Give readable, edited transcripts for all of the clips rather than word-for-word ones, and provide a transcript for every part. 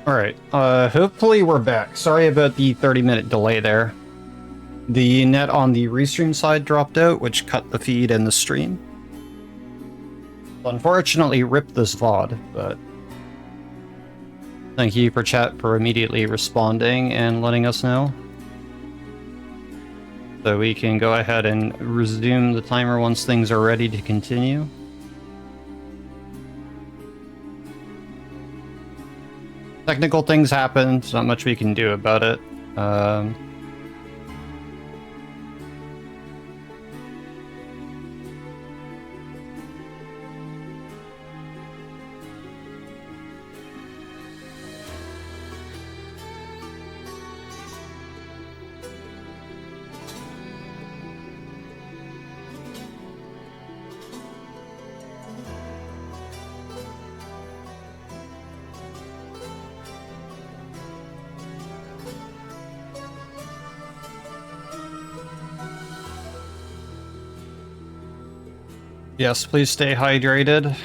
Alright, hopefully we're back. Sorry about the 30-minute delay there. The net on the restream side dropped out, which cut the feed and the stream. Unfortunately, ripped this VOD, but thank you for chat for immediately responding and letting us know. So we can go ahead and resume the timer once things are ready to continue. Technical things happen, there's not much we can do about it. Yes, please stay hydrated.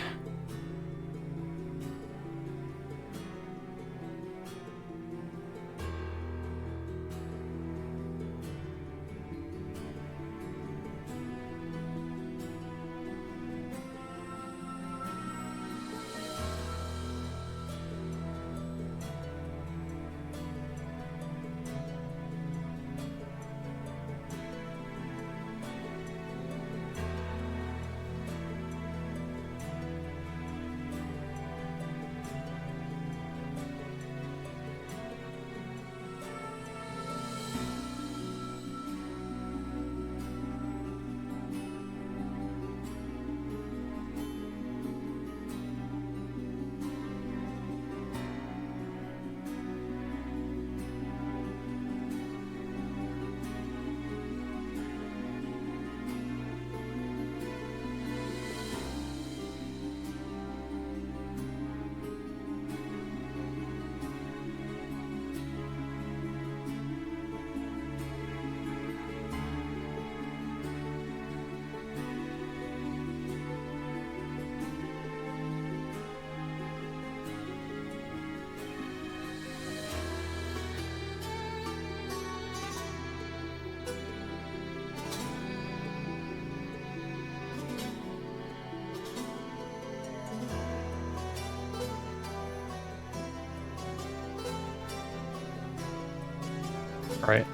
Alright,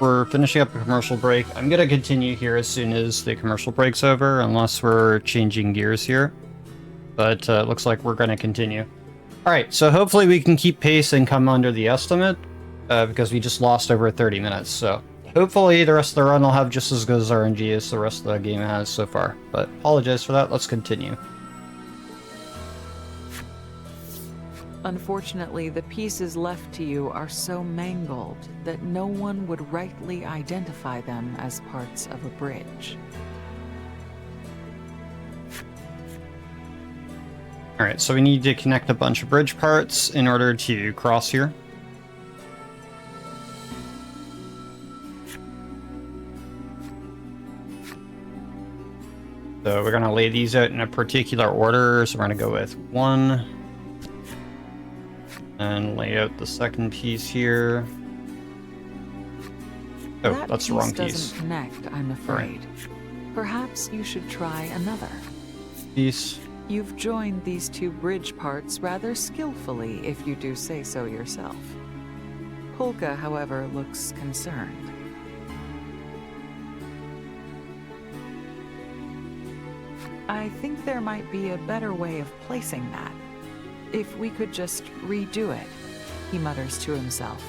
we're finishing up a commercial break. I'm gonna continue here as soon as the commercial break's over, unless we're changing gears here. But it looks like we're gonna continue. Alright, so hopefully we can keep pace and come under the estimate, because we just lost over 30 minutes, so hopefully the rest of the run will have just as good as RNG as the rest of the game has so far. But apologize for that, let's continue. Unfortunately, the pieces left to you are so mangled that no one would rightly identify them as parts of a bridge. Alright, so we need to connect a bunch of bridge parts in order to cross here. So we're going to lay these out in a particular order, so we're going to go with 1. And lay out the second piece here. Oh, that's the wrong piece. Doesn't connect, I'm afraid. Right. Perhaps you should try another. Piece. You've joined these two bridge parts rather skillfully, if you do say so yourself. Polka, however, looks concerned. I think there might be a better way of placing that. If we could just redo it, he mutters to himself.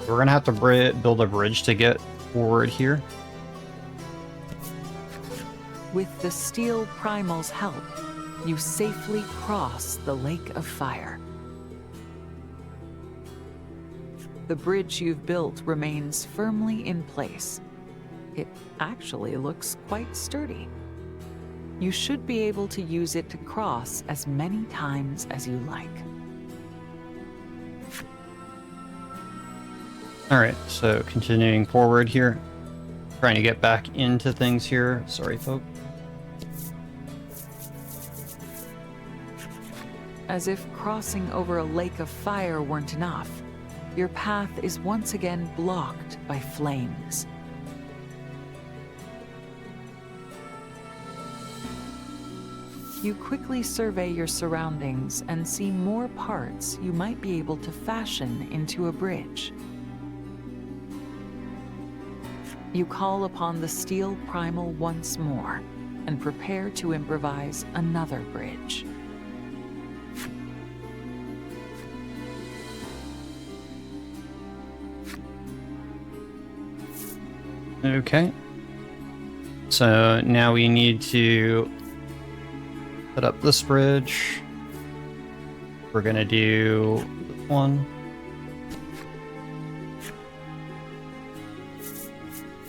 We're gonna have to build a bridge to get forward here. With the steel primal's help, you safely cross the lake of fire. The bridge you've built remains firmly in place. It actually looks quite sturdy. You should be able to use it to cross as many times as you like. Alright, so continuing forward here. Trying to get back into things here. Sorry, folks. As if crossing over a lake of fire weren't enough, your path is once again blocked by flames. You quickly survey your surroundings and see more parts you might be able to fashion into a bridge. You call upon the steel primal once more and prepare to improvise another bridge. Okay. So now we need to set up this bridge. We're gonna do this one.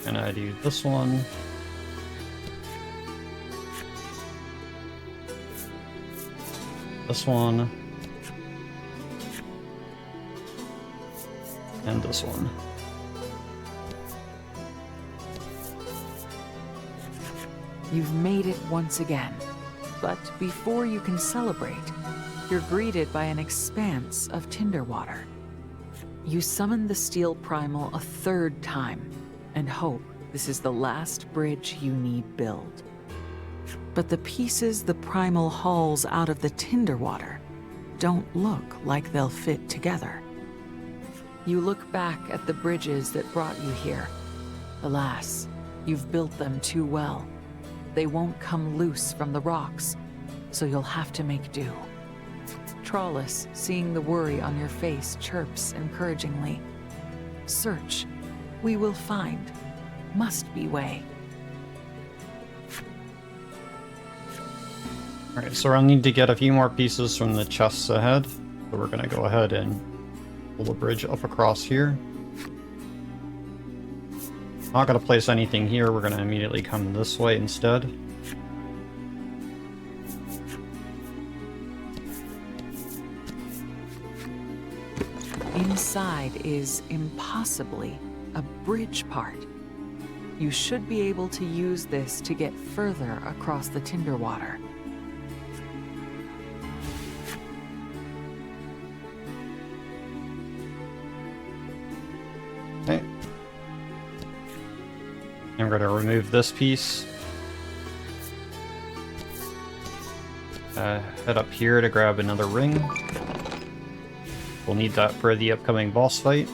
Gonna do this one. This one. And this one. You've made it once again, but before you can celebrate, you're greeted by an expanse of tinder water. You summon the steel primal a third time and hope this is the last bridge you need build. But the pieces the primal hauls out of the tinder water don't look like they'll fit together. You look back at the bridges that brought you here. Alas, you've built them too well. They won't come loose from the rocks, so you'll have to make do. Trollus, seeing the worry on your face, chirps encouragingly. Search. We will find. Must be way. Alright, so I'll need to get a few more pieces from the chests ahead. So we're gonna go ahead and pull the bridge up across here. Not gonna place anything here, we're gonna immediately come this way instead. Inside is impossibly a bridge part. You should be able to use this to get further across the tinder water. Okay. I'm going to remove this piece. Head up here to grab another ring. We'll need that for the upcoming boss fight.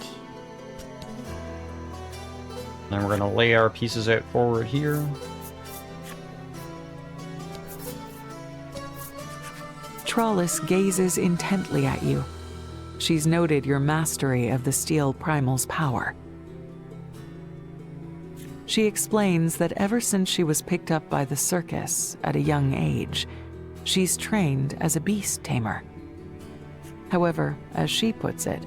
Then we're going to lay our pieces out forward here. Trollus gazes intently at you. She's noted your mastery of the steel primal's power. She explains that ever since she was picked up by the circus at a young age, she's trained as a beast tamer. However, as she puts it,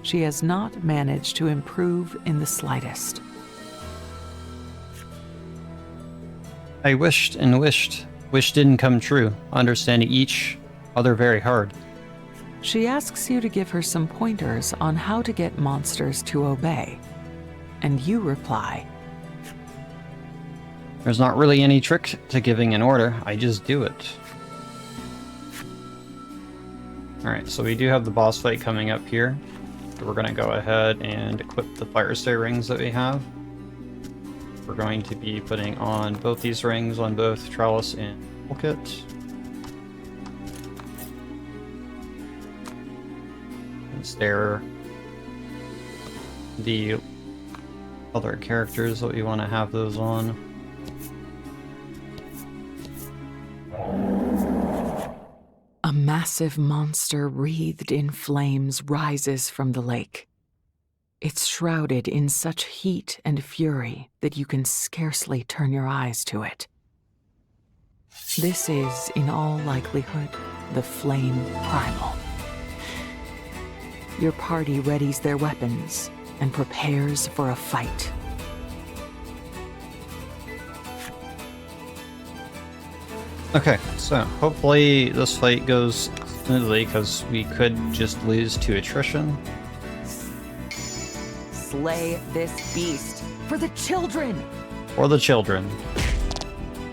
she has not managed to improve in the slightest. I wished and wished. Wish didn't come true. Understanding each other very hard. She asks you to give her some pointers on how to get monsters to obey. And you reply, There's not really any trick to giving an order. I just do it. Alright, so we do have the boss fight coming up here. So we're going to go ahead and equip the fire stay rings that we have. We're going to be putting on both these rings on both Trellis and Toolkit. Is there the other characters that we want to have those on? a massive monster wreathed in flames rises from the lake. It's shrouded in such heat and fury that you can scarcely turn your eyes to it. This is, in all likelihood, the Flame Primal. Your party readies their weapons and prepares for a fight. Okay, so hopefully this fight goes smoothly, because we could just lose to attrition. slay this beast. For the children! For the children.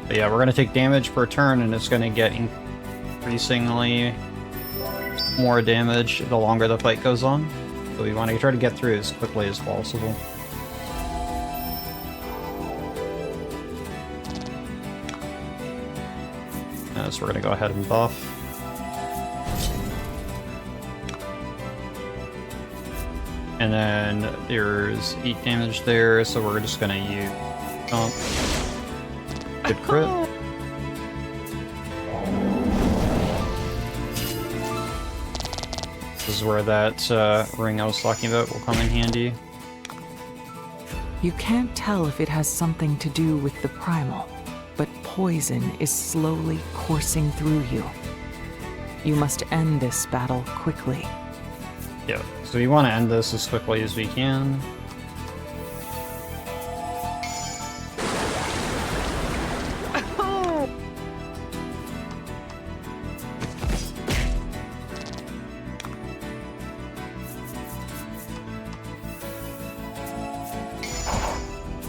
But yeah, we're going to take damage per turn, and it's going to get increasingly more damage the longer the fight goes on. So we want to try to get through as quickly as possible. So we're going to go ahead and buff. And then there's 8 damage there, so we're just going to use... good crit. This is where that ring I was talking about will come in handy. You can't tell if it has something to do with the primal, but poison is slowly coursing through you. You must end this battle quickly. Yeah, so we want to end this as quickly as we can.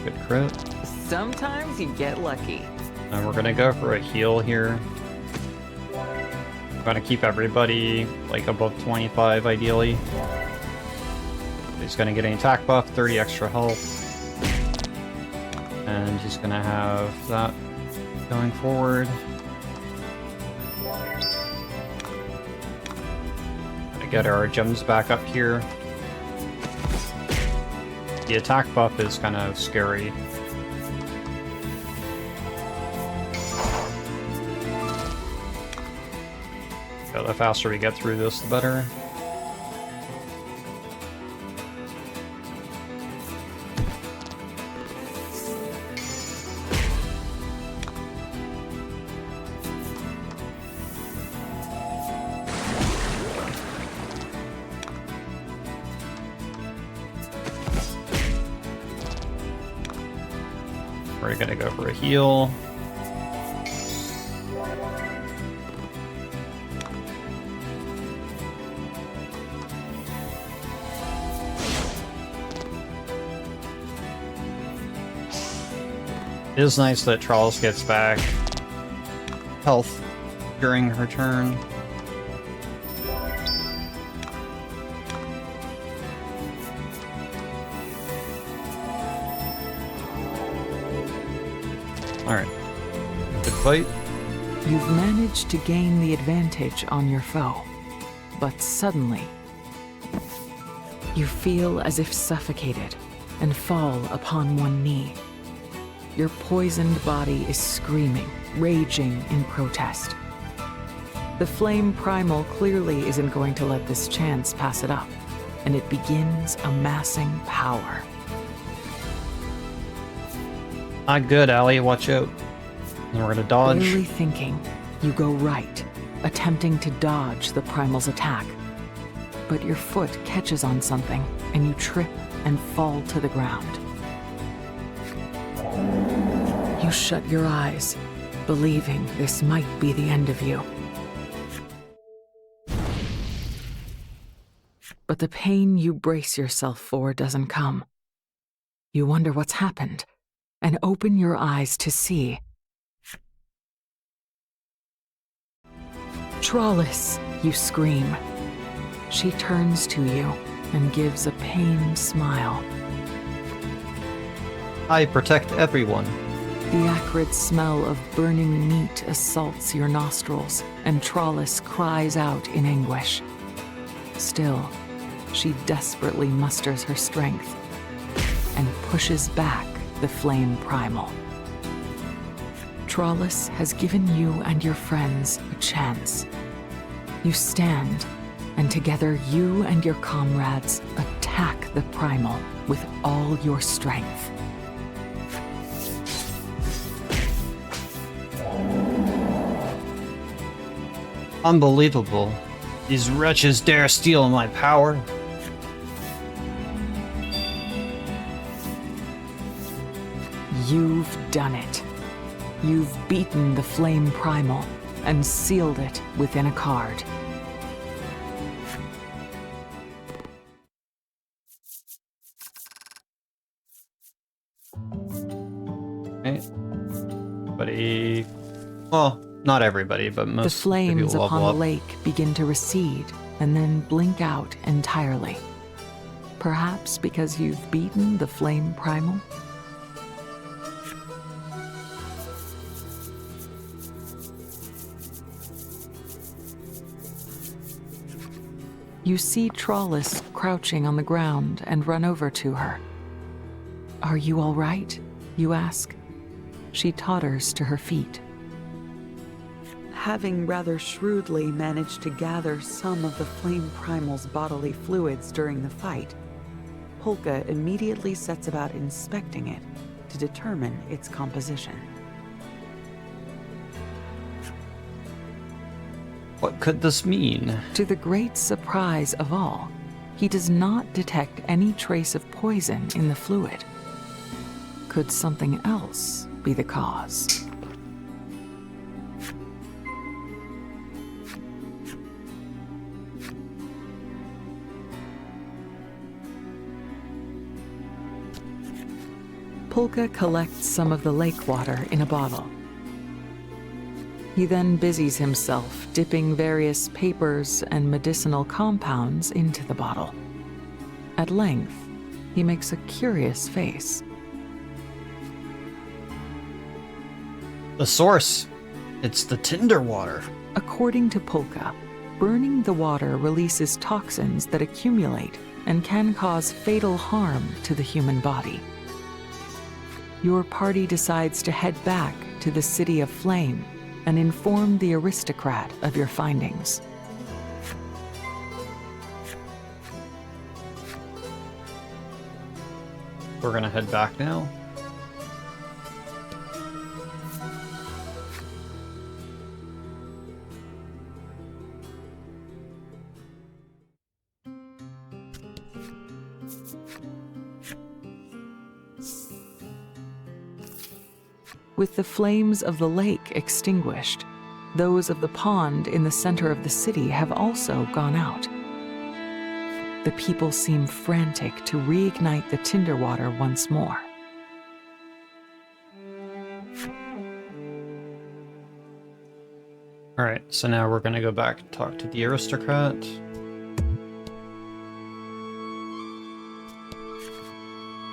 Good crit. Sometimes you get lucky. And we're gonna go for a heal here. I'm gonna keep everybody like above 25 ideally. He's gonna get an attack buff, 30 extra health. And he's gonna have that going forward. Gonna get our gems back up here. The attack buff is kind of scary. So the faster we get through this, the better. We're gonna go for a heal. It is nice that Trolls gets back health during her turn. Alright. Good fight. You've managed to gain the advantage on your foe, but suddenly you feel as if suffocated and fall upon one knee. Your poisoned body is screaming, raging in protest. The flame primal clearly isn't going to let this chance pass it up, and it begins amassing power. Not good, Allie. Watch out. And we're gonna dodge. Clearly thinking, you go right, attempting to dodge the primal's attack. But your foot catches on something, and you trip and fall to the ground. You shut your eyes, believing this might be the end of you. But the pain you brace yourself for doesn't come. You wonder what's happened, and open your eyes to see. Trollis, you scream. She turns to you and gives a pained smile. I protect everyone. The acrid smell of burning meat assaults your nostrils, and Trollis cries out in anguish. Still, she desperately musters her strength and pushes back the flame primal. Trollis has given you and your friends a chance. You stand, and together you and your comrades attack the primal with all your strength. Unbelievable. These wretches dare steal my power. You've done it. You've beaten the flame primal and sealed it within a card. Right? Everybody... Well, not everybody, but most The of flames people upon level the up. lake begin to recede and then blink out entirely. Perhaps because you've beaten the flame primal? You see Trollis crouching on the ground and run over to her. "Are you all right?" you ask. She totters to her feet. Having rather shrewdly managed to gather some of the flame primal's bodily fluids during the fight, Polka immediately sets about inspecting it to determine its composition. What could this mean? To the great surprise of all, he does not detect any trace of poison in the fluid. Could something else be the cause? Polka collects some of the lake water in a bottle. He then busies himself dipping various papers and medicinal compounds into the bottle. At length, he makes a curious face. The source. It's the tinder water. According to Polka, burning the water releases toxins that accumulate and can cause fatal harm to the human body. Your party decides to head back to the City of Flame and inform the aristocrat of your findings. We're gonna head back now. With the flames of the lake extinguished, those of the pond in the center of the city have also gone out. The people seem frantic to reignite the tinder water once more. All right, so now we're gonna go back and talk to the aristocrat.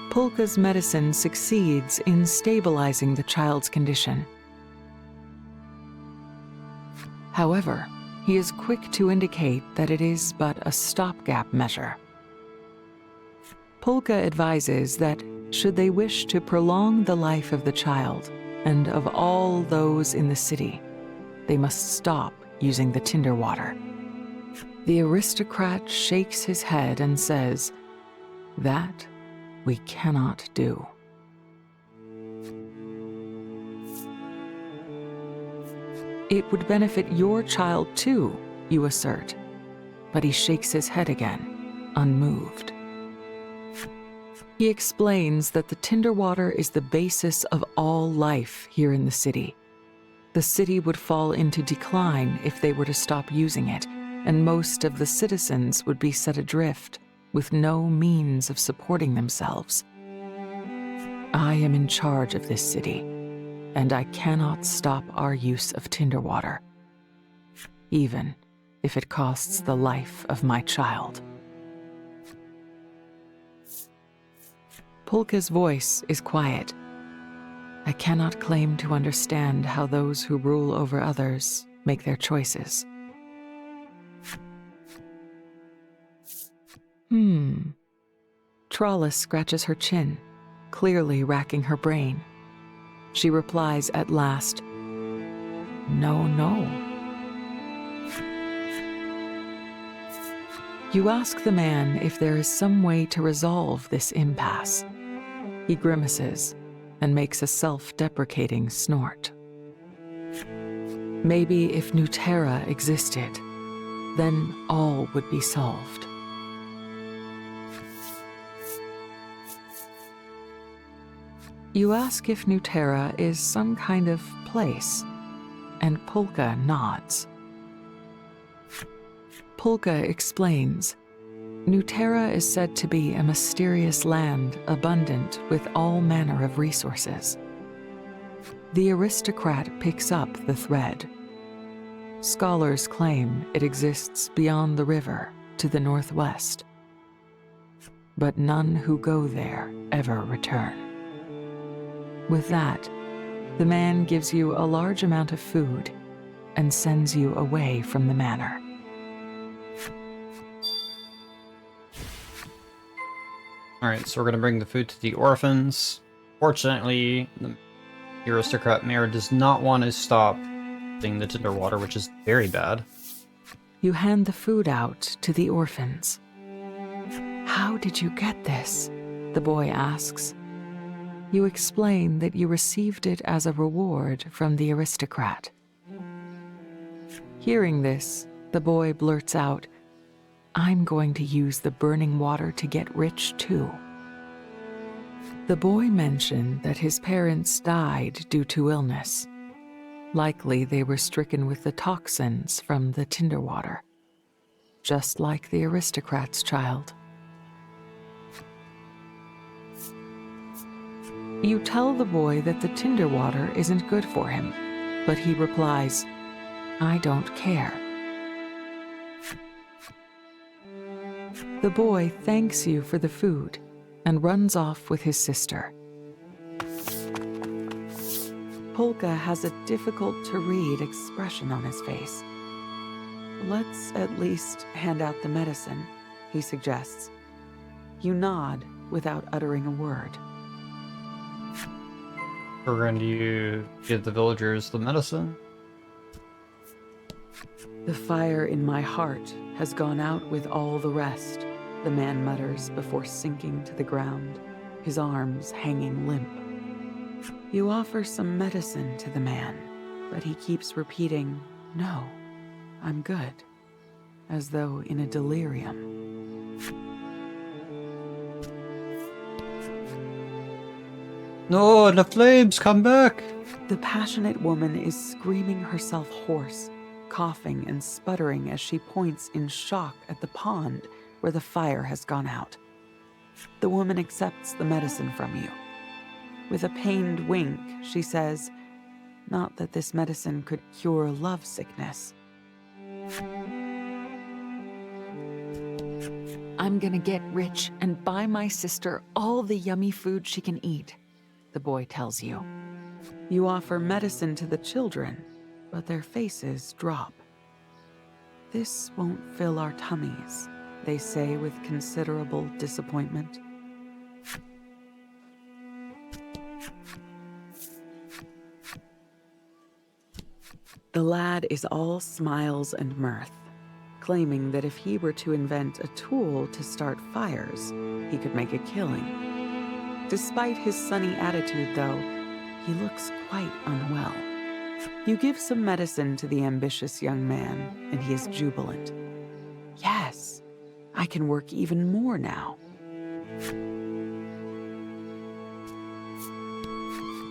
Polka's medicine succeeds in stabilizing the child's condition. However, he is quick to indicate that it is but a stopgap measure. Polka advises that, should they wish to prolong the life of the child and of all those in the city, they must stop using the tinder water. The aristocrat shakes his head and says, "That we cannot do." It would benefit your child too, you assert. But he shakes his head again, unmoved. He explains that the tinder water is the basis of all life here in the city. The city would fall into decline if they were to stop using it, and most of the citizens would be set adrift, with no means of supporting themselves. I am in charge of this city, and I cannot stop our use of tinder water, even if it costs the life of my child. Polka's voice is quiet. I cannot claim to understand how those who rule over others make their choices. Trollis scratches her chin, clearly racking her brain. She replies at last, "No, no." You ask the man if there is some way to resolve this impasse. He grimaces and makes a self-deprecating snort. Maybe if Nuterra existed, then all would be solved. You ask if Nuterra is some kind of place, and Polka nods. Polka explains, Nuterra is said to be a mysterious land abundant with all manner of resources. The aristocrat picks up the thread. Scholars claim it exists beyond the river to the northwest, but none who go there ever return. With that, the man gives you a large amount of food and sends you away from the manor. Alright, so we're gonna bring the food to the orphans. Fortunately, the aristocrat mayor does not want to stop the tinder water, which is very bad. You hand the food out to the orphans. "How did you get this?" the boy asks. You explain that you received it as a reward from the aristocrat. Hearing this, the boy blurts out, "I'm going to use the burning water to get rich too." The boy mentioned that his parents died due to illness. Likely they were stricken with the toxins from the tinder water, just like the aristocrat's child. You tell the boy that the tinder water isn't good for him, but he replies, "I don't care." The boy thanks you for the food and runs off with his sister. Polka has a difficult-to-read expression on his face. "Let's at least hand out the medicine," he suggests. You nod without uttering a word. We're going to give the villagers the medicine. "The fire in my heart has gone out with all the rest," the man mutters before sinking to the ground, his arms hanging limp. You offer some medicine to the man, but he keeps repeating, "No, I'm good," as though in a delirium. No, the flames, come back! The passionate woman is screaming herself hoarse, coughing and sputtering as she points in shock at the pond where the fire has gone out. The woman accepts the medicine from you. With a pained wink, she says, "Not that this medicine could cure love sickness." "I'm gonna get rich and buy my sister all the yummy food she can eat," the boy tells you. You offer medicine to the children, but their faces drop. "This won't fill our tummies," they say with considerable disappointment. The lad is all smiles and mirth, claiming that if he were to invent a tool to start fires, he could make a killing. Despite his sunny attitude, though, he looks quite unwell. You give some medicine to the ambitious young man, and he is jubilant. "Yes, I can work even more now."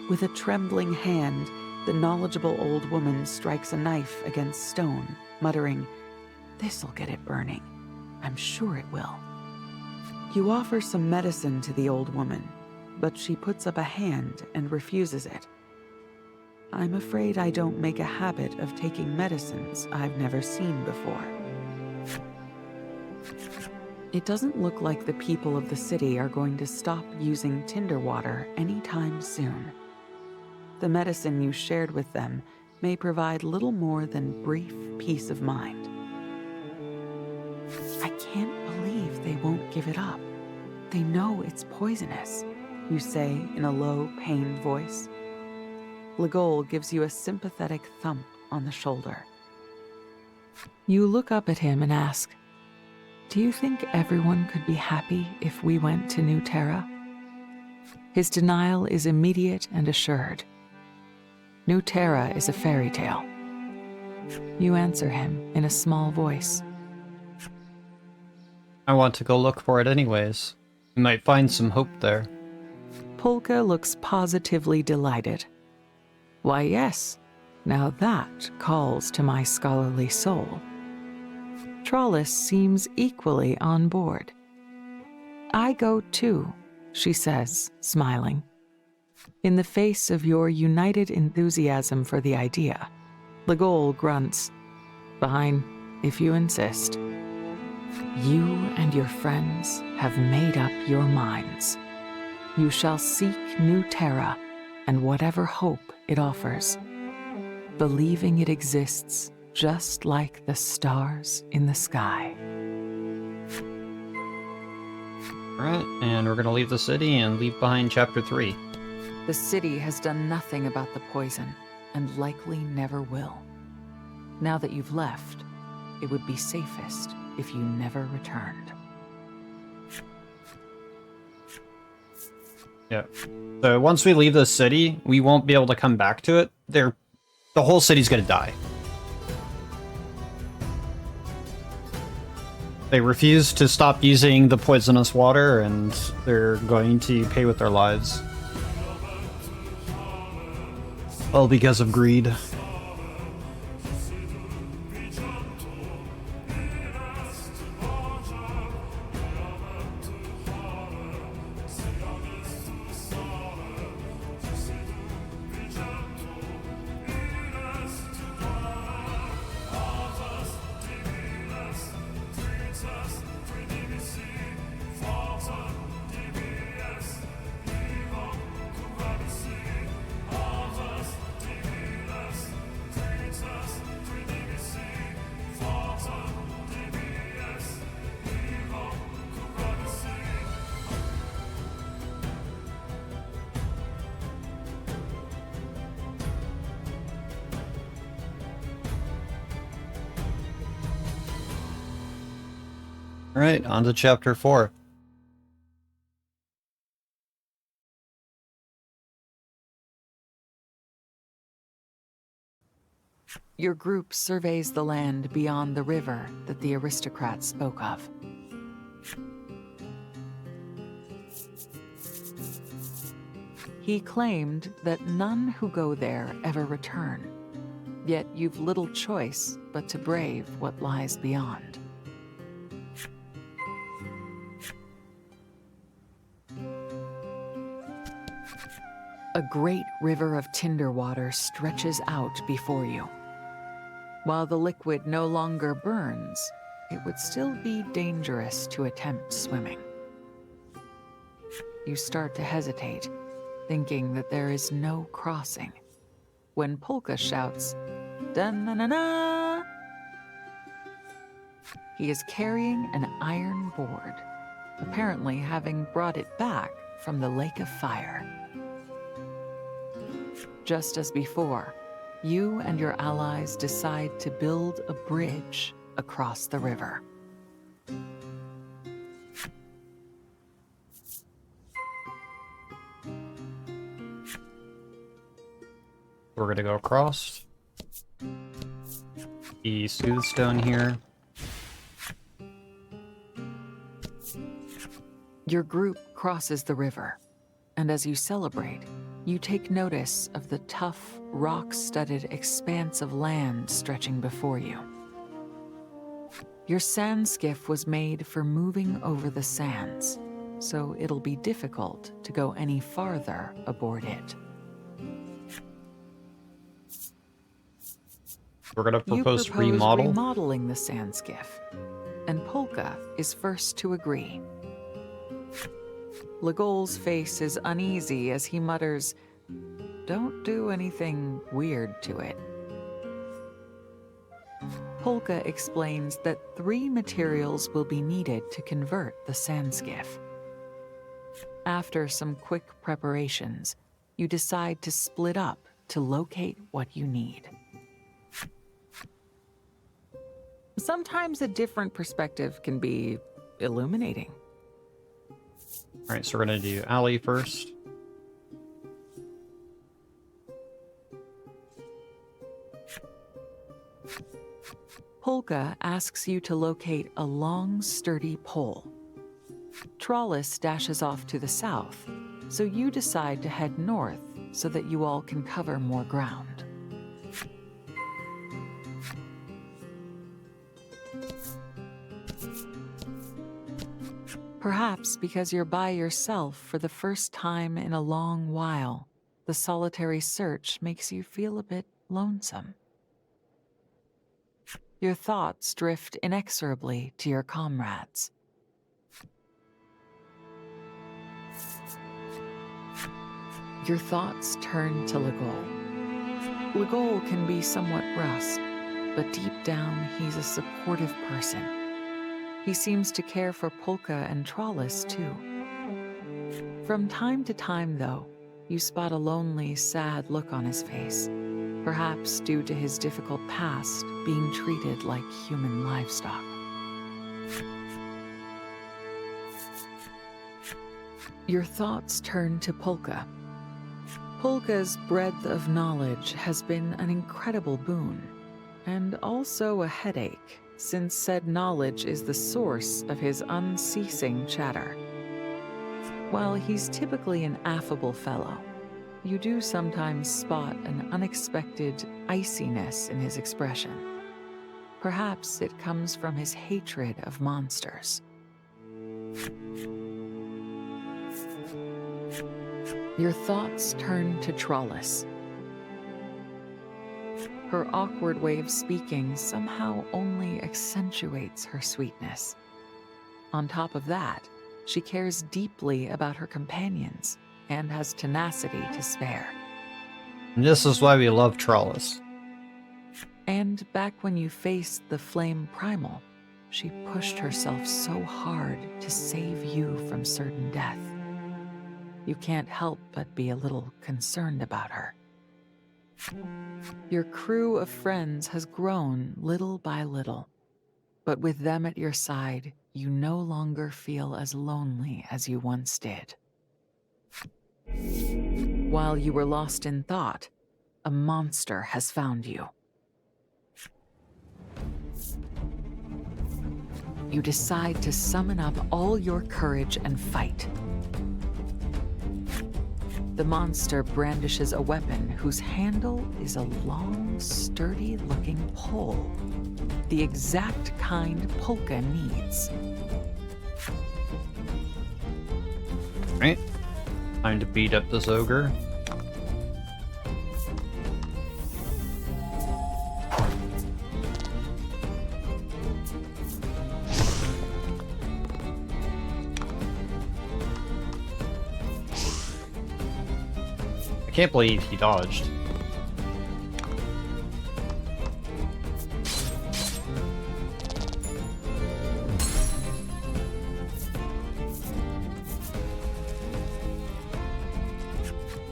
With a trembling hand, the knowledgeable old woman strikes a knife against stone, muttering, "This'll get it burning. I'm sure it will." You offer some medicine to the old woman, but she puts up a hand and refuses it. "I'm afraid I don't make a habit of taking medicines I've never seen before." It doesn't look like the people of the city are going to stop using tinder water anytime soon. The medicine you shared with them may provide little more than brief peace of mind. "I can't believe they won't give it up. They know it's poisonous," you say in a low, pained voice. Legol gives you a sympathetic thump on the shoulder. You look up at him and ask, "Do you think everyone could be happy if we went to New Terra?" His denial is immediate and assured. New Terra is a fairy tale. You answer him in a small voice. I want to go look for it anyways. We might find some hope there. Polka looks positively delighted. "Why, yes, now that calls to my scholarly soul." Trollis seems equally on board. "I go too," she says, smiling. In the face of your united enthusiasm for the idea, Legol grunts, "Fine, if you insist." You and your friends have made up your minds. You shall seek New Terra and whatever hope it offers, believing it exists just like the stars in the sky. Alright, and we're gonna leave the city and leave behind Chapter 3. The city has done nothing about the poison, and likely never will. Now that you've left, it would be safest if you never returned. Yeah. So once we leave the city, we won't be able to come back to it. The whole city's gonna die. They refuse to stop using the poisonous water, and they're going to pay with their lives. All because of greed. Alright, on to Chapter 4. Your group surveys the land beyond the river that the aristocrats spoke of. He claimed that none who go there ever return, yet you've little choice but to brave what lies beyond. A great river of tinder water stretches out before you. While the liquid no longer burns, it would still be dangerous to attempt swimming. You start to hesitate, thinking that there is no crossing, when Polka shouts, "Da-na-na-na!" He is carrying an iron board, apparently having brought it back from the Lake of Fire. Just as before, you and your allies decide to build a bridge across the river. We're gonna go across. The Soothstone here. Your group crosses the river, and as you celebrate, you take notice of the tough, rock-studded expanse of land stretching before you. Your sand skiff was made for moving over the sands, so it'll be difficult to go any farther aboard it. We're gonna You propose propose remodel. remodeling the sand skiff, and Polka is first to agree. Legol's face is uneasy as he mutters, "Don't do anything weird to it." Polka explains that 3 materials will be needed to convert the sand skiff. After some quick preparations, you decide to split up to locate what you need. Sometimes a different perspective can be illuminating. Alright, so we're gonna do alley first. Polka asks you to locate a long, sturdy pole. Trollis dashes off to the south, so you decide to head north so that you all can cover more ground. Perhaps because you're by yourself for the first time in a long while, the solitary search makes you feel a bit lonesome. Your thoughts drift inexorably to your comrades. Your thoughts turn to Legol. Legol can be somewhat brusque, but deep down he's a supportive person. He seems to care for Polka and Trollis too. From time to time, though, you spot a lonely, sad look on his face, perhaps due to his difficult past being treated like human livestock. Your thoughts turn to Polka. Polka's breadth of knowledge has been an incredible boon, and also a headache, since said knowledge is the source of his unceasing chatter. While he's typically an affable fellow, you do sometimes spot an unexpected iciness in his expression. Perhaps it comes from his hatred of monsters. Your thoughts turn to Trollis. Her awkward way of speaking somehow only accentuates her sweetness. On top of that, she cares deeply about her companions and has tenacity to spare. And this is why we love Trollis. And back when you faced the Flame Primal, she pushed herself so hard to save you from certain death. You can't help but be a little concerned about her. Your crew of friends has grown little by little, but with them at your side, you no longer feel as lonely as you once did. While you were lost in thought, a monster has found you. You decide to summon up all your courage and fight. The monster brandishes a weapon whose handle is a long, sturdy-looking pole, the exact kind Polka needs. Right? Time to beat up this ogre. I can't believe he dodged.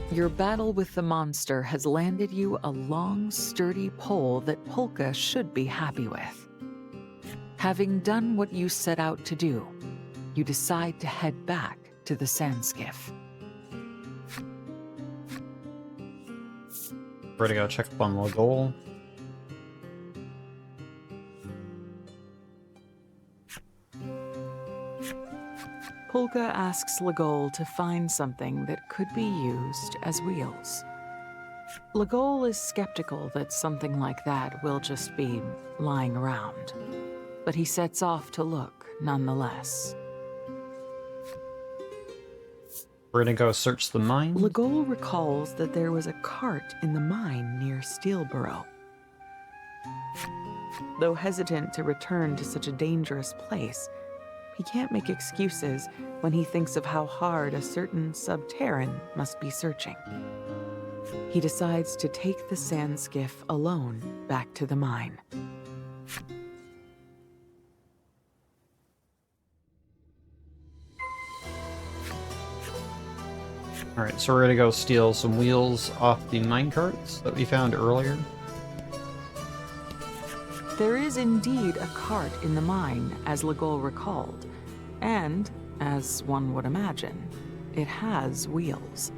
Your battle with the monster has landed you a long, sturdy pole that Polka should be happy with. Having done what you set out to do, you decide to head back to the sand skiff. We're gonna go check up on Legol. Polka asks Legol to find something that could be used as wheels. Legol is skeptical that something like that will just be lying around, but he sets off to look nonetheless. We're gonna go search the mine. Legol recalls that there was a cart in the mine near Steelborough. Though hesitant to return to such a dangerous place, he can't make excuses when he thinks of how hard a certain sub-Terran must be searching. He decides to take the sand skiff alone back to the mine. Alright, so we're gonna go steal some wheels off the minecarts that we found earlier. There is indeed a cart in the mine, as Legol recalled, and, as one would imagine, it has wheels.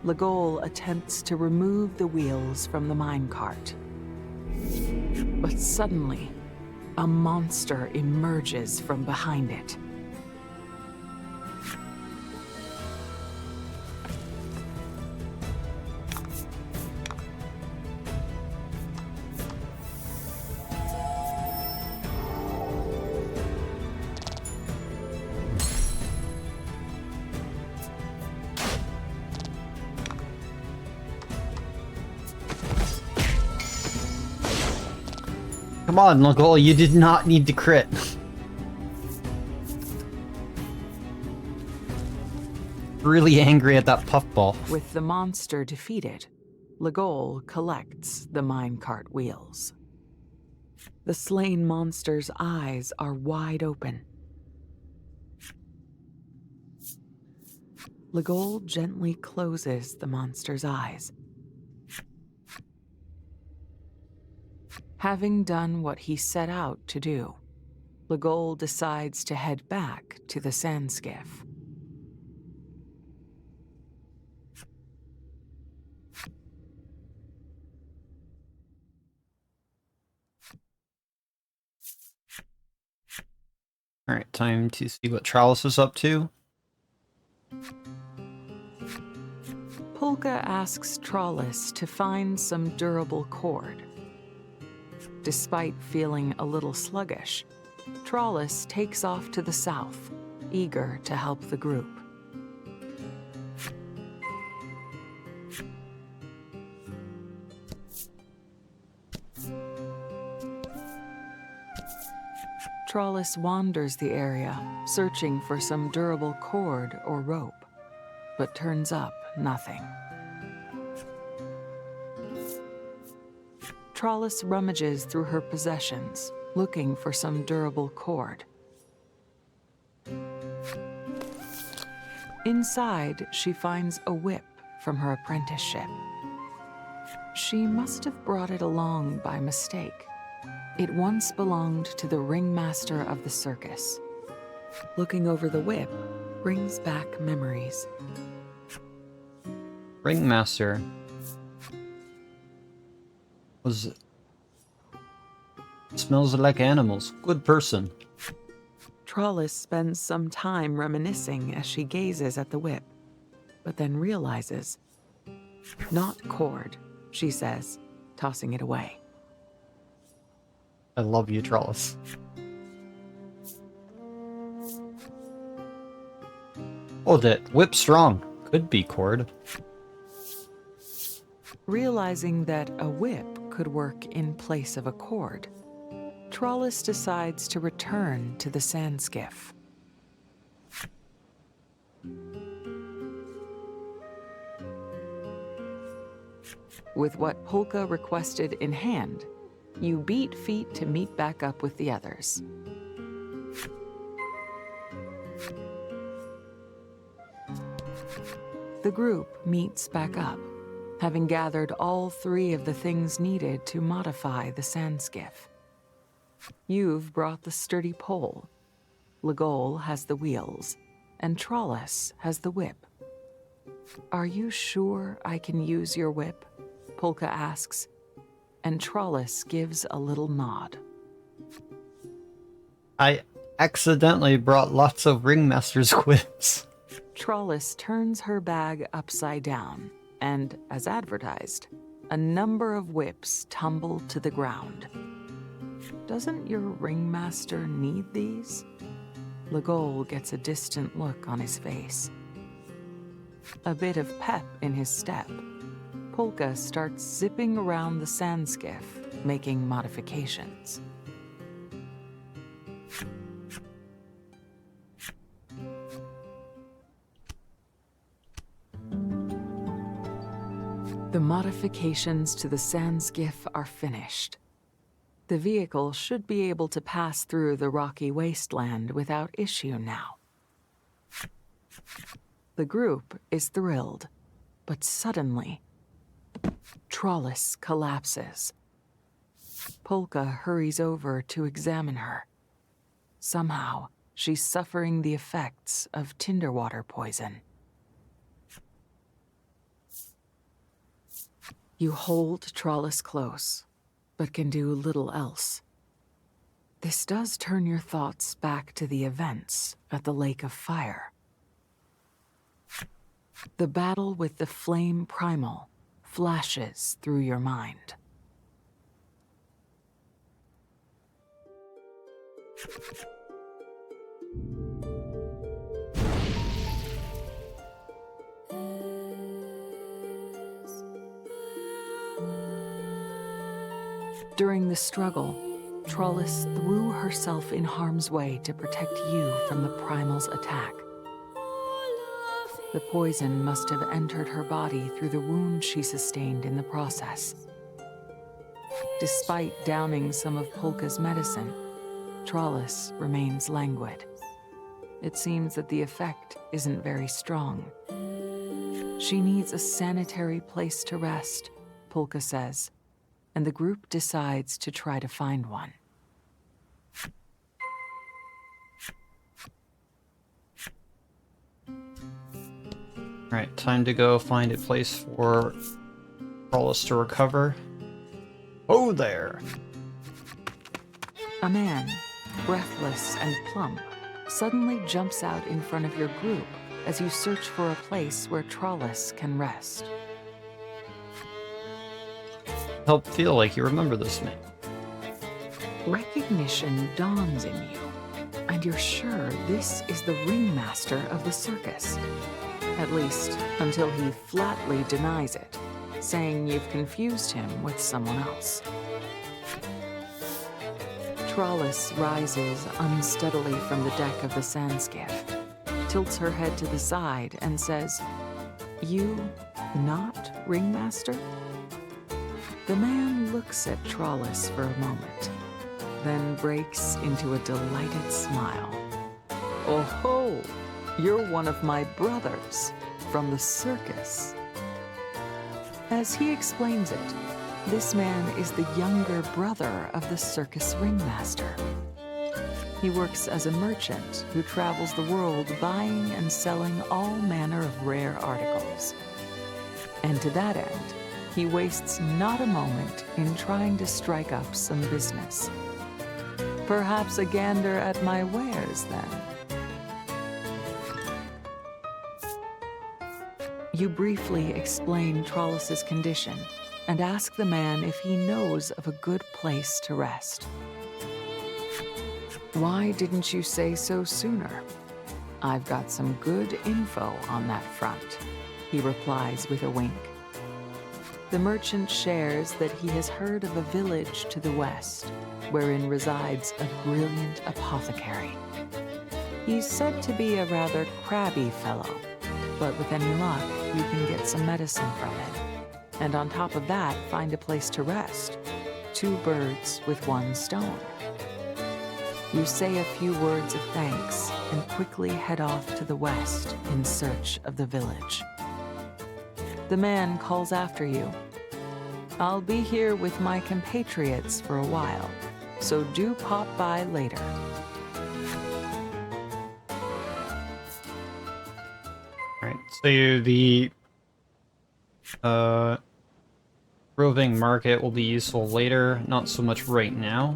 Legol attempts to remove the wheels from the minecart. But suddenly, a monster emerges from behind it. Come on, Lagol, you did not need to crit. Really angry at that puffball. With the monster defeated, Lagol collects the minecart wheels. The slain monster's eyes are wide open. Lagol gently closes the monster's eyes. Having done what he set out to do, Lagol decides to head back to the sand skiff. Alright, time to see what Trellis is up to. Polka asks Trollis to find some durable cord. Despite feeling a little sluggish, Trollis takes off to the south, eager to help the group. Trollis wanders the area, searching for some durable cord or rope, but turns up nothing. Trollis rummages through her possessions, looking for some durable cord. Inside, she finds a whip from her apprenticeship. She must have brought it along by mistake. It once belonged to the ringmaster of the circus. Looking over the whip brings back memories. Ringmaster smells like animals. Good person. Trollis spends some time reminiscing as she gazes at the whip, but then realizes, "Not cord," she says, tossing it away. I love you, Trellis. Oh, that whip strong. Could be cord. Realizing that a whip could work in place of a cord, Trollis decides to return to the sand skiff. With what Polka requested in hand, you beat feet to meet back up with the others. The group meets back up, having gathered all three of the things needed to modify the sand skiff. You've brought the sturdy pole, Lagol has the wheels, and Trollis has the whip. "Are you sure I can use your whip?" Polka asks, and Trollis gives a little nod. I accidentally brought lots of Ringmaster's whips. Trollis turns her bag upside down, and, as advertised, a number of whips tumble to the ground. "Doesn't your ringmaster need these?" Lagol gets a distant look on his face. A bit of pep in his step, Polka starts zipping around the sand skiff, making modifications. The modifications to the sand skiff are finished. The vehicle should be able to pass through the rocky wasteland without issue now. The group is thrilled, but suddenly, Trollis collapses. Polka hurries over to examine her. Somehow, she's suffering the effects of tinderwater poison. You hold Trollis close, but can do little else. This does turn your thoughts back to the events at the Lake of Fire. The battle with the flame primal flashes through your mind. During the struggle, Trollis threw herself in harm's way to protect you from the primal's attack. The poison must have entered her body through the wound she sustained in the process. Despite downing some of Polka's medicine, Trollis remains languid. It seems that the effect isn't very strong. She needs a sanitary place to rest, Polka says, and the group decides to try to find one. Alright, time to go find a place for Trollis to recover. Oh, there! A man, breathless and plump, suddenly jumps out in front of your group as you search for a place where Trollis can rest. Help feel like you remember this man. Recognition dawns in you, and you're sure this is the ringmaster of the circus. At least, until he flatly denies it, saying you've confused him with someone else. Trollis rises unsteadily from the deck of the sandskiff, tilts her head to the side, and says, "You not ringmaster?" The man looks at Trollis for a moment, then breaks into a delighted smile. "Oh ho! You're one of my brothers from the circus." As he explains it, this man is the younger brother of the circus ringmaster. He works as a merchant who travels the world buying and selling all manner of rare articles. And to that end, he wastes not a moment in trying to strike up some business. Perhaps a gander at my wares, then. You briefly explain Trollis's condition and ask the man if he knows of a good place to rest. "Why didn't you say so sooner? I've got some good info on that front," he replies with a wink. The merchant shares that he has heard of a village to the west, wherein resides a brilliant apothecary. He's said to be a rather crabby fellow, but with any luck, you can get some medicine from him. And on top of that, find a place to rest. 2 birds with 1 stone. You say a few words of thanks and quickly head off to the west in search of the village. The man calls after you. "I'll be here with my compatriots for a while, so do pop by later." Alright, so the roving market will be useful later, not so much right now.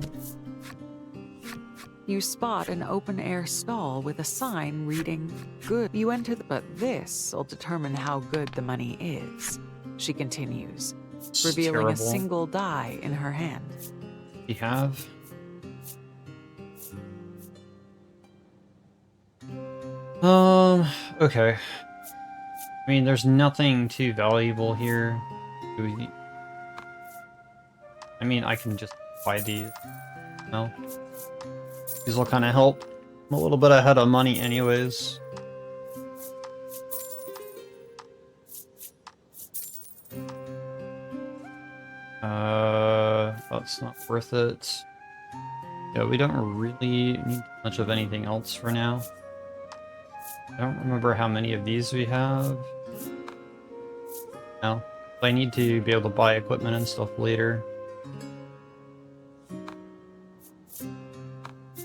You spot an open-air stall with a sign reading, "Good." You enter but this'll determine how good the money is, she continues, It's revealing terrible. a single die in her hand. We have. Okay. I mean, there's nothing too valuable here. I mean, I can just buy these. No. These will kind of help. I'm a little bit ahead of money anyways. That's not worth it. Yeah, we don't really need much of anything else for now. I don't remember how many of these we have. No. I need to be able to buy equipment and stuff later.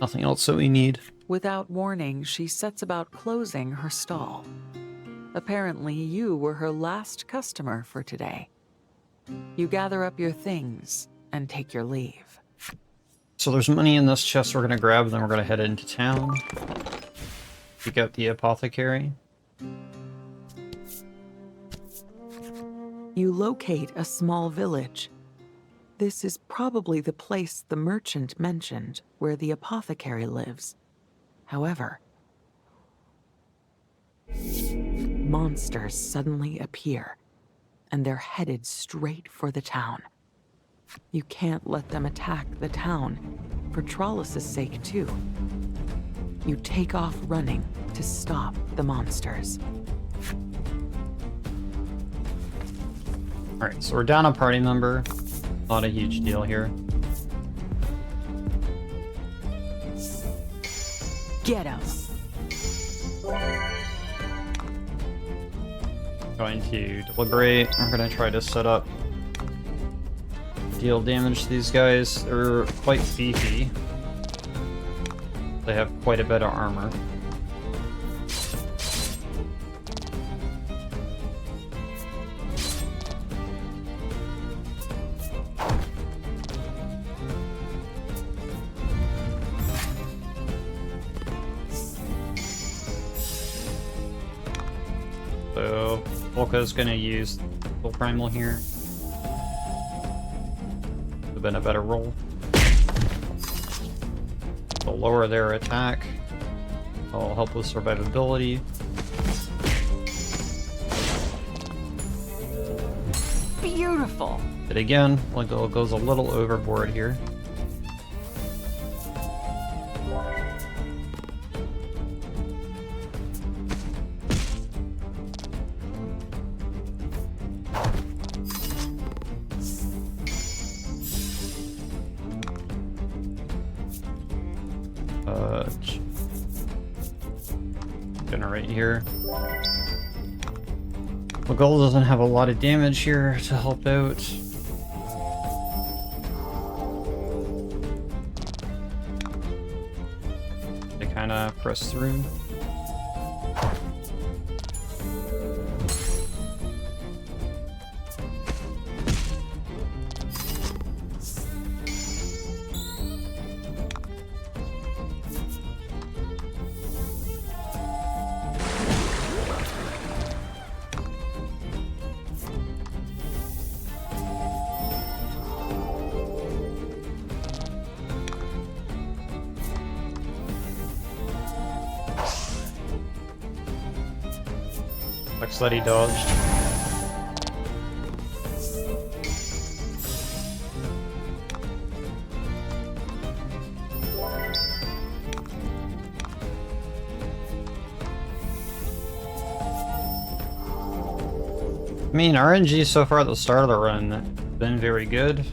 Nothing else that we need. Without warning, she sets about closing her stall. Apparently, you were her last customer for today. You gather up your things and take your leave. So there's money in this chest we're gonna grab, then we're gonna head into town. Pick out the apothecary. You locate a small village. This is probably the place the merchant mentioned, where the apothecary lives. However, monsters suddenly appear, and they're headed straight for the town. You can't let them attack the town, for Trollus's sake too. You take off running to stop the monsters. Alright, so we're down a party member. Not a huge deal here. Get him! Going to deliberate. We're gonna try to set up, deal damage to these guys. They're quite beefy. They have quite a bit of armor. So Volka's gonna use full primal here. Would have been a better roll. They'll lower their attack. That'll help with survivability. Beautiful! But again, Lego goes a little overboard here. Generate here. The goal doesn't have a lot of damage here to help out. They kind of press through. Looks like he dodged. I mean, RNG so far at the start of the run has been very good.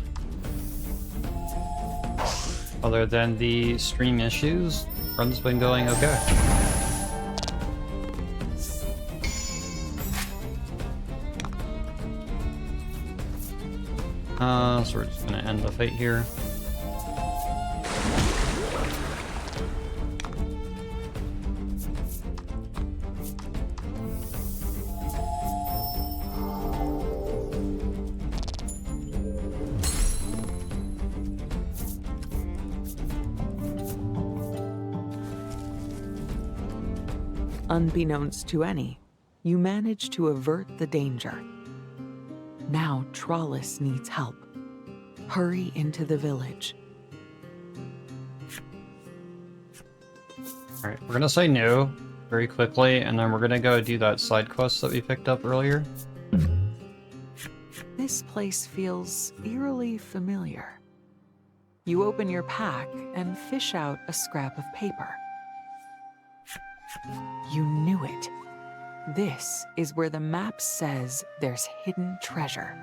Other than the stream issues, run's been going okay. So we're just gonna end the fight here. Unbeknownst to any, you manage to avert the danger. Now Trollus needs help. Hurry into the village. Alright, we're gonna say no very quickly, and then we're gonna go do that side quest that we picked up earlier. This place feels eerily familiar. You open your pack and fish out a scrap of paper. You knew it. This is where the map says there's hidden treasure.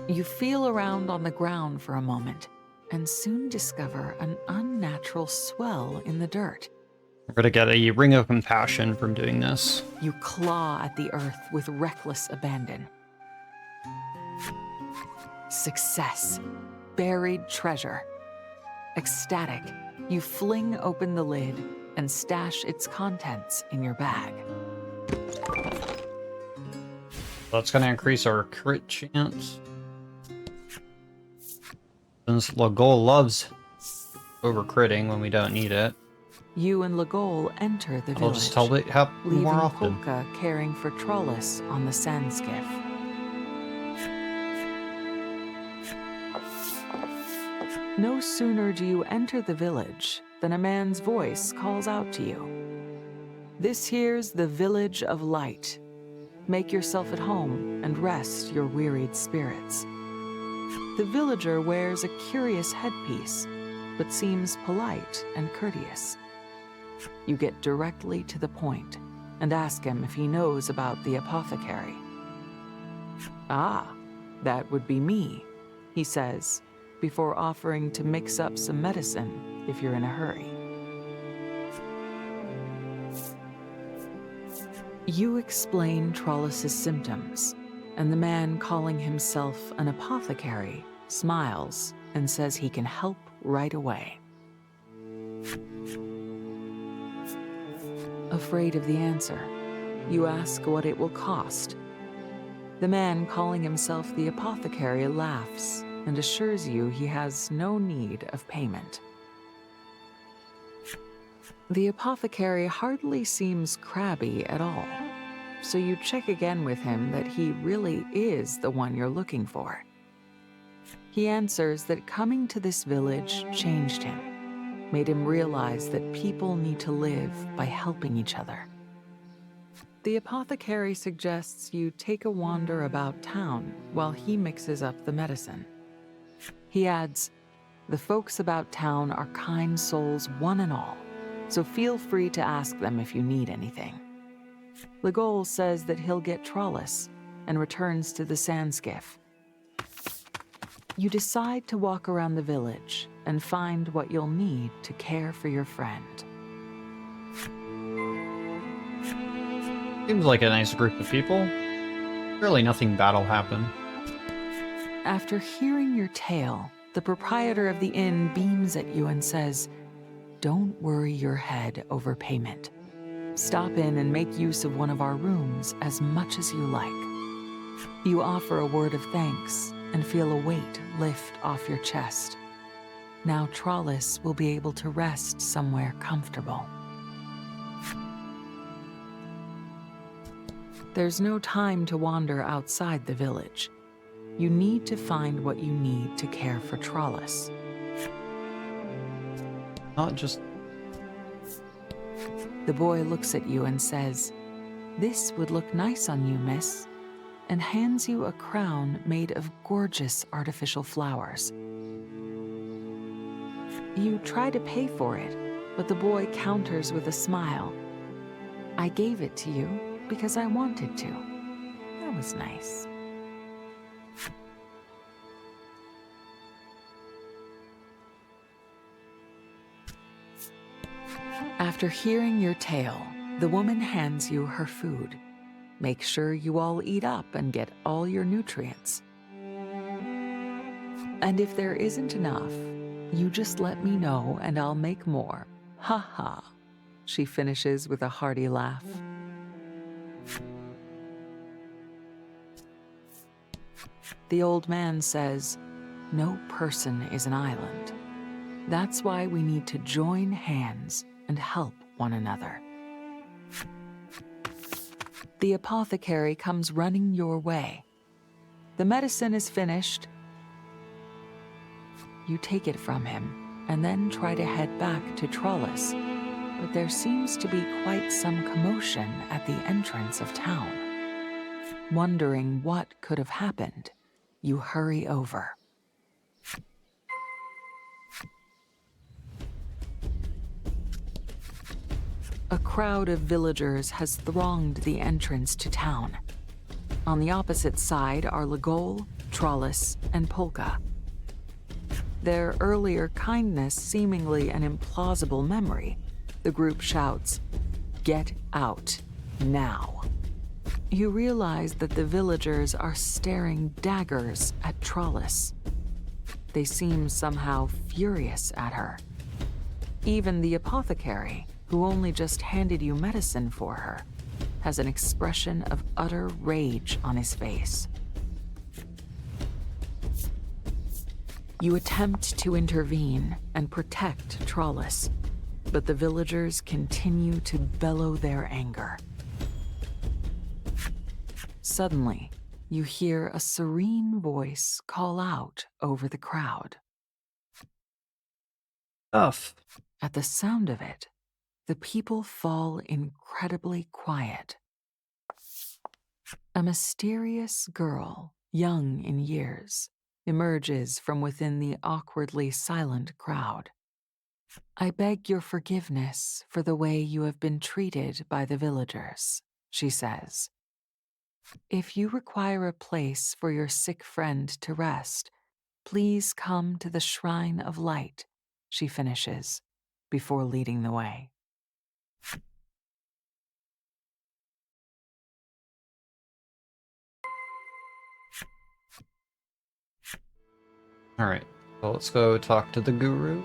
You feel around on the ground for a moment and soon discover an unnatural swell in the dirt. We're gonna get a ring of compassion from doing this. You claw at the earth with reckless abandon. Success. Buried treasure. Ecstatic, you fling open the lid and stash its contents in your bag. That's gonna increase our crit chance. Since Lagol loves over-critting when we don't need it. You and Lagol enter the I'll village, just tell it happen leaving more often. Polka caring for Trollus on the sand skiff. No sooner do you enter the village than a man's voice calls out to you. This here's the Village of Light. Make yourself at home and rest your wearied spirits. The villager wears a curious headpiece, but seems polite and courteous. You get directly to the point and ask him if he knows about the apothecary. "Ah, that would be me," he says, before offering to mix up some medicine if you're in a hurry. You explain Trollus's symptoms, and the man calling himself an apothecary smiles and says he can help right away. Afraid of the answer, you ask what it will cost. The man calling himself the apothecary laughs and assures you he has no need of payment. The apothecary hardly seems crabby at all, so you check again with him that he really is the one you're looking for. He answers that coming to this village changed him, made him realize that people need to live by helping each other. The apothecary suggests you take a wander about town while he mixes up the medicine. He adds, "The folks about town are kind souls one and all, so feel free to ask them if you need anything." Legol says that he'll get Trollus and returns to the sand skiff. You decide to walk around the village and find what you'll need to care for your friend. Seems like a nice group of people. Really nothing bad'll happen. After hearing your tale, the proprietor of the inn beams at you and says, "Don't worry your head over payment. Stop in and make use of one of our rooms as much as you like." You offer a word of thanks and feel a weight lift off your chest. Now Trollus will be able to rest somewhere comfortable. There's no time to wander outside the village. You need to find what you need to care for Trollus. Not just... The boy looks at you and says, "This would look nice on you, miss," and hands you a crown made of gorgeous artificial flowers. You try to pay for it, but the boy counters with a smile. "I gave it to you because I wanted to. That was nice." After hearing your tale, the woman hands you her food. Make sure you all eat up and get all your nutrients. And if there isn't enough, you just let me know and I'll make more. Ha ha, she finishes with a hearty laugh. The old man says, "No person is an island. That's why we need to join hands and help one another." The apothecary comes running your way. The medicine is finished. You take it from him and then try to head back to Trollus, but there seems to be quite some commotion at the entrance of town. Wondering what could have happened, you hurry over. A crowd of villagers has thronged the entrance to town. On the opposite side are Legol, Trollus, and Polka. Their earlier kindness seemingly an implausible memory, the group shouts, "Get out, now." You realize that the villagers are staring daggers at Trollus. They seem somehow furious at her. Even the apothecary, who only just handed you medicine for her, has an expression of utter rage on his face. You attempt to intervene and protect Trollus, but the villagers continue to bellow their anger. Suddenly, you hear a serene voice call out over the crowd. Stuff. At the sound of it, the people fall incredibly quiet. A mysterious girl, young in years, emerges from within the awkwardly silent crowd. I beg your forgiveness for the way you have been treated by the villagers, she says. If you require a place for your sick friend to rest, please come to the Shrine of Light, she finishes, before leading the way. Alright, so let's go talk to the guru.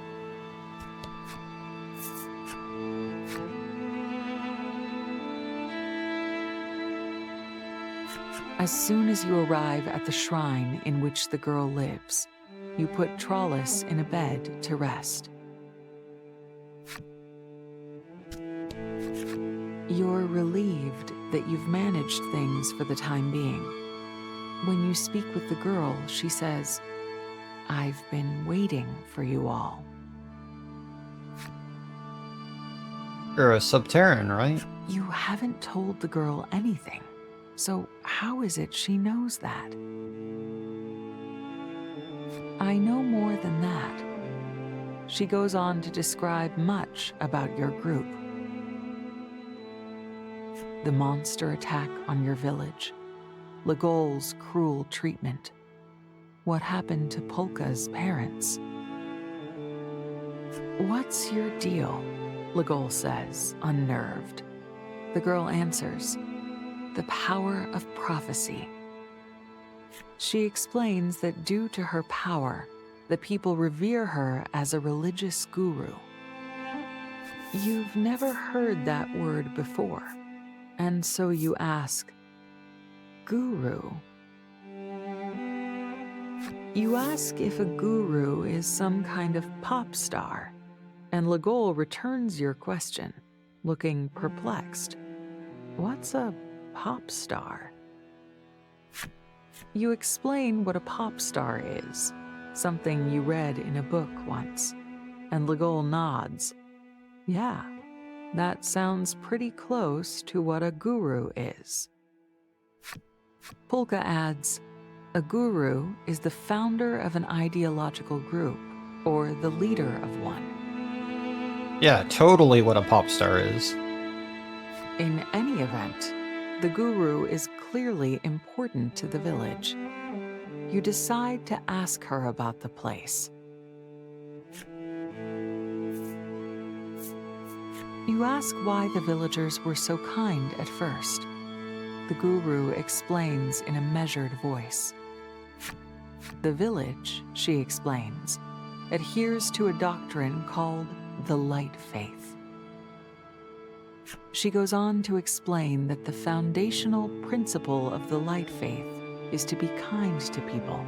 As soon as you arrive at the shrine in which the girl lives, you put Trollis in a bed to rest. You're relieved that you've managed things for the time being. When you speak with the girl, she says, "I've been waiting for you all." You're a Subterran, right? You haven't told the girl anything, so how is it she knows that? I know more than that. She goes on to describe much about your group. The monster attack on your village, Legol's cruel treatment, what happened to Polka's parents. "What's your deal?" Legol says, unnerved. The girl answers, "The power of prophecy." She explains that due to her power, the people revere her as a religious guru. You've never heard that word before, and so you ask, "Guru?" You ask if a guru is some kind of pop star, and Legol returns your question, looking perplexed. What's a pop star? You explain what a pop star is, something you read in a book once, and Legol nods. Yeah, that sounds pretty close to what a guru is. Polka adds, a guru is the founder of an ideological group, or the leader of one. Yeah, totally what a pop star is. In any event, the guru is clearly important to the village. You decide to ask her about the place. You ask why the villagers were so kind at first. The guru explains in a measured voice. The village, she explains, adheres to a doctrine called the Light Faith. She goes on to explain that the foundational principle of the Light Faith is to be kind to people.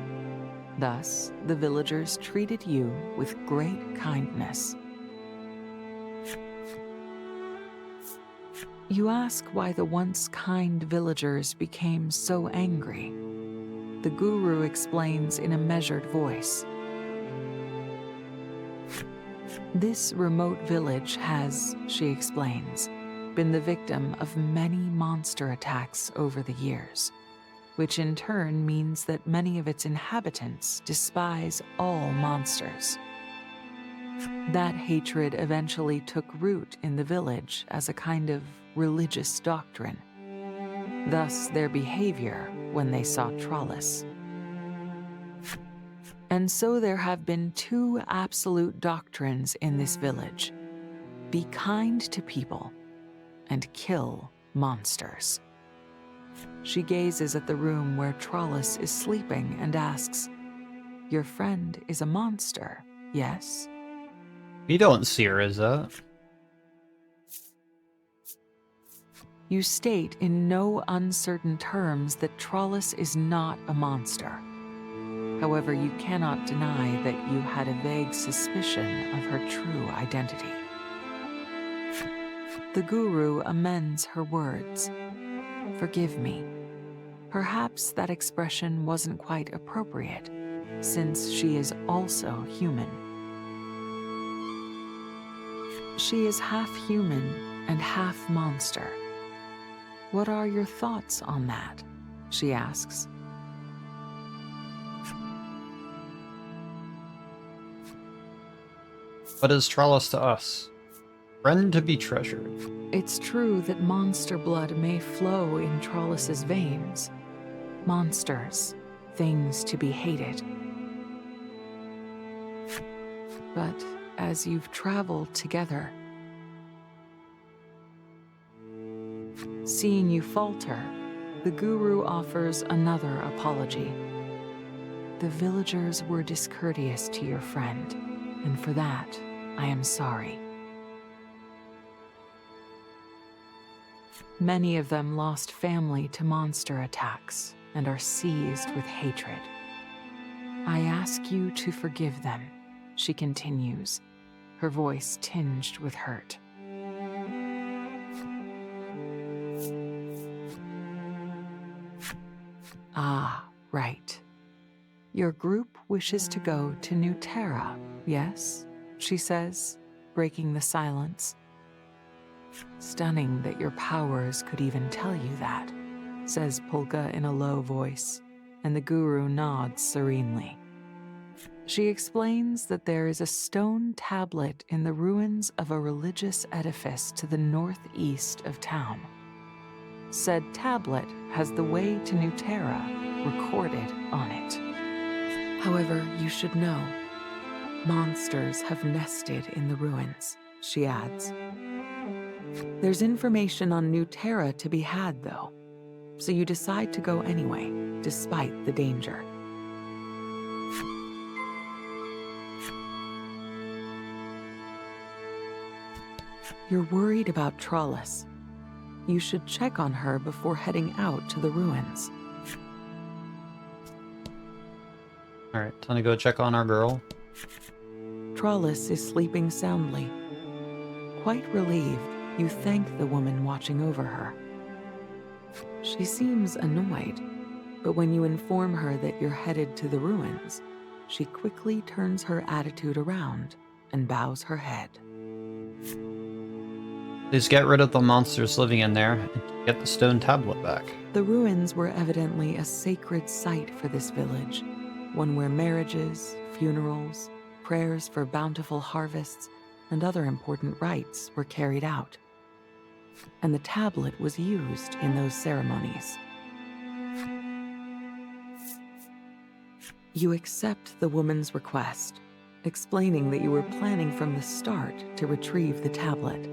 Thus, the villagers treated you with great kindness. You ask why the once kind villagers became so angry. The guru explains in a measured voice. This remote village has, she explains, been the victim of many monster attacks over the years, which in turn means that many of its inhabitants despise all monsters. That hatred eventually took root in the village as a kind of religious doctrine. Thus their behavior when they saw Trollis. And so there have been two absolute doctrines in this village. Be kind to people and kill monsters. She gazes at the room where Trollis is sleeping and asks, "Your friend is a monster, yes?" You don't see her as that. You state in no uncertain terms that Trollis is not a monster. However, you cannot deny that you had a vague suspicion of her true identity. The guru amends her words. "Forgive me. Perhaps that expression wasn't quite appropriate, since she is also human." She is half human and half monster. What are your thoughts on that? She asks. What is Trellis to us? Friend to be treasured. It's true that monster blood may flow in Trollis's veins. Monsters, things to be hated. But as you've traveled together, seeing you falter, the guru offers another apology. The villagers were discourteous to your friend, and for that, I am sorry. Many of them lost family to monster attacks and are seized with hatred. I ask you to forgive them, she continues, her voice tinged with hurt. Ah, right. Your group wishes to go to New Terra, yes? She says, breaking the silence. Stunning that your powers could even tell you that, says Polka in a low voice, and the guru nods serenely. She explains that there is a stone tablet in the ruins of a religious edifice to the northeast of town. Said tablet has the way to New Terra recorded on it. However, you should know, monsters have nested in the ruins, she adds. There's information on New Terra to be had, though, so you decide to go anyway, despite the danger. You're worried about Trollis. You should check on her before heading out to the ruins. Alright, time to go check on our girl. Trollis is sleeping soundly. Quite relieved, you thank the woman watching over her. She seems annoyed, but when you inform her that you're headed to the ruins, she quickly turns her attitude around and bows her head. Please get rid of the monsters living in there and get the stone tablet back. The ruins were evidently a sacred site for this village, one where marriages, funerals, prayers for bountiful harvests, and other important rites were carried out. And the tablet was used in those ceremonies. You accept the woman's request, explaining that you were planning from the start to retrieve the tablet.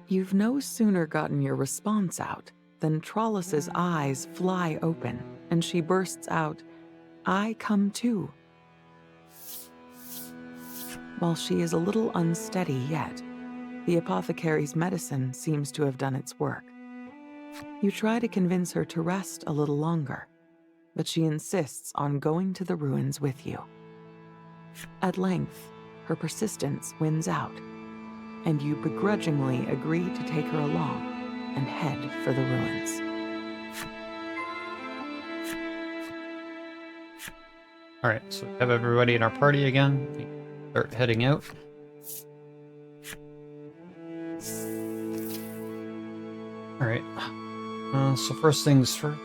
You've no sooner gotten your response out than Trollis's eyes fly open, and she bursts out, "I come too." While she is a little unsteady yet, the apothecary's medicine seems to have done its work. You try to convince her to rest a little longer, but she insists on going to the ruins with you. At length, her persistence wins out, and you begrudgingly agree to take her along and head for the ruins. Alright, so we have everybody in our party again. We start heading out. Alright, so first things first,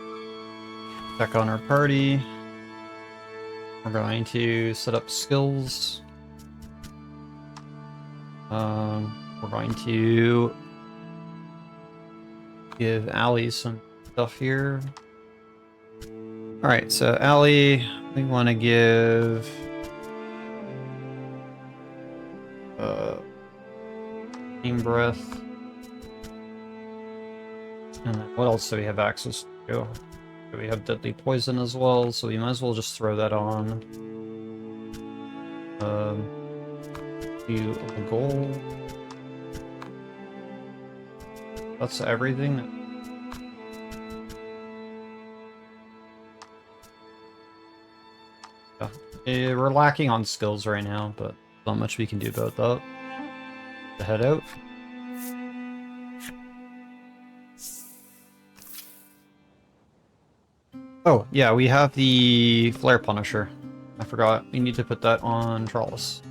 check on our party. We're going to set up skills. We're going to give Allie some stuff here. Alright, so Allie, we want to give Team Breath. And then what else do we have access to? We have Deadly Poison as well, so we might as well just throw that on. The goal. That's everything. We're lacking on skills right now, but not much we can do about that. To head out. Oh, yeah, we have the Flare Punisher. I forgot. We need to put that on Trollis.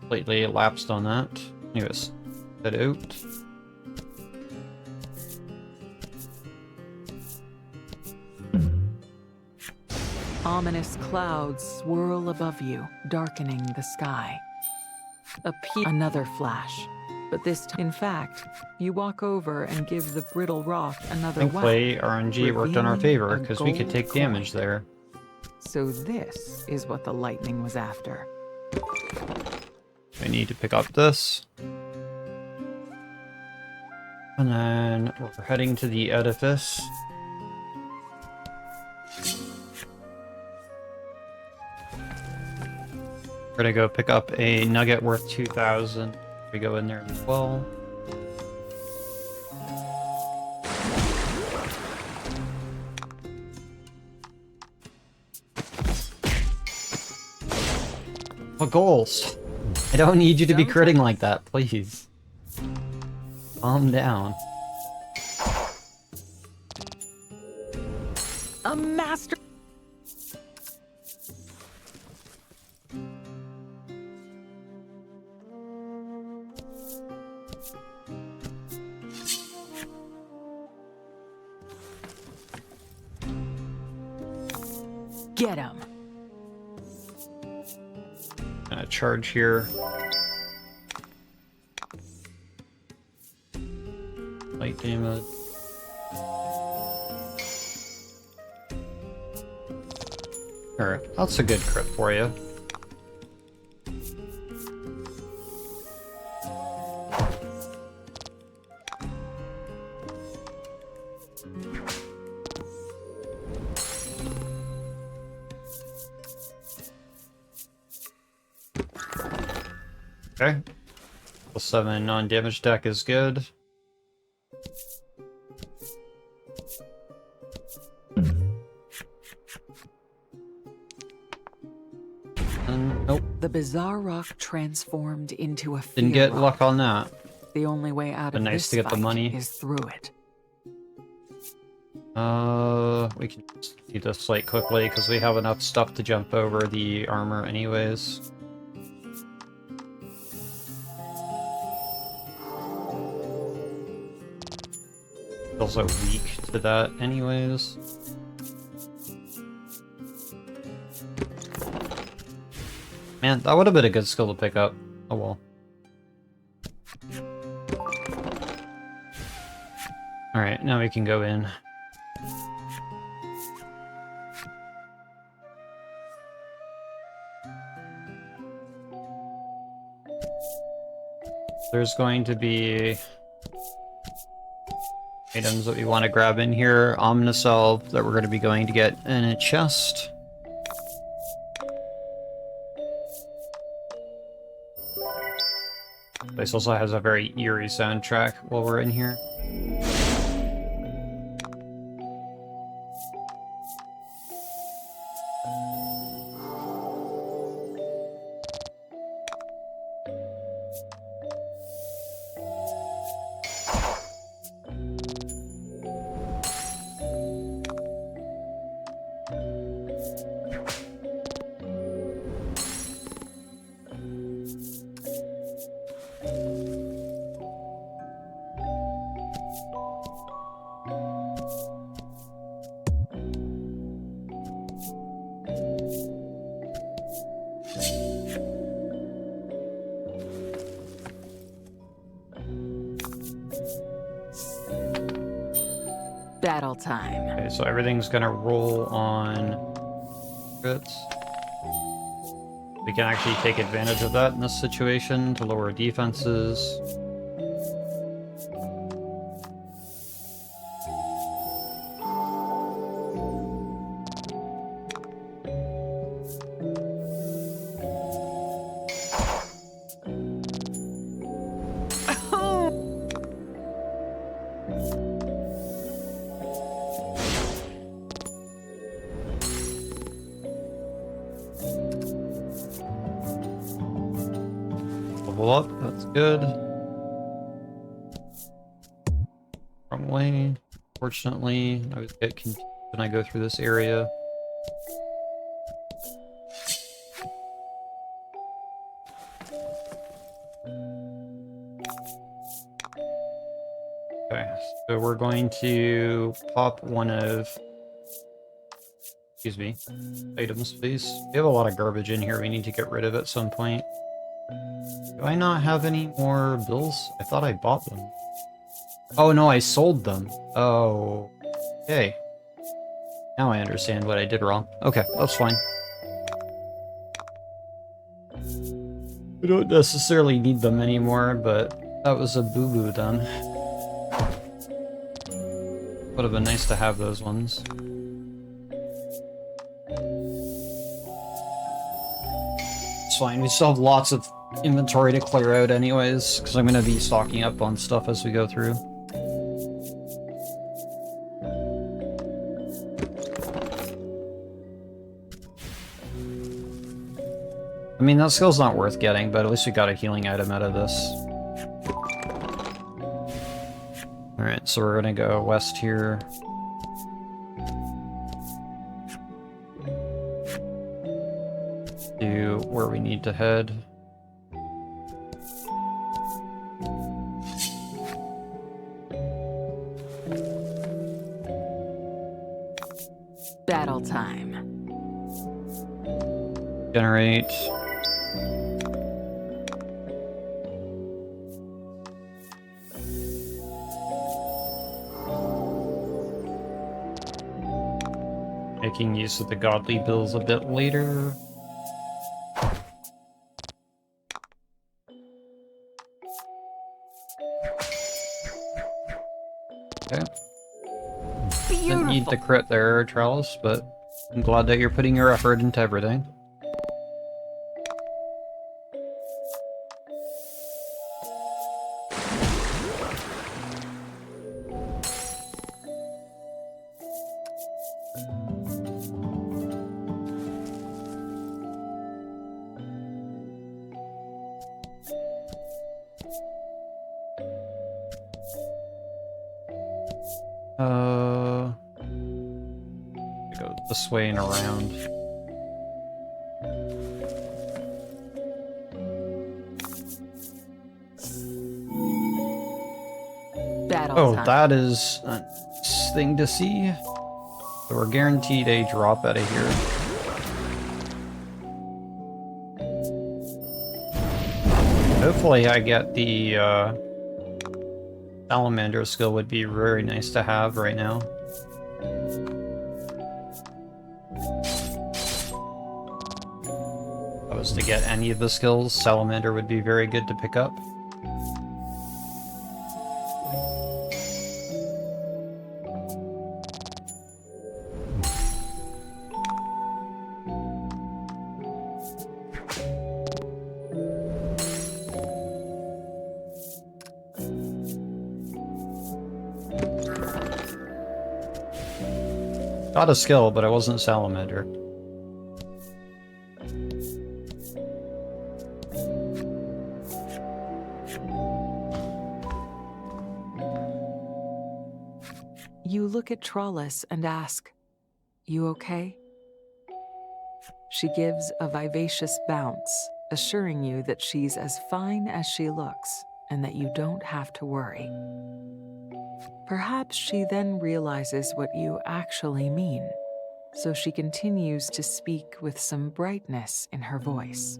Completely lapsed on that. Anyways, head out. Ominous clouds swirl above you, darkening the sky. Another flash. But this time, in fact, you walk over and give the brittle rock another Thankfully, whack. RNG worked in our revealing favor, a because we could gold take damage coin. there. So this is what the lightning was after. We need to pick up this. And then we're heading to the edifice. We're gonna go pick up a nugget worth 2,000. We go in there as well. Oh, goals! I don't need you to be critting like that, please. Calm down. A master. Get him. Gonna charge here. Light damage. Alright, that's a good crit for you. Okay. +7 non-damage deck is good. And nope, The bizarre rock transformed into a fear didn't get rock. luck on that. The only way out But of nice this to get the fight money. is through it. We can just do this like quickly because we have enough stuff to jump over the armor anyways. Also weak to that anyways. Man, that would have been a good skill to pick up. Oh well. Alright, now we can go in. There's going to be items that we want to grab in here. Ominous Elf that we're going to be going to get in a chest. This also has a very eerie soundtrack while we're in here. Battle time. Okay, so everything's gonna roll on crits. We can actually take advantage of that in this situation to lower defenses. Level up, that's good. Wrong way. Fortunately, I always get confused when I go through this area. Okay, so we're going to pop one of Excuse me. Items, please. We have a lot of garbage in here we need to get rid of at some point. Do I not have any more bills? I thought I bought them. Oh no, I sold them. Oh. Okay. Now I understand what I did wrong. Okay, that's fine. We don't necessarily need them anymore, but that was a boo-boo then. Would have been nice to have those ones. It's fine, we still have lots of inventory to clear out anyways, because I'm going to be stocking up on stuff as we go through. I mean, that skill's not worth getting, but at least we got a healing item out of this. Alright, so we're gonna go west here. To where we need to head. Battle time. Generate. Making use of the godly bills a bit later. Okay. Didn't need the crit there, Trellis, but I'm glad that you're putting your effort into everything. Go this way and around. Battle time. That is a nice thing to see. So we're guaranteed a drop out of here. Hopefully I get the salamander skill. Would be very nice to have right now. If I was to get any of the skills, salamander would be very good to pick up. Got a skill, but I wasn't salamander. You look at Trollis and ask, "You okay?" She gives a vivacious bounce, assuring you that she's as fine as she looks and that you don't have to worry. Perhaps she then realizes what you actually mean, so she continues to speak with some brightness in her voice.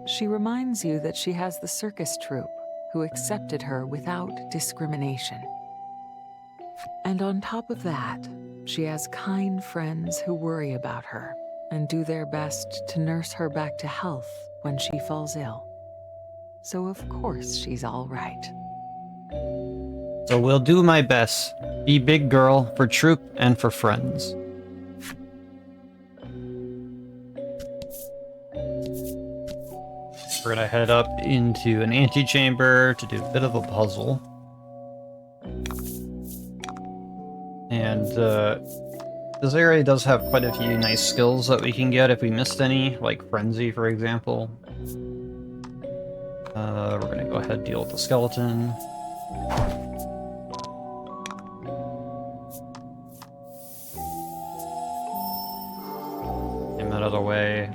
She reminds you that she has the circus troupe who accepted her without discrimination. And on top of that, she has kind friends who worry about her and do their best to nurse her back to health when she falls ill. So of course she's all right. So we'll do my best. Be big girl for troop and for friends. We're gonna head up into an antechamber to do a bit of a puzzle. And this area does have quite a few nice skills that we can get if we missed any, like Frenzy, for example. We're gonna go ahead and deal with the skeleton. Get him out of the way.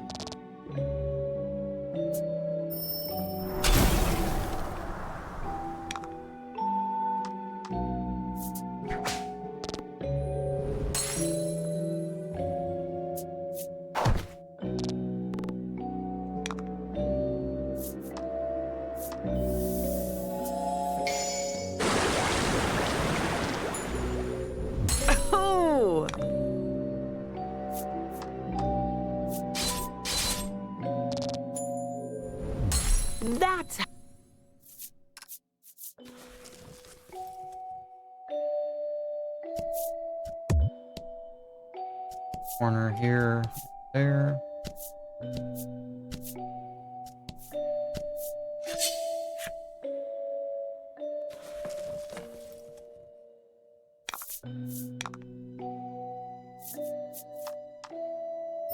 That's Corner here, there.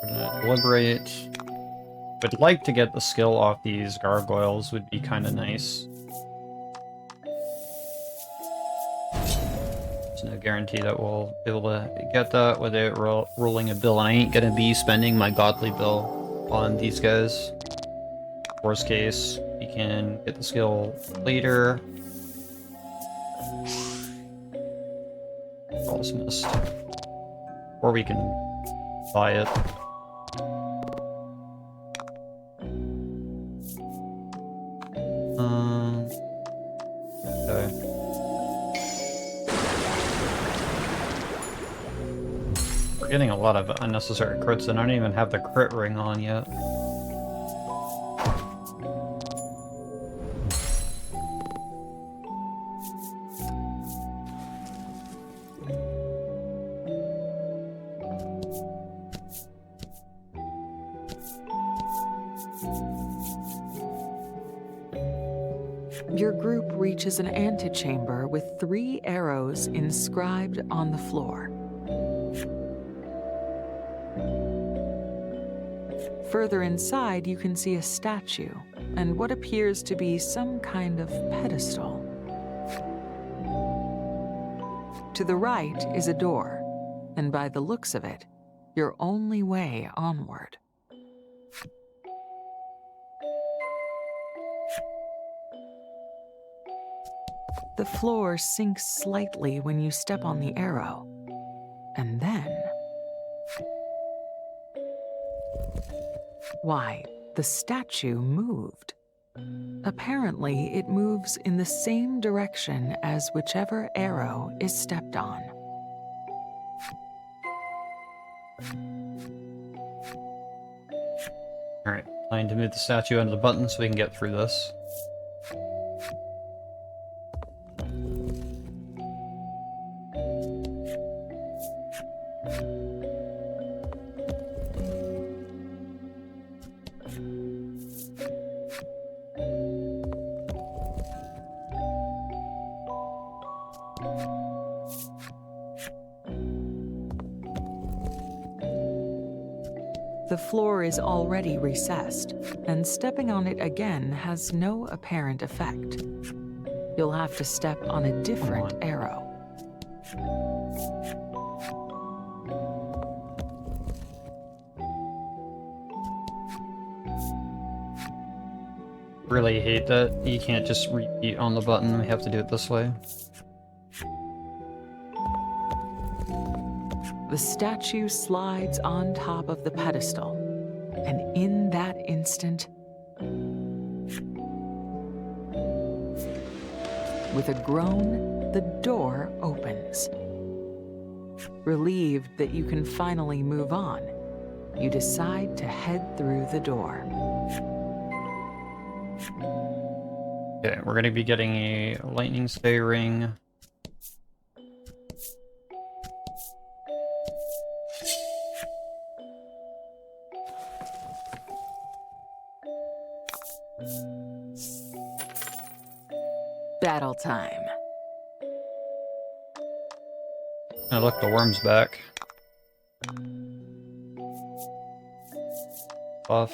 We're gonna deliberate. Would like to get the skill off these gargoyles, would be kind of nice. There's no guarantee that we'll be able to get that without rolling a bill, and I ain't gonna be spending my godly bill on these guys. Worst case, we can get the skill later. Almost missed. Or we can buy it. Okay. We're getting a lot of unnecessary crits, and I don't even have the crit ring on yet. Your group reaches an antechamber with 3 arrows inscribed on the floor. Further inside, you can see a statue and what appears to be some kind of pedestal. To the right is a door, and by the looks of it, your only way onward. The floor sinks slightly when you step on the arrow, and then... why, the statue moved. Apparently, it moves in the same direction as whichever arrow is stepped on. Alright, time to move the statue under the button so we can get through this. The floor is already recessed, and stepping on it again has no apparent effect. You'll have to step on a different arrow. Really hate that you can't just repeat on the button, we have to do it this way. The statue slides on top of the pedestal, and in that instant, with a groan, the door opens. Relieved that you can finally move on, you decide to head through the door. Okay, we're gonna be getting a lightning stay ring. Battle time. Oh, look, the worm's back. Buff.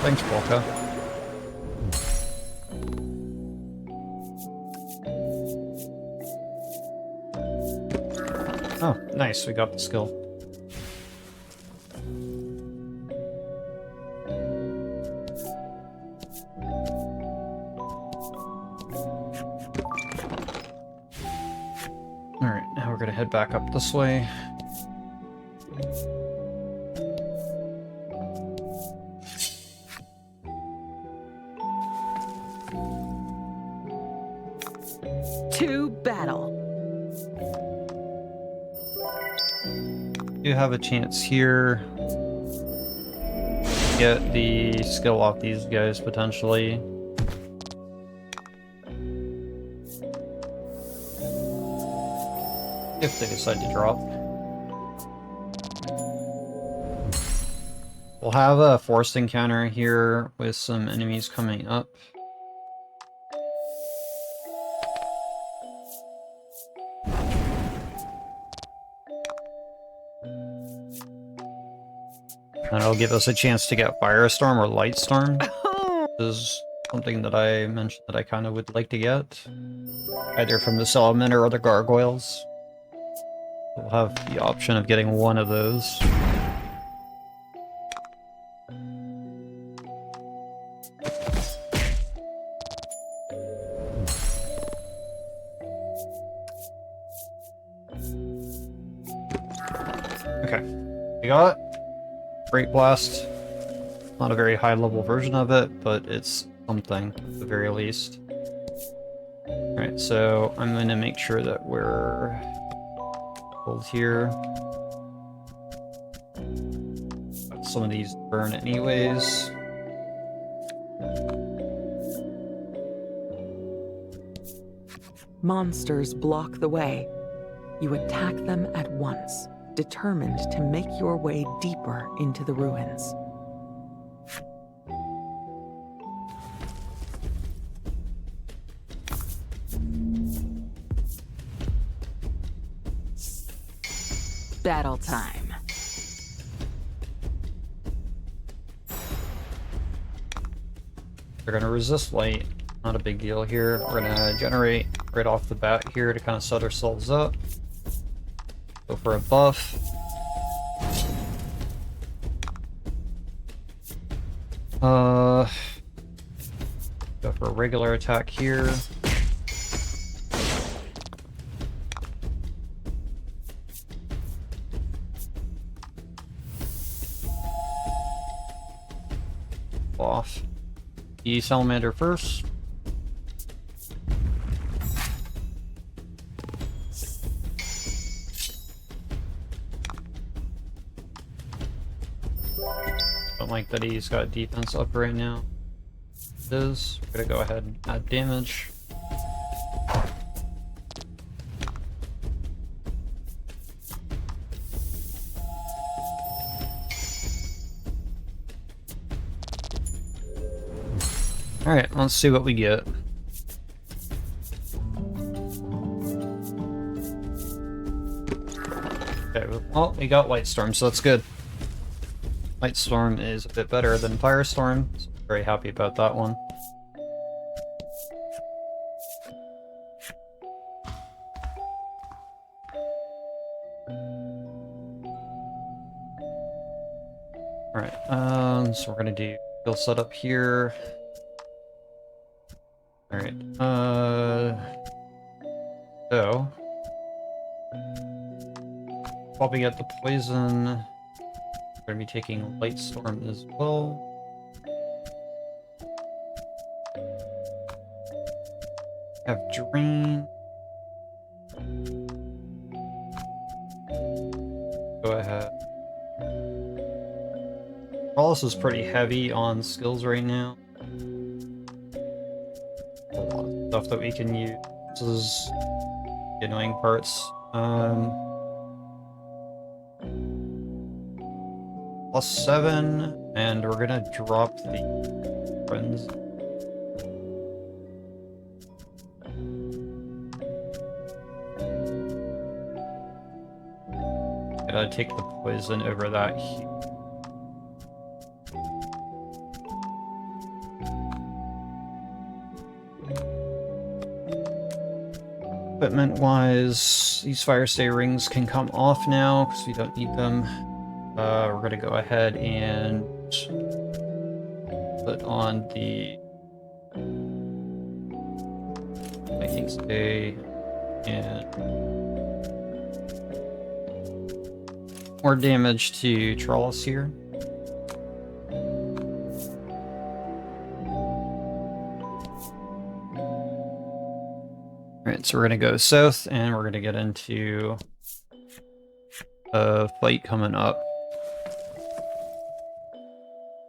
Thanks, Polka. Oh, nice, we got the skill. gonna head back up this way. To battle. You have a chance here. Get the skill off these guys potentially. If they decide to drop. We'll have a forced encounter here with some enemies coming up. And it'll give us a chance to get Firestorm or Lightstorm. This is something that I mentioned that I kind of would like to get. Either from the Salamander or the Gargoyles. We'll have the option of getting one of those. Okay, we got Great Blast. Not a very high level version of it, but it's something at the very least. Alright, so I'm going to make sure that we're hold here. Got some of these burn anyways. Monsters block the way. You attack them at once, determined to make your way deeper into the ruins. Battle time. They're gonna resist light. Not a big deal here. We're gonna generate right off the bat here to kind of set ourselves up. Go for a buff. Go for a regular attack here. Off. The Salamander first. Don't like that he's got defense up right now. It is. We're gonna go ahead and add damage. Alright, let's see what we get. Okay, well, we got Lightstorm, so that's good. Lightstorm is a bit better than Firestorm, so I'm very happy about that one. Alright, so we're gonna do skill setup here. Alright, so probably get the poison. We're gonna be taking Lightstorm as well. Have Drain. Go ahead. Wallace is pretty heavy on skills right now. A lot of stuff that we can use. This is the annoying parts. +7, and we're gonna drop the friends. Gotta take the poison over that heat. Equipment-wise, these fire stay rings can come off now because we don't need them. We're gonna go ahead and put on the lightning stay and more damage to Trolls here. Alright, so we're gonna go south, and we're gonna get into a fight coming up.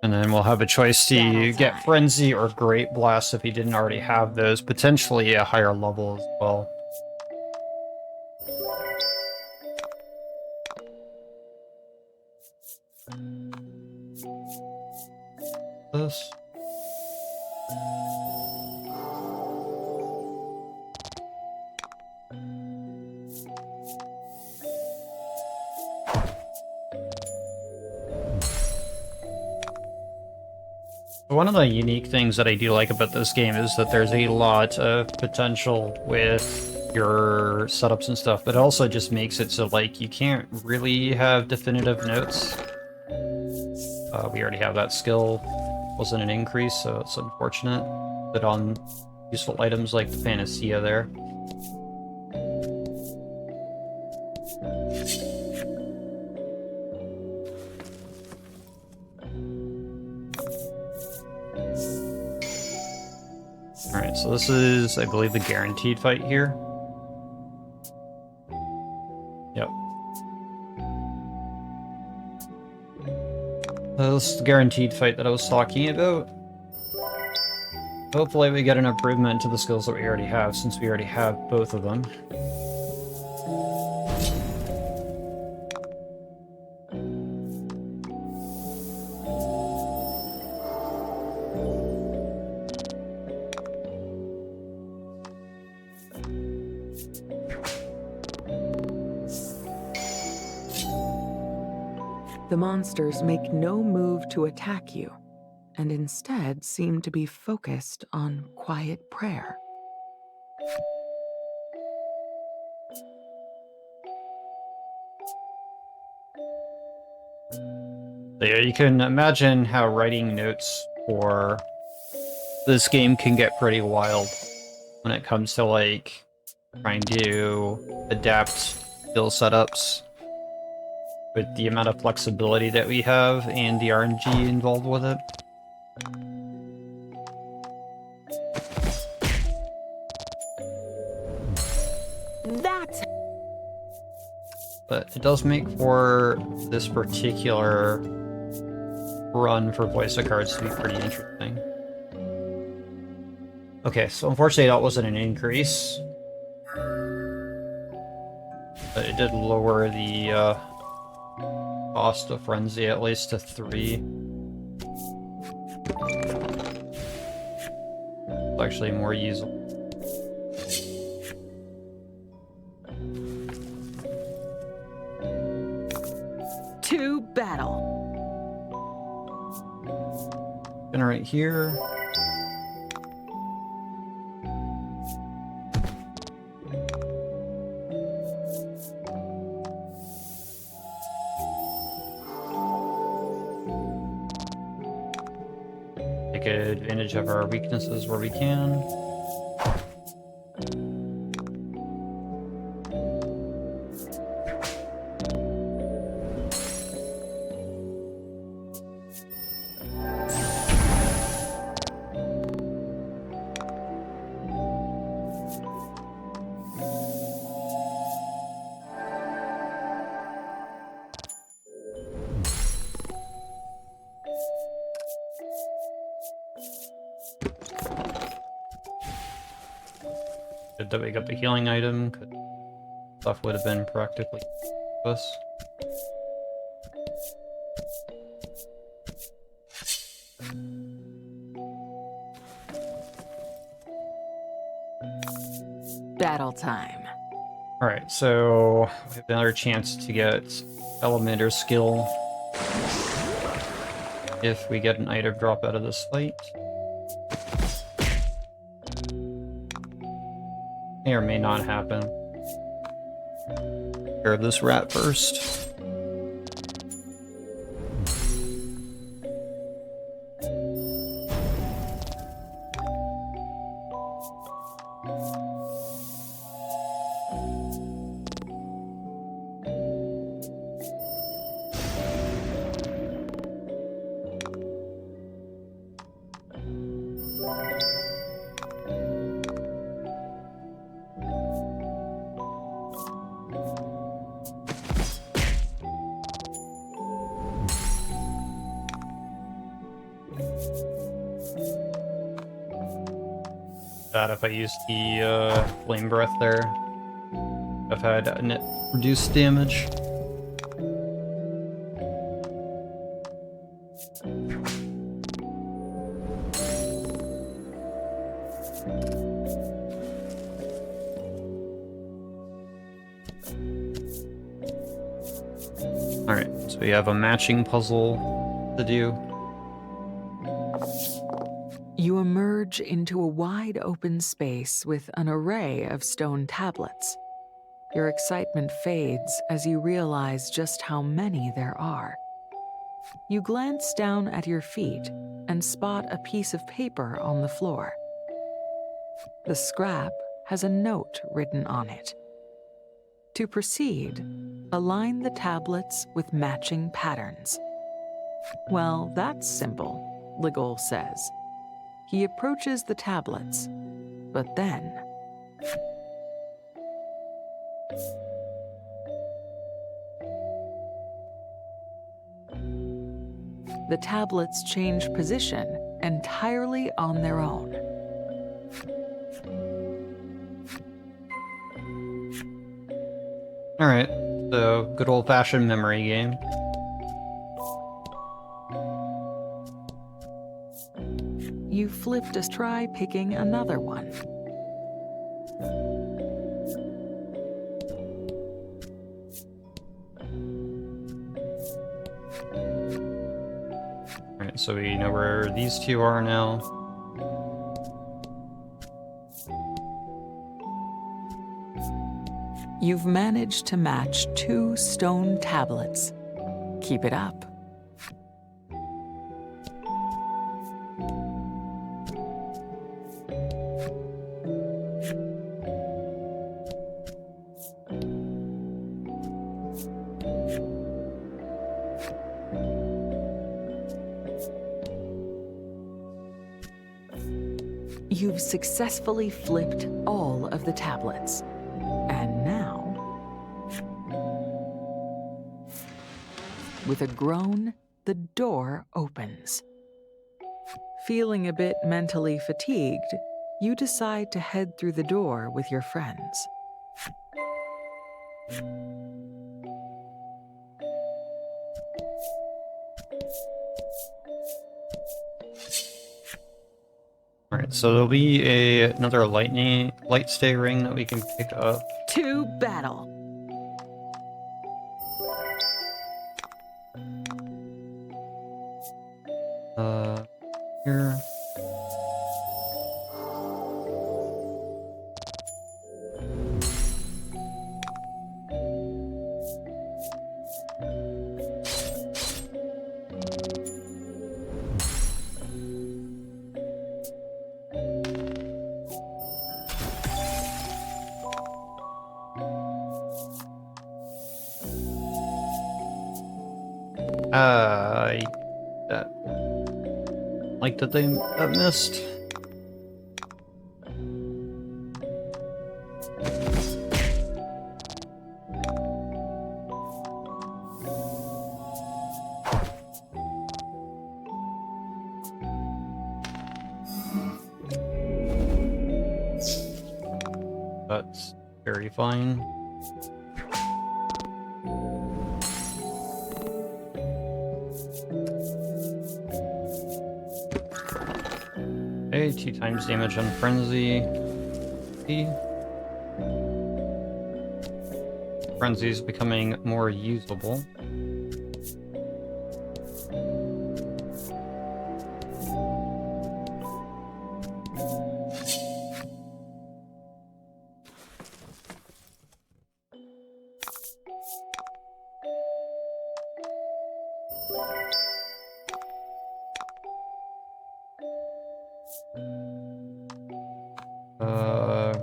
And then we'll have a choice to get Frenzy or Great Blast if he didn't already have those, potentially a higher level as well. This. One of the unique things that I do like about this game is that there's a lot of potential with your setups and stuff, but it also just makes it so, like, you can't really have definitive notes. We already have that skill. Wasn't an increase, so it's unfortunate. But on useful items like the Panacea there. Alright, so this is, I believe, the guaranteed fight here. Yep. This is the guaranteed fight that I was talking about. Hopefully we get an improvement to the skills that we already have, since we already have both of them. The monsters make no move to attack you, and instead seem to be focused on quiet prayer. Yeah, you can imagine how writing notes for this game can get pretty wild when it comes to, like, trying to adapt skill setups with the amount of flexibility that we have and the RNG involved with it. But it does make for this particular run for voice of cards to be pretty interesting. Okay, so unfortunately that wasn't an increase. But it did lower the cost of Frenzy at least to 3. It's actually more usable. To battle. Generate here. Take advantage of our weaknesses where we can. Good that we got the healing item, because stuff would have been practically useless. Battle time. Alright, so we have another chance to get Elementor skill if we get an item drop out of this fight. May or may not happen. Take care of this rat first. bad if I used the flame breath there. I've had a net reduced damage. Alright, so we have a matching puzzle to do. You emerge into a wide open space with an array of stone tablets. Your excitement fades as you realize just how many there are. You glance down at your feet and spot a piece of paper on the floor. The scrap has a note written on it. To proceed, align the tablets with matching patterns. Well, that's simple, Ligol says. He approaches the tablets, but then... the tablets change position entirely on their own. Alright, so good old-fashioned memory game. You flip to try picking another one. Alright, so we know where these two are now. You've managed to match 2 stone tablets. Keep it up. You've successfully flipped all of the tablets. And now, with a groan, the door opens. Feeling a bit mentally fatigued, you decide to head through the door with your friends. Alright, so there'll be another light stay ring that we can pick up. To battle. Here. That like that they missed. That's very fine. Okay, 2 times damage on Frenzy. Frenzy is becoming more usable.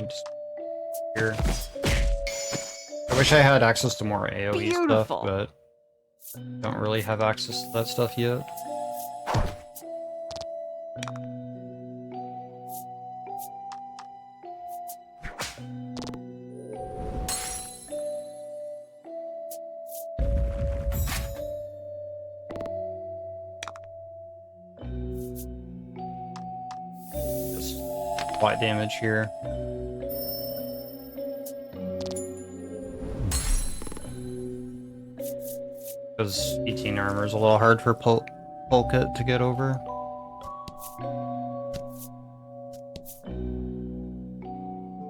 Just here. I wish I had access to more AoE stuff, but don't really have access to that stuff yet. flat damage here. Because 18 armor is a little hard for Polkit to get over.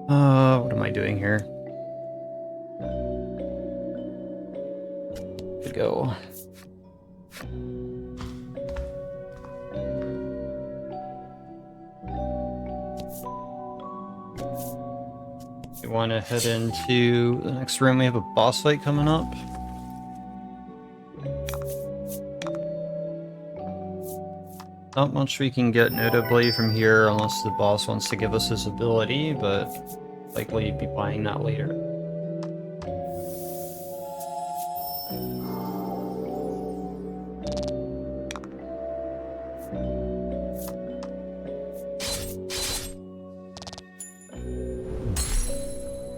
What am I doing here? Could go. We want to head into the next room. We have a boss fight coming up. Not much we can get notably from here unless the boss wants to give us his ability, but likely be buying that later.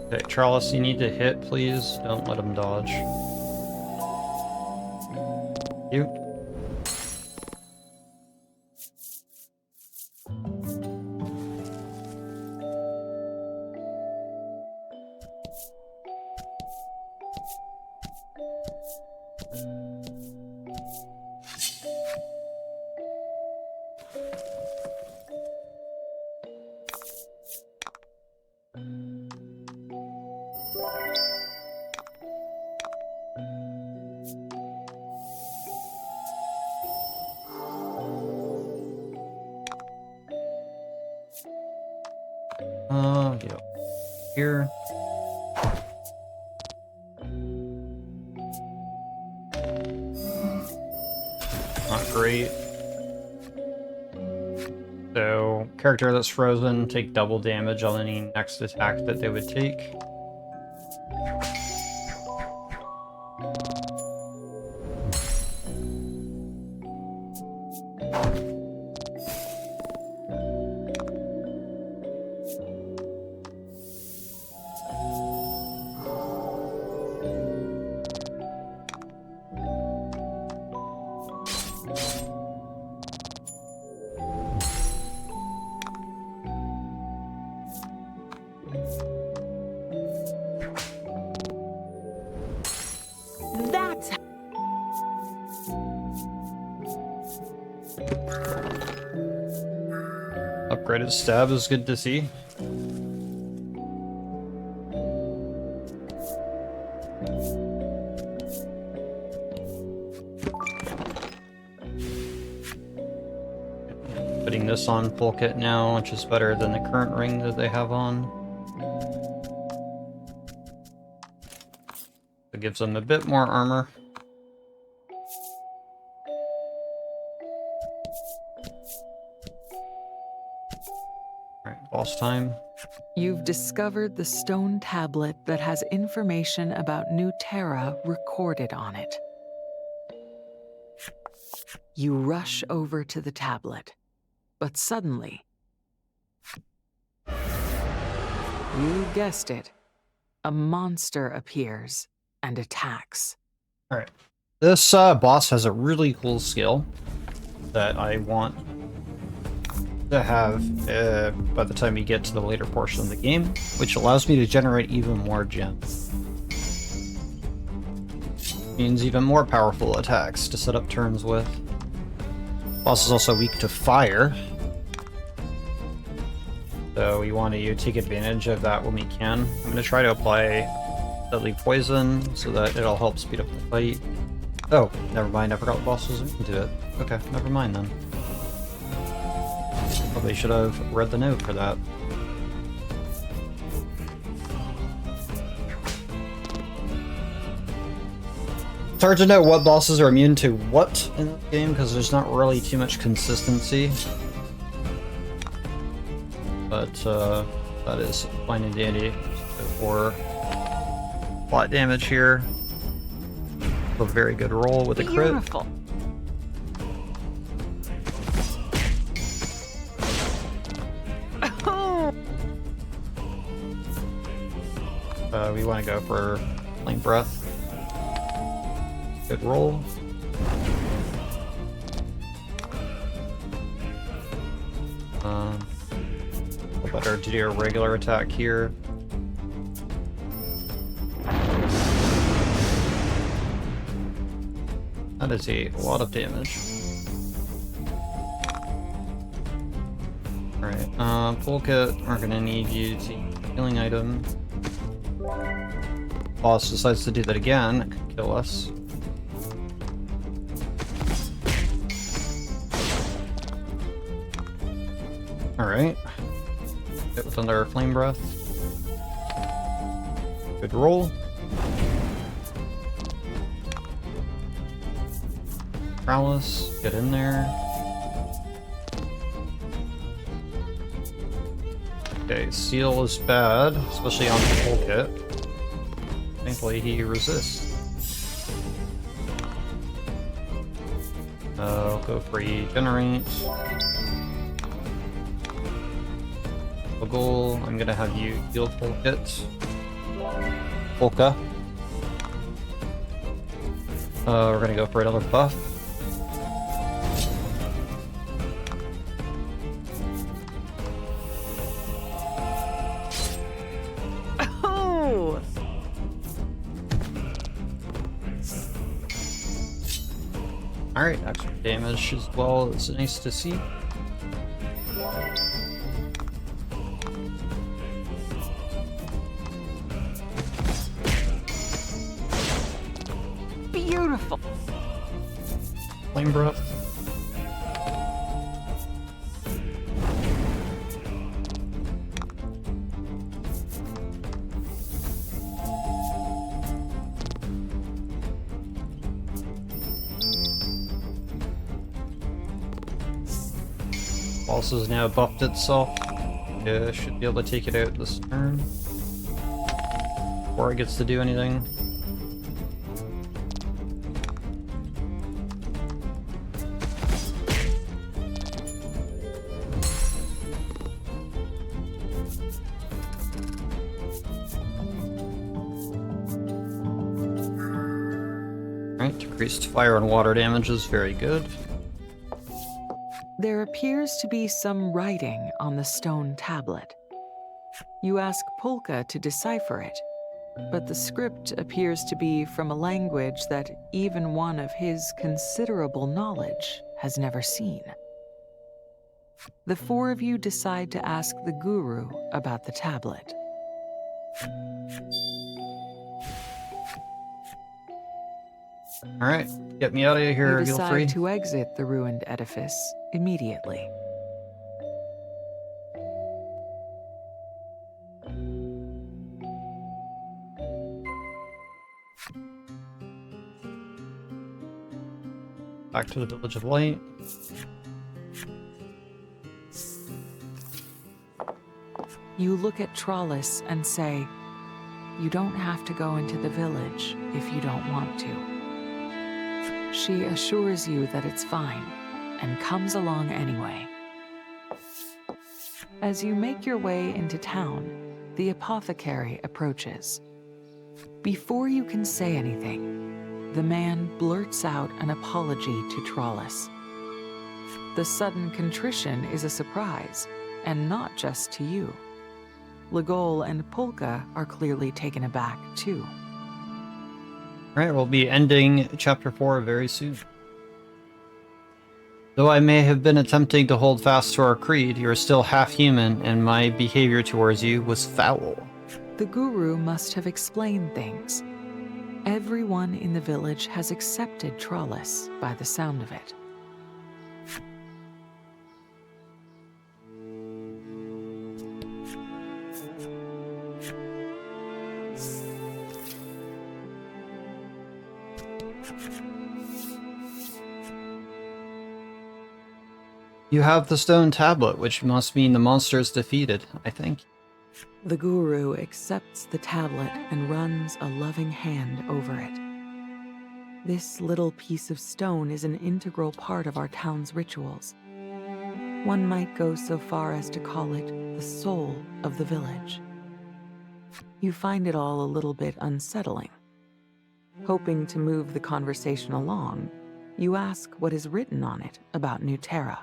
Okay, Charles, you need to hit, please. Don't let him dodge. You. Get up here. Not great. So, character that's frozen, take double damage on any next attack that they would take. That's Upgraded stab is good to see. Putting this on full kit now, which is better than the current ring that they have on. It gives them a bit more armor. Alright, boss time. You've discovered the stone tablet that has information about New Terra recorded on it. You rush over to the tablet, but suddenly, you guessed it, a monster appears and attacks. Alright. This boss has a really cool skill that I want to have by the time we get to the later portion of the game, which allows me to generate even more gems. Means even more powerful attacks to set up turns with. Boss is also weak to fire, so we want to take advantage of that when we can. I'm going to try to apply deadly poison so that it'll help speed up the fight. Oh, never mind, I forgot the boss was into it. Okay, never mind then. Probably should have read the note for that. It's hard to know what bosses are immune to what in this game because there's not really too much consistency. But that is fine and dandy. So for flat damage here, a very good roll with a crit. Beautiful. We want to go for Flame Breath. Good roll. Better to do a regular attack here. That is a lot of damage. Alright, Polka, we're gonna need you to use a healing item. Boss decides to do that again, it could kill us. Alright. Hit with another flame breath. Good roll. Prowess, get in there. Okay, seal is bad, especially on the toolkit. Thankfully he resists. I'll go for regenerate. A goal, I'm gonna have you heal toolkit. Polka. We're gonna go for another buff. Oh! Alright, extra damage as well. It's nice to see. Beautiful. Flame breath. Boss has now buffed itself. Yeah, should be able to take it out this turn. Before it gets to do anything. Alright, decreased fire and water damage is very good. There appears to be some writing on the stone tablet. You ask Polka to decipher it, but the script appears to be from a language that even one of his considerable knowledge has never seen. The four of you decide to ask the guru about the tablet. Alright, get me out of You here, feel free. decide to exit the ruined edifice immediately. Back to the Village of Light. You look at Trollis and say, "You don't have to go into the village if you don't want to." She assures you that it's fine and comes along anyway. As you make your way into town, the apothecary approaches. Before you can say anything, the man blurts out an apology to Trollis. The sudden contrition is a surprise, and not just to you. Legol and Polka are clearly taken aback too. Alright, we'll be ending Chapter 4 very soon. Though I may have been attempting to hold fast to our creed, you are still half human, and my behavior towards you was foul. The guru must have explained things. Everyone in the village has accepted Trollis by the sound of it. You have the stone tablet, which must mean the monster is defeated, I think. The guru accepts the tablet and runs a loving hand over it. This little piece of stone is an integral part of our town's rituals. One might go so far as to call it the soul of the village. You find it all a little bit unsettling. Hoping to move the conversation along, you ask what is written on it about New Terra.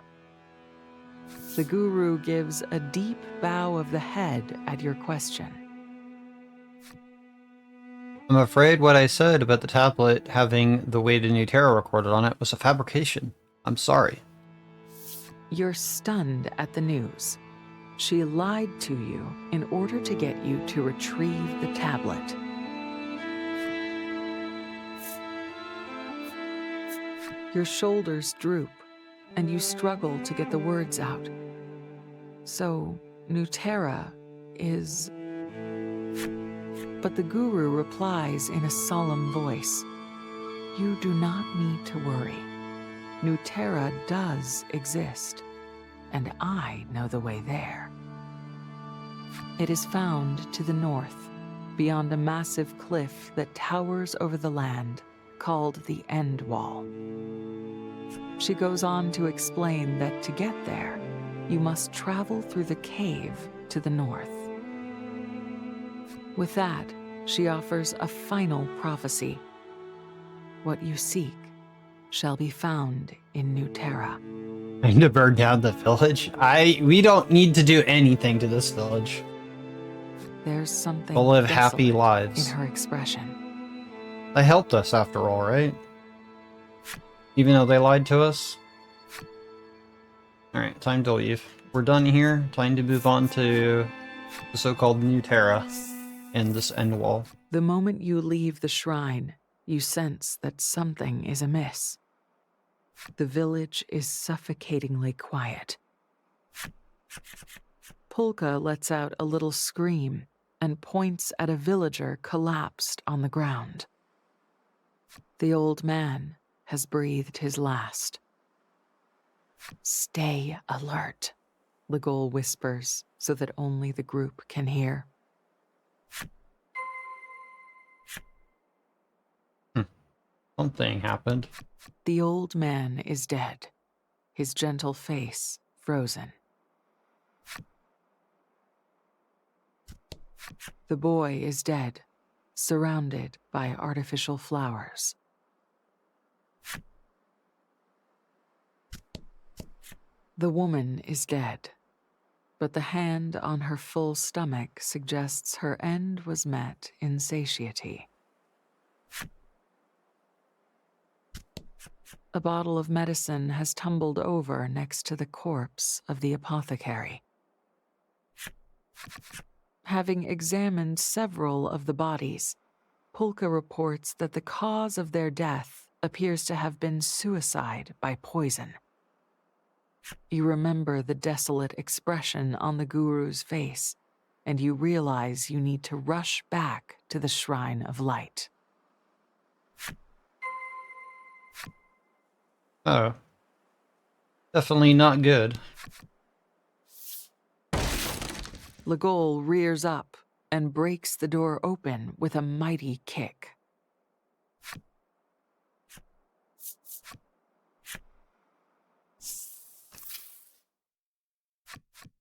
The guru gives a deep bow of the head at your question. I'm afraid what I said about the tablet having the weight of Nutera recorded on it was a fabrication. I'm sorry. You're stunned at the news. She lied to you in order to get you to retrieve the tablet. Your shoulders droop, and you struggle to get the words out. So, Nutera is... But the guru replies in a solemn voice, "You do not need to worry. Nutera does exist, and I know the way there. It is found to the north, beyond a massive cliff that towers over the land, called the End Wall." She goes on to explain that to get there, you must travel through the cave to the north. With that, she offers a final prophecy. What you seek shall be found in Nutera. Trying to burn down the village? We don't need to do anything to this village. There's something We'll live happy desolate lives. in her expression. They helped us after all, right? Even though they lied to us? Alright, time to leave. We're done here. Time to move on to the so-called Nutera and this end wall. The moment you leave the shrine, you sense that something is amiss. The village is suffocatingly quiet. Polka lets out a little scream and points at a villager collapsed on the ground. The old man has breathed his last. "Stay alert," Legol whispers so that only the group can hear. Something happened. The old man is dead, his gentle face frozen. The boy is dead, surrounded by artificial flowers. The woman is dead, but the hand on her full stomach suggests her end was met in satiety. A bottle of medicine has tumbled over next to the corpse of the apothecary. Having examined several of the bodies, Polka reports that the cause of their death appears to have been suicide by poison. You remember the desolate expression on the guru's face, and you realize you need to rush back to the Shrine of Light. Oh. Definitely not good. Legol rears up and breaks the door open with a mighty kick.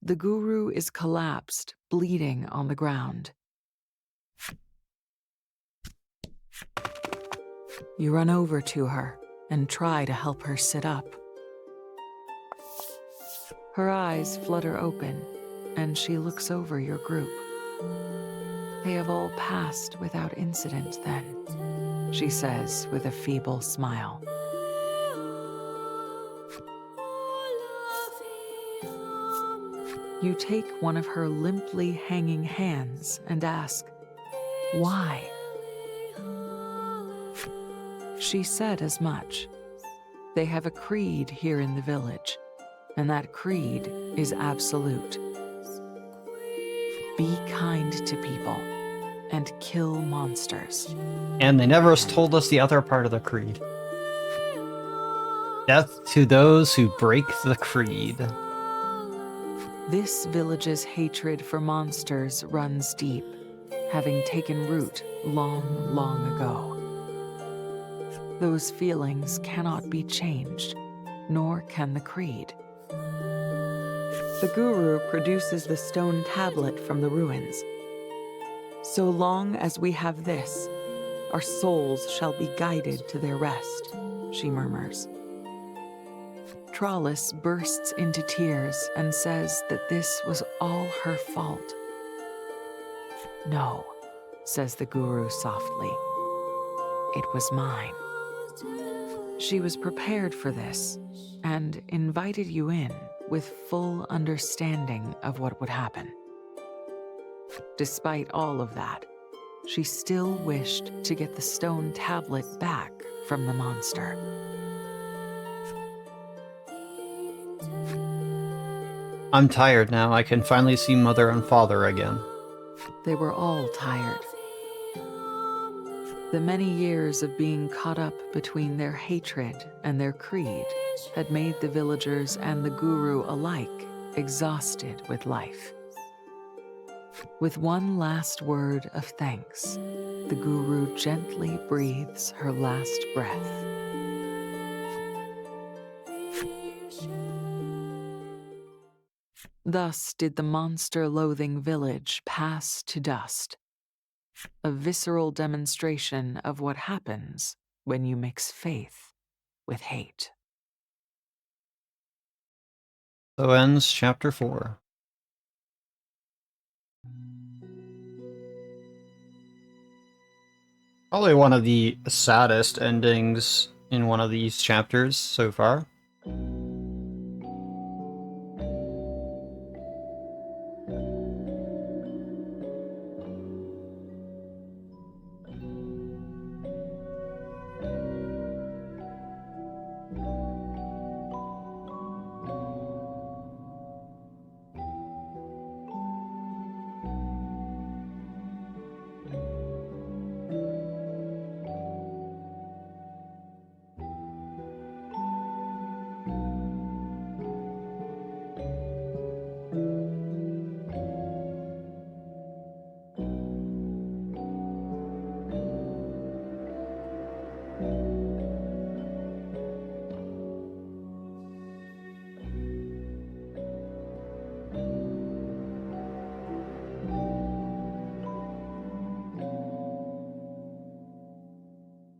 The guru is collapsed, bleeding on the ground. You run over to her and try to help her sit up. Her eyes flutter open, and she looks over your group. They have all passed without incident then, she says with a feeble smile. You take one of her limply hanging hands and ask, "Why?" She said as much. They have a creed here in the village, and that creed is absolute. Be kind to people and kill monsters. And they never told us the other part of the creed. Death to those who break the creed. This village's hatred for monsters runs deep, having taken root long, long ago. Those feelings cannot be changed, nor can the creed. The guru produces the stone tablet from the ruins. So long as we have this, our souls shall be guided to their rest, she murmurs. Trollis bursts into tears and says that this was all her fault. "No," says the guru softly. "It was mine." She was prepared for this and invited you in with full understanding of what would happen. Despite all of that, she still wished to get the stone tablet back from the monster. I'm tired now. I can finally see Mother and Father again. They were all tired. The many years of being caught up between their hatred and their creed had made the villagers and the guru alike exhausted with life. With one last word of thanks, the guru gently breathes her last breath. Thus did the monster-loathing village pass to dust, a visceral demonstration of what happens when you mix faith with hate. So ends chapter 4. Probably one of the saddest endings in one of these chapters so far.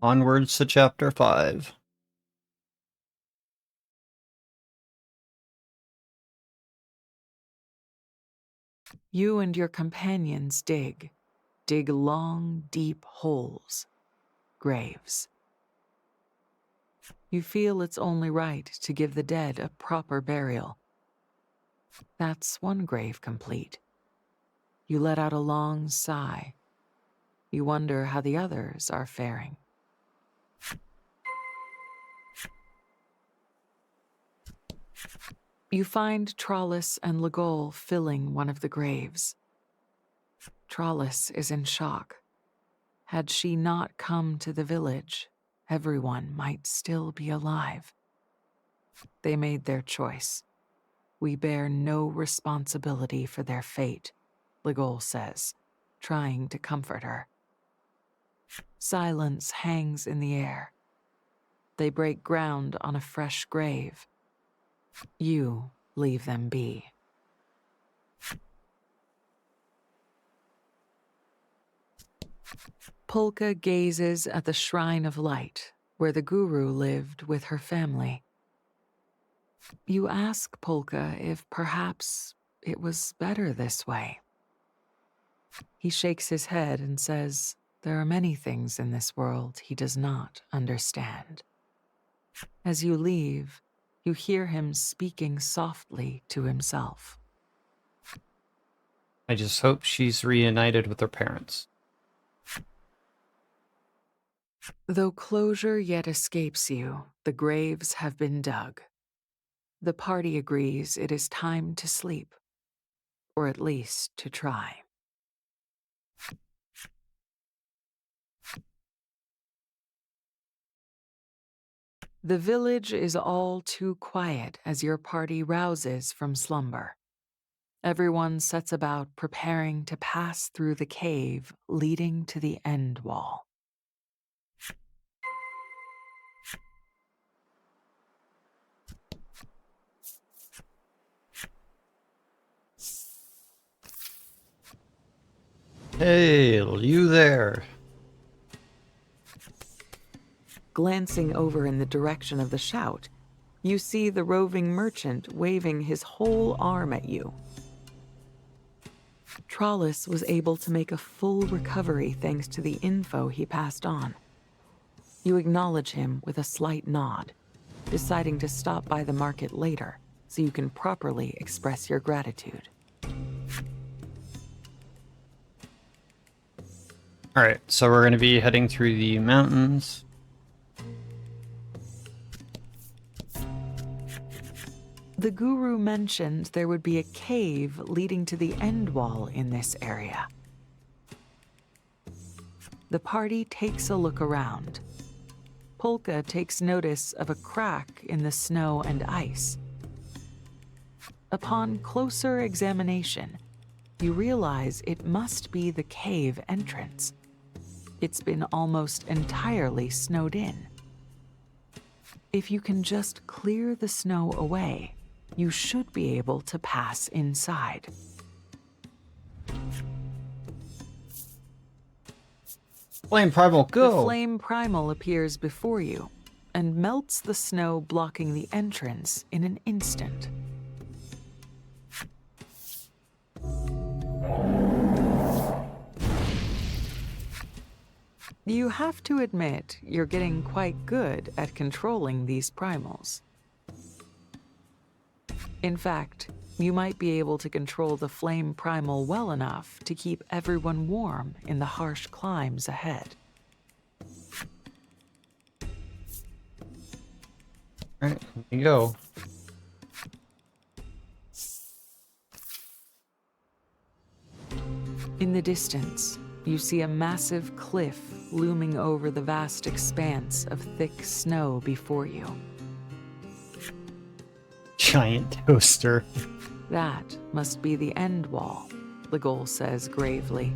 Onwards to chapter 5. You and your companions dig long, deep holes, graves. You feel it's only right to give the dead a proper burial. That's one grave complete. You let out a long sigh. You wonder how the others are faring. You find Trollis and Legol filling one of the graves. Trollis is in shock. Had she not come to the village, everyone might still be alive. They made their choice. We bear no responsibility for their fate, Legol says, trying to comfort her. Silence hangs in the air. They break ground on a fresh grave. You leave them be. Polka gazes at the Shrine of Light, where the guru lived with her family. You ask Polka if perhaps it was better this way. He shakes his head and says there are many things in this world he does not understand. As you leave, you hear him speaking softly to himself. I just hope she's reunited with her parents. Though closure yet escapes you, the graves have been dug. The party agrees it is time to sleep, or at least to try. The village is all too quiet as your party rouses from slumber. Everyone sets about preparing to pass through the cave leading to the end wall. Hey, you there. Glancing over in the direction of the shout, You see the roving merchant waving his whole arm at you. Trollis was able to make a full recovery thanks to the info he passed on. You acknowledge him with a slight nod, deciding to stop by the market later so you can properly express your gratitude. Alright, so we're going to be heading through the mountains. The guru mentioned there would be a cave leading to the end wall in this area. The party takes a look around. Polka takes notice of a crack in the snow and ice. Upon closer examination, you realize it must be the cave entrance. It's been almost entirely snowed in. If you can just clear the snow away, you should be able to pass inside. Flame Primal, go! The Flame Primal appears before you and melts the snow blocking the entrance in an instant. You have to admit you're getting quite good at controlling these primals. In fact, you might be able to control the Flame Primal well enough to keep everyone warm in the harsh climbs ahead. Alright, here you go. In the distance, you see a massive cliff looming over the vast expanse of thick snow before you. Giant toaster. That must be the end wall, the ghoul says gravely.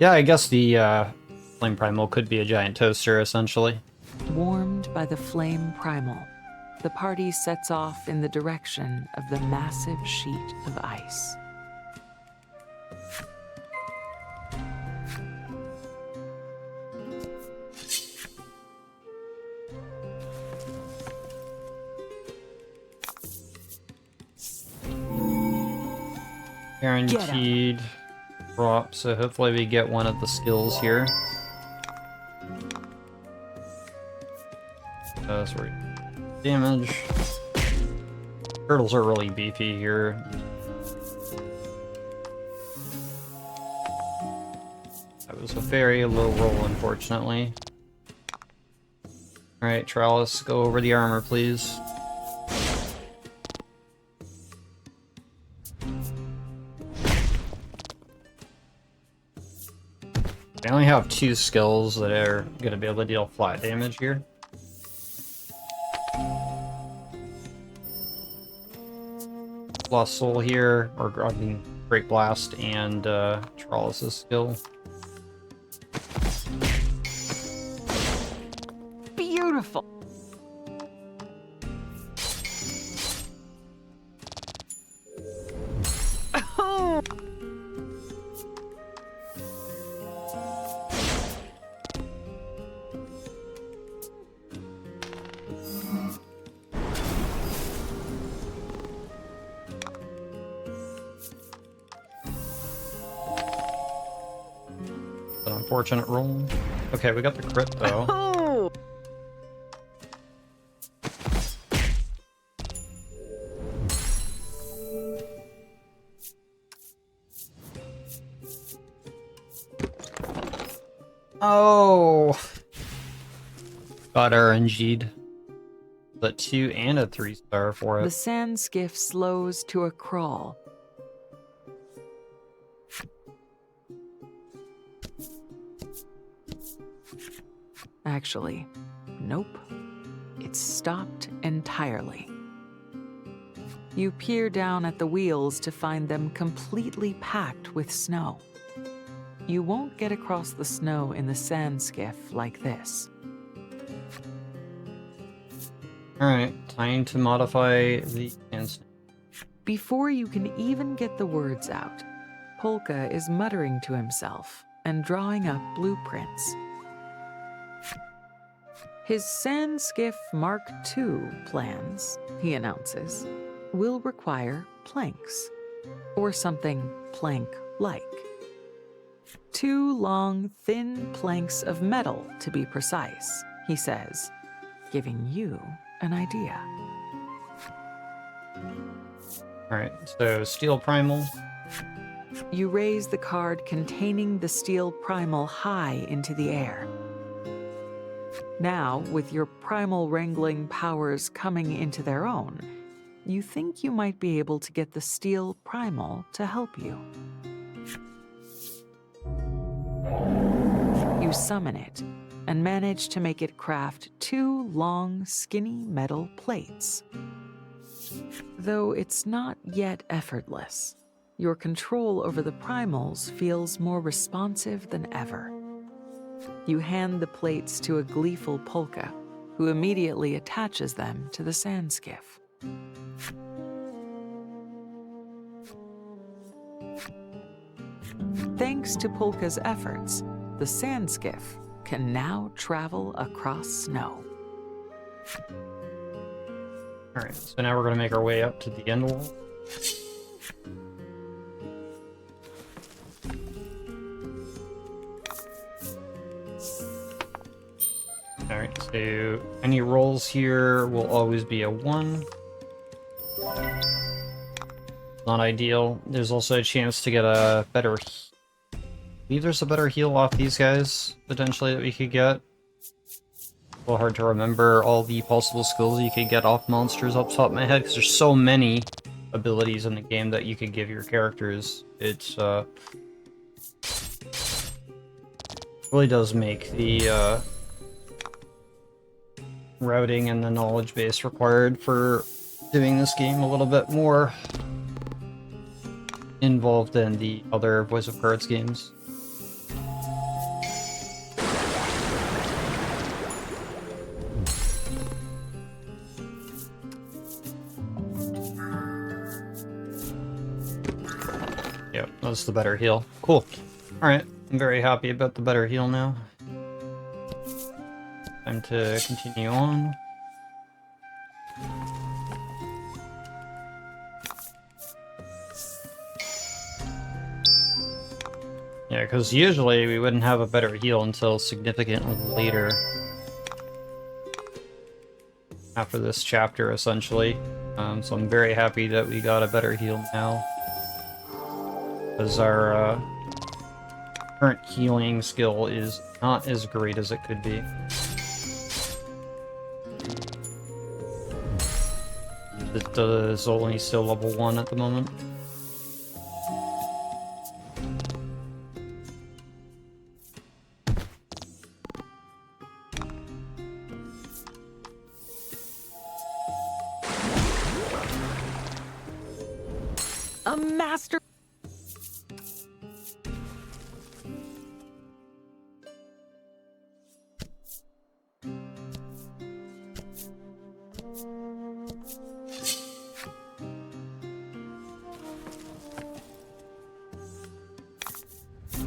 Yeah, I guess the Flame Primal could be a giant toaster, essentially. Warmed by the Flame Primal, the party sets off in the direction of the massive sheet of ice. Guaranteed drop, so hopefully we get one of the skills here. Sorry. Damage. Turtles are really beefy here. That was a very low roll, unfortunately. Alright, Trellis, go over the armor, please. I only have 2 skills that are going to be able to deal flat damage here. Lost Soul here, or I mean, Great Blast and Trellis' skill. Beautiful! Oh! An unfortunate roll. Okay, we got the crit though. Oh! Oh! Got RNG'd. But 2 and a 3-star for The it. sand skiff slows to a crawl. Actually, nope. It's stopped entirely. You peer down at the wheels to find them completely packed with snow. You won't get across the snow in the sand skiff like this. Alright, time to modify the instant. Before you can even get the words out, Polka is muttering to himself and drawing up blueprints. His Sand Skiff Mark II plans, he announces, will require planks, or something plank-like. 2 long, thin planks of metal, to be precise, he says, giving you an idea. Alright, so steel primal. You raise the card containing the steel primal high into the air. Now, with your primal wrangling powers coming into their own, you think you might be able to get the steel primal to help you. You summon it and manage to make it craft 2 long, skinny metal plates. Though it's not yet effortless, your control over the primals feels more responsive than ever. You hand the plates to a gleeful Polka, who immediately attaches them to the sand skiff. Thanks to Polka's efforts, the sand skiff can now travel across snow. Alright, so now we're going to make our way up to the end wall. Alright, so any rolls here will always be a 1. Not ideal. There's also a chance to get a better... I believe there's a better heal off these guys, potentially, that we could get. A little hard to remember all the possible skills you could get off monsters off the top of my head, because there's so many abilities in the game that you could give your characters. It's, really does make the, routing and the knowledge base required for doing this game a little bit more involved than the other Voice of Cards games. Yep, that's the better heal. Cool. Alright, I'm very happy about the better heal now. Time to continue on. Yeah, because usually we wouldn't have a better heal until significantly later. After this chapter, essentially. So I'm very happy that we got a better heal now. Because our current healing skill is not as great as it could be. It is only still level 1 at the moment. A master...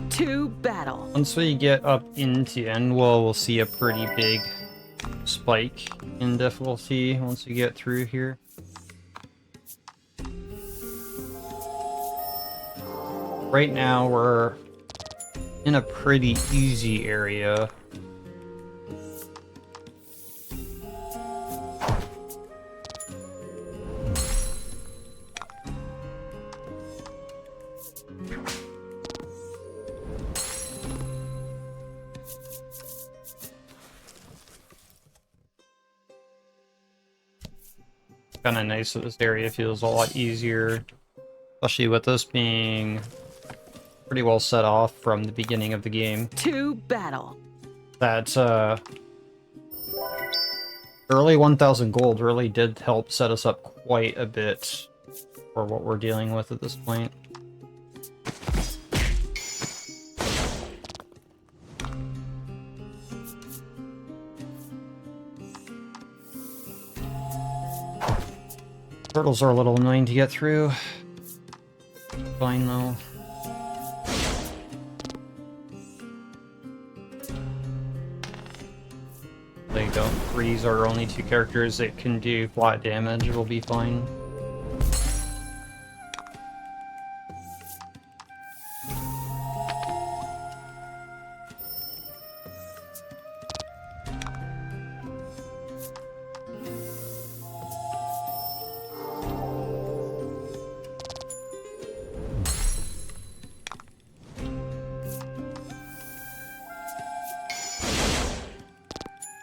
To battle. Once we get up into Endwell, we'll see a pretty big spike in difficulty once we get through here. Right now, we're in a pretty easy area. Kind of nice that this area feels a lot easier, especially with this being pretty well set off from the beginning of the game. To battle. That early 1000 gold really did help set us up quite a bit for what we're dealing with at this point. Turtles are a little annoying to get through. Fine though. Like, don't freeze our only two characters that can do flat damage, we'll be fine.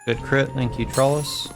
Good crit, thank you, Trollis.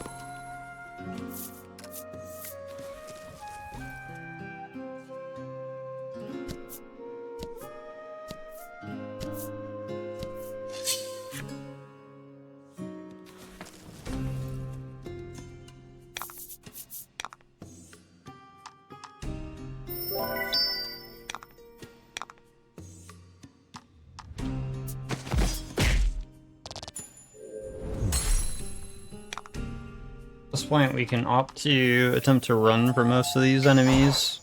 At this point, we can opt to attempt to run for most of these enemies,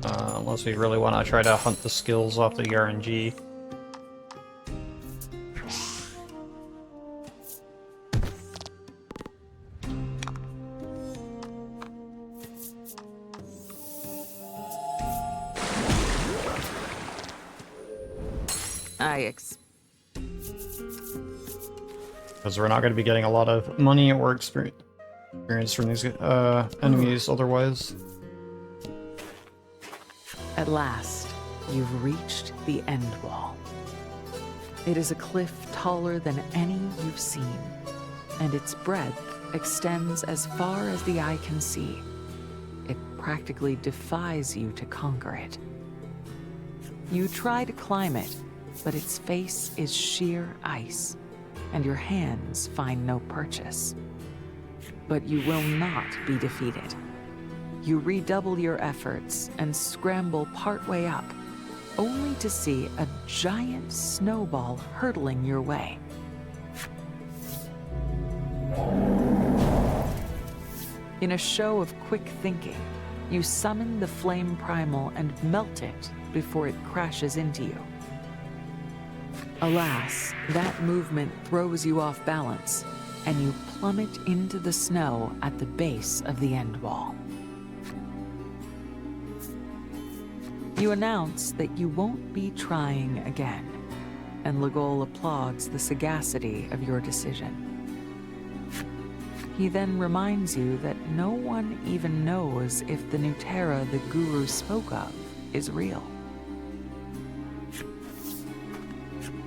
unless we really want to try to hunt the skills off the RNG. Because we're not going to be getting a lot of money or experience from these enemies otherwise. At last, you've reached the end wall. It is a cliff taller than any you've seen, and its breadth extends as far as the eye can see. It practically defies you to conquer it. You try to climb it, but its face is sheer ice, and your hands find no purchase. But you will not be defeated. You redouble your efforts and scramble partway up, only to see a giant snowball hurtling your way. In a show of quick thinking, you summon the flame primal and melt it before it crashes into you. Alas, that movement throws you off balance, and you plummet into the snow at the base of the end wall. You announce that you won't be trying again, and Legol applauds the sagacity of your decision. He then reminds you that no one even knows if the Nuterra the Guru spoke of is real.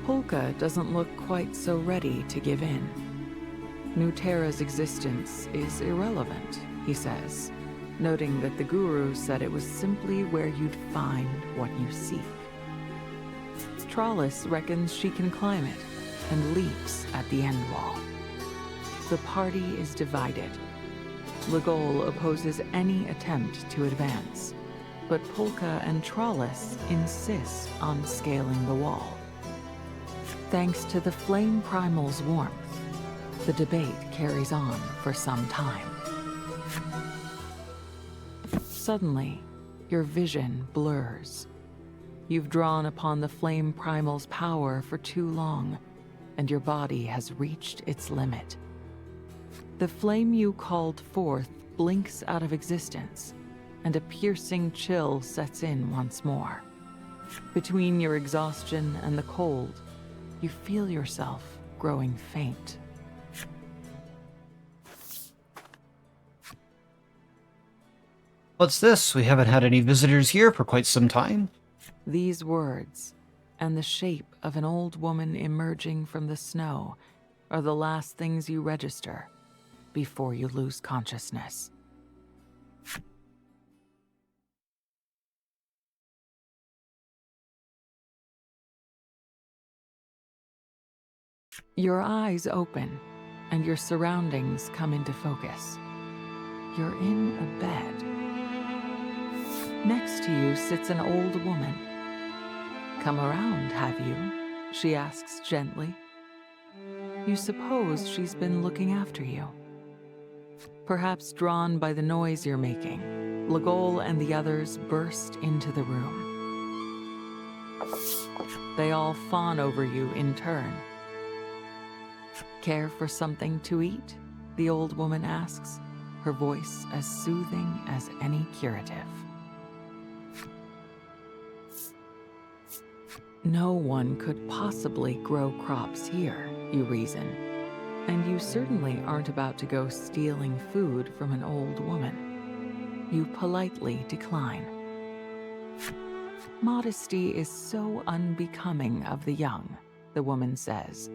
Polka doesn't look quite so ready to give in. Nuterra's existence is irrelevant, he says, noting that the Guru said it was simply where you'd find what you seek. Trollis reckons she can climb it and leaps at the end wall. The party is divided. Legol opposes any attempt to advance, but Polka and Trollis insist on scaling the wall. Thanks to the flame primal's warmth, the debate carries on for some time. Suddenly, your vision blurs. You've drawn upon the flame primal's power for too long, and your body has reached its limit. The flame you called forth blinks out of existence, and a piercing chill sets in once more. Between your exhaustion and the cold, you feel yourself growing faint. What's this? We haven't had any visitors here for quite some time. These words, and the shape of an old woman emerging from the snow, are the last things you register before you lose consciousness. Your eyes open, and your surroundings come into focus. You're in a bed. Next to you sits an old woman. "Come around, have you?" she asks gently. You suppose she's been looking after you. Perhaps drawn by the noise you're making, Legol and the others burst into the room. They all fawn over you in turn. Care for something to eat? The old woman asks, her voice as soothing as any curative. No one could possibly grow crops here, you reason, and you certainly aren't about to go stealing food from an old woman. You politely decline. Modesty is so unbecoming of the young, the woman says,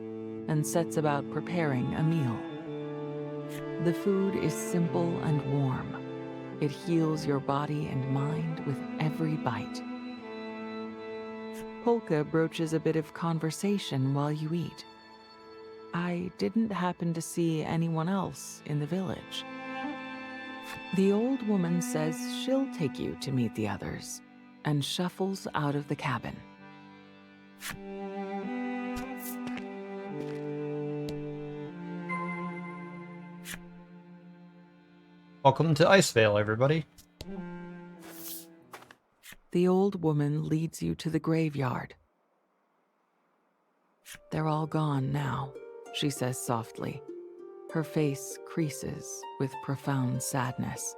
and sets about preparing a meal. The food is simple and warm. It heals your body and mind with every bite. Polka broaches a bit of conversation while you eat. I didn't happen to see anyone else in the village. The old woman says she'll take you to meet the others, and shuffles out of the cabin. Welcome to Icevale, everybody. The old woman leads you to the graveyard. They're all gone now, she says softly. Her face creases with profound sadness.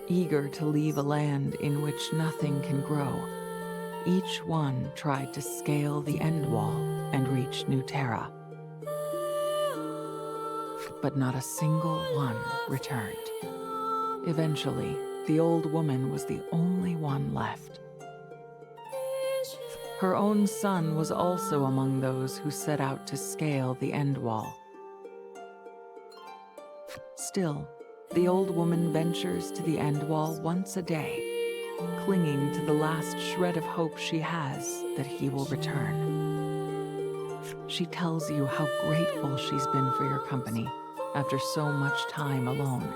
Eager to leave a land in which nothing can grow, each one tried to scale the end wall and reach New Terra. But not a single one returned. Eventually, the old woman was the only one left. Her own son was also among those who set out to scale the end wall. Still, the old woman ventures to the end wall once a day, clinging to the last shred of hope she has that he will return. She tells you how grateful she's been for your company after so much time alone,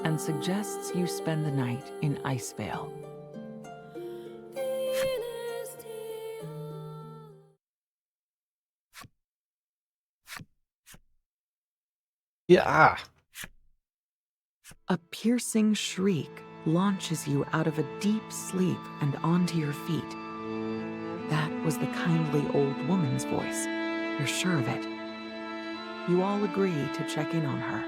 and suggests you spend the night in Icevale. Yeah. A piercing shriek launches you out of a deep sleep and onto your feet. That was the kindly old woman's voice. You're sure of it. You all agree to check in on her.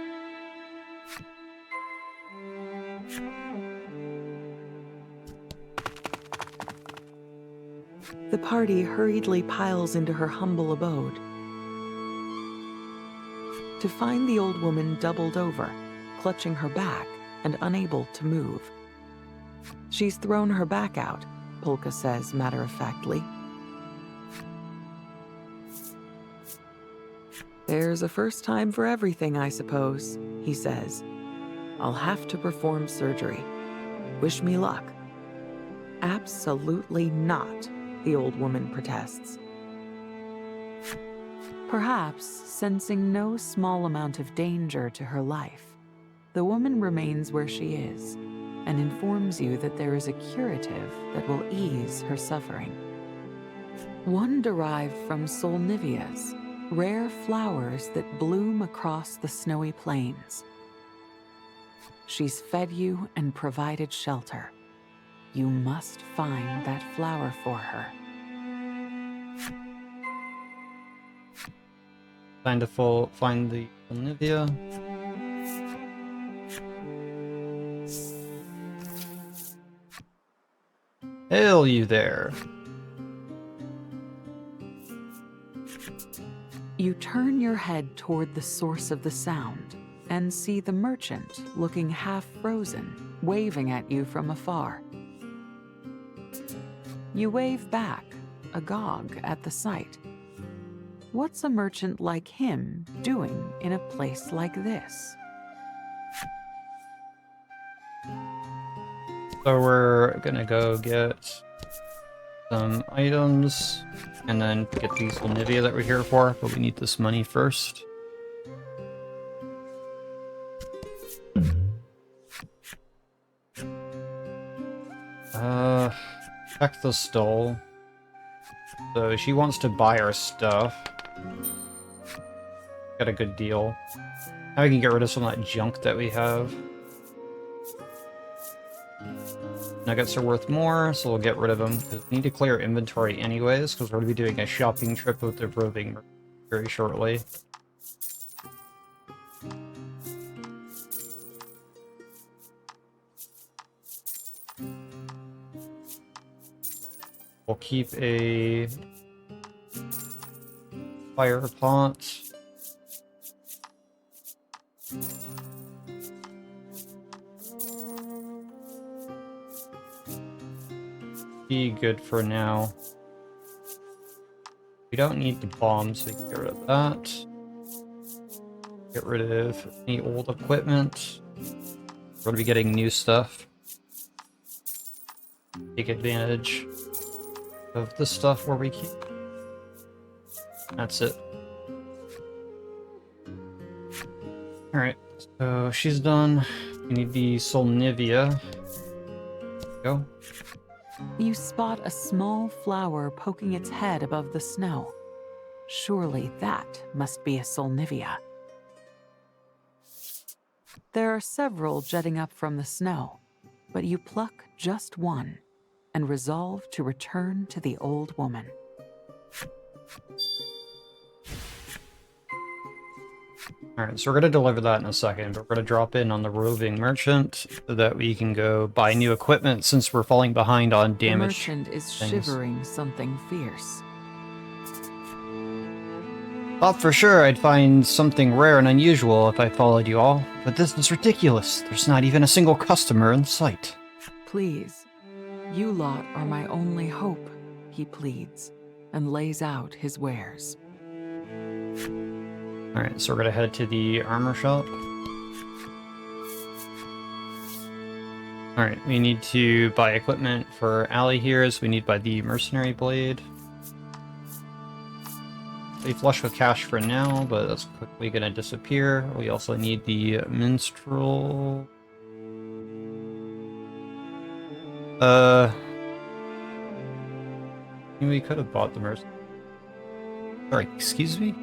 The party hurriedly piles into her humble abode, to find the old woman doubled over, clutching her back and unable to move. She's thrown her back out, Polka says matter-of-factly. There's a first time for everything, I suppose, he says. I'll have to perform surgery. Wish me luck. Absolutely not, the old woman protests. Perhaps sensing no small amount of danger to her life, the woman remains where she is and informs you that there is a curative that will ease her suffering. One derived from solnivias, rare flowers that bloom across the snowy plains. She's fed you and provided shelter. You must find that flower for her. Find the Olivia. Hail you there. You turn your head toward the source of the sound and see the merchant looking half frozen, waving at you from afar. You wave back, agog at the sight. What's a merchant like him doing in a place like this? So we're gonna go get some items and then get these Olivia that we're here for, but we need this money first. Check the stall. So she wants to buy our stuff. Got a good deal. Now we can get rid of some of that junk that we have. Nuggets are worth more, so we'll get rid of them, because we need to clear inventory anyways, because we're going to be doing a shopping trip with the roving very shortly. We'll keep a fire pot. Be good for now. We don't need the bombs, so we can get rid of that. Get rid of any old equipment. We're gonna be getting new stuff. Take advantage of the stuff where we keep. That's it. Alright, so she's done. We need the Solnivia. Go. You spot a small flower poking its head above the snow. Surely that must be a Solnivia. There are several jutting up from the snow, but you pluck just one and resolve to return to the old woman. Alright, so we're going to deliver that in a second, but we're going to drop in on the roving merchant so that we can go buy new equipment since we're falling behind on damage. The merchant is things. shivering something fierce. Thought for sure I'd find something rare and unusual if I followed you all, but this is ridiculous. There's not even a single customer in sight. Please, you lot are my only hope, he pleads, and lays out his wares. Alright, so we're gonna head to the armor shop. Alright, we need to buy equipment for Allie here, so we need to buy the mercenary blade. Stay flush with cash for now, but that's quickly gonna disappear. We also need the minstrel. We could have bought the mercenary. Sorry, excuse me?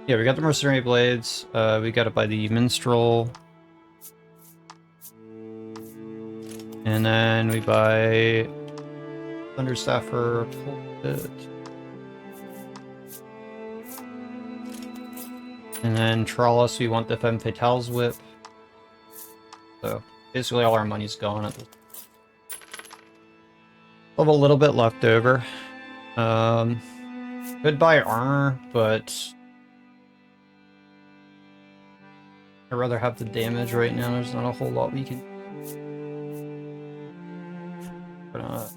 Yeah, we got the mercenary blades. We gotta buy the minstrel. And then we buy Thunderstaffer pulpit. And then Trollos, we want the Femme Fatale's whip. So basically all our money's gone at this. We'll have a little bit left over. Could buy armor, but I'd rather have the damage right now. There's not a whole lot we can. Gonna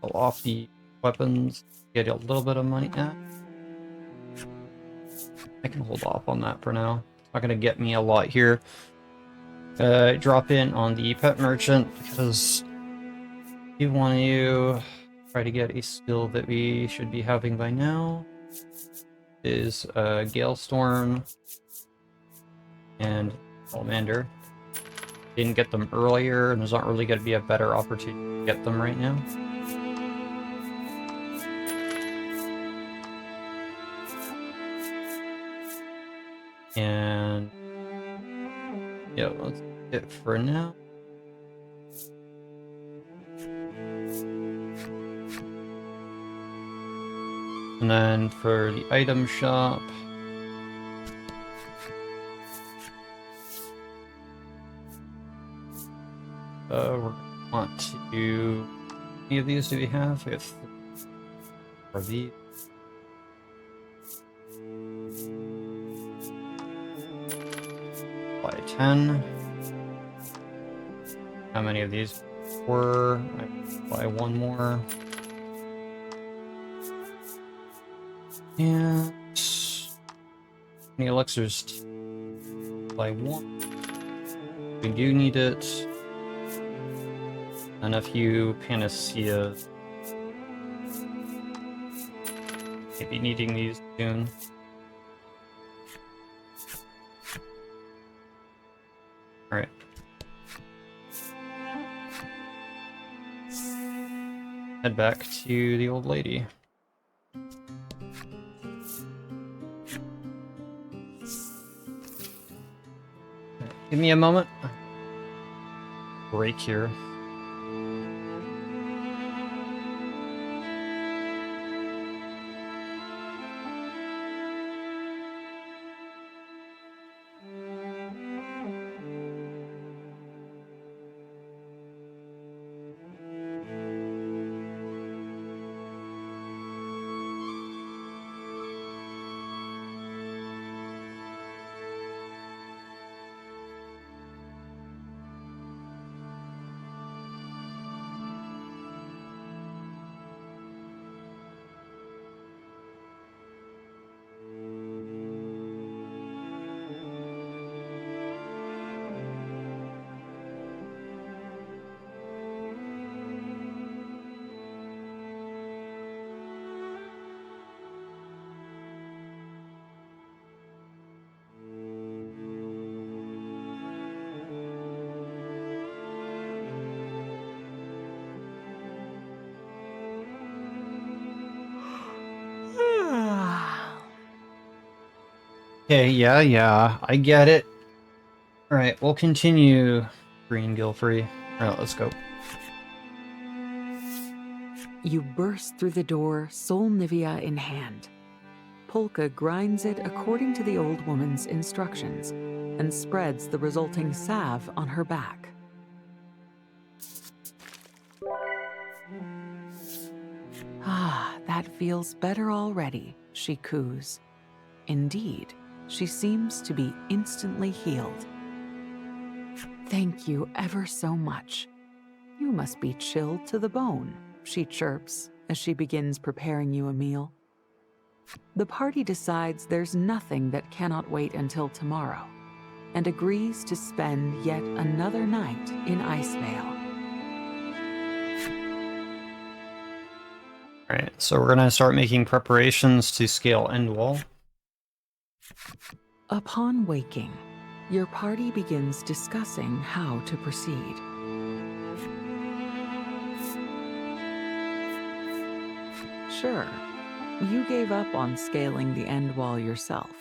pull off the weapons, get a little bit of money. I can hold off on that for now. It's not gonna get me a lot here. Drop in on the pet merchant because we want to try to get a skill that we should be having by now. Is Galestorm and Salamander. Didn't get them earlier, and there's not really going to be a better opportunity to get them right now. And yeah, that's it for now. And then for the item shop, we're going to want to. How many of these do we have? We have 3. Are these? Buy 10. How many of these? 4. I buy 1 more. And any elixirs? Buy 1. We do need it. And a few panacea. Maybe needing these soon. Alright. Head back to the old lady. Give me a moment. Break here. Okay, yeah, I get it. Alright, we'll continue Green Gilfrey. Alright, let's go. You burst through the door, Sol Nivea in hand. Polka grinds it according to the old woman's instructions and spreads the resulting salve on her back. Ah, that feels better already, she coos. Indeed, she seems to be instantly healed. Thank you ever so much. You must be chilled to the bone, she chirps as she begins preparing you a meal. The party decides there's nothing that cannot wait until tomorrow and agrees to spend yet another night in Icevale. Alright, so we're gonna start making preparations to scale Endwall. Upon waking, your party begins discussing how to proceed. Sure, you gave up on scaling the end wall yourself,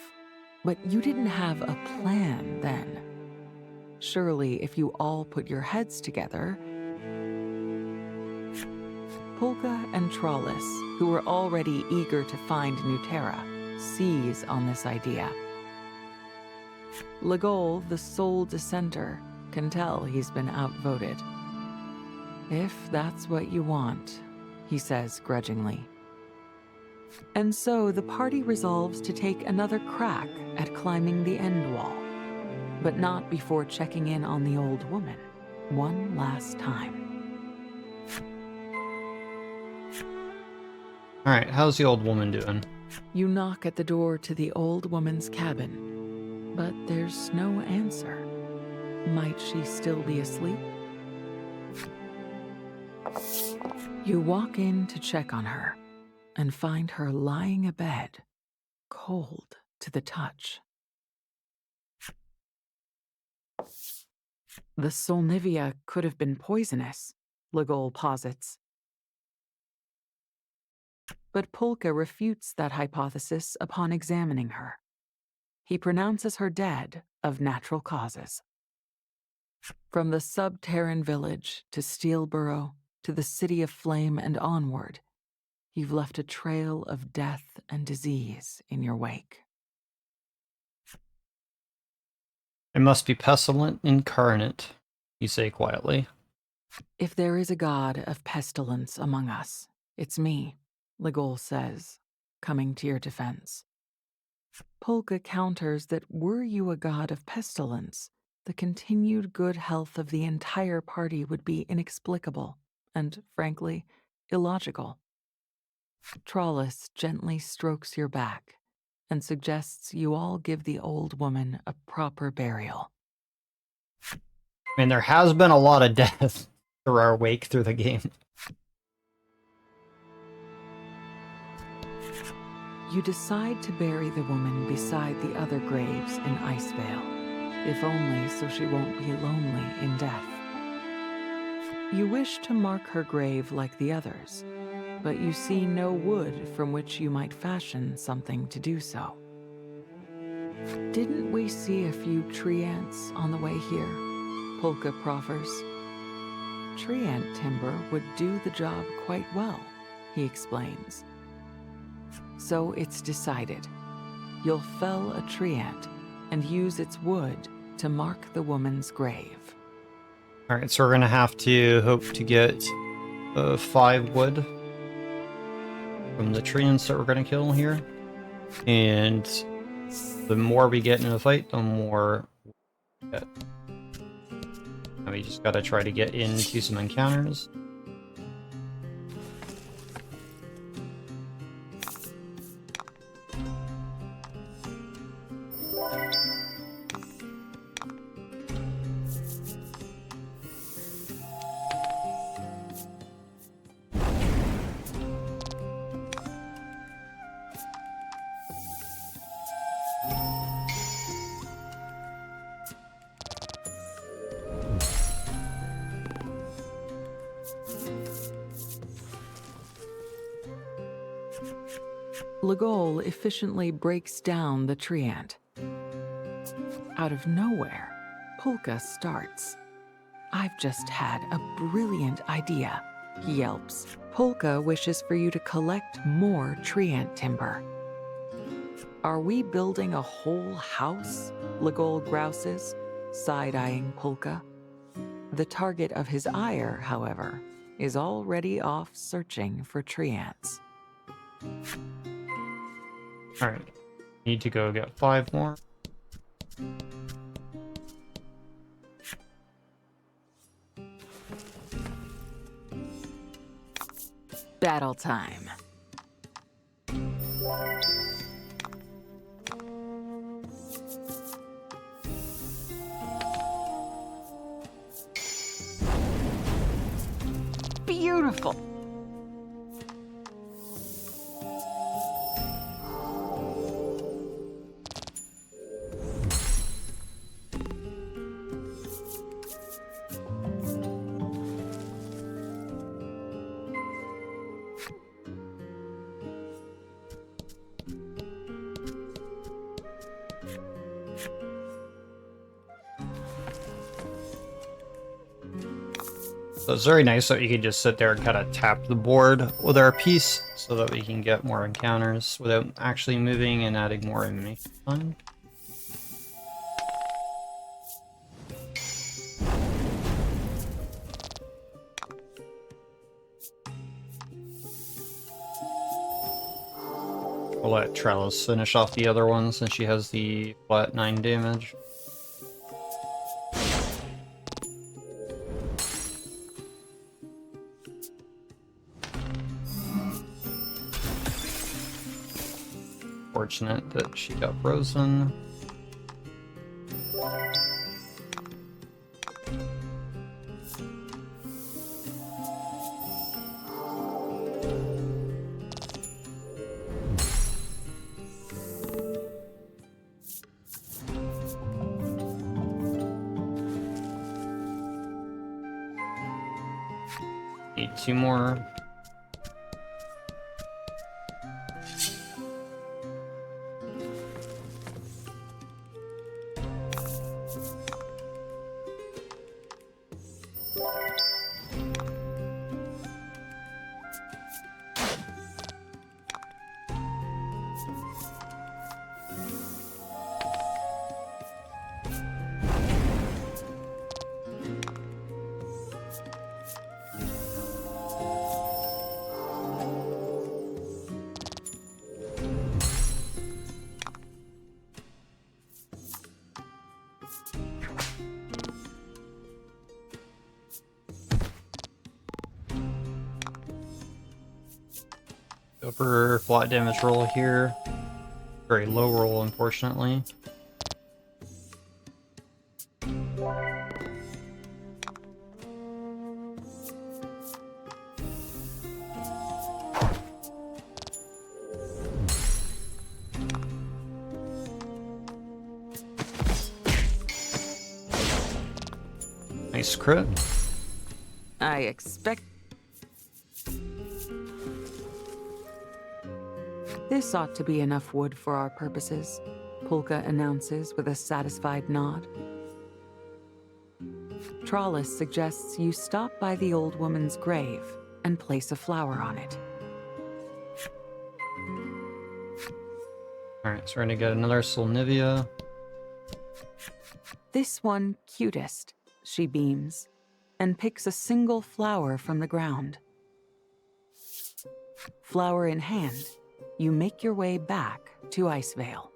but you didn't have a plan then. Surely, if you all put your heads together, Polka and Trollis, who were already eager to find Nuterra, seize on this idea. Legol, the sole dissenter, can tell he's been outvoted. If that's what you want, he says grudgingly. And so the party resolves to take another crack at climbing the end wall, but not before checking in on the old woman one last time. Alright, how's the old woman doing? You knock at the door to the old woman's cabin, but there's no answer. Might she still be asleep? You walk in to check on her and find her lying abed, cold to the touch. The Solnivia could have been poisonous, Legol posits. But Polka refutes that hypothesis upon examining her. He pronounces her dead of natural causes. From the sub-Terran village to Steelborough to the City of Flame and onward, you've left a trail of death and disease in your wake. I must be pestilent incarnate, you say quietly. If there is a god of pestilence among us, it's me, Legol says, coming to your defense. Polka counters that were you a god of pestilence, the continued good health of the entire party would be inexplicable and, frankly, illogical. Trollis gently strokes your back and suggests you all give the old woman a proper burial. I mean, there has been a lot of death through our wake through the game. You decide to bury the woman beside the other graves in Icevale, if only so she won't be lonely in death. You wish to mark her grave like the others, but you see no wood from which you might fashion something to do so. Didn't we see a few tree ants on the way here? Polka proffers. Tree ant timber would do the job quite well, he explains. So it's decided. You'll fell a tree ant and use its wood to mark the woman's grave. Alright, so we're gonna have to hope to get 5 wood from the tree ants that we're gonna kill here. And the more we get in a fight, the more we get. And we just gotta try to get into some encounters. Legol efficiently breaks down the tree ant, Out of nowhere, Polka starts. "I've just had a brilliant idea," he yelps. "Polka wishes for you to collect more tree ant timber." "Are we building a whole house?" Legol grouses, side-eyeing Polka. The target of his ire, however, is already off searching for tree ants. Alright. Need to go get 5 more. Battle time. Beautiful. So it's very nice that you can just sit there and kind of tap the board with our piece so that we can get more encounters without actually moving and adding more animation time. We'll let Trellis finish off the other one since she has the flat 9 damage. Fortunate that she got frozen. Need 2 more. Over flat damage roll here. Very low roll, unfortunately. Nice crit. I expect... This ought to be enough wood for our purposes, Polka announces with a satisfied nod. Trollis suggests you stop by the old woman's grave and place a flower on it. Alright, so we're gonna get another Solnivia. "This one cutest," she beams, and picks a single flower from the ground. Flower in hand, you make your way back to Icevale.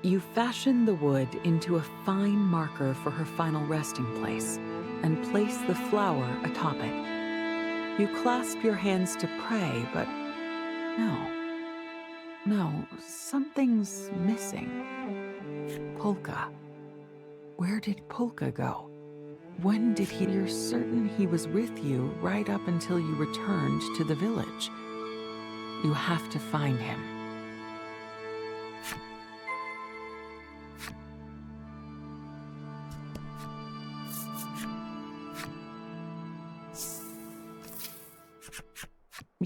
You fashion the wood into a fine marker for her final resting place and place the flower atop it. You clasp your hands to pray, but no, something's missing. Polka. Where did Polka go? When did he? You're certain he was with you right up until you returned to the village. You have to find him.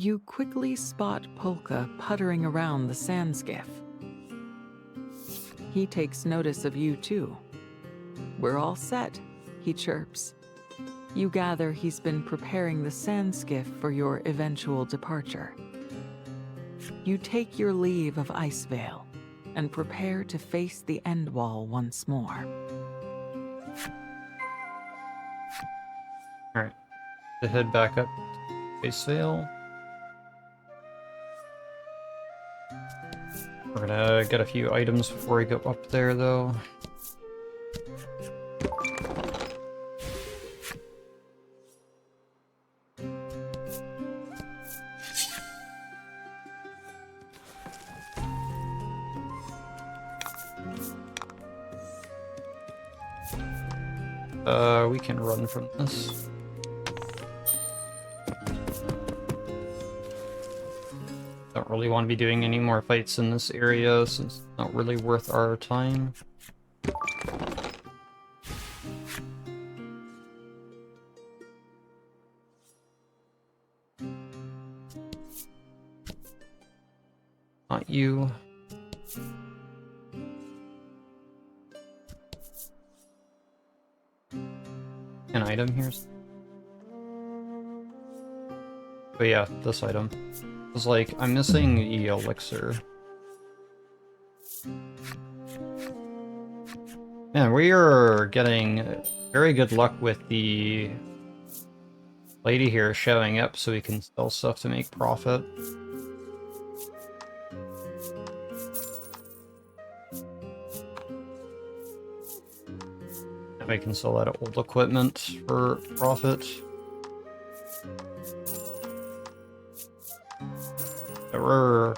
You quickly spot Polka puttering around the sand skiff. He takes notice of you too. "We're all set," he chirps. You gather he's been preparing the sand skiff for your eventual departure. You take your leave of Icevale and prepare to face the end wall once more. Alright. To head back up to Icevale. We're gonna get a few items before we go up there, though. We can run from this. Don't really want to be doing any more fights in this area since it's not really worth our time. Not you. An item here. But yeah, this item. It's like, I'm missing the elixir. Man, we are getting very good luck with the lady here showing up so we can sell stuff to make profit. And we can sell that old equipment for profit. There were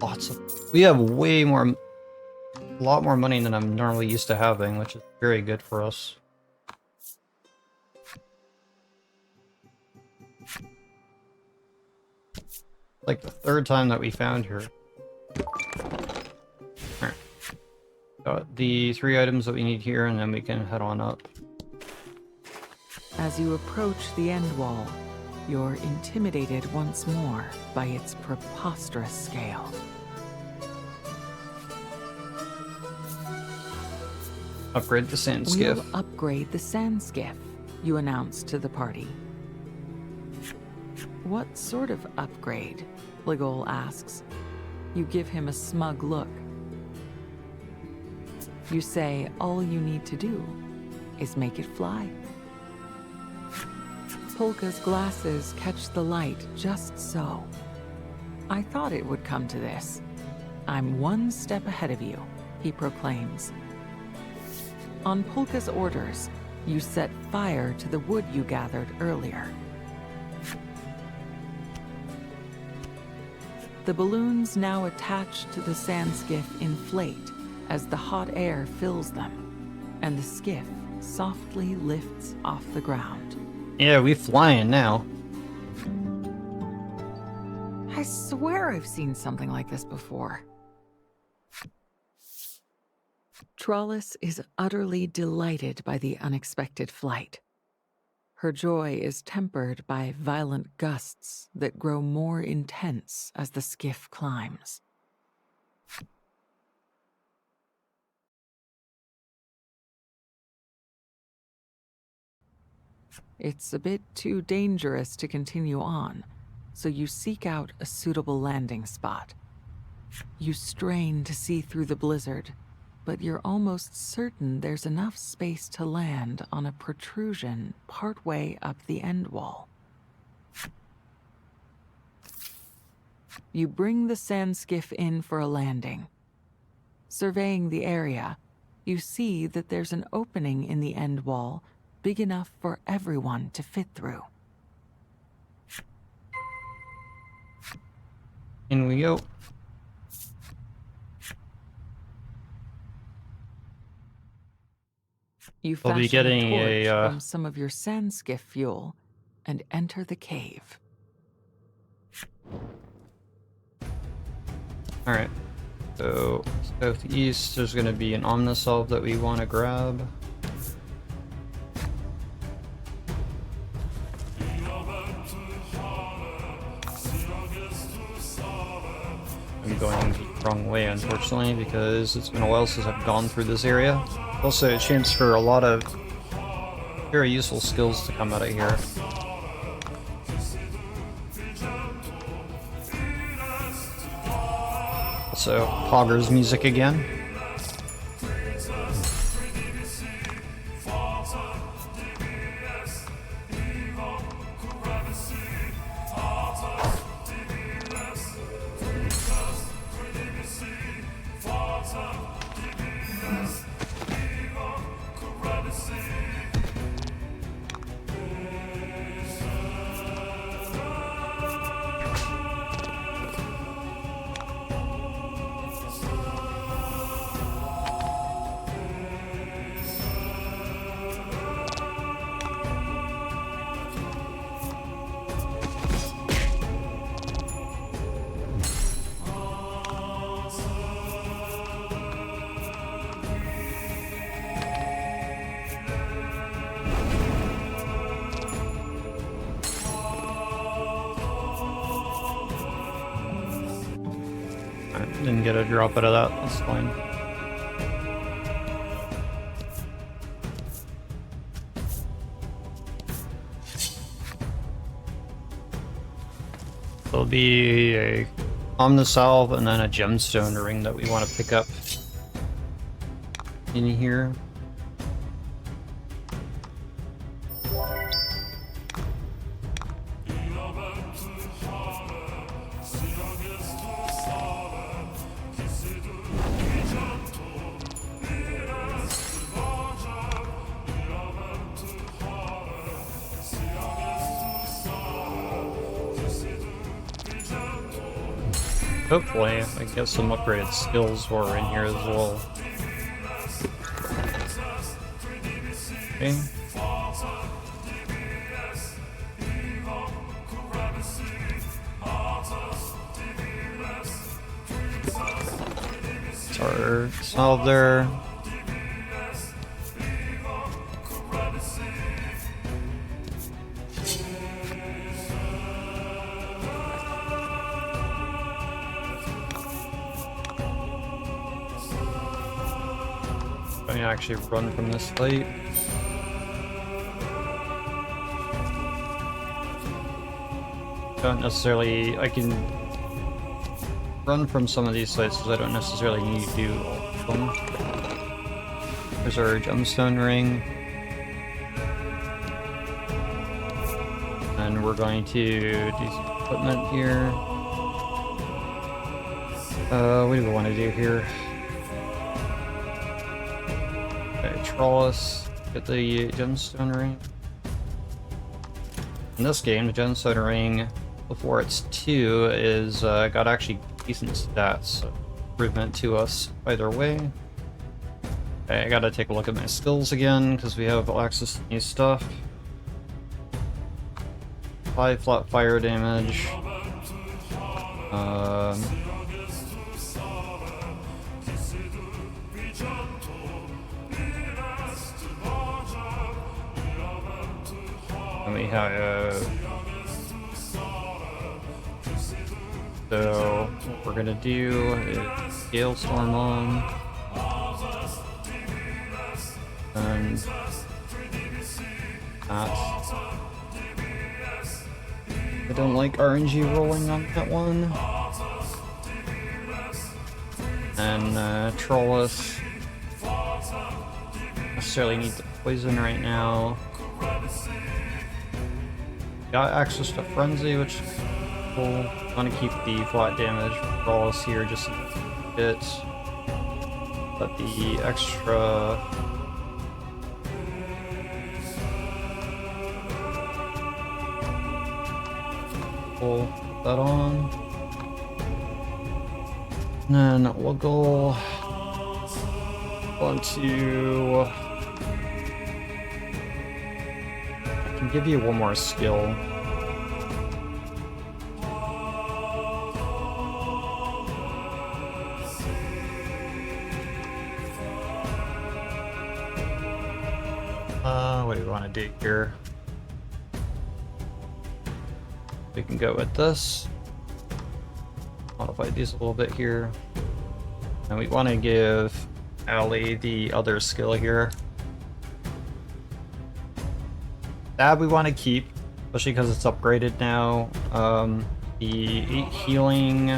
lots of... We have way more... a lot more money than I'm normally used to having, which is very good for us. Like the third time that we found her. Alright. Got the 3 items that we need here, and then we can head on up. As you approach the end wall, you're intimidated once more by its preposterous scale. Upgrade the sand skiff. We'll upgrade the sand skiff, you announce to the party. What sort of upgrade? Ligol asks. You give him a smug look. You say all you need to do is make it fly. Polka's glasses catch the light just so. I thought it would come to this. I'm one step ahead of you, he proclaims. On Polka's orders, you set fire to the wood you gathered earlier. The balloons now attached to the sand skiff inflate as the hot air fills them, and the skiff softly lifts off the ground. Yeah, we flying now. I swear I've seen something like this before. Trollis is utterly delighted by the unexpected flight. Her joy is tempered by violent gusts that grow more intense as the skiff climbs. It's a bit too dangerous to continue on, so you seek out a suitable landing spot. You strain to see through the blizzard, but you're almost certain there's enough space to land on a protrusion partway up the end wall. You bring the sand skiff in for a landing. Surveying the area, you see that there's an opening in the end wall big enough for everyone to fit through. In we go. You We'll be fashion getting a torch a, from some of your sand skiff fuel and enter the cave. Alright. So, southeast, there's going to be an Omnisolve that we want to grab. I'm going the wrong way, unfortunately, because it's been a while since I've gone through this area. Also, a chance for a lot of very useful skills to come out of here. Also, Pogger's music again. Didn't get a drop out of that, that's fine. There'll be a Omnisalve and then a gemstone ring that we want to pick up in here. Hopefully, I get some upgraded skills while we're in here as well. Okay. It's our solve there. I can actually run from this fight. Don't necessarily, I can run from some of these sites because I don't necessarily need to do all of them. There's our gemstone ring. And we're going to do some equipment here. What do we want to do here? Trollis, get the gemstone ring. In this game, the gemstone ring, before it's 2, is got actually decent stats, so improvement to us either way. Okay, I gotta take a look at my skills again, because we have access to new stuff. 5 flat fire damage. And we have so what we're gonna do is Hailstorm on, and that. I don't like RNG rolling on that one. And Trollis. Necessarily need the poison right now. Got access to Frenzy, which is cool. Want to keep the flat damage Trollis here just a bit. But the extra we'll put that on. And then we'll go on to, I can give you one more skill. What do we want to do here? We can go with this. modify these a little bit here. And we want to give Allie the other skill here. That we want to keep, especially because it's upgraded now. The 8 healing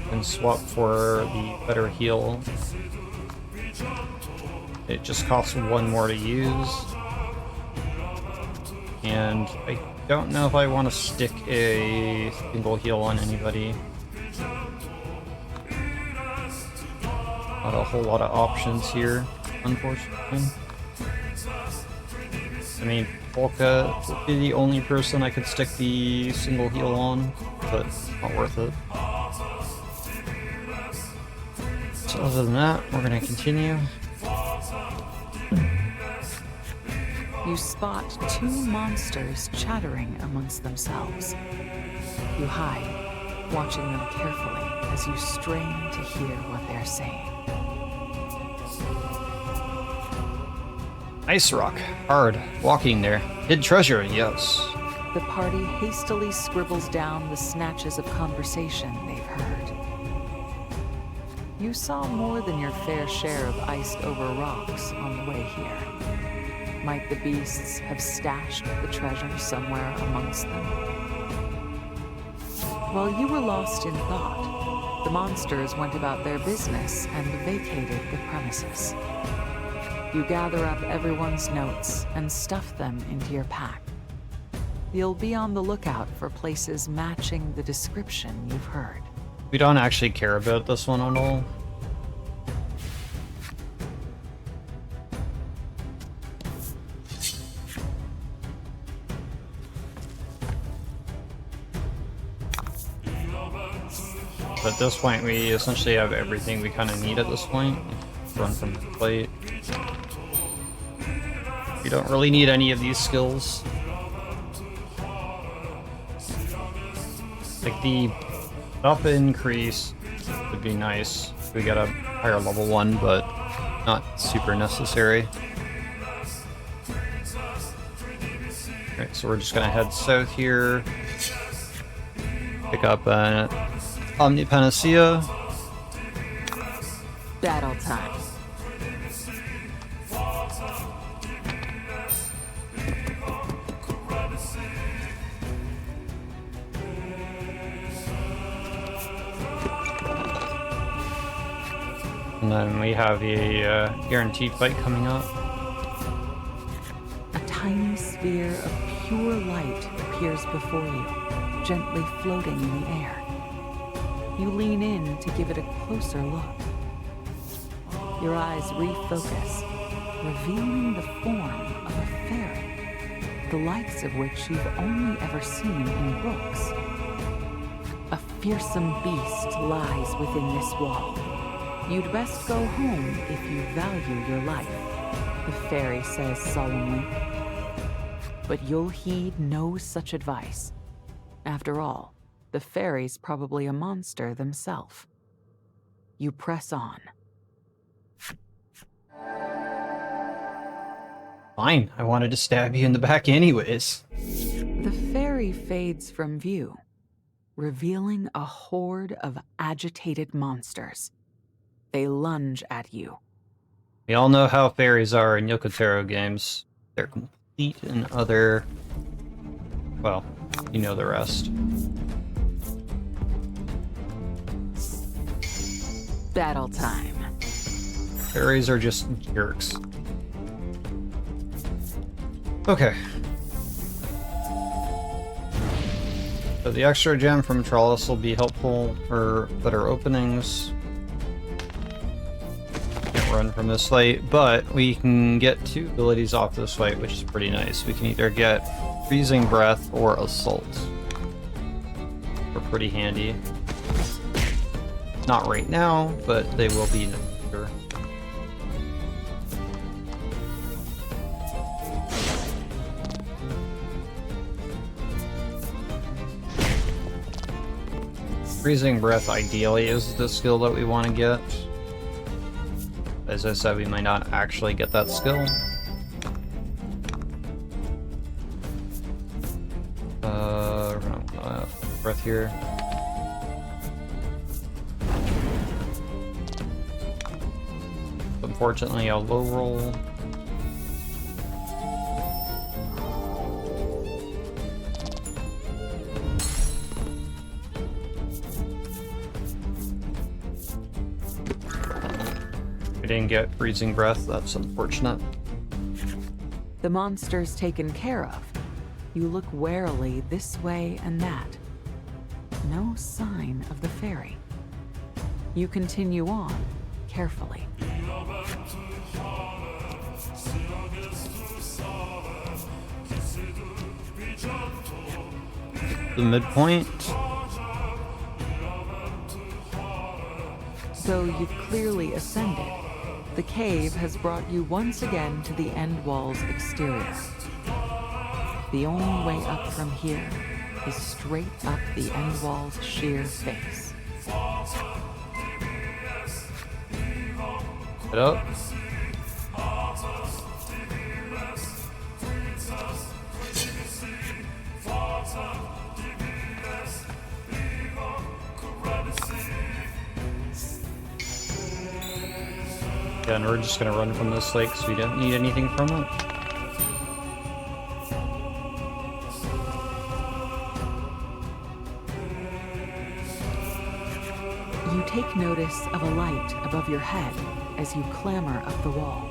can swap for the better heal. It just costs 1 more to use. And I don't know if I want to stick a single heal on anybody. Not a whole lot of options here, unfortunately. I mean, Polka would be the only person I could stick the single heal on, but not worth it. So other than that, we're gonna continue. You spot 2 monsters chattering amongst themselves. You hide, watching them carefully as you strain to hear what they're saying. Ice rock, hard, walking there. Hid treasure, yes. The party hastily scribbles down the snatches of conversation they've heard. You saw more than your fair share of iced-over rocks on the way here. Might the beasts have stashed the treasure somewhere amongst them? While you were lost in thought, the monsters went about their business and vacated the premises. You gather up everyone's notes and stuff them into your pack. You'll be on the lookout for places matching the description you've heard. We don't actually care about this one at all. But at this point, we essentially have everything we kind of need at this point. Run from the plate. We don't really need any of these skills. Like the buff increase would be nice if we get a higher level one, but not super necessary. Alright, so we're just gonna head south here. Pick up an Omnipanacea. Battle time. And then we have a guaranteed fight coming up. A tiny sphere of pure light appears before you, gently floating in the air. You lean in to give it a closer look. Your eyes refocus, revealing the form of a fairy, the likes of which you've only ever seen in books. A fearsome beast lies within this wall. You'd best go home if you value your life, the fairy says solemnly. But you'll heed no such advice. After all, the fairy's probably a monster themselves. You press on. Fine, I wanted to stab you in the back anyways. The fairy fades from view, revealing a horde of agitated monsters. They lunge at you. We all know how fairies are in Yokotaro games. They're complete and utter... Well, you know the rest. Battle time. Fairies are just jerks. Okay. So the extra gem from Trellis will be helpful for better openings. Can't run from this fight, but we can get 2 abilities off this fight, which is pretty nice. We can either get Freezing Breath or Assault. They're pretty handy. Not right now, but they will be in the future. Freezing Breath ideally is the skill that we want to get. As I said, we might not actually get that skill. We're gonna breath here. unfortunately a low roll. We didn't get freezing breath, that's unfortunate. The monster's taken care of. You look warily this way and that. No sign of the fairy. You continue on, carefully. The midpoint. So you've clearly ascended. The cave has brought you once again to the end wall's exterior. The only way up from here is straight up the end wall's sheer face. Get up. Yeah, and we're just gonna run from this lake so we don't need anything from it. You take notice of a light above your head as you clamber up the wall.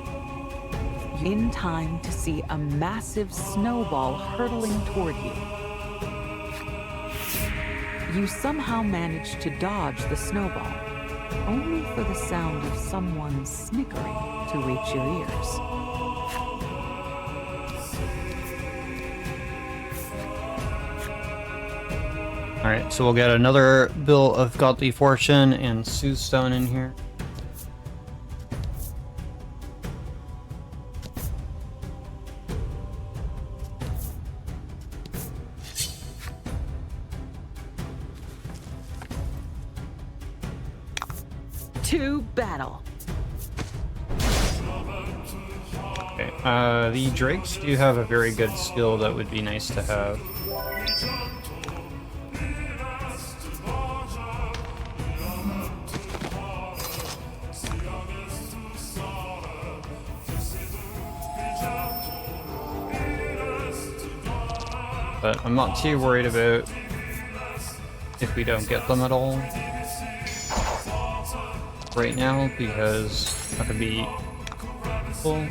In time to see a massive snowball hurtling toward you. You somehow manage to dodge the snowball, only for the sound of someone snickering to reach your ears. Alright, so we'll get another bill of godly fortune and Sue Stone in here. To battle. Okay, the Drakes do have a very good skill that would be nice to have. But I'm not too worried about if we don't get them at all right now, because that could be cool.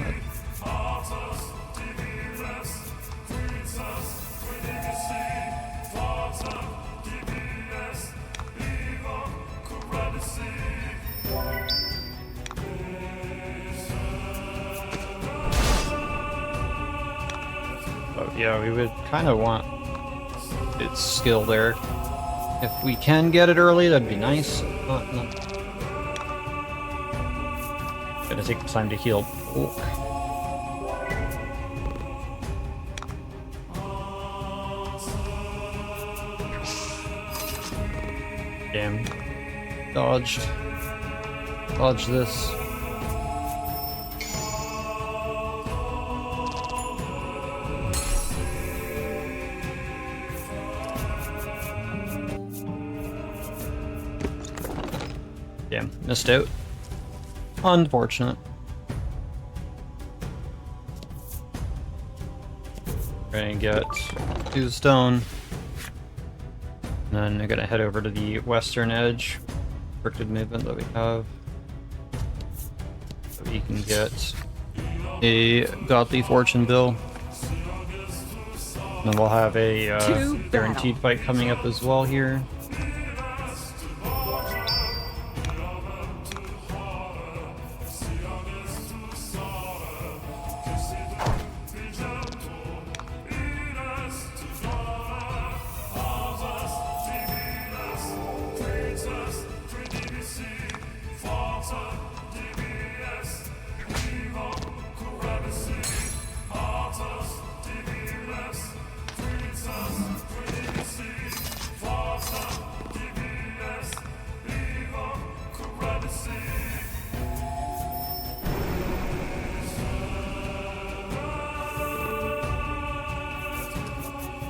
But yeah, we would kind of want its skill there. If we can get it early, that'd be nice. Gonna take the time to heal. Ooh. Damn. Dodged. Dodge this. Damn, missed out. Unfortunate. We're gonna get 2 stone. And then we're gonna head over to the western edge. Restricted movement that we have. So we can get a godly fortune bill. And then we'll have a guaranteed fight coming up as well here.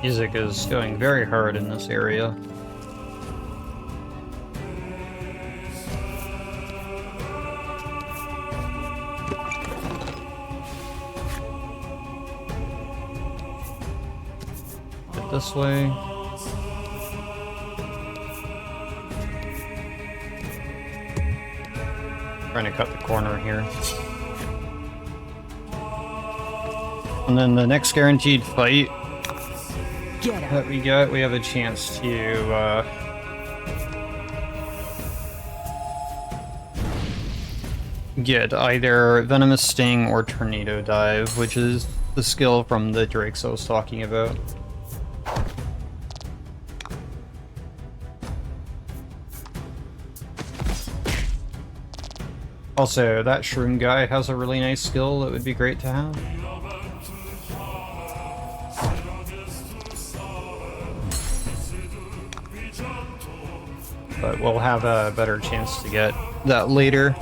Music is going very hard in this area. this way. Trying to cut the corner here. And then the next guaranteed fight that we get, we have a chance to get either Venomous Sting or Tornado Dive, which is the skill from the Drakes I was talking about. Also, that Shroom guy has a really nice skill that would be great to have. But we'll have a better chance to get that later.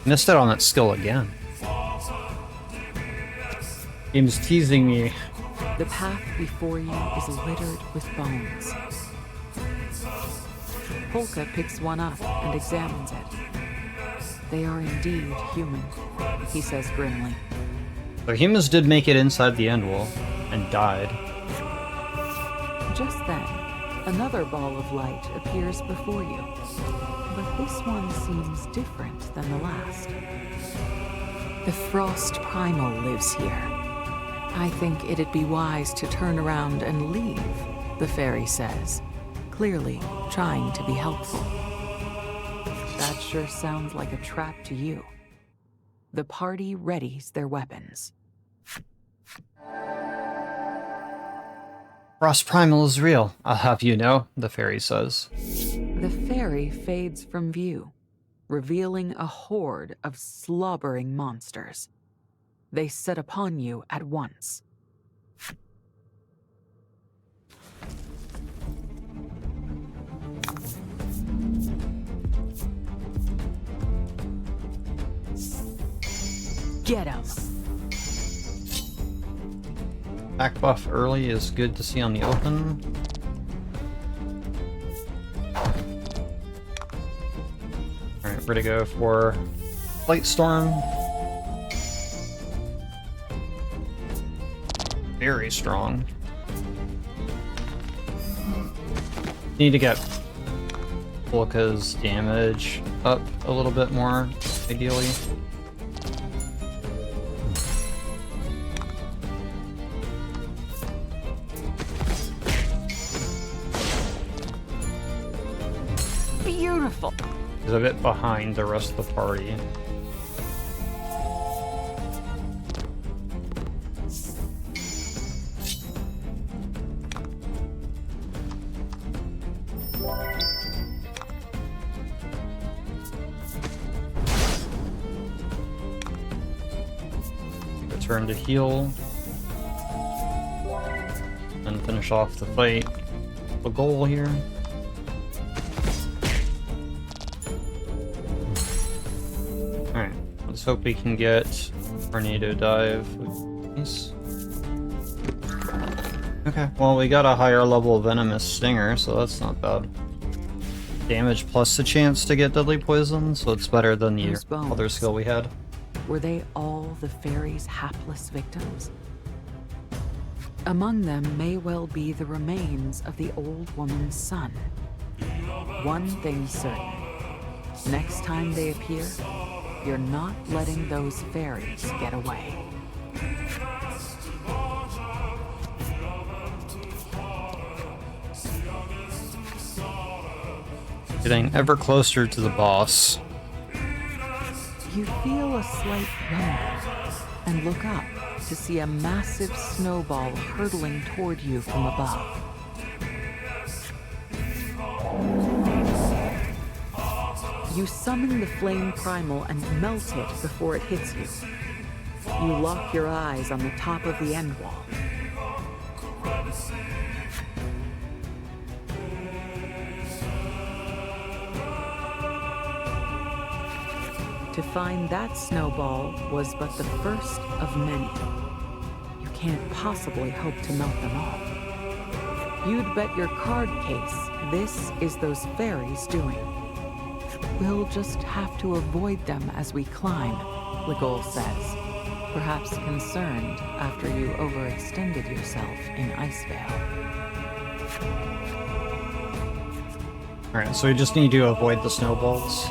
Missed out on that skill again. Game's teasing me. The path before you is littered with bones. Polka picks one up and examines it. They are indeed human, he says grimly. So humans did make it inside the end wall and died. Just then, another ball of light appears before you. But this one seems different than the last. The Frost Primal lives here. I think it'd be wise to turn around and leave, the fairy says, clearly trying to be helpful. That sure sounds like a trap to you. The party readies their weapons. Frost Primal is real, I'll have you know, the fairy says. The fairy fades from view, revealing a horde of slobbering monsters. They set upon you at once. Get 'em! Back buff early is good to see on the open. Alright, we're gonna go for Light Storm. Very strong. Need to get Polka's damage up a little bit more, ideally. Beautiful! He's a bit behind the rest of the party. Return to heal. And finish off the fight. The goal here. Alright, let's hope we can get Tornado Dive. Nice. Okay, well we got a higher level Venomous Stinger, so that's not bad. Damage plus the chance to get Deadly Poison, so it's better than the other skill we had. Were they all the fairy's hapless victims? Among them may well be the remains of the old woman's son. One thing's certain. Next time they appear, you're not letting those fairies get away. Getting ever closer to the boss. You feel a slight rumble and look up to see a massive snowball hurtling toward you from above. You summon the flame primal and melt it before it hits you. You lock your eyes on the top of the end wall. To find that snowball was but the first of many. You can't possibly hope to melt them all. You'd bet your card case this is those fairies doing. We'll just have to avoid them as we climb, Legol says, perhaps concerned after you overextended yourself in Icevale. Alright, so we just need to avoid the snowballs.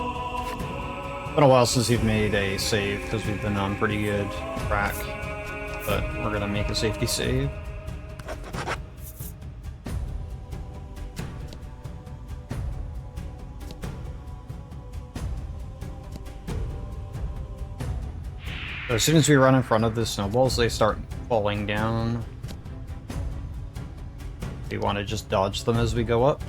Been a while since we've made a save, because we've been on pretty good track. But we're gonna make a safety save. So as soon as we run in front of the snowballs, they start falling down. We want to just dodge them as we go up.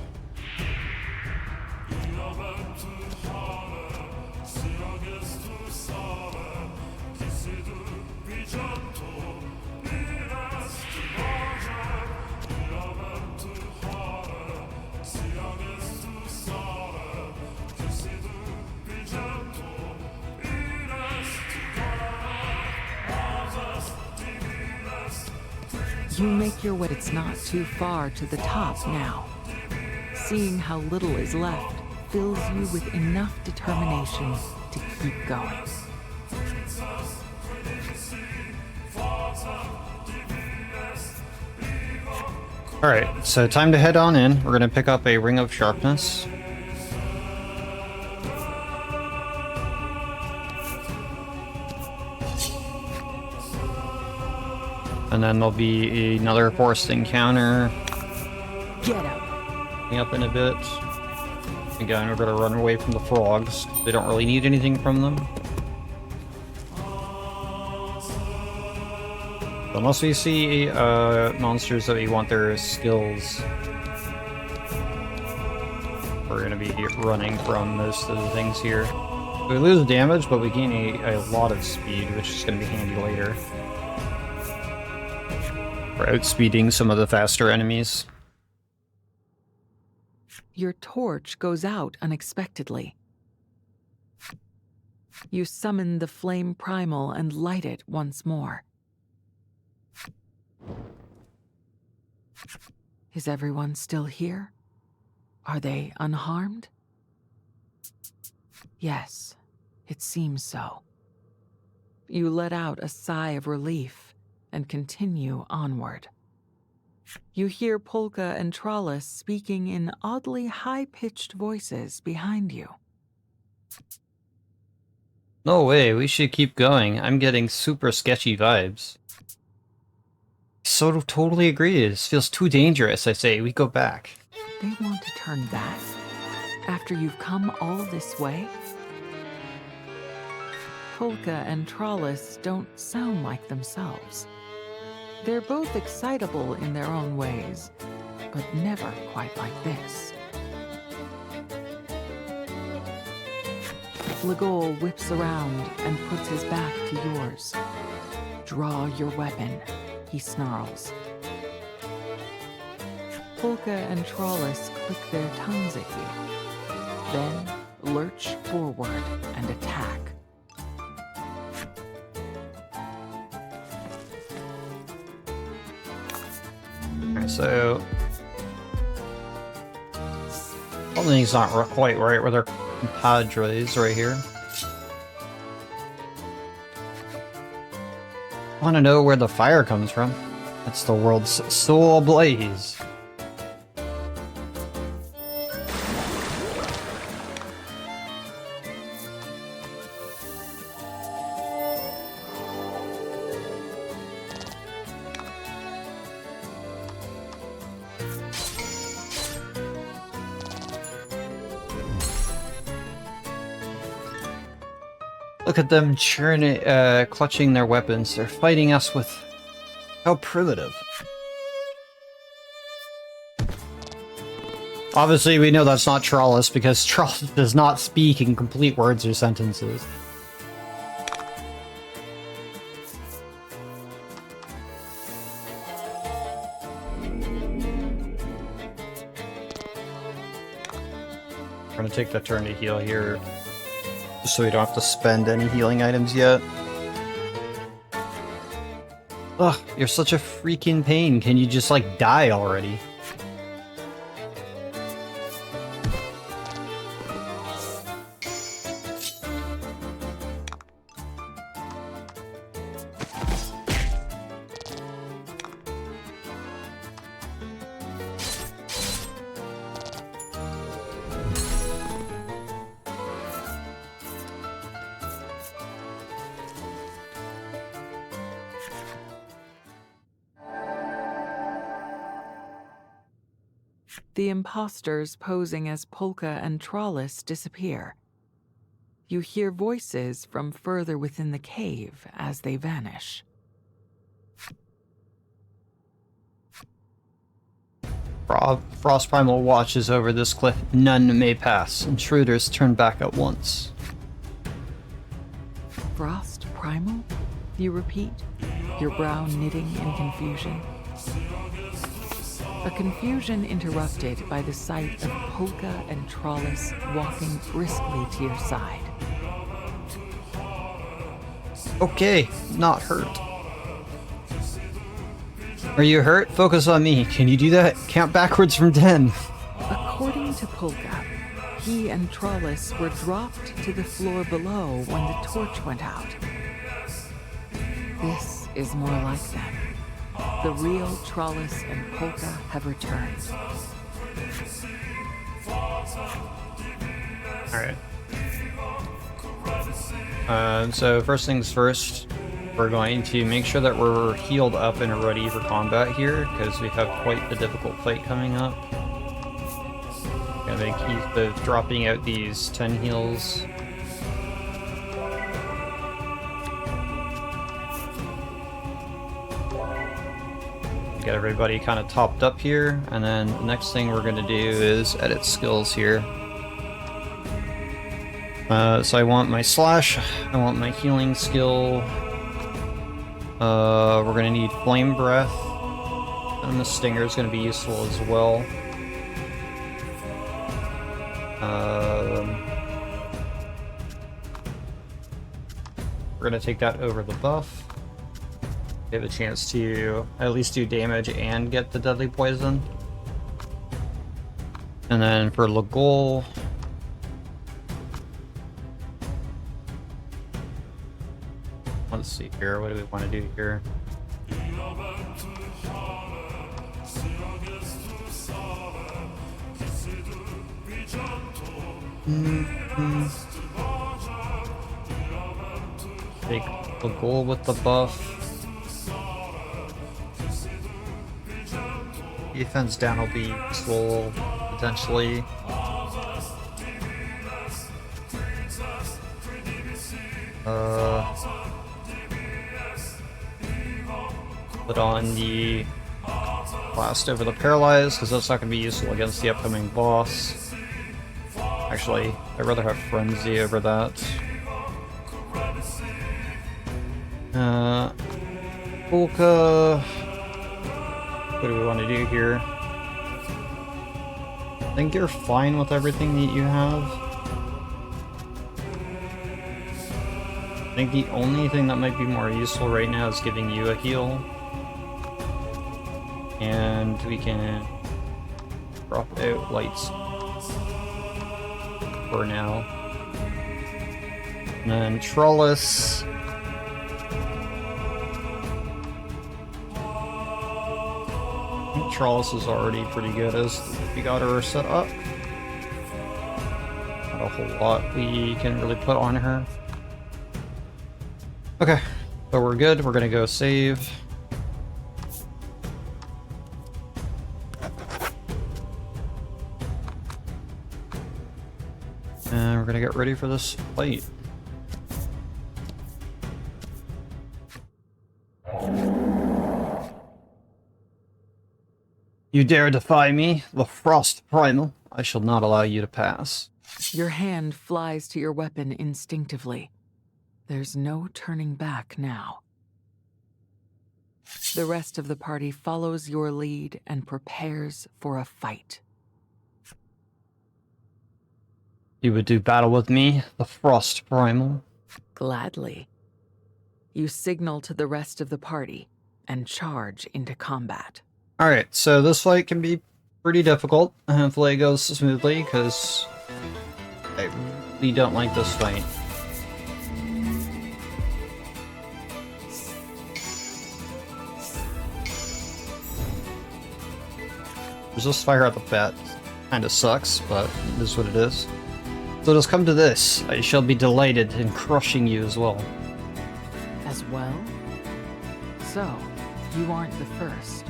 You make your way. It's not too far to the top now. Seeing how little is left fills you with enough determination to keep going. Alright, so time to head on in. We're going to pick up a Ring of Sharpness. And then there'll be another forced encounter. Get up. Coming up in a bit. Again, we're going to run away from the frogs. They don't really need anything from them. Unless we see monsters that we want their skills, we're going to be running from most of the things here. We lose damage, but we gain a lot of speed, which is going to be handy later. We're outspeeding some of the faster enemies. Your torch goes out unexpectedly. You summon the flame primal and light it once more. Is everyone still here? Are they unharmed? Yes, it seems so. You let out a sigh of relief and continue onward. You hear Polka and Trollis speaking in oddly high-pitched voices behind you. No way, we should keep going. I'm getting super sketchy vibes. So totally agree. This feels too dangerous. I say we go back. They want to turn back? After you've come all this way? Polka and Trollis don't sound like themselves. They're both excitable in their own ways, but never quite like this. Legol whips around and puts his back to yours. Draw your weapon, he snarls. Polka and Trollis click their tongues at you, then lurch forward and attack. Alright, so something's not quite right with our compadres right here. I want to know where the fire comes from. It's the world's soul ablaze. Look at them churning, clutching their weapons. They're fighting us with... How primitive. Obviously, we know that's not Trollis, because Trollis does not speak in complete words or sentences. We're gonna take the turn to heal here. Just so we don't have to spend any healing items yet. Ugh, you're such a freaking pain. Can you just, like, die already? The imposters posing as Polka and Trollis disappear. You hear voices from further within the cave as they vanish. Frost Primal watches over this cliff. None may pass. Intruders turn back at once. Frost Primal? You repeat, your brow knitting in confusion. A confusion interrupted by the sight of Polka and Trollis walking briskly to your side. Okay, not hurt. Are you hurt? Focus on me. Can you do that? Count backwards from 10. According to Polka, he and Trollis were dropped to the floor below when the torch went out. This is more like them. The real Trollis and Polka have returned. Alright. So first things first, we're going to make sure that we're healed up and ready for combat here, because we have quite the difficult fight coming up. Gonna keep dropping out these 10 heals. Get everybody kind of topped up here, and then the next thing we're going to do is edit skills here. So I want my slash, I want my healing skill. We're going to need flame breath, and the stinger is going to be useful as well. We're going to take that over the buff. Give a chance to at least do damage and get the deadly poison. And then for Lagol, let's see here, what do we want to do here? Take Lagol with the buff. Defense down will be useful, potentially. Put on the blast over the paralyzed, because that's not going to be useful against the upcoming boss. Actually, I'd rather have frenzy over that. Polka. What do we want to do here? I think you're fine with everything that you have. I think the only thing that might be more useful right now is giving you a heal. And we can drop out lights for now. And then Trollis. Trollis is already pretty good as we got her set up. Not a whole lot we can really put on her. Okay, so we're good. We're gonna go save. And we're gonna get ready for this fight. You dare defy me, the Frost Primal? I shall not allow you to pass. Your hand flies to your weapon instinctively. There's no turning back now. The rest of the party follows your lead and prepares for a fight. You would do battle with me, the Frost Primal? Gladly. You signal to the rest of the party and charge into combat. Alright, so this fight can be pretty difficult. Hopefully it goes smoothly, because I really don't like this fight. Resist fire at the bat kinda sucks, but it is what it is. So it has come to this. I shall be delighted in crushing you as well. As well? So, you aren't the first.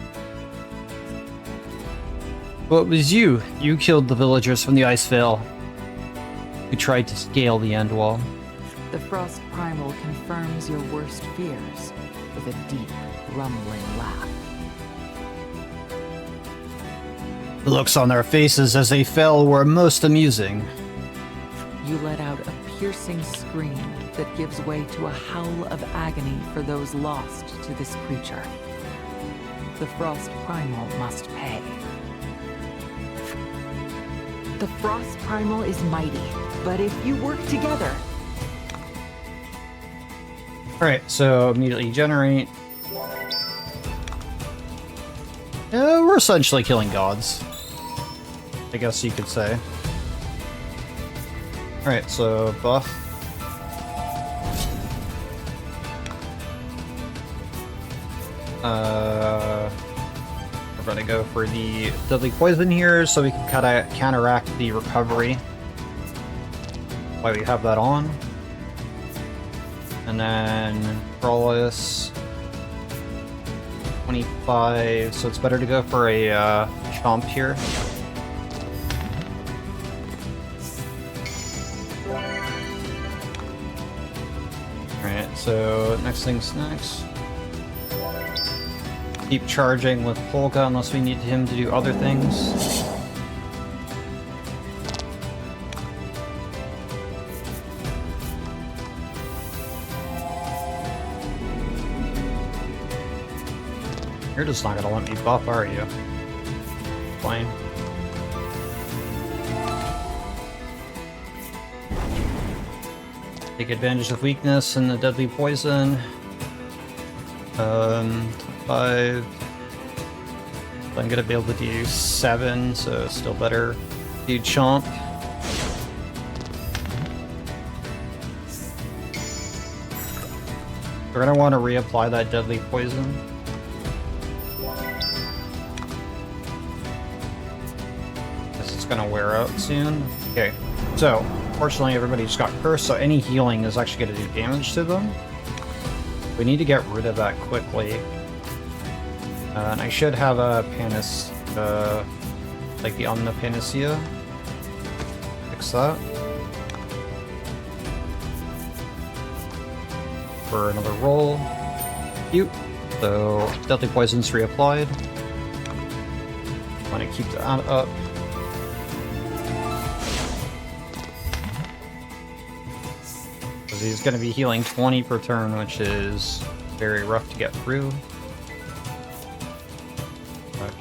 Well, it was you. You killed the villagers from the Ice Veil who tried to scale the end wall. The Frost Primal confirms your worst fears with a deep, rumbling laugh. The looks on their faces as they fell were most amusing. You let out a piercing scream that gives way to a howl of agony for those lost to this creature. The Frost Primal must pay. The Frost Primal is mighty, but if you work together... Alright, so immediately generate. We're essentially killing gods, I guess you could say. Alright, so buff. We're gonna go for the deadly poison here so we can kind of counteract the recovery while we have that on. And then Brawless 25, so it's better to go for a chomp here. Alright, so next thing's next. Keep charging with Polka unless we need him to do other things. You're just not gonna let me buff, are you? Fine. Take advantage of weakness and the deadly poison. 5. I'm gonna be able to do 7, so it's still better. Do chomp. We're gonna want to reapply that deadly poison. It's gonna wear out soon. Okay, so fortunately everybody just got cursed, so any healing is actually gonna do damage to them. We need to get rid of that quickly. And I should have a Panis, like the Omnipanacea. Fix that. For another roll. Cute. So, Deadly Poison's reapplied. Want to keep that up. Because he's going to be healing 20 per turn, which is very rough to get through.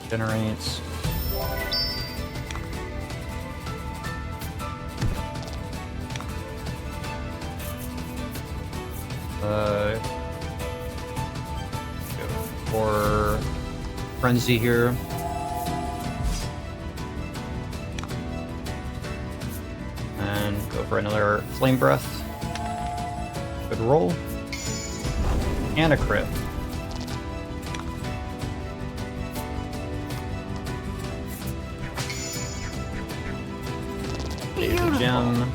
Generates. Go for Frenzy here. And go for another Flame Breath. Good roll. And a crit. Gem.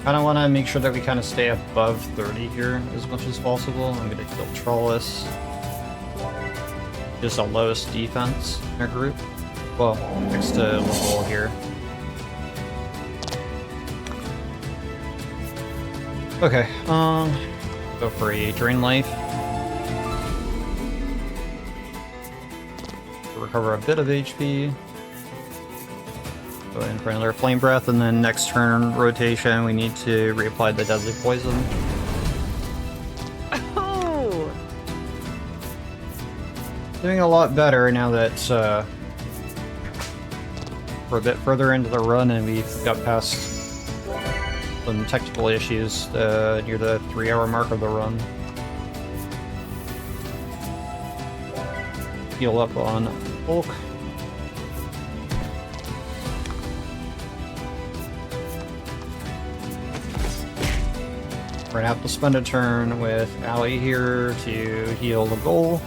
Kind of want to make sure that we kind of stay above 30 here as much as possible. I'm going to kill Trollis. Just the lowest defense in our group. Well, next to Levol here. Okay, go for a Drain Life. Recover a bit of HP. Go in for another Flame Breath, and then next turn rotation we need to reapply the Deadly Poison. Oh! Doing a lot better now that we're a bit further into the run and we've got past some technical issues near the 3-hour mark of the run. Heal up on Hulk. We're gonna have to spend a turn with Allie here to heal the goal.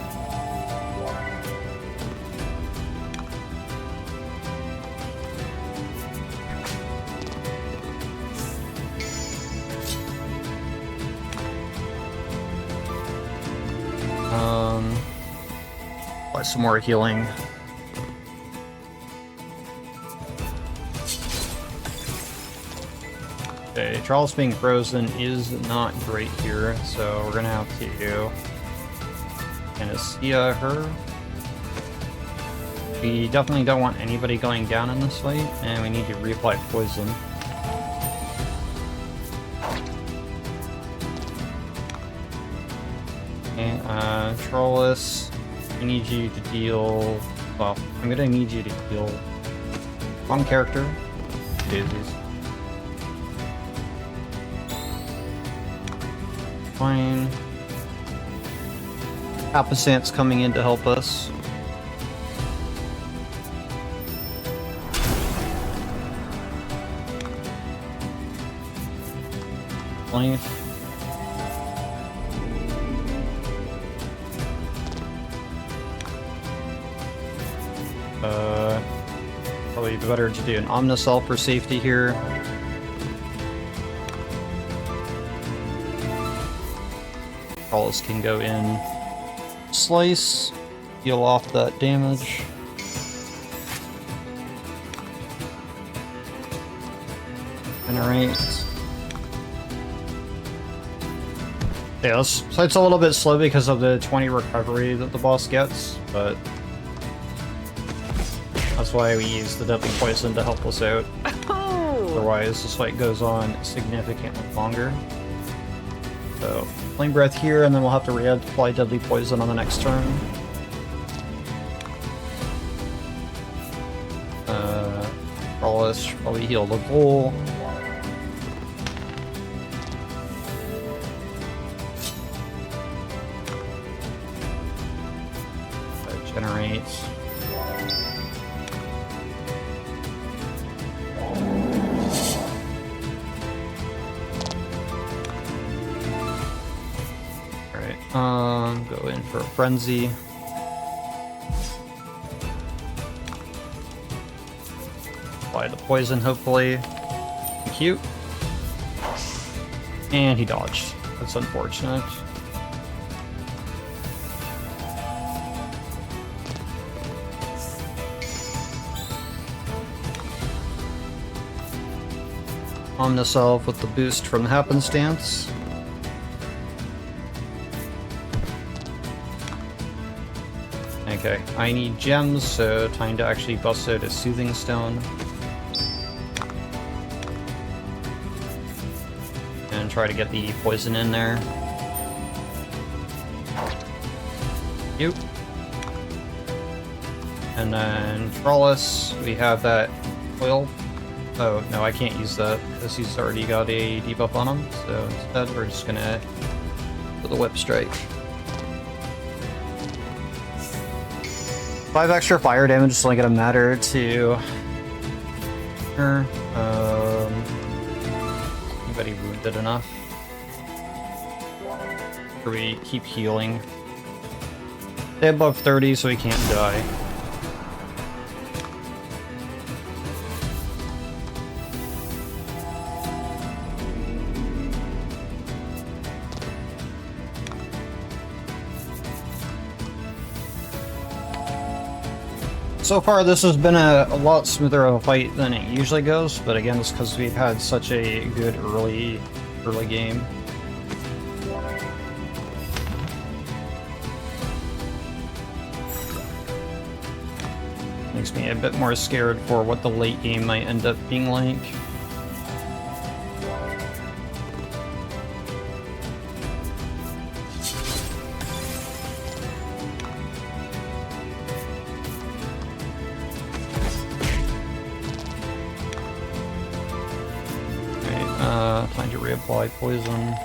Apply some more healing. Okay, Charles being frozen is not great here, so we're gonna have to anesthesia her. We definitely don't want anybody going down in this fight, and we need to reapply poison. And, Charles, I need you to deal... Well, I'm gonna need you to heal one character. Daisies. Fine. Apasant's coming in to help us. Life. Probably better to do an Omnicell for safety here. Carlos can go in, slice, heal off that damage. Generate. Yeah, this fight's a little bit slow because of the 20 recovery that the boss gets, but that's why we use the deadly poison to help us out. Otherwise, this fight goes on significantly longer. So, flame breath here, and then we'll have to reapply deadly poison on the next turn. Carlos should probably heal the bull. Generates. Go in for a frenzy. Apply the poison, hopefully. Cute. And he dodged. That's unfortunate. Omnicell with the boost from the happenstance. Okay, I need gems, so time to actually bust out a Soothing Stone. And try to get the poison in there. You. And then Trollis, we have that oil. Oh, no, I can't use that, because he's already got a debuff on him, so instead we're just gonna do the Whip Strike. 5 extra fire damage is only gonna matter to her. Anybody wounded enough? Or we keep healing. They above 30, so he can't die. So far, this has been a lot smoother of a fight than it usually goes, but again, it's because we've had such a good early game. Makes me a bit more scared for what the late game might end up being like. Time to reapply poison.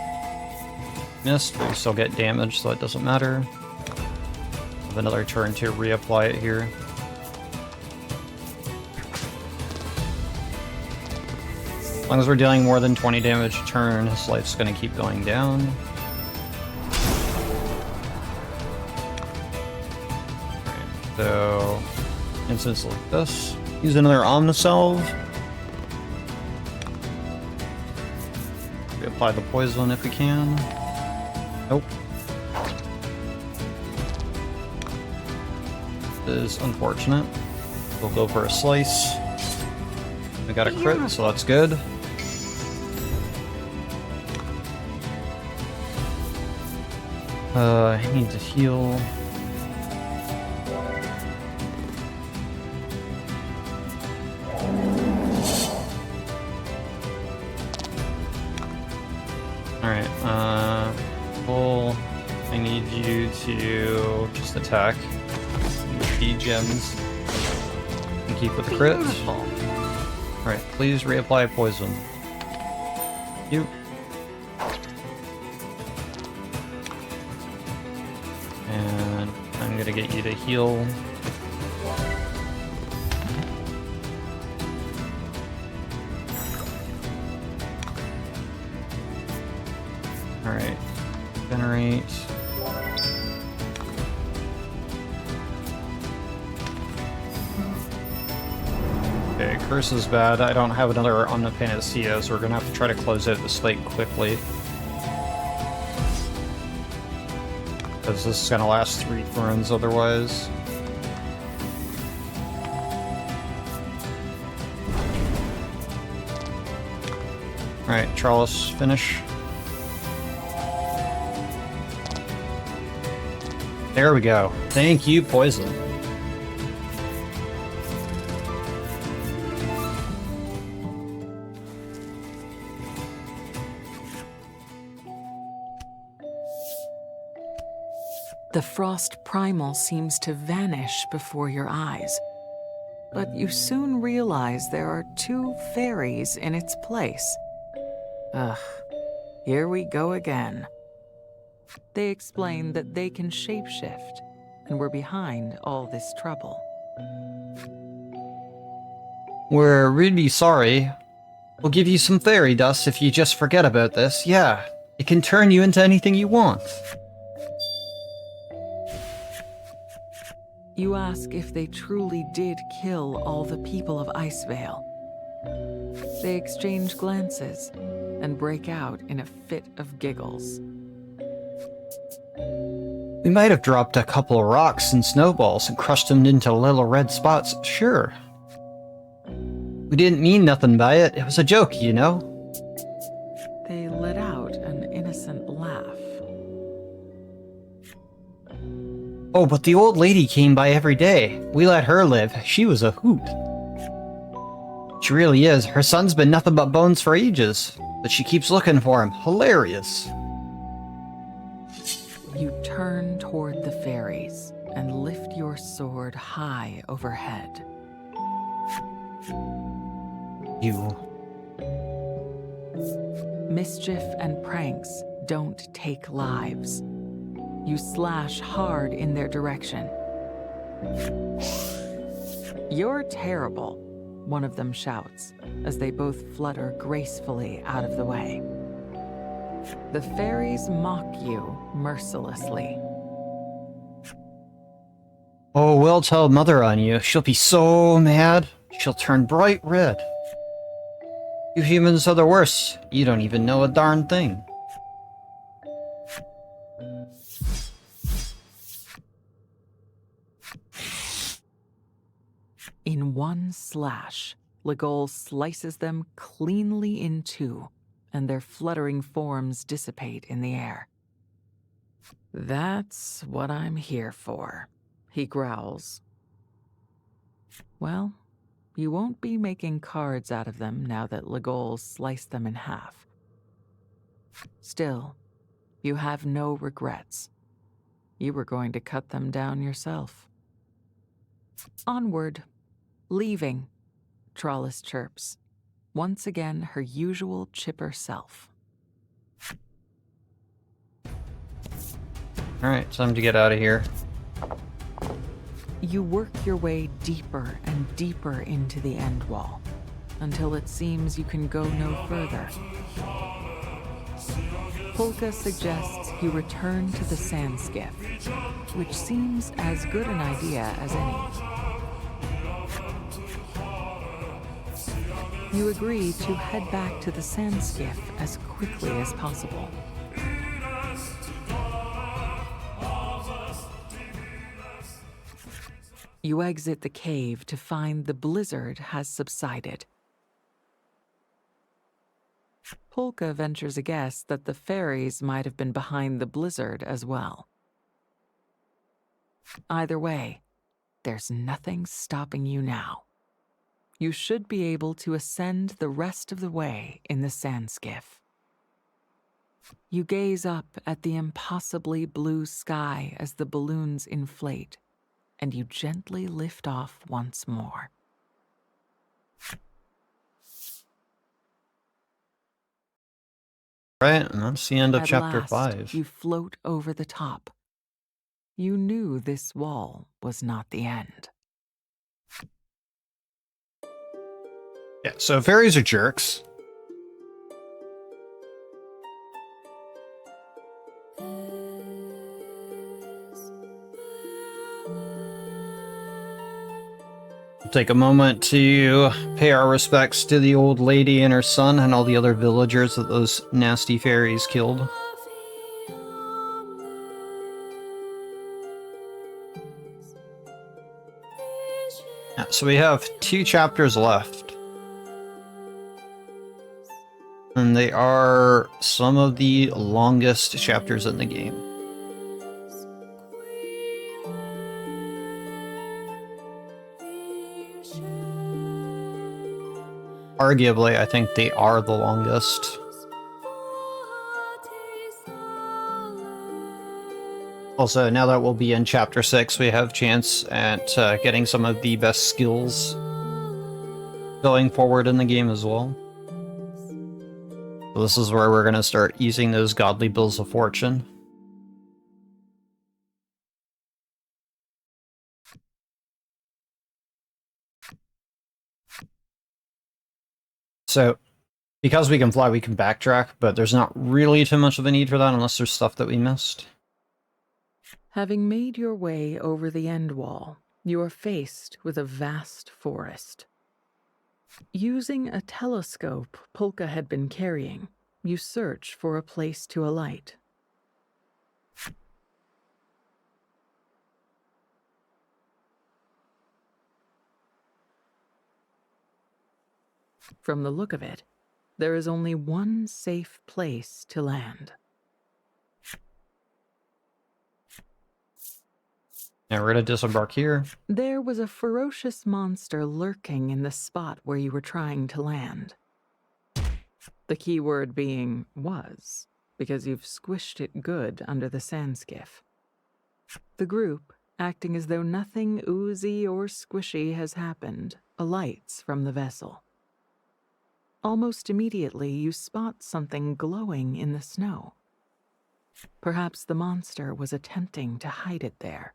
Missed, but we still get damage, so it doesn't matter. Have another turn to reapply it here. As long as we're dealing more than 20 damage a turn, his life's gonna keep going down. Alright, so instance like this. Use another Omnisalve. Apply the poison if we can. Nope. is unfortunate. We'll go for a slice. We got a crit, so that's good. I need to heal. Alright, Bull, I need you to just attack. D gems. And keep with the crit. Alright, please reapply poison. Thank you. And I'm gonna get you to heal. Alright, generate. Okay, curse is bad. I don't have another Omnipanacea, so we're gonna have to try to close out this fight quickly. Because this is gonna last 3 turns otherwise. Alright, Charles, finish. There we go. Thank you, Poison. The frost primal seems to vanish before your eyes, but you soon realize there are 2 fairies in its place. Ugh, here we go again. They explain that they can shapeshift, and were behind all this trouble. We're really sorry. We'll give you some fairy dust if you just forget about this. Yeah, it can turn you into anything you want. You ask if they truly did kill all the people of Icevale. They exchange glances and break out in a fit of giggles. We might have dropped a couple of rocks and snowballs and crushed them into little red spots, sure. We didn't mean nothing by it. It was a joke, you know? They let out an innocent laugh. Oh, but the old lady came by every day. We let her live. She was a hoot. She really is. Her son's been nothing but bones for ages, but she keeps looking for him. Hilarious. You turn toward the fairies and lift your sword high overhead. You. Mischief and pranks don't take lives. You slash hard in their direction. You're terrible, one of them shouts, as they both flutter gracefully out of the way. The fairies mock you mercilessly. Oh, we'll tell Mother on you. She'll be so mad. She'll turn bright red. You humans are the worst. You don't even know a darn thing. In one slash, Legol slices them cleanly in 2, and their fluttering forms dissipate in the air. That's what I'm here for, he growls. Well, you won't be making cards out of them now that Legol sliced them in half. Still, you have no regrets. You were going to cut them down yourself. Onward. Leaving, Trollis chirps, once again her usual chipper self. Alright, time to get out of here. You work your way deeper and deeper into the end wall, until it seems you can go no further. Polka suggests you return to the sand skiff, which seems as good an idea as any. You agree to head back to the sand skiff as quickly as possible. You exit the cave to find the blizzard has subsided. Polka ventures a guess that the fairies might have been behind the blizzard as well. Either way, there's nothing stopping you now. You should be able to ascend the rest of the way in the sand skiff. You gaze up at the impossibly blue sky as the balloons inflate, and you gently lift off once more. Right, and that's the end of At chapter last, 5. you float over the top. You knew this wall was not the end. Yeah, so fairies are jerks. Take a moment to pay our respects to the old lady and her son and all the other villagers that those nasty fairies killed. Yeah, so we have 2 chapters left. And they are some of the longest chapters in the game. Arguably, I think they are the longest. Also, now that we'll be in Chapter 6, we have chance at getting some of the best skills going forward in the game as well. So this is where we're going to start using those godly bills of fortune. So, because we can fly, we can backtrack, but there's not really too much of a need for that unless there's stuff that we missed. Having made your way over the end wall, you are faced with a vast forest. Using a telescope Polka had been carrying, you search for a place to alight. From the look of it, there is only one safe place to land. Now we're going to disembark here. There was a ferocious monster lurking in the spot where you were trying to land. The key word being was, because you've squished it good under the sand skiff. The group, acting as though nothing oozy or squishy has happened, alights from the vessel. Almost immediately, you spot something glowing in the snow. Perhaps the monster was attempting to hide it there.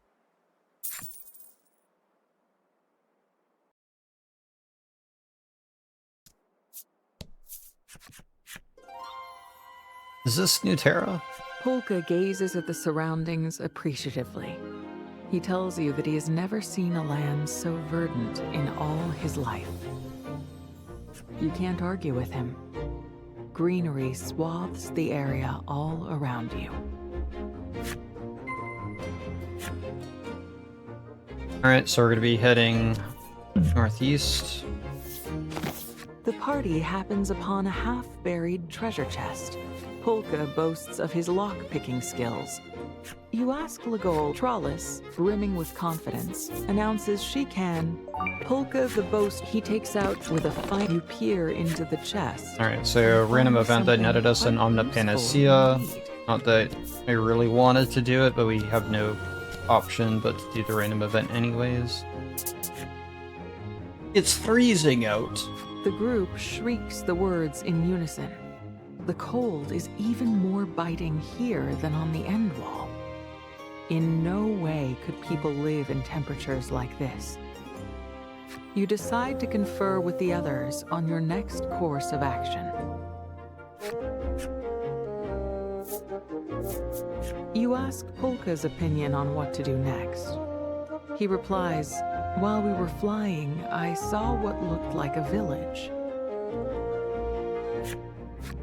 Is this Newterra? Polka gazes at the surroundings appreciatively. He tells you that he has never seen a land so verdant in all his life. You can't argue with him. Greenery swathes the area all around you. Alright, so we're going to be heading northeast. The party happens upon a half-buried treasure chest. Polka boasts of his lock-picking skills. You ask Legol. Trollis, brimming with confidence, announces she can. Polka the boast he takes out with a fine. You peer into the chest. Alright, so random event that netted us an Omnipanacea. Not that I really wanted to do it, but we have no option but to do the random event anyways. It's freezing out. The group shrieks the words in unison. The cold is even more biting here than on the end wall. In no way could people live in temperatures like this. You decide to confer with the others on your next course of action. You ask Polka's opinion on what to do next. He replies, "While we were flying, I saw what looked like a village.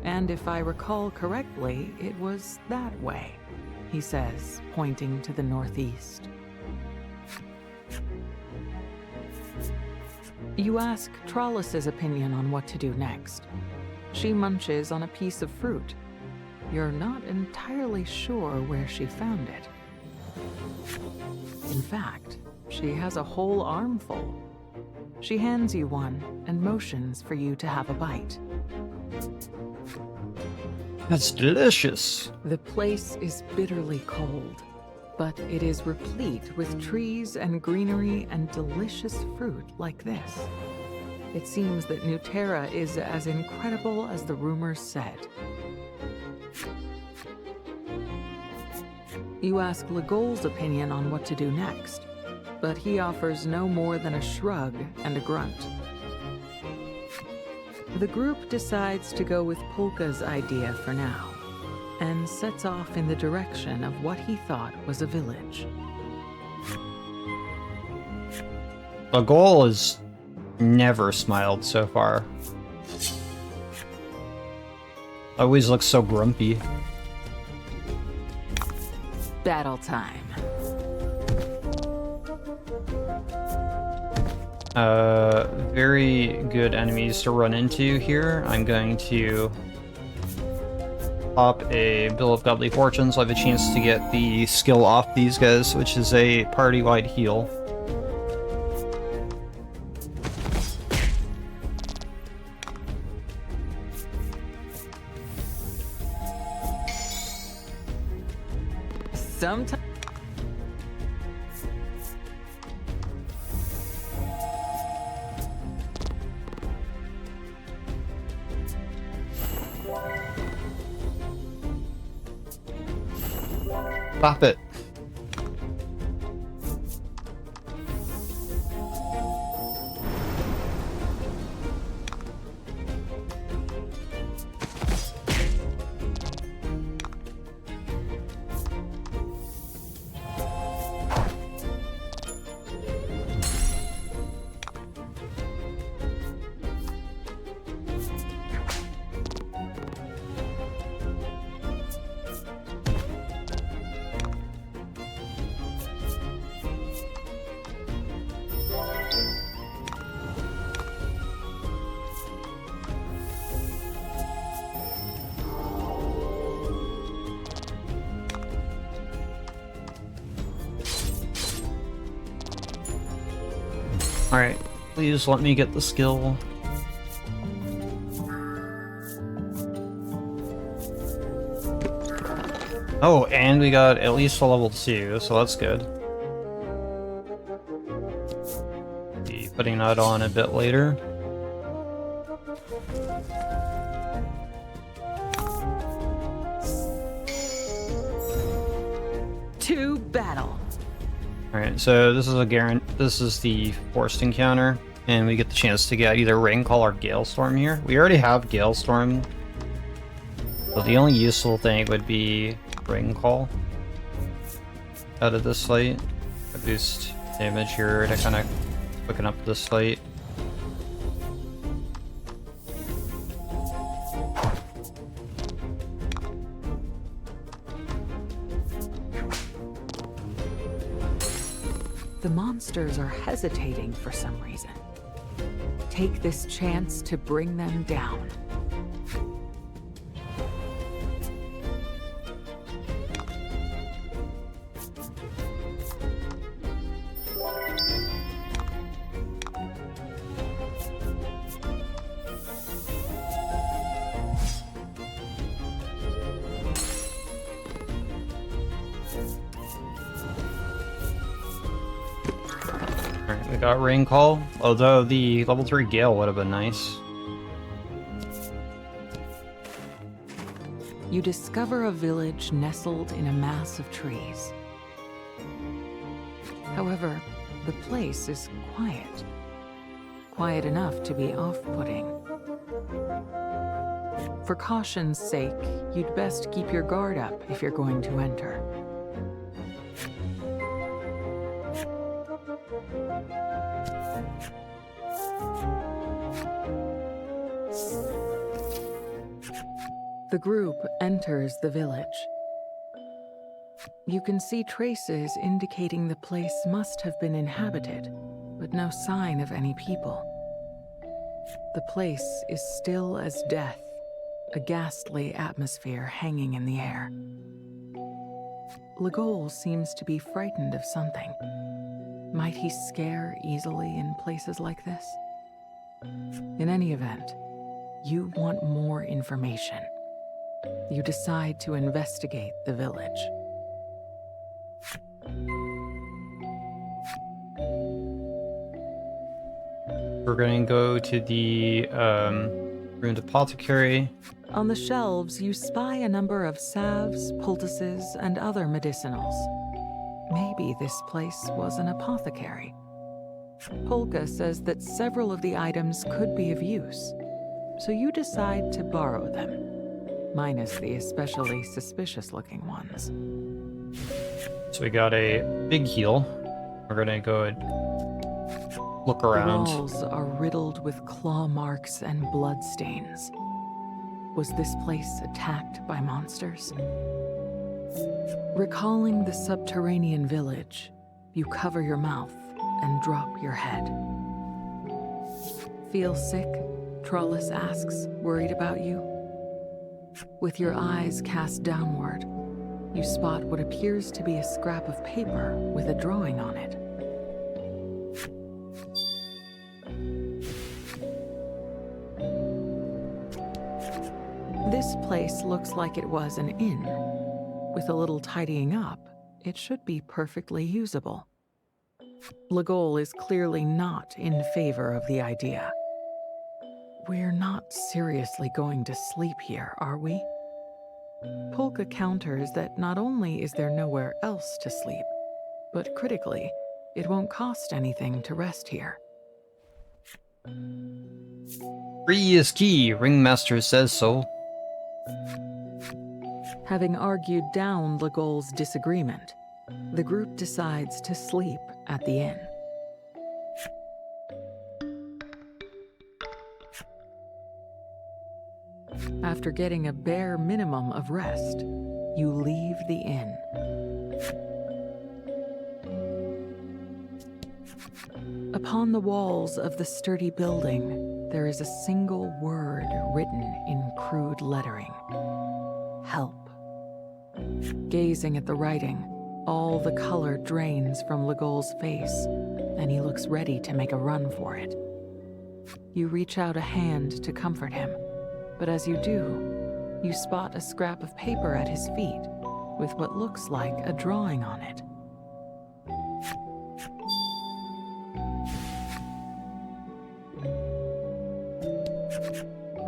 And if I recall correctly, it was that way," he says, pointing to the northeast. You ask Trollus's opinion on what to do next. She munches on a piece of fruit. You're not entirely sure where she found it. In fact, she has a whole armful. She hands you one and motions for you to have a bite. That's delicious. The place is bitterly cold, but it is replete with trees and greenery and delicious fruit like this. It seems that New Terra is as incredible as the rumors said. You ask Legol's opinion on what to do next, but he offers no more than a shrug and a grunt. The group decides to go with Polka's idea for now, and sets off in the direction of what he thought was a village. Legol has never smiled so far. Always looks so grumpy. Battle time. Very good enemies to run into here. I'm going to pop a Bill of Godly Fortune so I have a chance to get the skill off these guys, which is a party-wide heal. Sometimes. Pop it. Alright, please let me get the skill. Oh, and we got at least a level 2, so that's good. Be putting that on a bit later. To battle. Alright, so this is the forced encounter, and we get the chance to get either Rain Call or Galestorm here. We already have Galestorm, but the only useful thing would be Rain Call out of this fight. I boost damage here to kind of quicken up this fight. The monsters are hesitating for some reason. Take this chance to bring them down. Alright, we got Rain Call, although the level 3 Gale would have been nice. You discover a village nestled in a mass of trees. However, the place is quiet. Quiet enough to be off-putting. For caution's sake, you'd best keep your guard up if you're going to enter. The group enters the village. You can see traces indicating the place must have been inhabited, but no sign of any people. The place is still as death, a ghastly atmosphere hanging in the air. Legol seems to be frightened of something. Might he scare easily in places like this? In any event, you want more information. You decide to investigate the village. We're going to go to the ruined apothecary. On the shelves, you spy a number of salves, poultices, and other medicinals. Maybe this place was an apothecary. Polka says that several of the items could be of use, so you decide to borrow them, minus the especially suspicious-looking ones. So we got a big heal. We're going to go and look around. The walls are riddled with claw marks and blood stains. Was this place attacked by monsters? Recalling the subterranean village, you cover your mouth and drop your head. Feel sick? Trollus asks, worried about you. With your eyes cast downward, you spot what appears to be a scrap of paper with a drawing on it. This place looks like it was an inn. With a little tidying up, it should be perfectly usable. Legol is clearly not in favor of the idea. We're not seriously going to sleep here, are we? Polka counters that not only is there nowhere else to sleep, but critically, it won't cost anything to rest here. Free is key, Ringmaster says so. Having argued down Legol's disagreement, the group decides to sleep at the inn. After getting a bare minimum of rest, you leave the inn. Upon the walls of the sturdy building, there is a single word written in crude lettering. Help. Gazing at the writing, all the color drains from Legol's face, and he looks ready to make a run for it. You reach out a hand to comfort him, but as you do, you spot a scrap of paper at his feet with what looks like a drawing on it.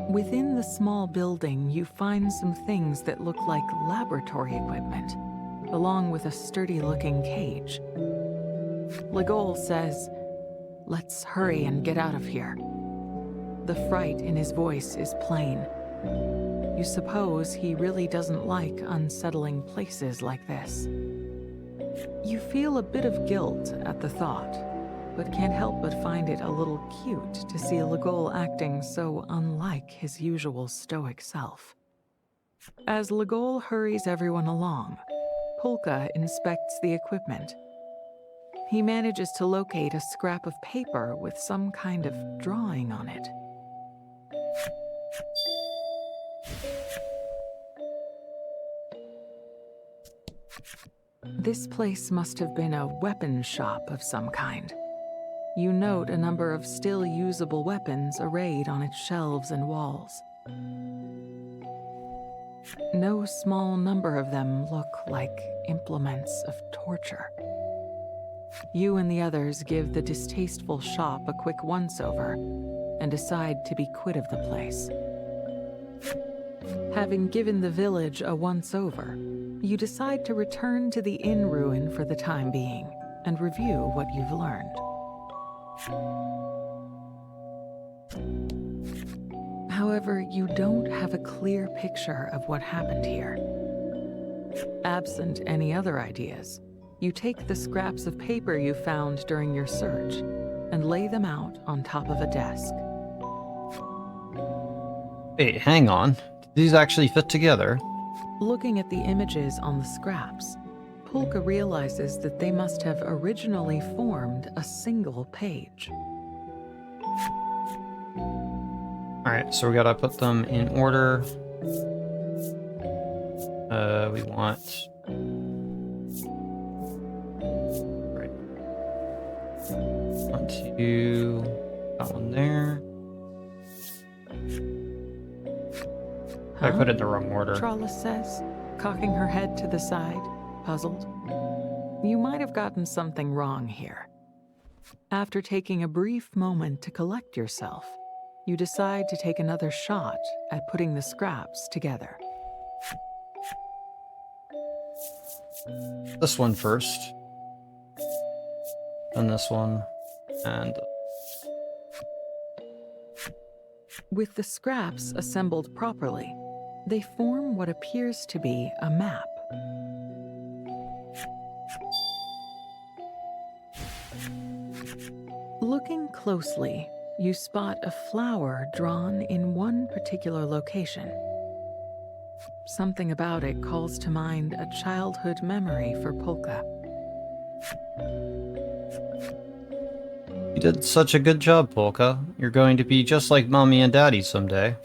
Within the small building, you find some things that look like laboratory equipment, along with a sturdy-looking cage. Legol says, "Let's hurry and get out of here." The fright in his voice is plain. You suppose he really doesn't like unsettling places like this. You feel a bit of guilt at the thought, but can't help but find it a little cute to see Legol acting so unlike his usual stoic self. As Legol hurries everyone along, Polka inspects the equipment. He manages to locate a scrap of paper with some kind of drawing on it. This place must have been a weapon shop of some kind. You note a number of still usable weapons arrayed on its shelves and walls. No small number of them look like implements of torture. You and the others give the distasteful shop a quick once-over and decide to be quit of the place. Having given the village a once-over, you decide to return to the inn ruin for the time being and review what you've learned. However, you don't have a clear picture of what happened here. Absent any other ideas, you take the scraps of paper you found during your search and lay them out on top of a desk. Wait, hang on. Did these actually fit together? Looking at the images on the scraps, Polka realizes that they must have originally formed a single page. Alright, so we gotta put them in order. We want... Right. 1, 2... That one there. I put it in the wrong order. Trollis says, cocking her head to the side, puzzled. You might have gotten something wrong here. After taking a brief moment to collect yourself, you decide to take another shot at putting the scraps together. This one first. And this one. And... With the scraps assembled properly, they form what appears to be a map. Looking closely, you spot a flower drawn in one particular location. Something about it calls to mind a childhood memory for Polka. You did such a good job, Polka. You're going to be just like Mommy and Daddy someday.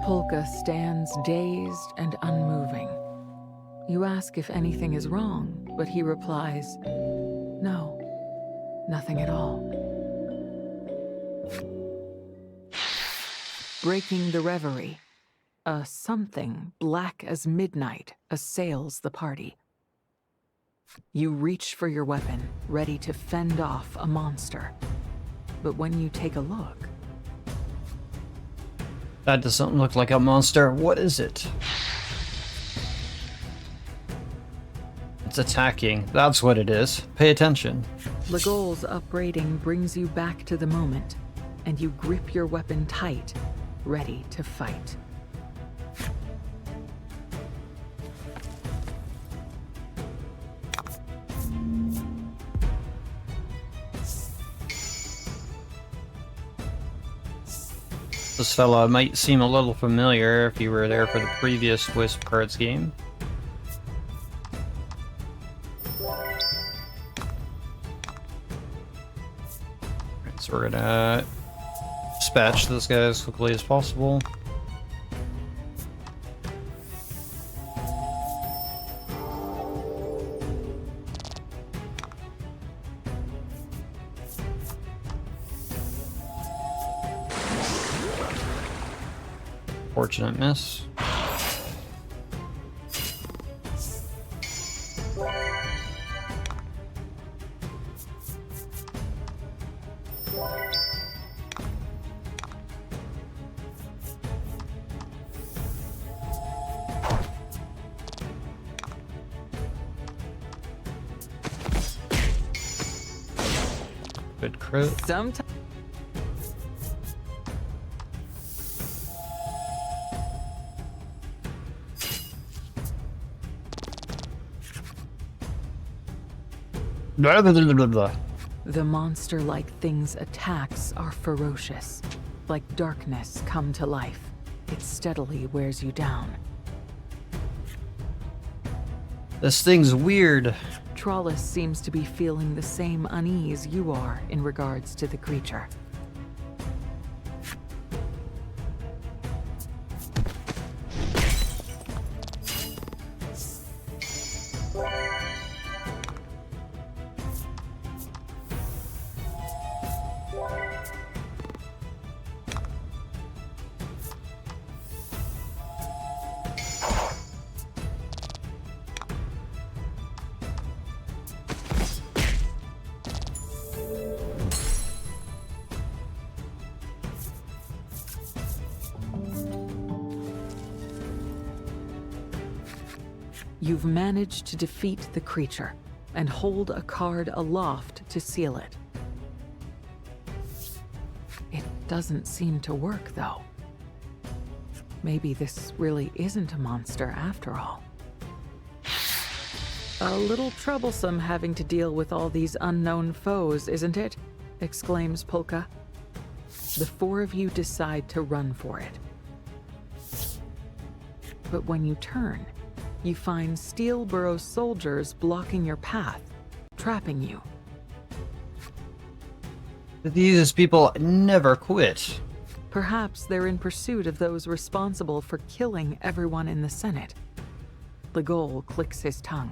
Polka stands dazed and unmoving. You ask if anything is wrong, but he replies, "No, nothing at all." Breaking the reverie, a something black as midnight assails the party. You reach for your weapon, ready to fend off a monster. But when you take a look... That doesn't look like a monster. What is it? It's attacking. That's what it is. Pay attention. Legol's upbraiding brings you back to the moment, and you grip your weapon tight, ready to fight. This fella might seem a little familiar if you were there for the previous Wisp Cards game. Alright, so we're gonna dispatch this guy as quickly as possible. Fortunate miss. Good crit. Sometimes Blah, blah, blah, blah, blah. the monster-like thing's attacks are ferocious. Like darkness come to life, it steadily wears you down. This thing's weird. Trollis seems to be feeling the same unease you are in regards to the creature. You've managed to defeat the creature and hold a card aloft to seal it. It doesn't seem to work, though. Maybe this really isn't a monster after all. A little troublesome having to deal with all these unknown foes, isn't it? Exclaims Polka. The four of you decide to run for it. But when you turn, you find Steelborough soldiers blocking your path, trapping you. These people never quit. Perhaps they're in pursuit of those responsible for killing everyone in the Senate. Legol clicks his tongue.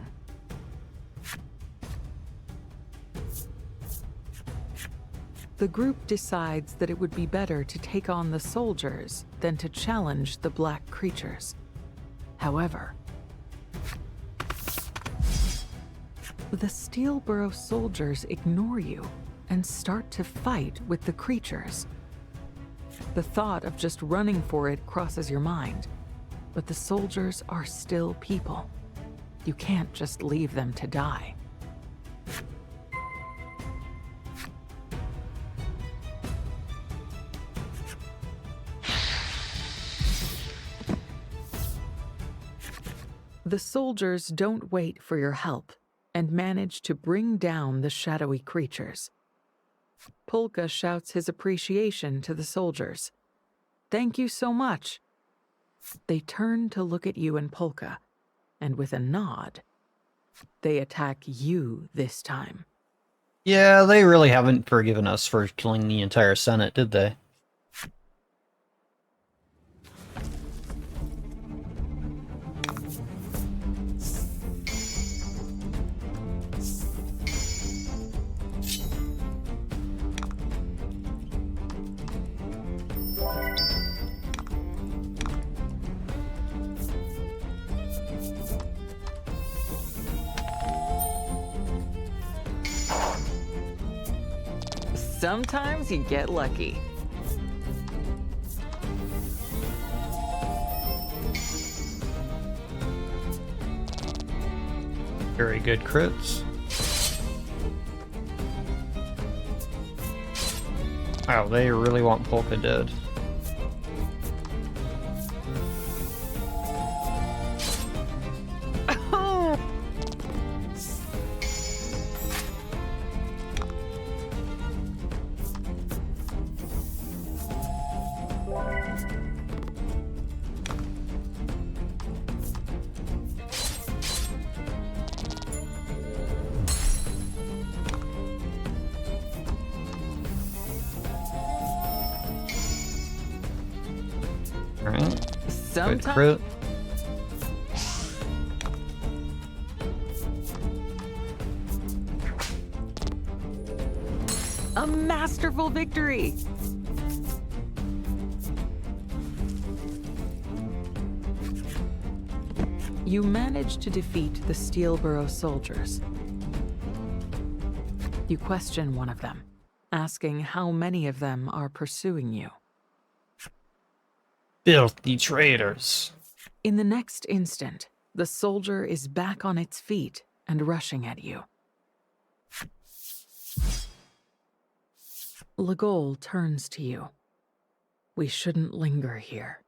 The group decides that it would be better to take on the soldiers than to challenge the black creatures. However, the Steelborough soldiers ignore you and start to fight with the creatures. The thought of just running for it crosses your mind, but the soldiers are still people. You can't just leave them to die. The soldiers don't wait for your help and manage to bring down the shadowy creatures. Polka shouts his appreciation to the soldiers. "Thank you so much." They turn to look at you and Polka, and with a nod, they attack you this time. Yeah, they really haven't forgiven us for killing the entire Senate, did they? Sometimes you get lucky. Very good crits. Wow, they really want Polka dead. Alright. Good Sometimes crit. a masterful victory. You manage to defeat the Steelborough soldiers. You question one of them, asking how many of them are pursuing you. Filthy traitors. In the next instant, the soldier is back on its feet and rushing at you. Legol turns to you. We shouldn't linger here.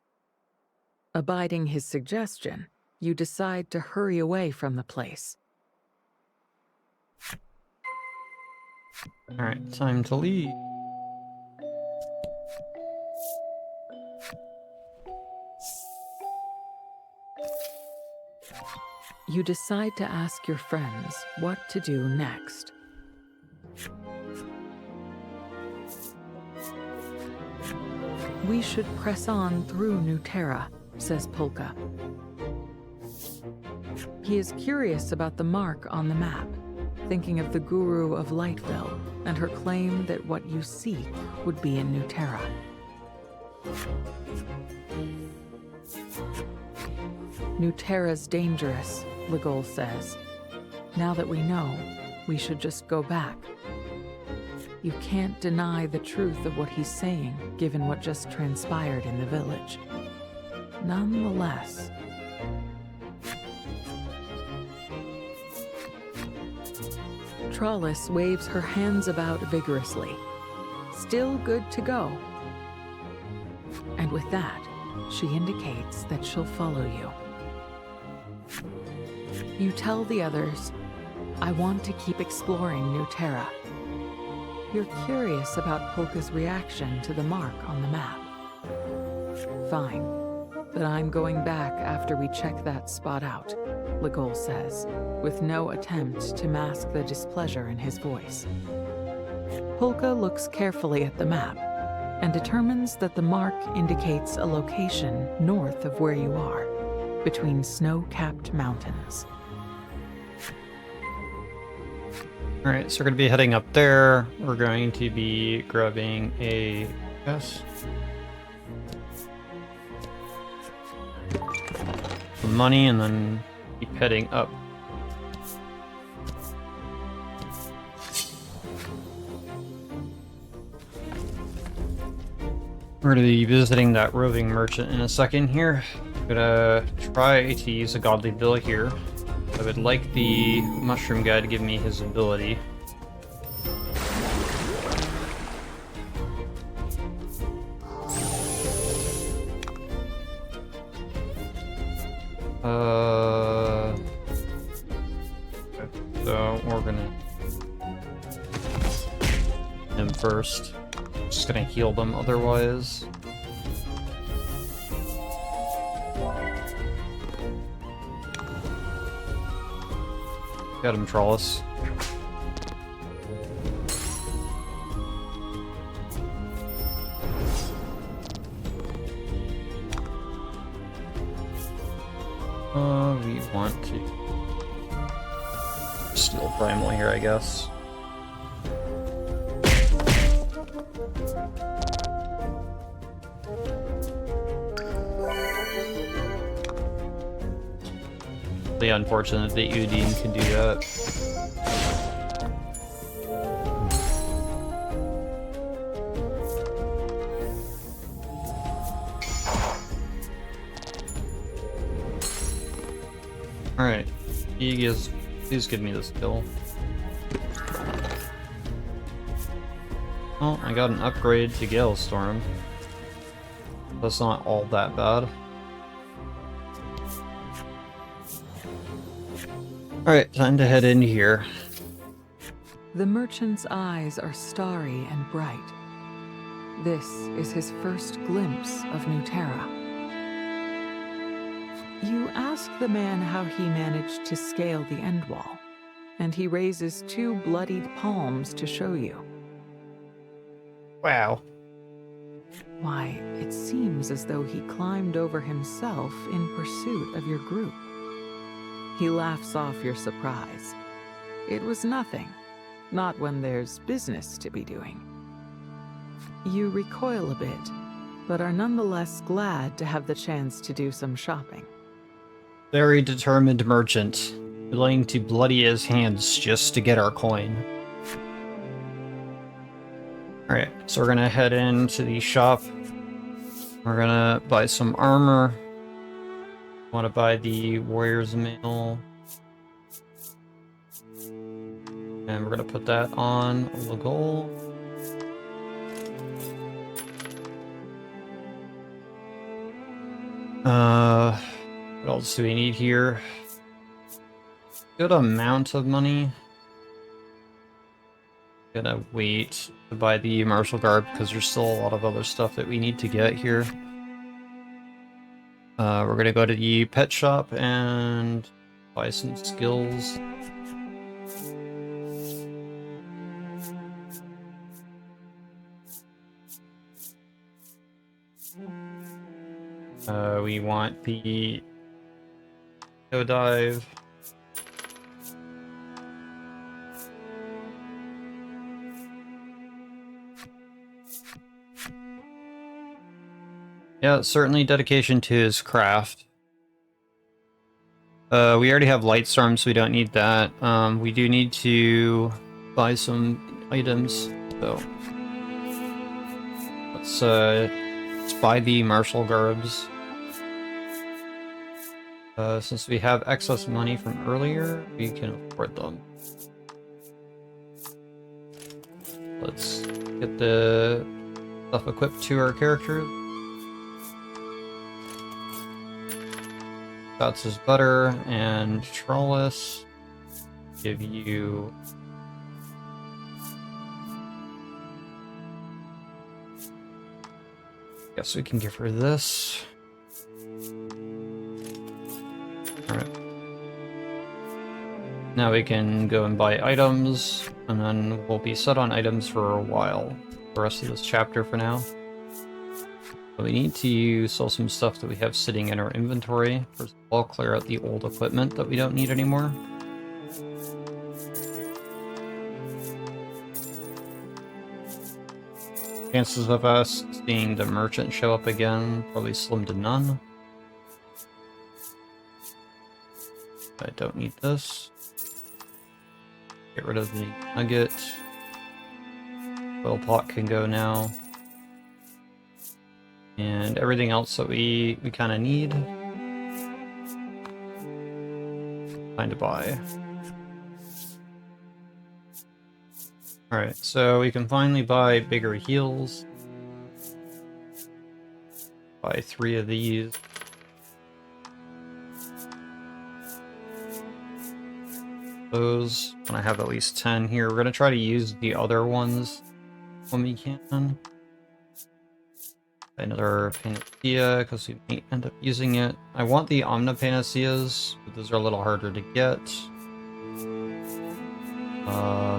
Abiding his suggestion, you decide to hurry away from the place. Alright, time to leave. You decide to ask your friends what to do next. We should press on through New Terra, says Polka. He is curious about the mark on the map, thinking of the Guru of Lightville and her claim that what you seek would be in New Terra. New Terra's dangerous, Legol says. Now that we know, we should just go back. You can't deny the truth of what he's saying, given what just transpired in the village. Nonetheless, Trollis waves her hands about vigorously. Still good to go. And with that, she indicates that she'll follow you. You tell the others, I want to keep exploring New Terra. You're curious about Polka's reaction to the mark on the map. Fine, but I'm going back after we check that spot out, Legol says, with no attempt to mask the displeasure in his voice. Polka looks carefully at the map and determines that the mark indicates a location north of where you are, between snow-capped mountains. Alright, so we're going to be heading up there. We're going to be grabbing a... yes. Some money and then keep heading up. We're going to be visiting that roving merchant in a second here. I'm going to try to use a godly bill here. I would like the mushroom guy to give me his ability. So we're gonna him first. Just gonna heal them otherwise. Got him, Trollis. We want to steal Primal here, I guess. Really unfortunate that Udine can do that. Alright, please give me this kill. Oh, I got an upgrade to Galestorm. That's not all that bad. Alright, time to head in here. The merchant's eyes are starry and bright. This is his first glimpse of New Terra. You ask the man how he managed to scale the end wall, and he raises 2 bloodied palms to show you. Wow. Why, it seems as though he climbed over himself in pursuit of your group. He laughs off your surprise. It was nothing, not when there's business to be doing. You recoil a bit, but are nonetheless glad to have the chance to do some shopping. Very determined merchant, willing to bloody his hands just to get our coin. Alright, so we're gonna head into the shop. We're gonna buy some armor. Want to buy the Warrior's Mail. And we're gonna put that on Legol. What else do we need here? Good amount of money. Gonna wait to buy the martial garb because there's still a lot of other stuff that we need to get here. We're gonna go to the pet shop and buy some skills. We want the go dive. Yeah, certainly dedication to his craft. We already have Lightstorm, so we don't need that. We do need to buy some items, so let's buy the martial garbs. Since we have excess money from earlier, we can afford them. Let's get the stuff equipped to our characters. That's is better, and Trollis give you guess we can give her this. Alright. Now we can go and buy items. And then we'll be set on items for a while. The rest of this chapter for now. But we need to sell some stuff that we have sitting in our inventory. First of all, clear out the old equipment that we don't need anymore. Chances of us seeing the merchant show up again, probably slim to none. I don't need this. Get rid of the nugget. Oil pot can go now. And everything else that we kind of need. Time to buy. Alright, so we can finally buy bigger heals. Buy 3 of these. Those, when I have at least 10 here. We're going to try to use the other ones when we can. Another panacea, because we may end up using it. I want the omnipanaceas, but those are a little harder to get. How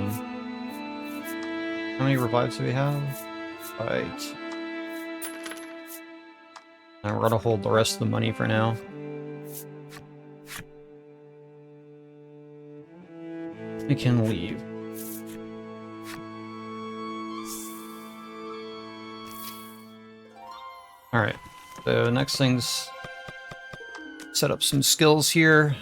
many revives do we have? Right. And we're gonna hold the rest of the money for now. We can leave. Alright, so next thing's set up some skills here.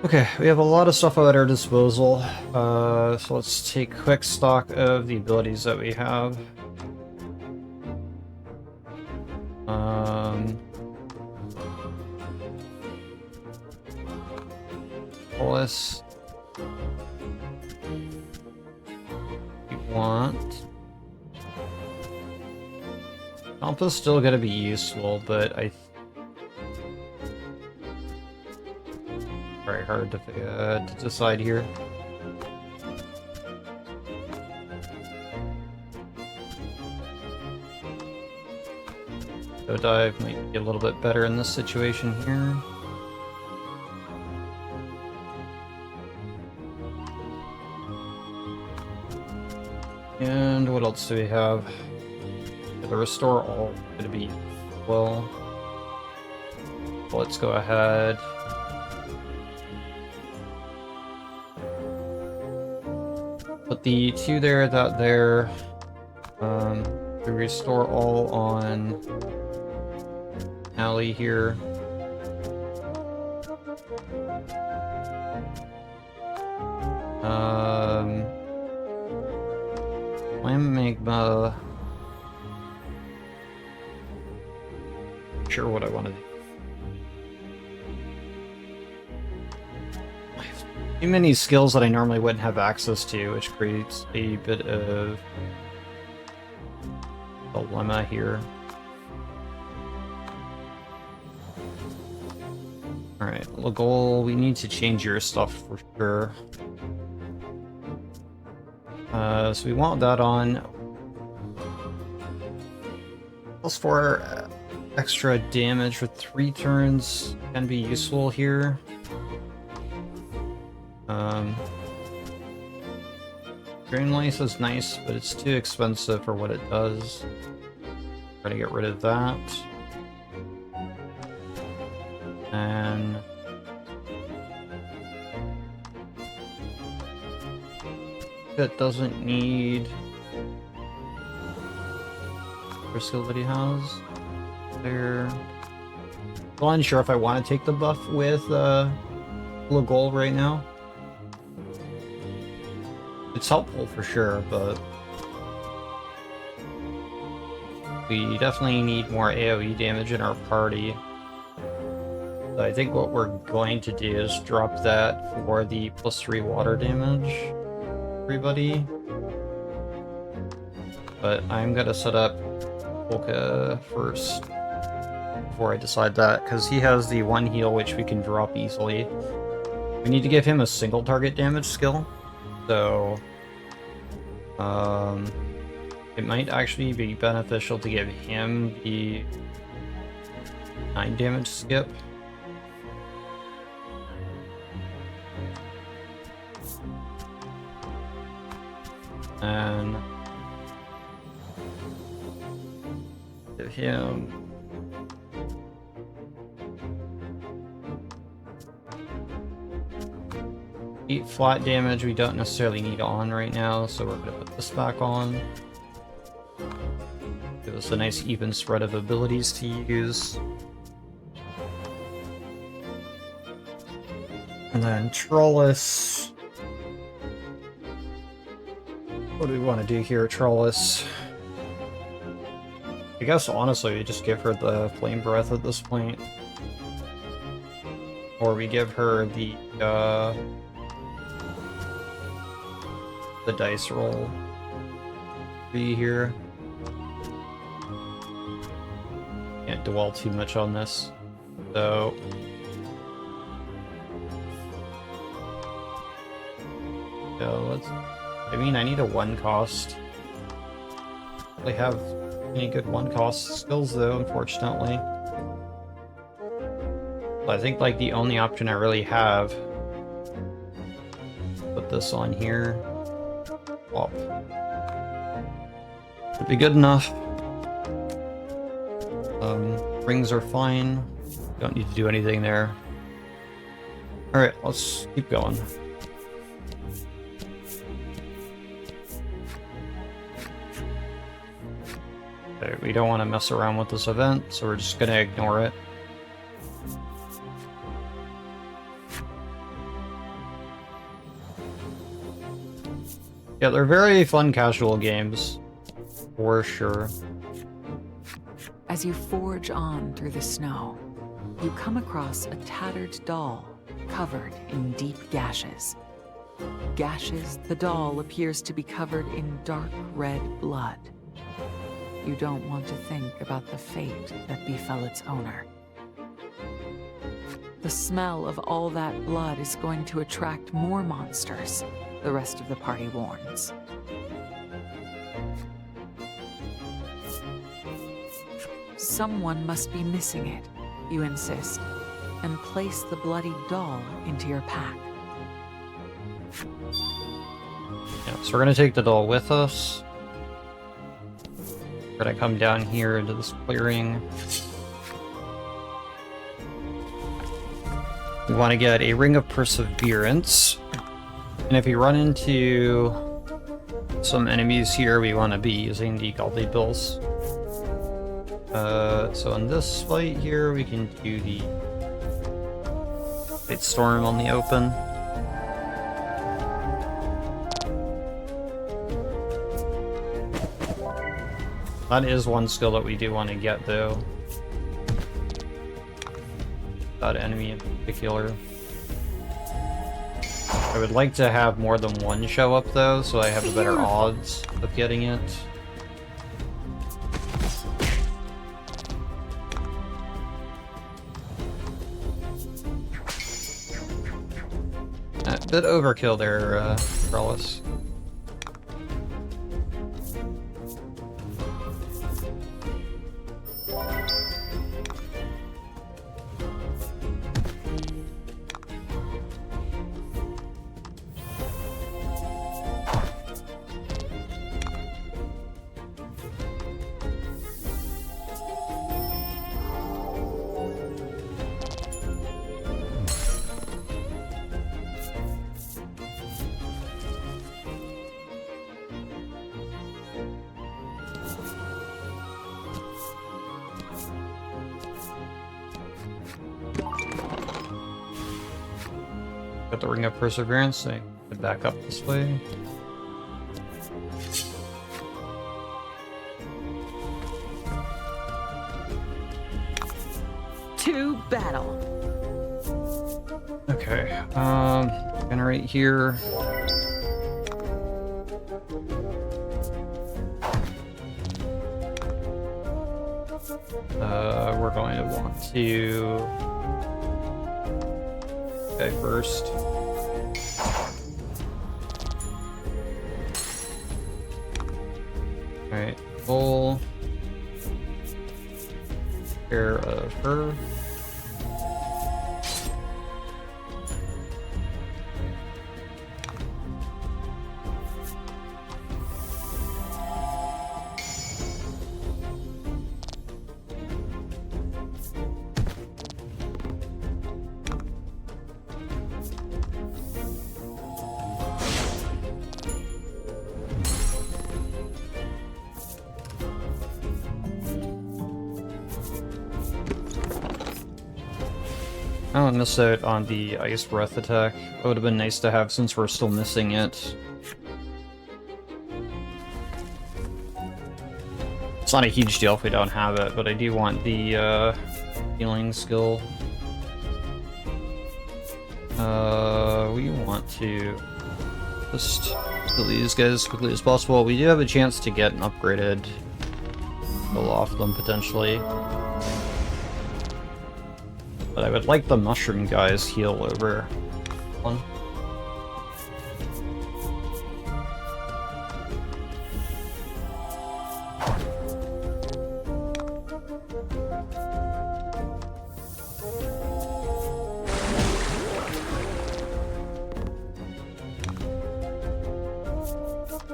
Okay, we have a lot of stuff at our disposal, so let's take quick stock of the abilities that we have. This we want. Compass still gonna be useful, but very hard to decide here. So dive might be a little bit better in this situation here. And what else do we have? The restore all gonna be well. Let's go ahead. Put the 2 there, that there. We restore all on Alley here. Flame Magma. Sure what I want to do. I have too many skills that I normally wouldn't have access to, which creates a bit of dilemma here. Alright, Legol, we need to change your stuff for sure. So we want that on. +4 extra damage for 3 turns can be useful here. Drain Lice is nice, but it's too expensive for what it does. Try to get rid of that. And it doesn't need the skill that he has there. I'm unsure if I want to take the buff with Legol right now. It's helpful for sure, but we definitely need more AoE damage in our party. So I think what we're going to do is drop that for the +3 water damage. Everybody. But I'm gonna set up Polka first before I decide that, because he has the 1 heal which we can drop easily. We need to give him a single target damage skill, so it might actually be beneficial to give him the 9 damage skip. And give him 8 flat damage. We don't necessarily need on right now, so we're gonna put this back on. Give us a nice even spread of abilities to use. And then Trollus. What do we want to do here, Trollus? I guess honestly we just give her the Flame Breath at this point. Or we give her the dice roll 3 here. Can't dwell too much on this. So I mean, I need a 1 cost. I don't really have any good 1 cost skills though, unfortunately. I think like the only option I really have, put this on here. Swap. Should be good enough. Rings are fine. Don't need to do anything there. Alright, let's keep going. Okay, we don't want to mess around with this event, so we're just going to ignore it. Yeah, they're very fun casual games, for sure. As you forge on through the snow, you come across a tattered doll covered in deep gashes. Gashes the doll appears to be covered in dark red blood. You don't want to think about the fate that befell its owner. The smell of all that blood is going to attract more monsters, the rest of the party warns. Someone must be missing it, you insist, and place the bloody doll into your pack. Yeah, so we're gonna take the doll with us. We're gonna come down here into this clearing. We want to get a Ring of Perseverance. And if we run into some enemies here, we want to be using the Godly Bills. So in this fight here, we can do the Light Storm on the open. That is one skill that we do want to get, though. That enemy in particular. I would like to have more than one show up, though, so I have a better odds of getting it. A bit overkill there, Trellis. Got the Ring of Perseverance, so I can back up this way. To battle. Okay, generate here. We're going to want to... Okay, first. Alright, full care of her. Oh, I missed out on the ice breath attack. It would have been nice to have since we're still missing it. It's not a huge deal if we don't have it, but I do want the healing skill. We want to just kill these guys as quickly as possible. We do have a chance to get an upgraded skill off them potentially. But I would like the mushroom guys heal over one.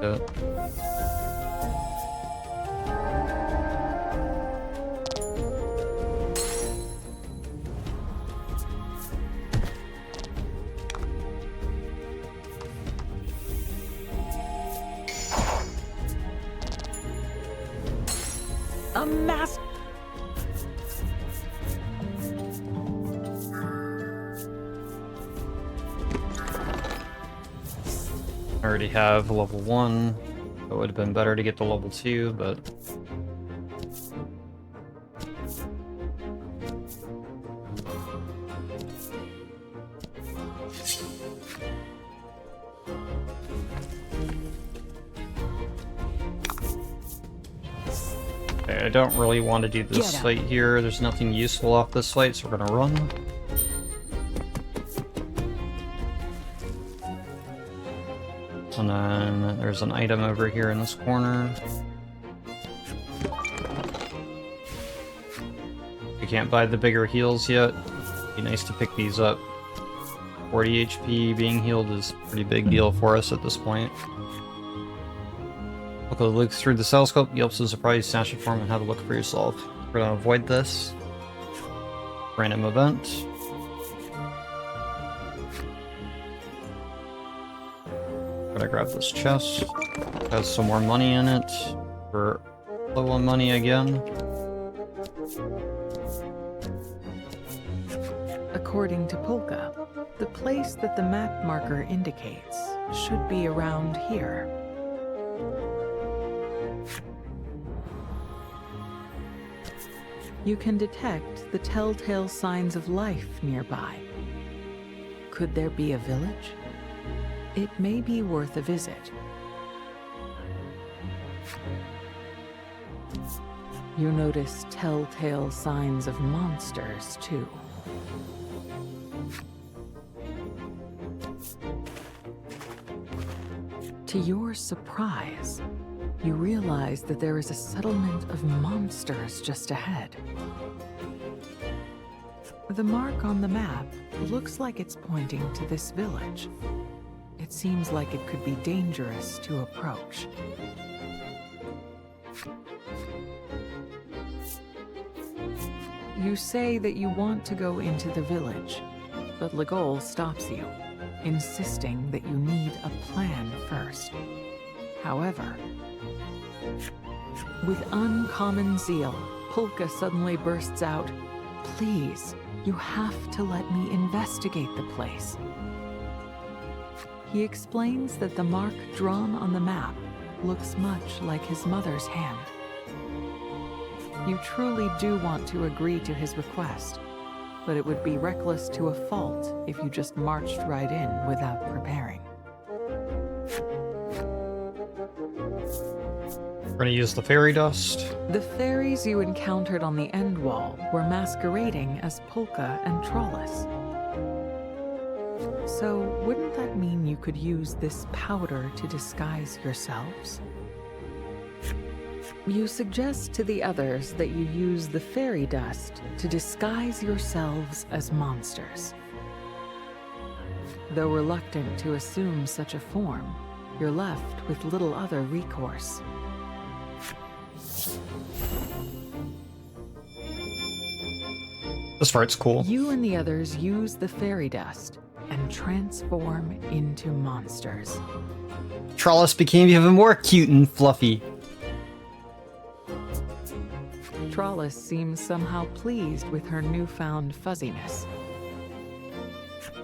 Yeah. A mass. I already have level 1. It would have been better to get to level 2, but... Okay, I don't really want to do this fight here. There's nothing useful off this fight, so we're gonna run. And then there's an item over here in this corner. We can't buy the bigger heals yet. Be nice to pick these up. 40 HP being healed is a pretty big deal for us at this point. Look through the telescope, you also surprise snatch a form and have a look for yourself. We're gonna avoid this. Random event. Gotta grab this chest. It has some more money in it. We're low on money again. According to Polka, the place that the map marker indicates should be around here. You can detect the telltale signs of life nearby. Could there be a village? It may be worth a visit. You notice telltale signs of monsters, too. To your surprise, you realize that there is a settlement of monsters just ahead. The mark on the map looks like it's pointing to this village. It seems like it could be dangerous to approach. You say that you want to go into the village, but Legol stops you, insisting that you need a plan first. However, with uncommon zeal, Polka suddenly bursts out, "Please, you have to let me investigate the place." He explains that the mark drawn on the map looks much like his mother's hand. You truly do want to agree to his request, but it would be reckless to a fault if you just marched right in without preparing. We're gonna use the fairy dust. The fairies you encountered on the end wall were masquerading as Polka and Trollis. So, wouldn't that mean you could use this powder to disguise yourselves? You suggest to the others that you use the fairy dust to disguise yourselves as monsters. Though reluctant to assume such a form, you're left with little other recourse. This part's cool. You and the others use the fairy dust and transform into monsters. Trollis became even more cute and fluffy. Trollis seems somehow pleased with her newfound fuzziness.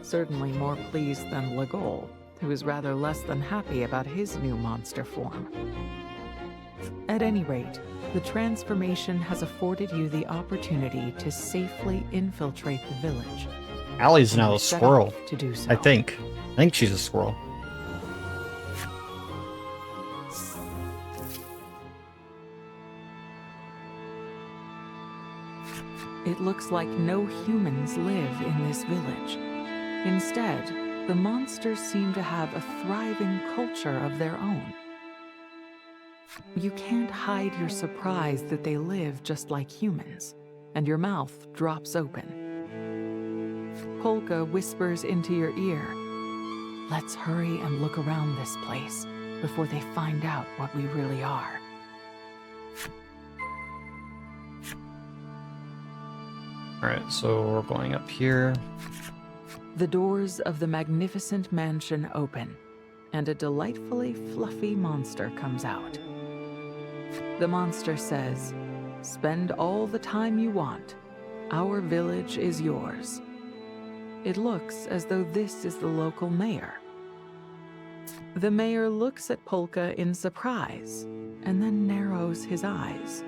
certainly more pleased than Legol, who is rather less than happy about his new monster form. At any rate, the transformation has afforded you the opportunity to safely infiltrate the village. Allie's And now you a set squirrel. off to do so. I think she's a squirrel. It looks like no humans live in this village. Instead, the monsters seem to have a thriving culture of their own. You can't hide your surprise that they live just like humans, and your mouth drops open. Polka whispers into your ear, "Let's hurry and look around this place before they find out what we really are." Alright, so we're going up here. The doors of the magnificent mansion open, and a delightfully fluffy monster comes out. The monster says, "Spend all the time you want. Our village is yours." It looks as though this is the local mayor. The mayor looks at Polka in surprise, and then narrows his eyes.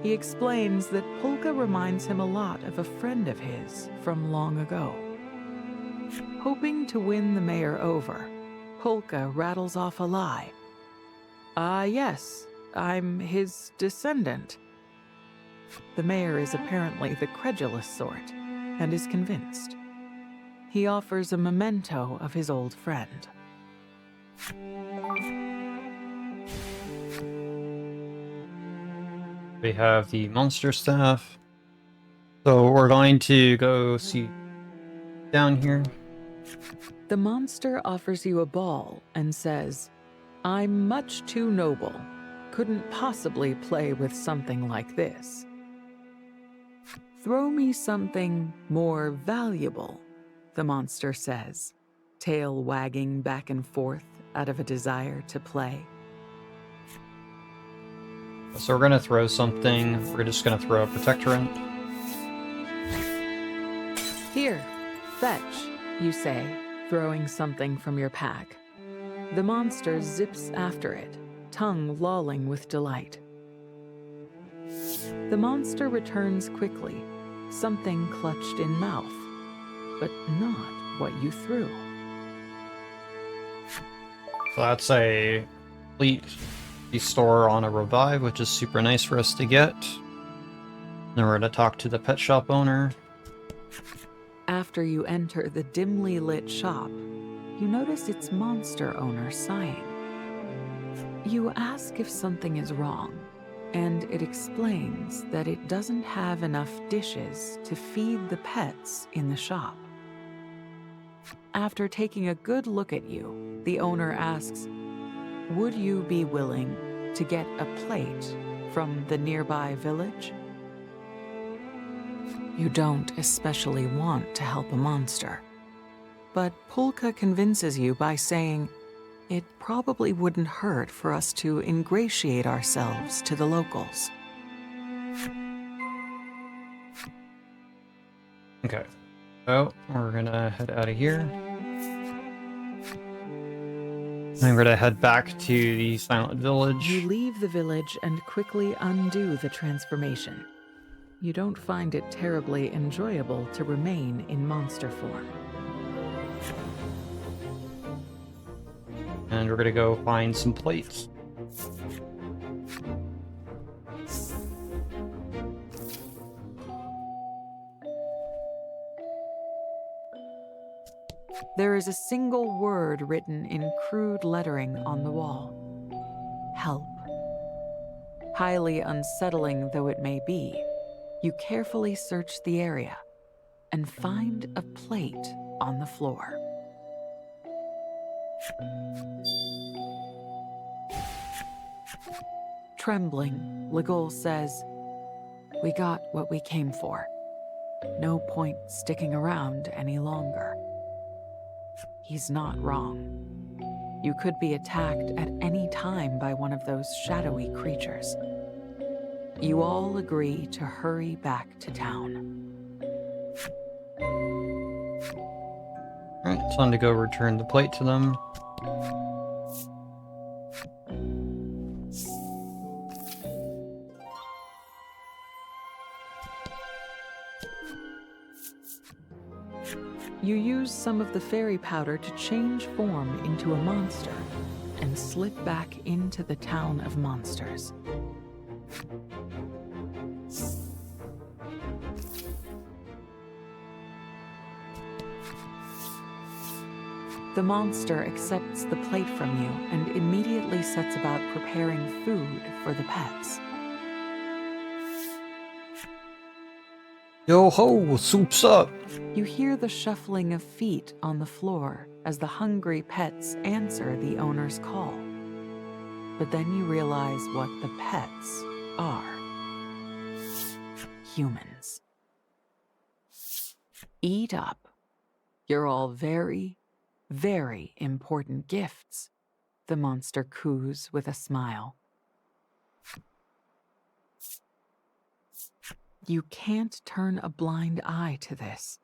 He explains that Polka reminds him a lot of a friend of his from long ago. Hoping to win the mayor over, Polka rattles off a lie. "Ah, yes, I'm his descendant." The mayor is apparently the credulous sort, and is convinced. He offers a memento of his old friend. We have the monster staff. So we're going to go see down here. The monster offers you a ball and says, "I'm much too noble. Couldn't possibly play with something like this. Throw me something more valuable," the monster says, tail wagging back and forth out of a desire to play. So we're gonna throw something. We're just gonna throw a protectorant. "Here, fetch," you say, throwing something from your pack. The monster zips after it, tongue lolling with delight. The monster returns quickly, something clutched in mouth, but not what you threw. So that's a complete restore on a revive, which is super nice for us to get. Then we're gonna talk to the pet shop owner. After you enter the dimly lit shop, you notice its monster owner sighing. You ask if something is wrong, and it explains that it doesn't have enough dishes to feed the pets in the shop. After taking a good look at you, the owner asks, "Would you be willing to get a plate from the nearby village?" You don't especially want to help a monster, but Polka convinces you by saying, "It probably wouldn't hurt for us to ingratiate ourselves to the locals." Okay, so we're gonna head out of here. And we're gonna head back to the Silent Village. You leave the village and quickly undo the transformation. You don't find it terribly enjoyable to remain in monster form. And we're gonna go find some plates. There is a single word written in crude lettering on the wall. Help. Highly unsettling though it may be, you carefully search the area and find a plate on the floor. Trembling, Legol says, "We got what we came for. No point sticking around any longer." He's not wrong. You could be attacked at any time by one of those shadowy creatures. You all agree to hurry back to town. Alright, time to go return the plate to them. You use some of the fairy powder to change form into a monster and slip back into the town of monsters. The monster accepts the plate from you and immediately sets about preparing food for the pets. Yo ho, soup's up! You hear the shuffling of feet on the floor as the hungry pets answer the owner's call. But then you realize what the pets are. Humans. Eat up. You're all very, very important gifts, the monster coos with a smile. You can't turn a blind eye to this.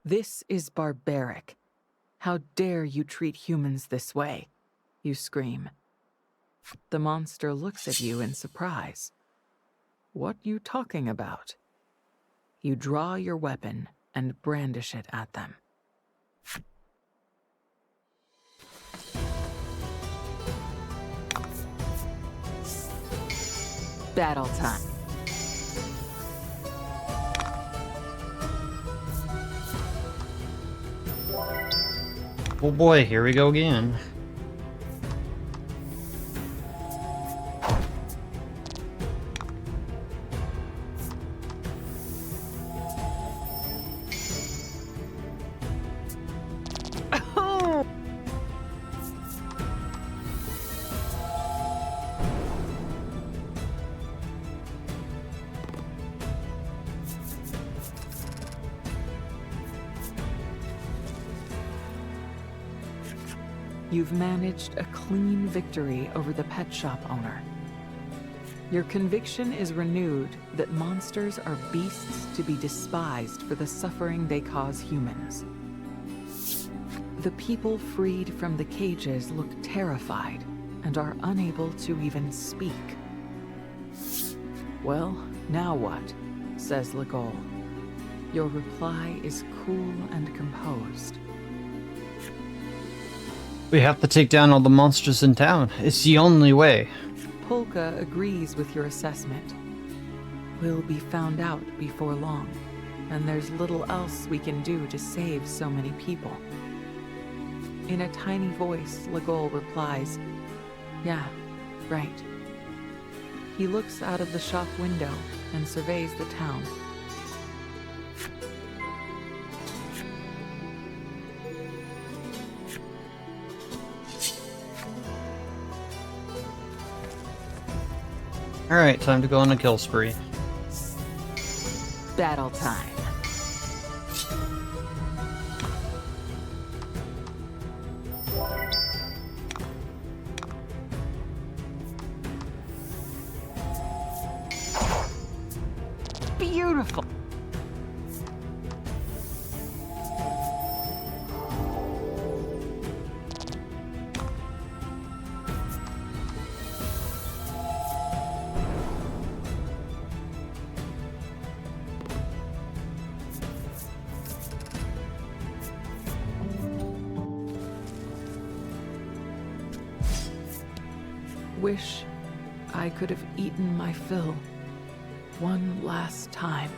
This is barbaric. How dare you treat humans this way? You scream. The monster looks at you in surprise. What you talking about? You draw your weapon and brandish it at them. Battle time. Oh boy, here we go again. You've managed a clean victory over the pet shop owner. Your conviction is renewed that monsters are beasts to be despised for the suffering they cause humans. The people freed from the cages look terrified and are unable to even speak. Well, now what? Says Legol. Your reply is cool and composed. We have to take down all the monsters in town. It's the only way. Polka agrees with your assessment. We'll be found out before long, and there's little else we can do to save so many people. In a tiny voice, Legol replies, Yeah, right. He looks out of the shop window and surveys the town. Alright, time to go on a kill spree. Battle time. Beautiful. Wish I could have eaten my fill one last time,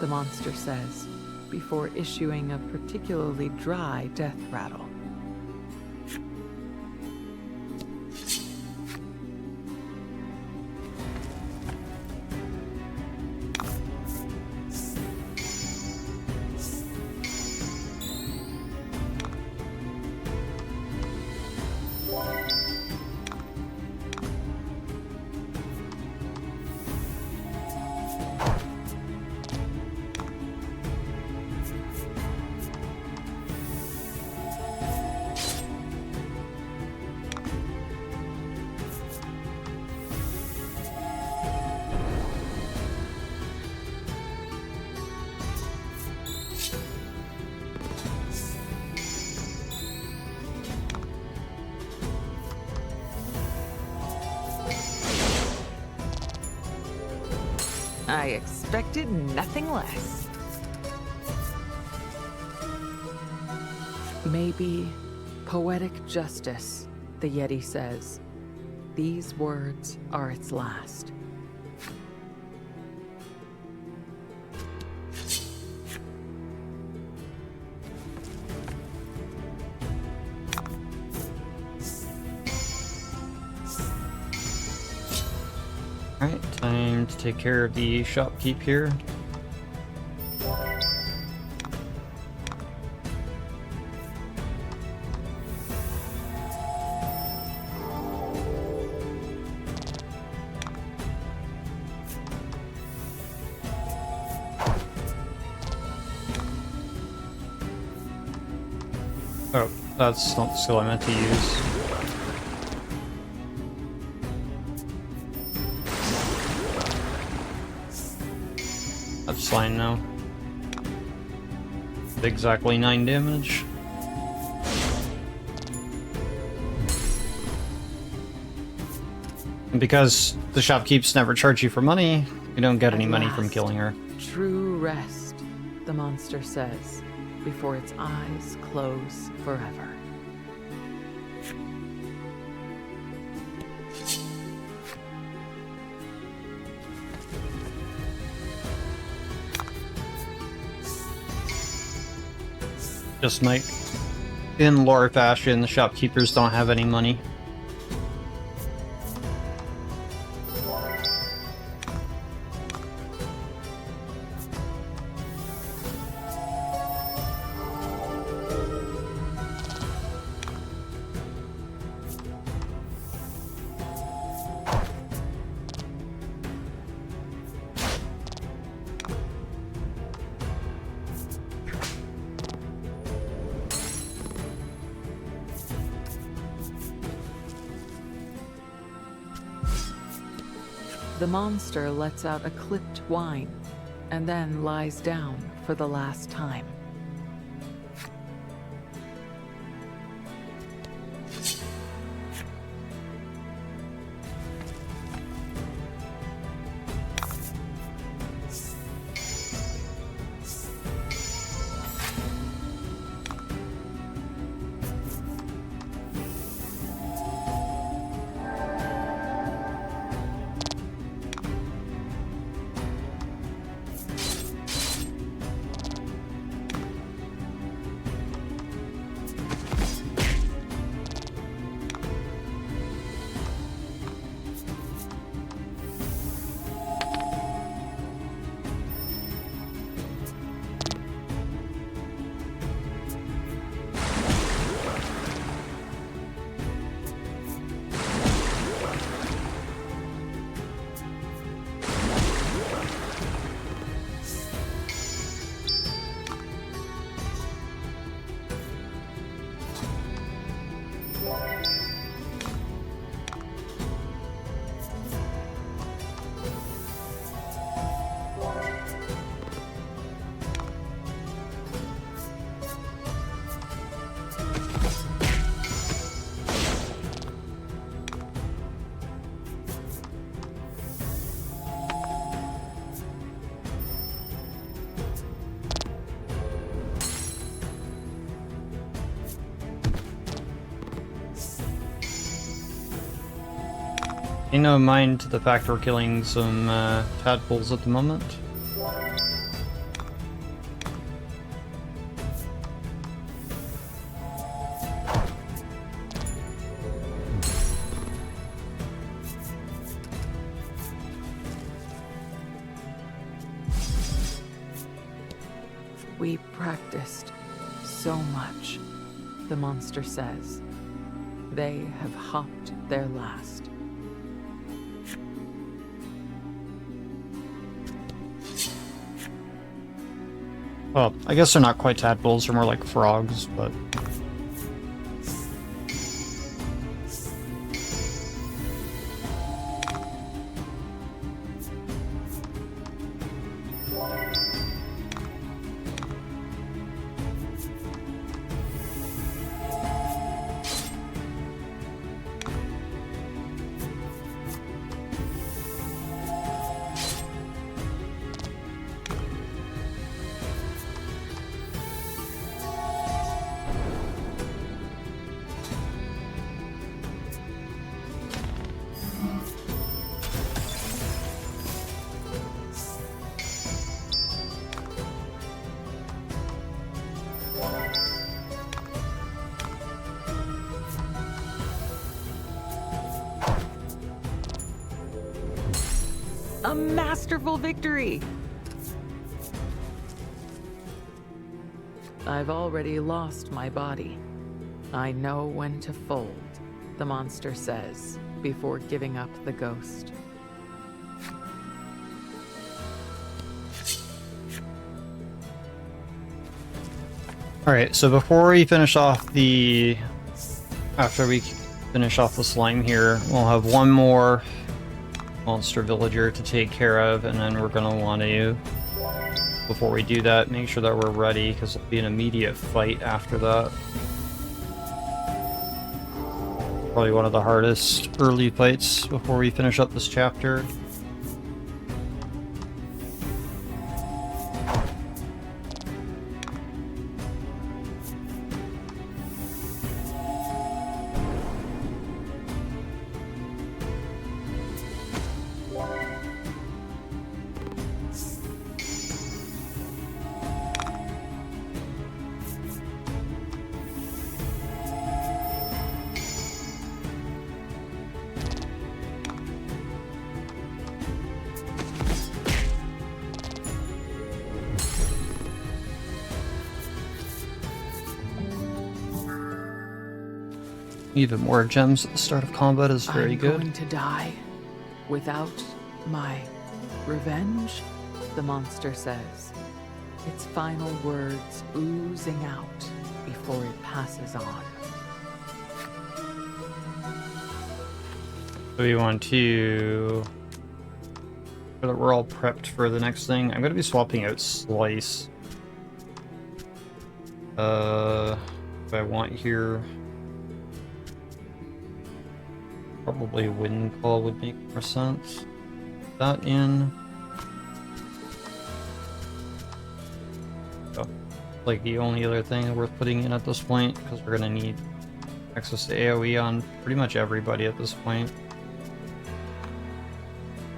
the monster says, before issuing a particularly dry death rattle. I expected nothing less. Maybe poetic justice, the Yeti says. These words are its last. Alright, time to take care of the shopkeep here. Oh, that's not the skill I meant to use. That's fine now. Exactly 9 damage. And because the shopkeeps never charge you for money, you don't get any money from killing her. True rest, the monster says, before its eyes close forever. Just like in lore fashion, the shopkeepers don't have any money. The monster lets out a clipped whine, and then lies down for the last time. Pay no mind to the fact we're killing some tadpoles at the moment. We practiced so much, the monster says. They have hopped their last. Well, I guess they're not quite tadpoles, they're more like frogs, but... A masterful victory! I've already lost my body. I know when to fold, the monster says, before giving up the ghost. Alright, so before we finish off the... After we finish off the slime here, we'll have one more monster villager to take care of, and then we're gonna want to, before we do that, make sure that we're ready, because it'll be an immediate fight after that. Probably one of the hardest early fights before we finish up this chapter. Even more gems at the start of combat is very good. I'm going to die without my revenge, the monster says, its final words oozing out before it passes on. So we want to... so that we're all prepped for the next thing. I'm going to be swapping out Slice. If I want here... probably Wind Call would make more sense. That in. Oh, like the only other thing worth putting in at this point, because we're gonna need access to AoE on pretty much everybody at this point.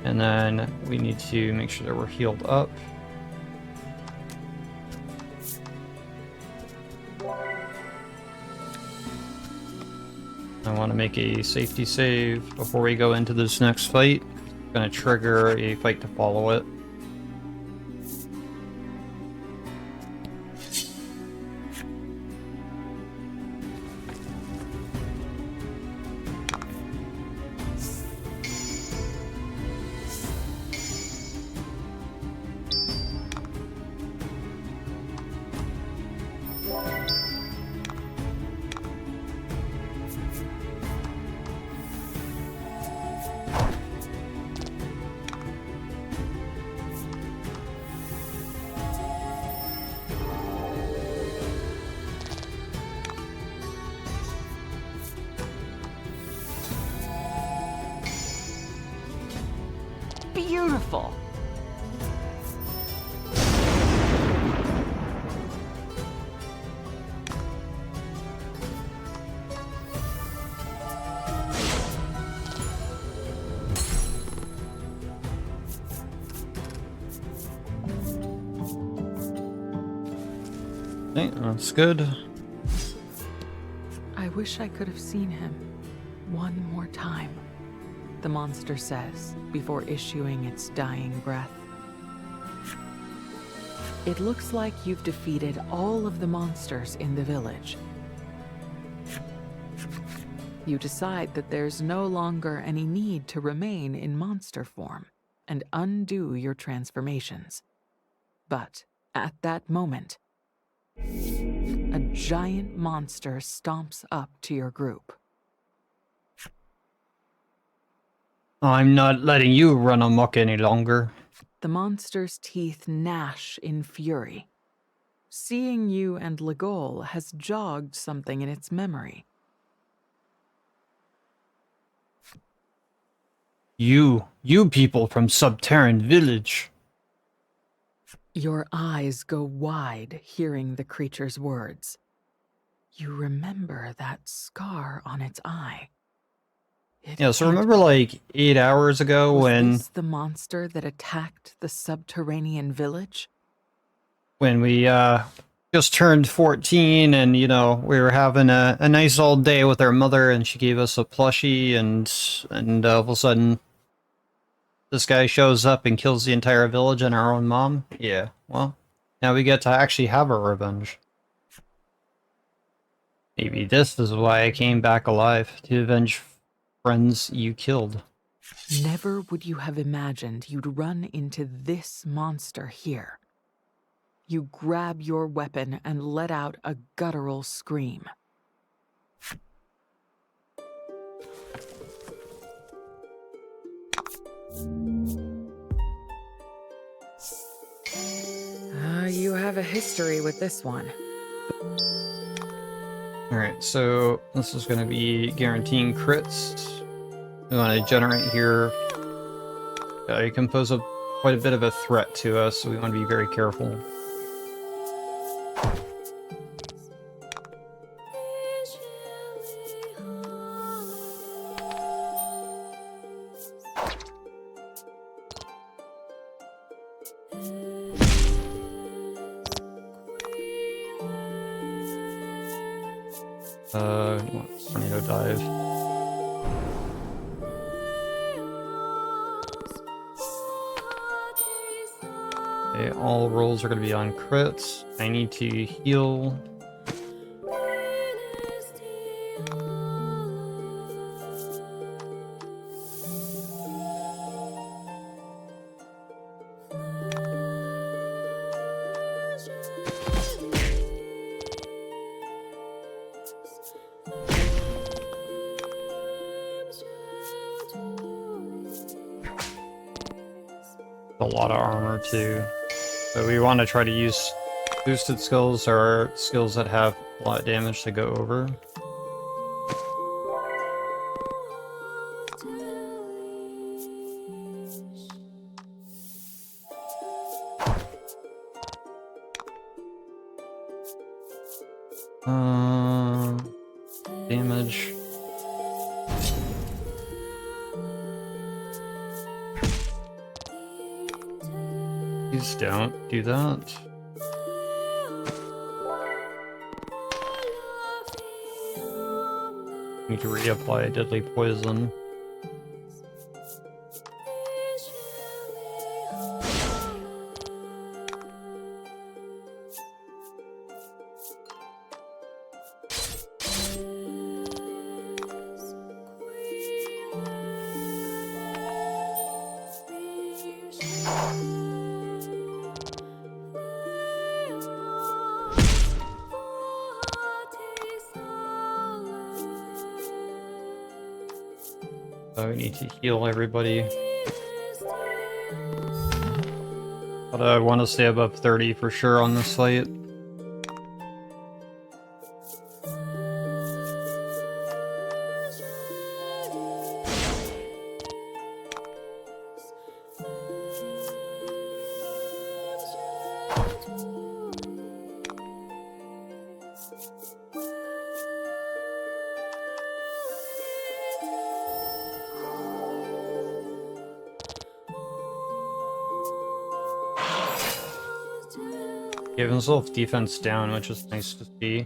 And then we need to make sure that we're healed up. I want to make a safety save before we go into this next fight. It's going to trigger a fight to follow it. Beautiful! Okay, that's good. I wish I could have seen him one more time, the monster says before issuing its dying breath. It looks like you've defeated all of the monsters in the village. You decide that there's no longer any need to remain in monster form and undo your transformations. But at that moment, a giant monster stomps up to your group. I'm not letting you run amok any longer. The monster's teeth gnash in fury. Seeing you and Legol has jogged something in its memory. You people from Subterran Village. Your eyes go wide hearing the creature's words. You remember that scar on its eye. Yeah, so remember like 8 hours ago when... Was this the monster that attacked the subterranean village? When we just turned 14 and, you know, we were having a nice old day with our mother and she gave us a plushie and all of a sudden This guy shows up and kills the entire village and our own mom? Yeah, well, now we get to actually have our revenge. Maybe this is why I came back alive, to avenge friends you killed. Never would you have imagined you'd run into this monster here. You grab your weapon and let out a guttural scream. You have a history with this one. Alright, so this is going to be guaranteeing crits. We want to generate here. You can pose quite a bit of a threat to us, so we want to be very careful. Tornado dive. Okay, all rolls are going to be on crits. I need to heal. A lot of armor too. So we want to try to use boosted skills or skills that have a lot of damage to go over. Damage. Please don't do that. Need to reapply deadly poison. So we need to heal everybody. But I want to stay above 30 for sure on this fight. Gave himself defense down, which is nice to see.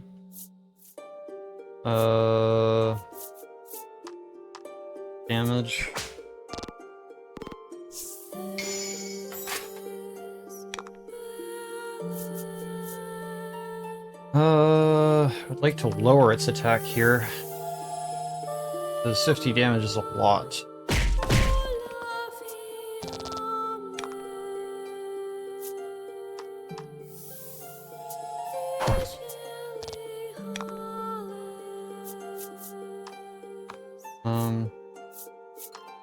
Damage. I'd like to lower its attack here. The 50 damage is a lot.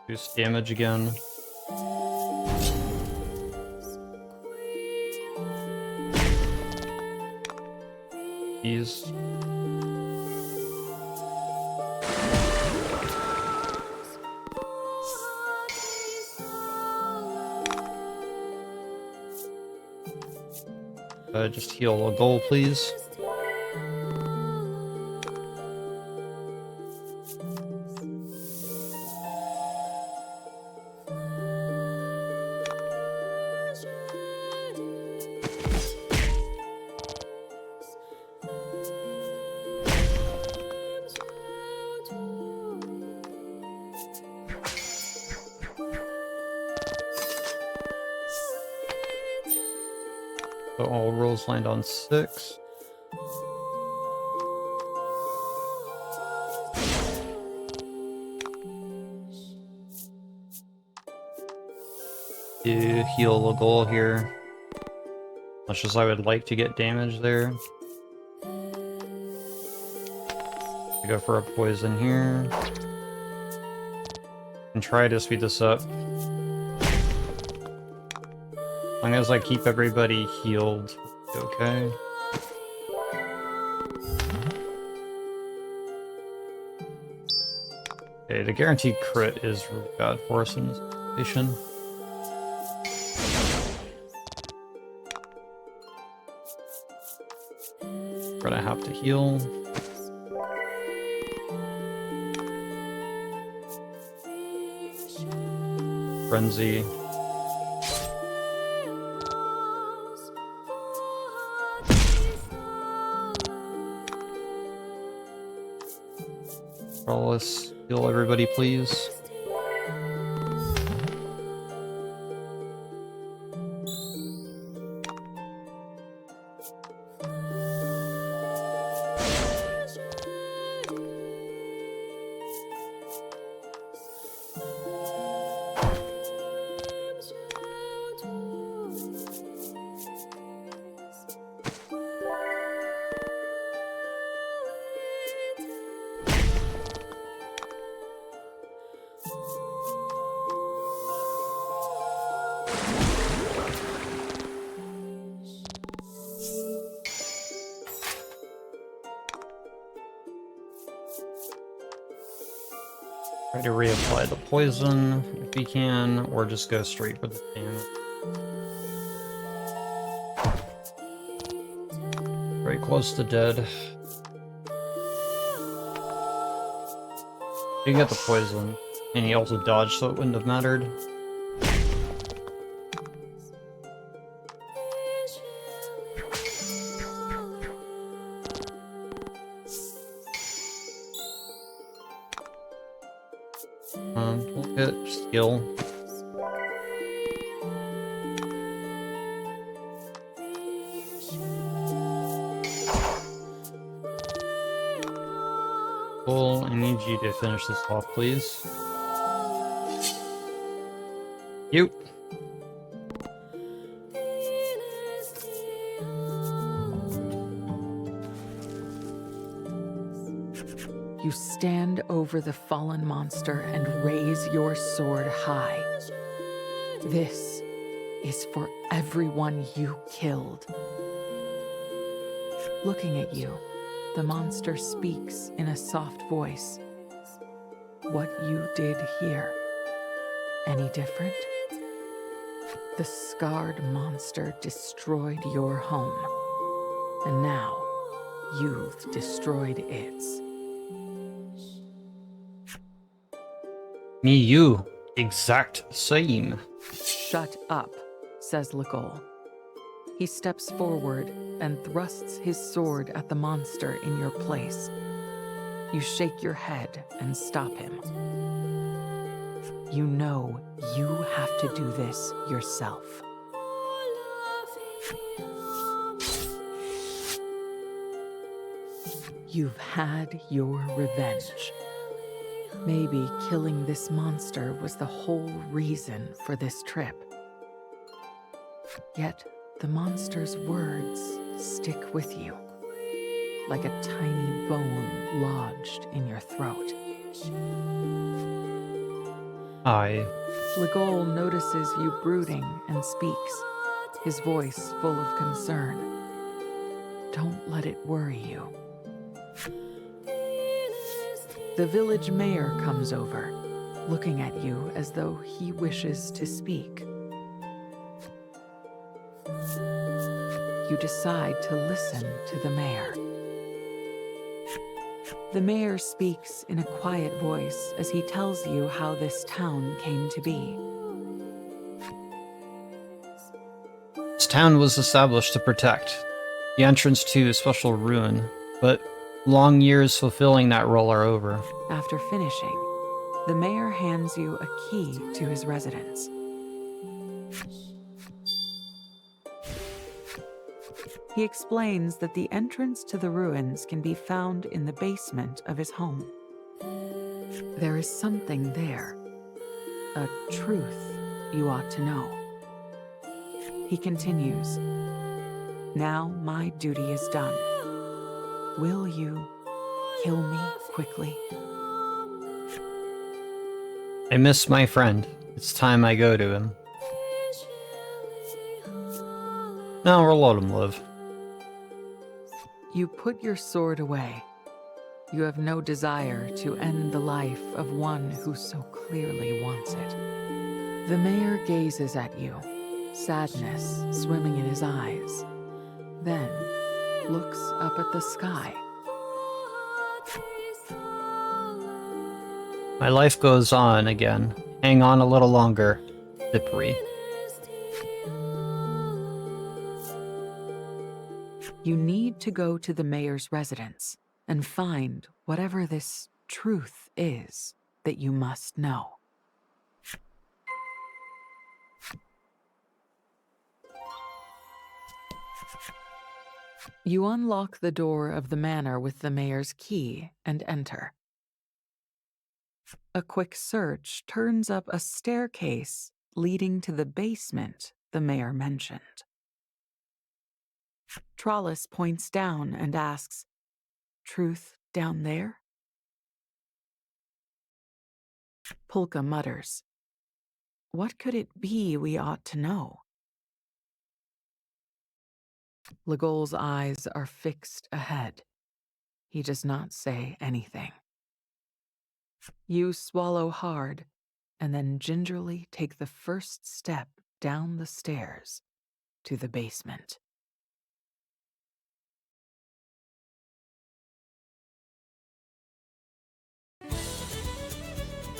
Boost damage again. Ease. Just heal a goal, please. So all rolls land on 6. To heal a goal here. Much as I would like to get damage there. I go for a poison here. And try to speed this up. As long as I keep everybody healed, okay. Okay, the guaranteed crit is really bad for us in this situation. We're gonna have to heal. Frenzy. Let's heal everybody, please. Try to reapply the poison if we can, or just go straight for the damage. Very close to dead. You can get the poison, and he also dodged, so it wouldn't have mattered. We'll get skill. Cool, I need you to finish this off, please. You. You stand over the fallen monster and raise your sword high. This is for everyone you killed. Looking at you, the monster speaks in a soft voice. What you did here, any different? The scarred monster destroyed your home, and now you've destroyed its. Me, you. Exact same. Shut up, says Legol. He steps forward and thrusts his sword at the monster in your place. You shake your head and stop him. You know you have to do this yourself. You've had your revenge. Maybe killing this monster was the whole reason for this trip. Yet the monster's words stick with you, like a tiny bone lodged in your throat. Legol notices you brooding and speaks, his voice full of concern. Don't let it worry you. The village mayor comes over, looking at you as though he wishes to speak. You decide to listen to the mayor. The mayor speaks in a quiet voice as he tells you how this town came to be. This town was established to protect the entrance to a special ruin, but long years fulfilling that role are over. After finishing, the mayor hands you a key to his residence. He explains that the entrance to the ruins can be found in the basement of his home. There is something there, a truth you ought to know. He continues, "Now my duty is done. Will you kill me quickly?" I miss my friend. It's time I go to him. No, we'll let him live. You put your sword away. You have no desire to end the life of one who so clearly wants it. The mayor gazes at you, sadness swimming in his eyes, then looks up at the sky. My life goes on again. Hang on a little longer, Cypri. You need to go to the mayor's residence and find whatever this truth is that you must know. You unlock the door of the manor with the mayor's key and enter. A quick search turns up a staircase leading to the basement the mayor mentioned. Trollis points down and asks, "Truth down there?" Polka mutters, "What could it be we ought to know?" Legol's eyes are fixed ahead. He does not say anything. You swallow hard and then gingerly take the first step down the stairs to the basement.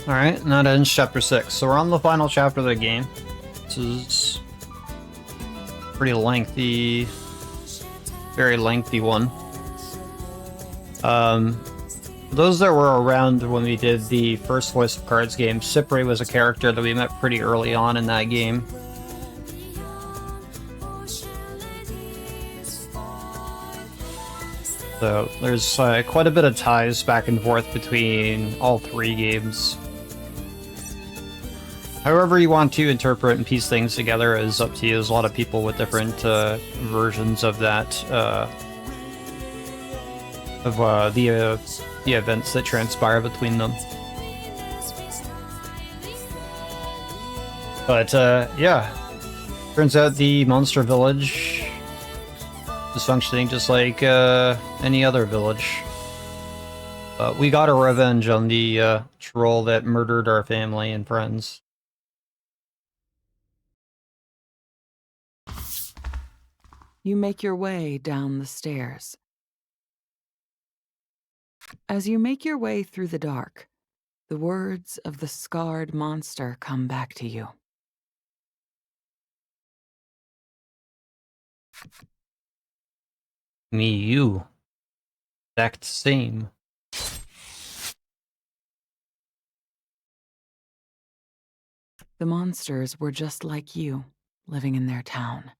Alright, and that ends chapter 6. So we're on the final chapter of the game. This is pretty lengthy, very lengthy one. Those that were around when we did the first Voice of Cards game, Cypri was a character that we met pretty early on in that game. So there's quite a bit of ties back and forth between all three games. However you want to interpret and piece things together is up to you. There's a lot of people with different versions of that, the events that transpire between them. But yeah, turns out the monster village is functioning just like any other village. We got our revenge on the troll that murdered our family and friends. You make your way down the stairs. As you make your way through the dark, the words of the scarred monster come back to you. Me, you. Exact same. The monsters were just like you, living in their town.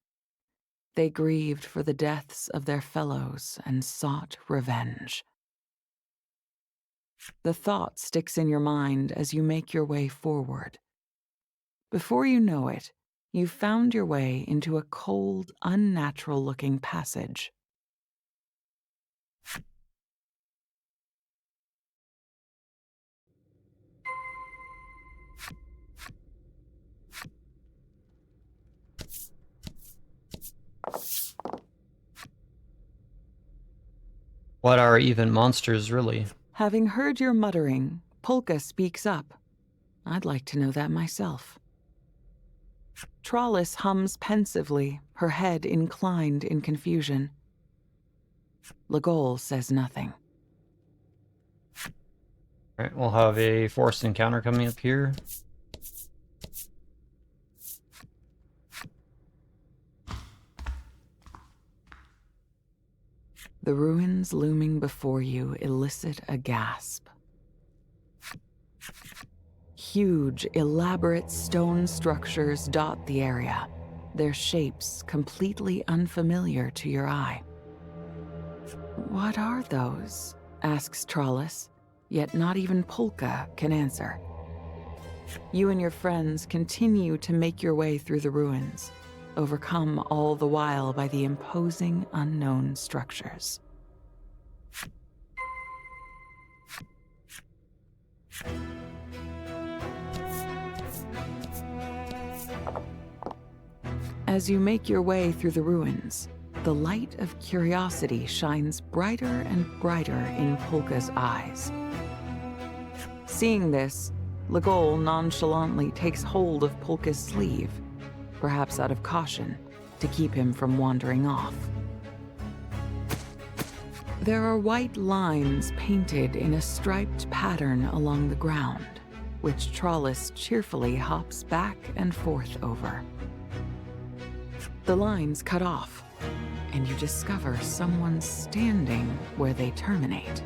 They grieved for the deaths of their fellows and sought revenge. The thought sticks in your mind as you make your way forward. Before you know it, you've found your way into a cold, unnatural-looking passage. What are even monsters, really? Having heard your muttering, Polka speaks up. I'd like to know that myself. Trollis hums pensively, her head inclined in confusion. Legol says nothing. Alright, we'll have a forced encounter coming up here. The ruins looming before you elicit a gasp. Huge, elaborate stone structures dot the area, their shapes completely unfamiliar to your eye. "What are those?" asks Trollus, yet not even Polka can answer. You and your friends continue to make your way through the ruins, overcome all the while by the imposing unknown structures. As you make your way through the ruins, the light of curiosity shines brighter and brighter in Polka's eyes. Seeing this, Legol nonchalantly takes hold of Polka's sleeve, perhaps out of caution, to keep him from wandering off. There are white lines painted in a striped pattern along the ground, which Trollus cheerfully hops back and forth over. The lines cut off, and you discover someone standing where they terminate.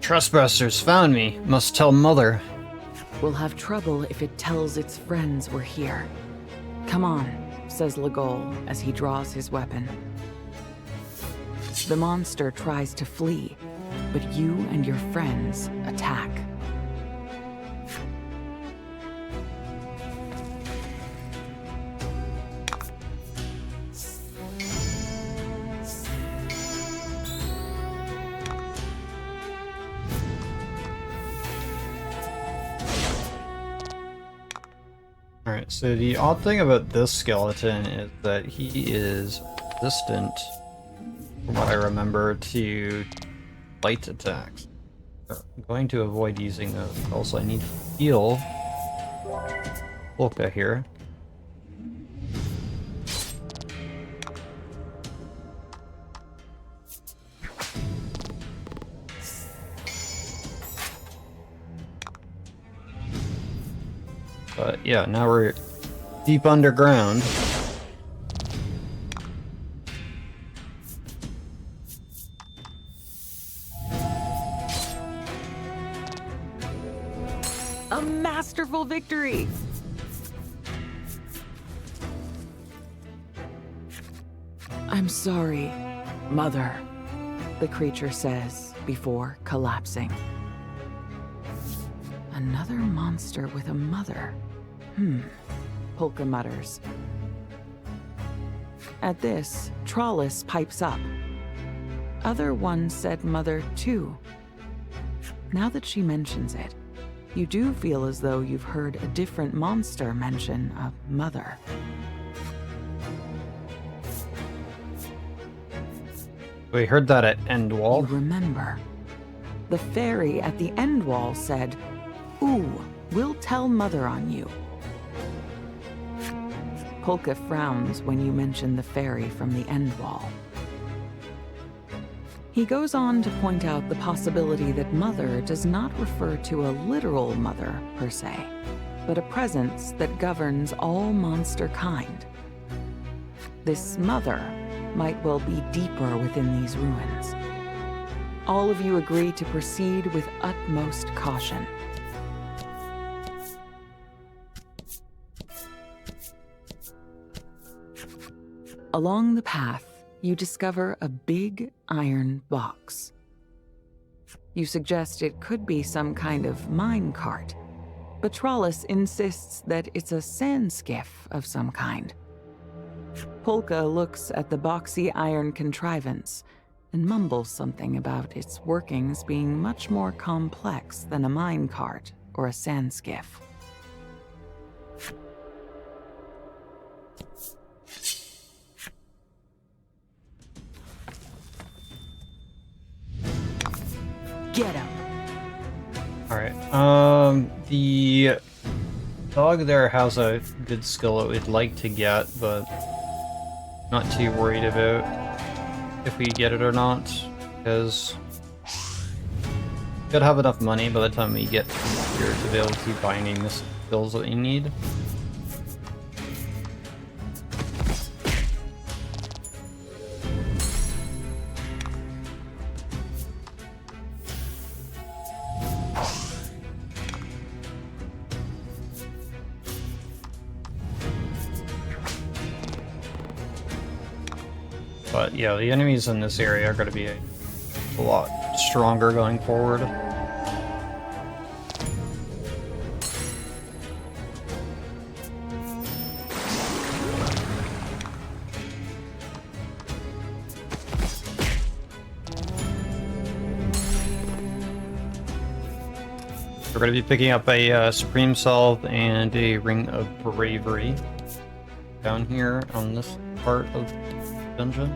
Trespassers found me. Must tell Mother. We'll have trouble if it tells its friends we're here. Come on, says Legol as he draws his weapon. The monster tries to flee, but you and your friends attack. Alright, so the odd thing about this skeleton is that he is resistant, from what I remember, to light attacks. I'm going to avoid using those. Also, I need to heal Polka here. But yeah, now we're deep underground. A masterful victory! I'm sorry, Mother, the creature says before collapsing. Another monster with a mother. Polka mutters. At this, Trollus pipes up. Other ones said mother too. Now that she mentions it, you do feel as though you've heard a different monster mention a mother. We heard that at End Wall. You remember. The fairy at the end wall said, "Ooh, we'll tell Mother on you." Polka frowns when you mention the fairy from the end wall. He goes on to point out the possibility that Mother does not refer to a literal mother per se, but a presence that governs all monster kind. This mother might well be deeper within these ruins. All of you agree to proceed with utmost caution. Along the path, you discover a big iron box. You suggest it could be some kind of mine cart, but Trollus insists that it's a sand skiff of some kind. Polka looks at the boxy iron contrivance and mumbles something about its workings being much more complex than a mine cart or a sand skiff. Get him! Alright, the dog there has a good skill it would like to get, but not too worried about if we get it or not, because we could have enough money by the time we get here to be able to keep finding the skills that we need. But yeah, the enemies in this area are going to be a lot stronger going forward. We're going to be picking up a Supreme Salve and a Ring of Bravery down here on this part of the dungeon.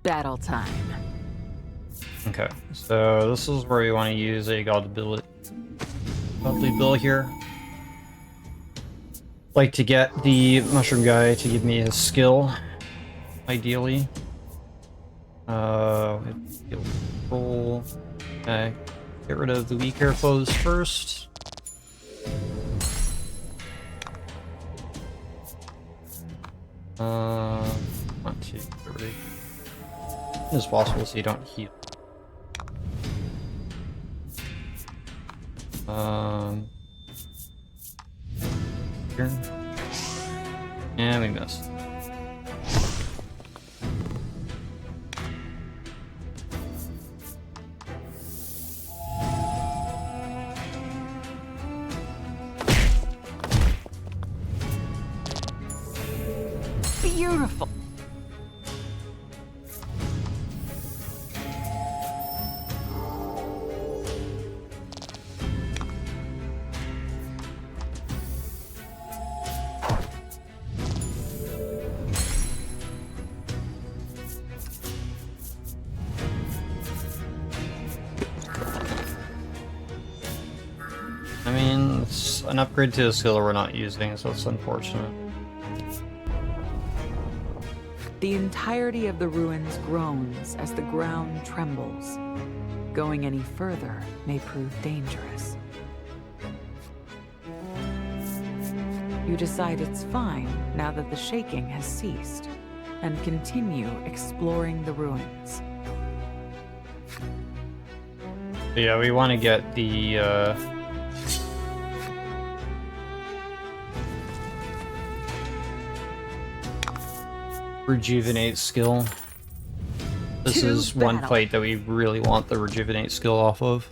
Battle time. Okay, so this is where you want to use a godly bill here. Like to get the mushroom guy to give me his skill, ideally. Roll. Okay, get rid of the weak hair foes first. Want to get rid of as possible so you don't heal. Here. And we missed. Beautiful. I mean, it's an upgrade to a skill we're not using, so it's unfortunate. The entirety of the ruins groans as the ground trembles. Going any further may prove dangerous. You decide it's fine now that the shaking has ceased, and continue exploring the ruins. Yeah, we want to get the rejuvenate skill. This is one fight that we really want the rejuvenate skill off of.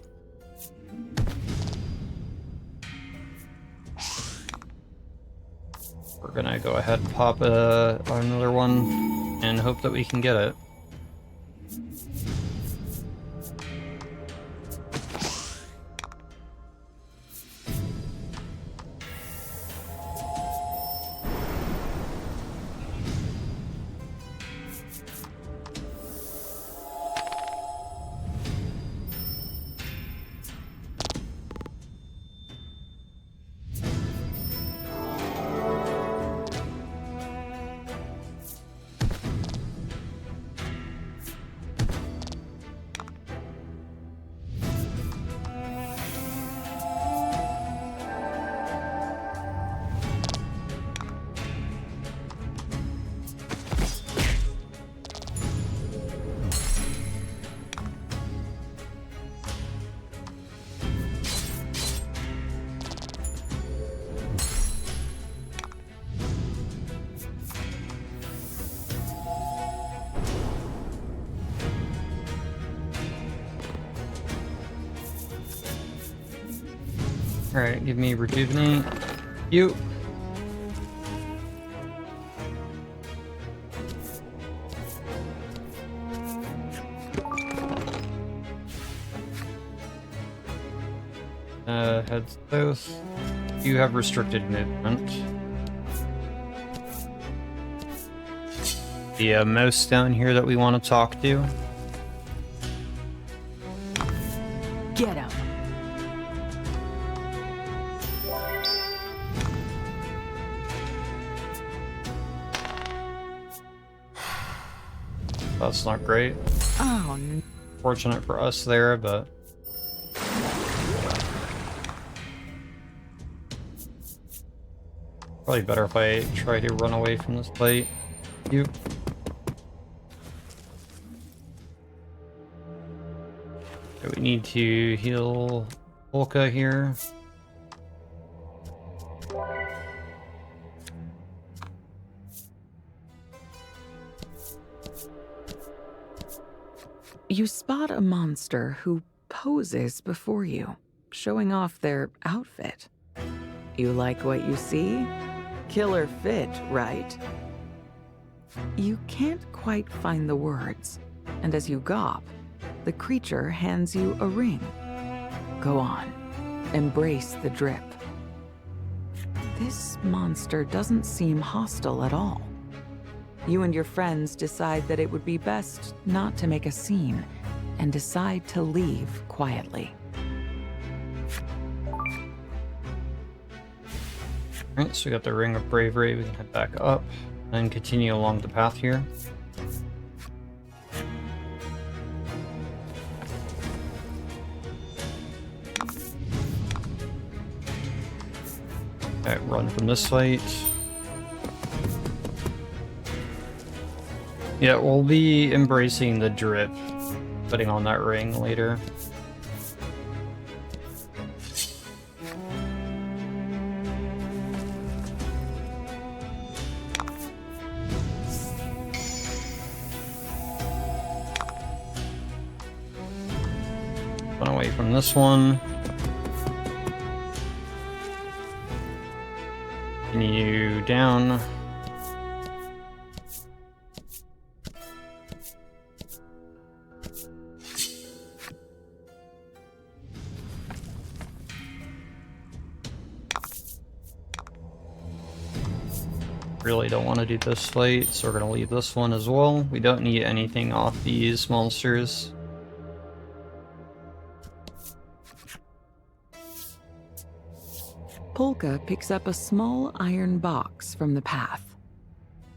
We're gonna go ahead and pop another one and hope that we can get it. Alright, give me rejuvenate. You. Head south. You have restricted movement. The mouse down here that we want to talk to. Get him. That's not great. Oh, no. Fortunate for us there, but... Probably better if I try to run away from this fight. You. Okay, we need to heal Polka here. You spot a monster who poses before you, showing off their outfit. You like what you see? Killer fit, right? You can't quite find the words, and as you gawp, the creature hands you a ring. Go on, embrace the drip. This monster doesn't seem hostile at all. You and your friends decide that it would be best not to make a scene and decide to leave quietly. Alright, so we got the Ring of Bravery. We can head back up and continue along the path here. Okay, run from this fight. Yeah, we'll be embracing the drip, putting on that ring later. Run away from this one. Continue down. Really don't want to do this fight, so we're going to leave this one as well. We don't need anything off these monsters. Polka picks up a small iron box from the path.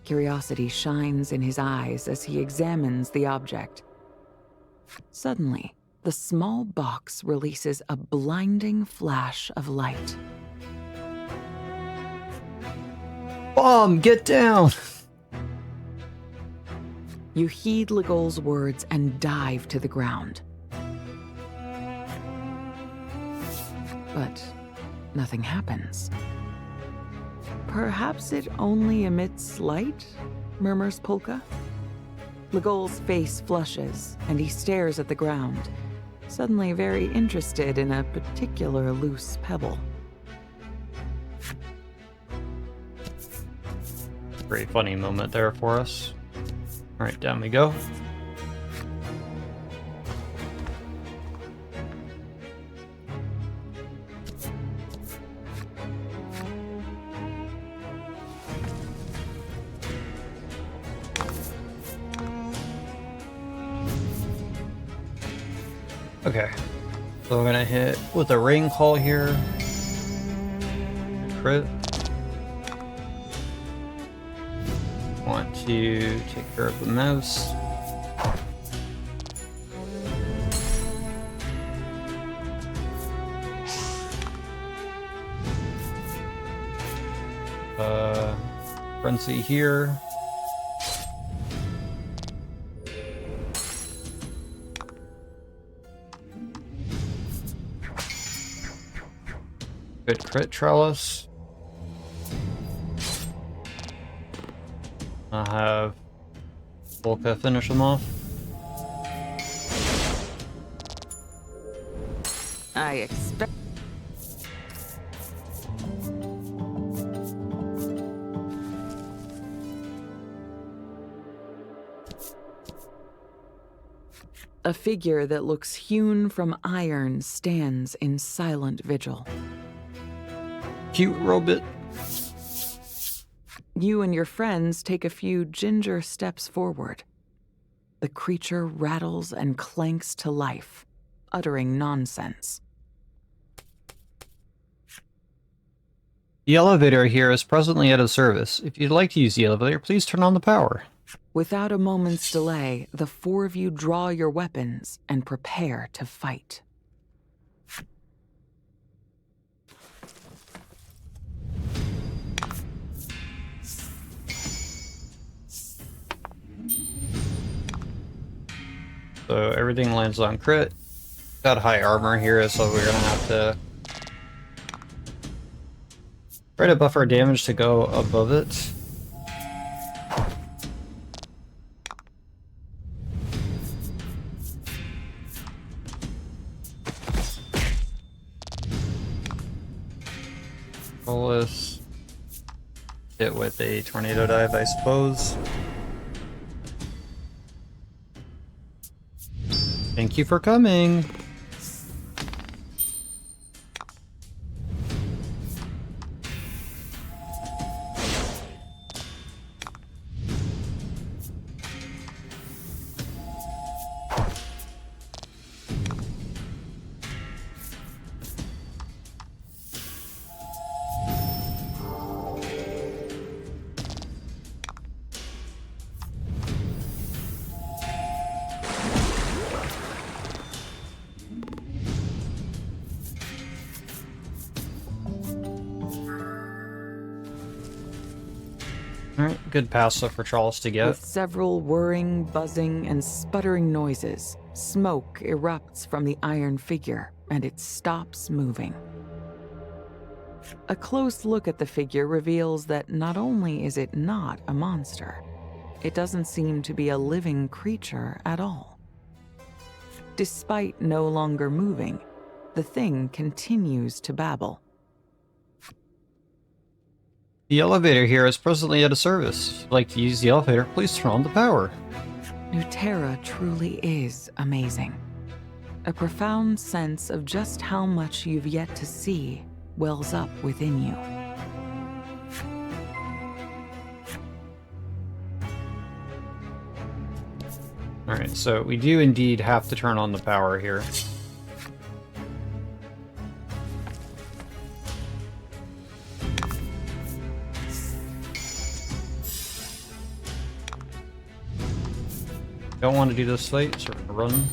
Curiosity shines in his eyes as he examines the object. Suddenly, the small box releases a blinding flash of light. Bomb, get down! You heed Legol's words and dive to the ground. But nothing happens. Perhaps it only emits light, murmurs Polka. Legol's face flushes, and he stares at the ground, suddenly very interested in a particular loose pebble. Very funny moment there for us. Alright, down we go. Okay, so we're gonna hit with a rain call here. Crit. Want to take care of the mouse. Frenzy here. Good crit trellis. I'll have Polka finish them off. I expect... A figure that looks hewn from iron stands in silent vigil. Cute robot. You and your friends take a few ginger steps forward. The creature rattles and clanks to life, uttering nonsense. The elevator here is presently out of service. If you'd like to use the elevator, please turn on the power. Without a moment's delay, the four of you draw your weapons and prepare to fight. So everything lands on crit. got high armor here, so we're gonna have to try to buff our damage to go above it. Roll this. Hit with a tornado dive, I suppose. Thank you for coming. Alright, good passive for Charles to get. With several whirring, buzzing, and sputtering noises, smoke erupts from the iron figure, and it stops moving. A close look at the figure reveals that not only is it not a monster, it doesn't seem to be a living creature at all. Despite no longer moving, the thing continues to babble. The elevator here is presently out of service. If you'd like to use the elevator, please turn on the power. Nuterra truly is amazing. A profound sense of just how much you've yet to see wells up within you. Alright, so we do indeed have to turn on the power here. Don't want to do this fight, so we're gonna run.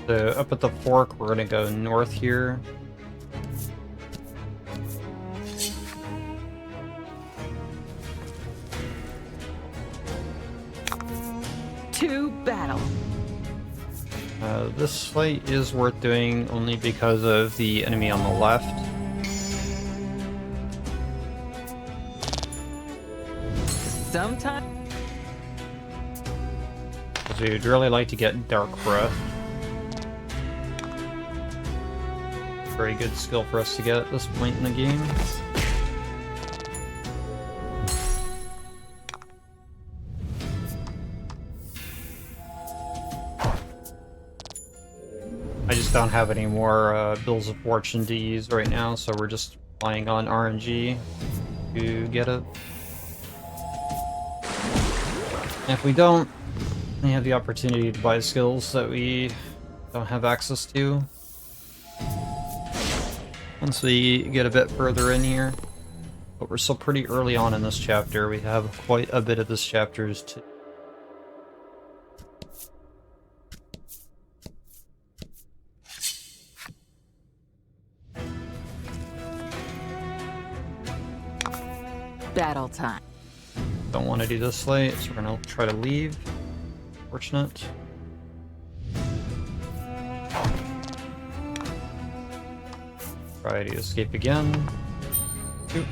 So up at the fork, we're gonna go north here. To battle. This fight is worth doing only because of the enemy on the left. Sometimes. So we'd really like to get Dark Breath. Very good skill for us to get at this point in the game. I just don't have any more Bills of Fortune to use right now, so we're just relying on RNG to get it. And if we don't, we have the opportunity to buy skills that we don't have access to. Once we get a bit further in here. But we're still pretty early on in this chapter. We have quite a bit of this chapter's to... Battle time. Don't want to do this late, so we're gonna try to leave. Fortunate. Try to escape again. Oop.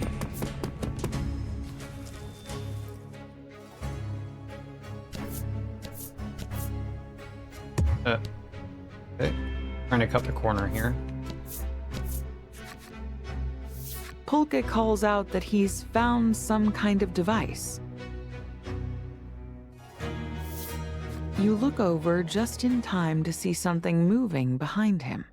Okay. Trying to cut the corner here. Pulke calls out that he's found some kind of device. You look over just in time to see something moving behind him,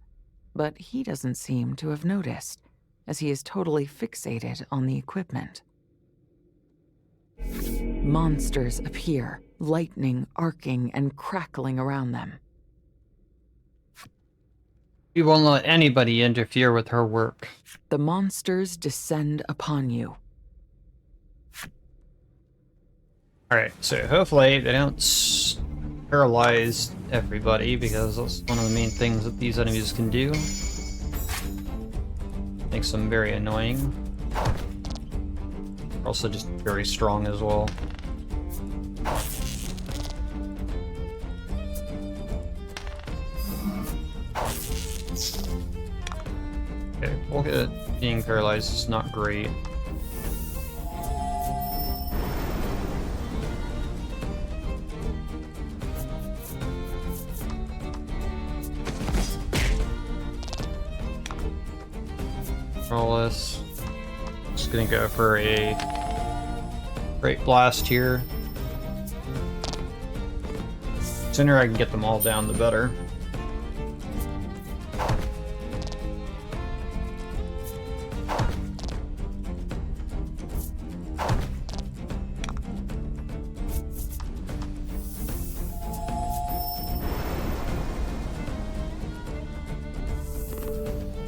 but he doesn't seem to have noticed, as he is totally fixated on the equipment. Monsters appear, lightning arcing and crackling around them. We won't let anybody interfere with her work. The monsters descend upon you. Alright, so hopefully they don't paralyze everybody, because that's one of the main things that these enemies can do. Makes them very annoying. Also just very strong as well. Okay, we'll get being paralyzed is not great. Roll this. Just gonna go for a great blast here. Sooner I can get them all down, the better.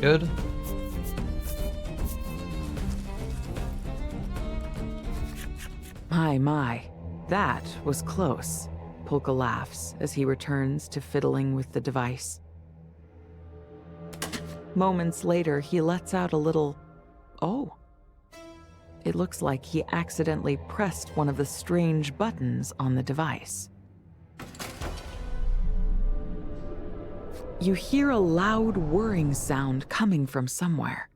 Good. My. That was close. Polka laughs as he returns to fiddling with the device. Moments later, he lets out a little, "Oh." It looks like he accidentally pressed one of the strange buttons on the device. You hear a loud whirring sound coming from somewhere.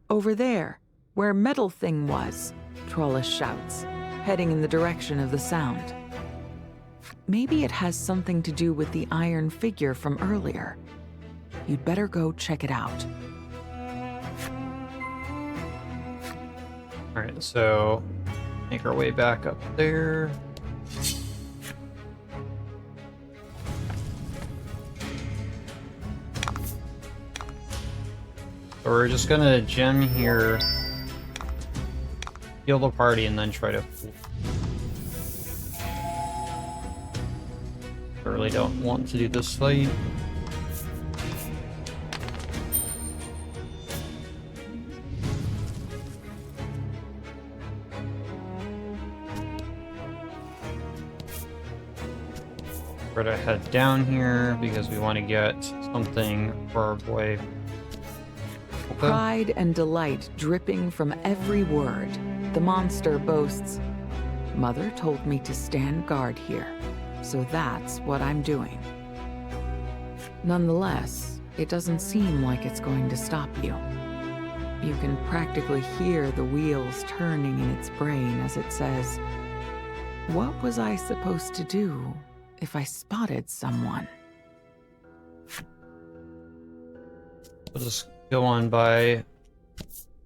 "Over there, where Metal Thing was," Trollus shouts, heading in the direction of the sound. Maybe it has something to do with the iron figure from earlier. You'd better go check it out. Alright, so make our way back up there. So we're just gonna gem here, heal the party, and then try to... I really don't want to do this fight. We're gonna head down here because we want to get something for our boy. Pride and delight dripping from every word, the monster boasts, "Mother told me to stand guard here, so that's what I'm doing." Nonetheless, it doesn't seem like it's going to stop you. You can practically hear the wheels turning in its brain as it says, "What was I supposed to do if I spotted someone?" We'll just go on by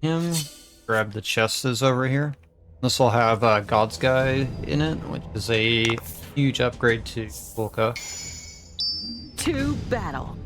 him, grab the chest that's over here. This will have God's Guide in it, which is a huge upgrade to Polka. To battle.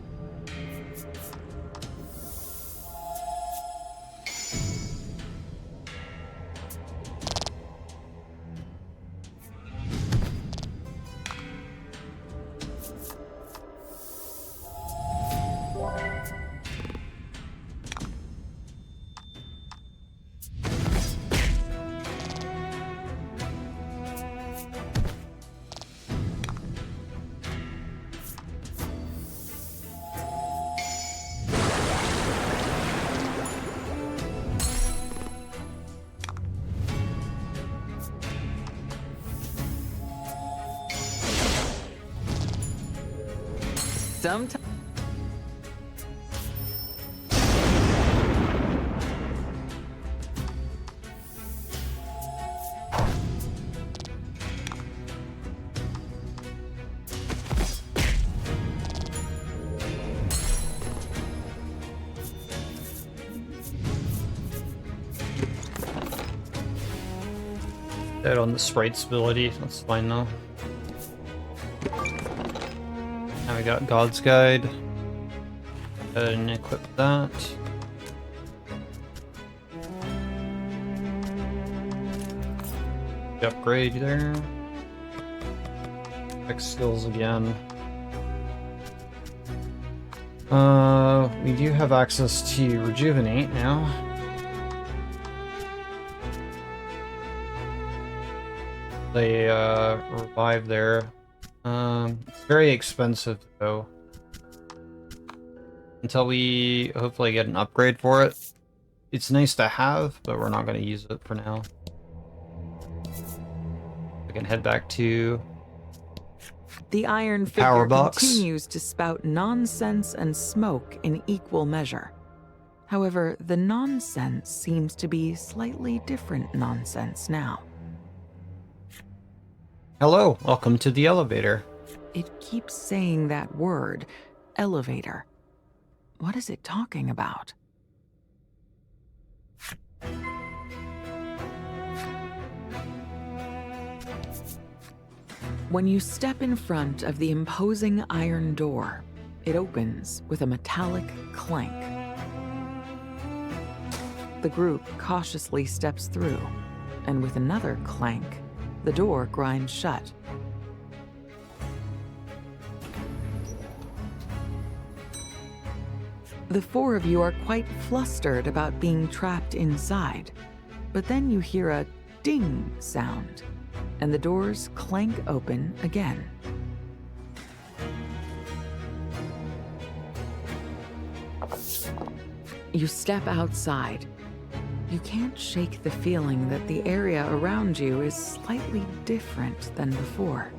Sometimes. Dead on the sprite's ability, that's fine though. Now we got God's Guide. Go ahead and equip that. Upgrade there. X skills again. We do have access to Rejuvenate now. They revive there. It's very expensive though. Until we hopefully get an upgrade for it. It's nice to have, but we're not going to use it for now. We can head back to The iron Power figure box. continues to spout nonsense and smoke in equal measure. However, the nonsense seems to be slightly different nonsense now. Hello, welcome to the elevator. It keeps saying that word, elevator. What is it talking about? When you step in front of the imposing iron door, it opens with a metallic clank. The group cautiously steps through, and with another clank, the door grinds shut. The four of you are quite flustered about being trapped inside, but then you hear a ding sound, and the doors clank open again. You step outside. You can't shake the feeling that the area around you is slightly different than before.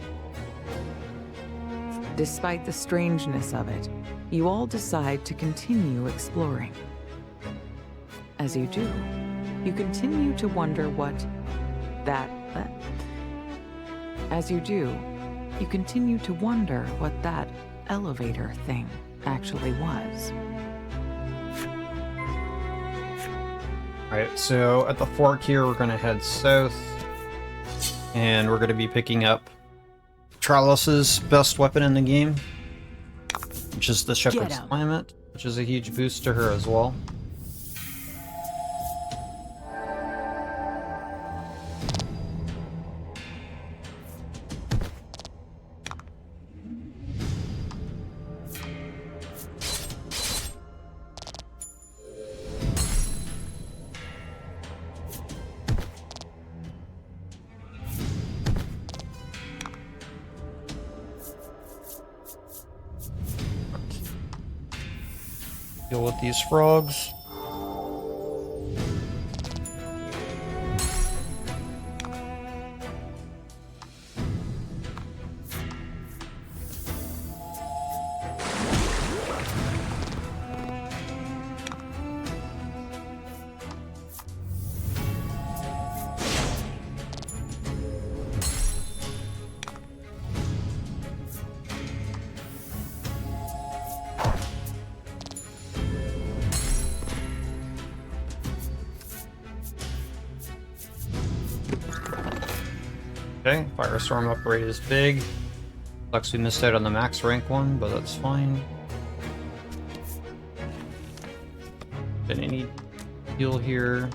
Despite the strangeness of it, you all decide to continue exploring. As you do, you continue to wonder what that elevator thing actually was. Alright, so at the fork here, we're going to head south, and we're going to be picking up Trellis's best weapon in the game, which is the Shepherd's Alignment, which is a huge boost to her as well. Deal with these frogs. Okay, Firestorm upgrade is big. Sucks we missed out on the max rank one, but that's fine. Then any heal here.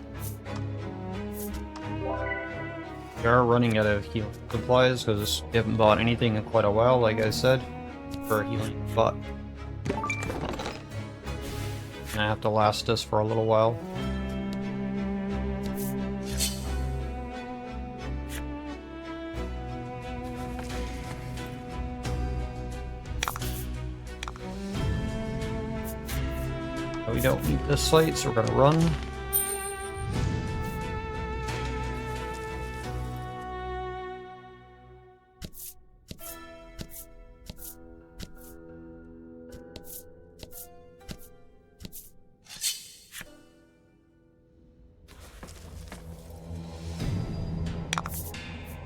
We are running out of healing supplies because we haven't bought anything in quite a while, like I said, for a healing bot. And I have to last us for a little while. We don't need this site, so we're gonna run.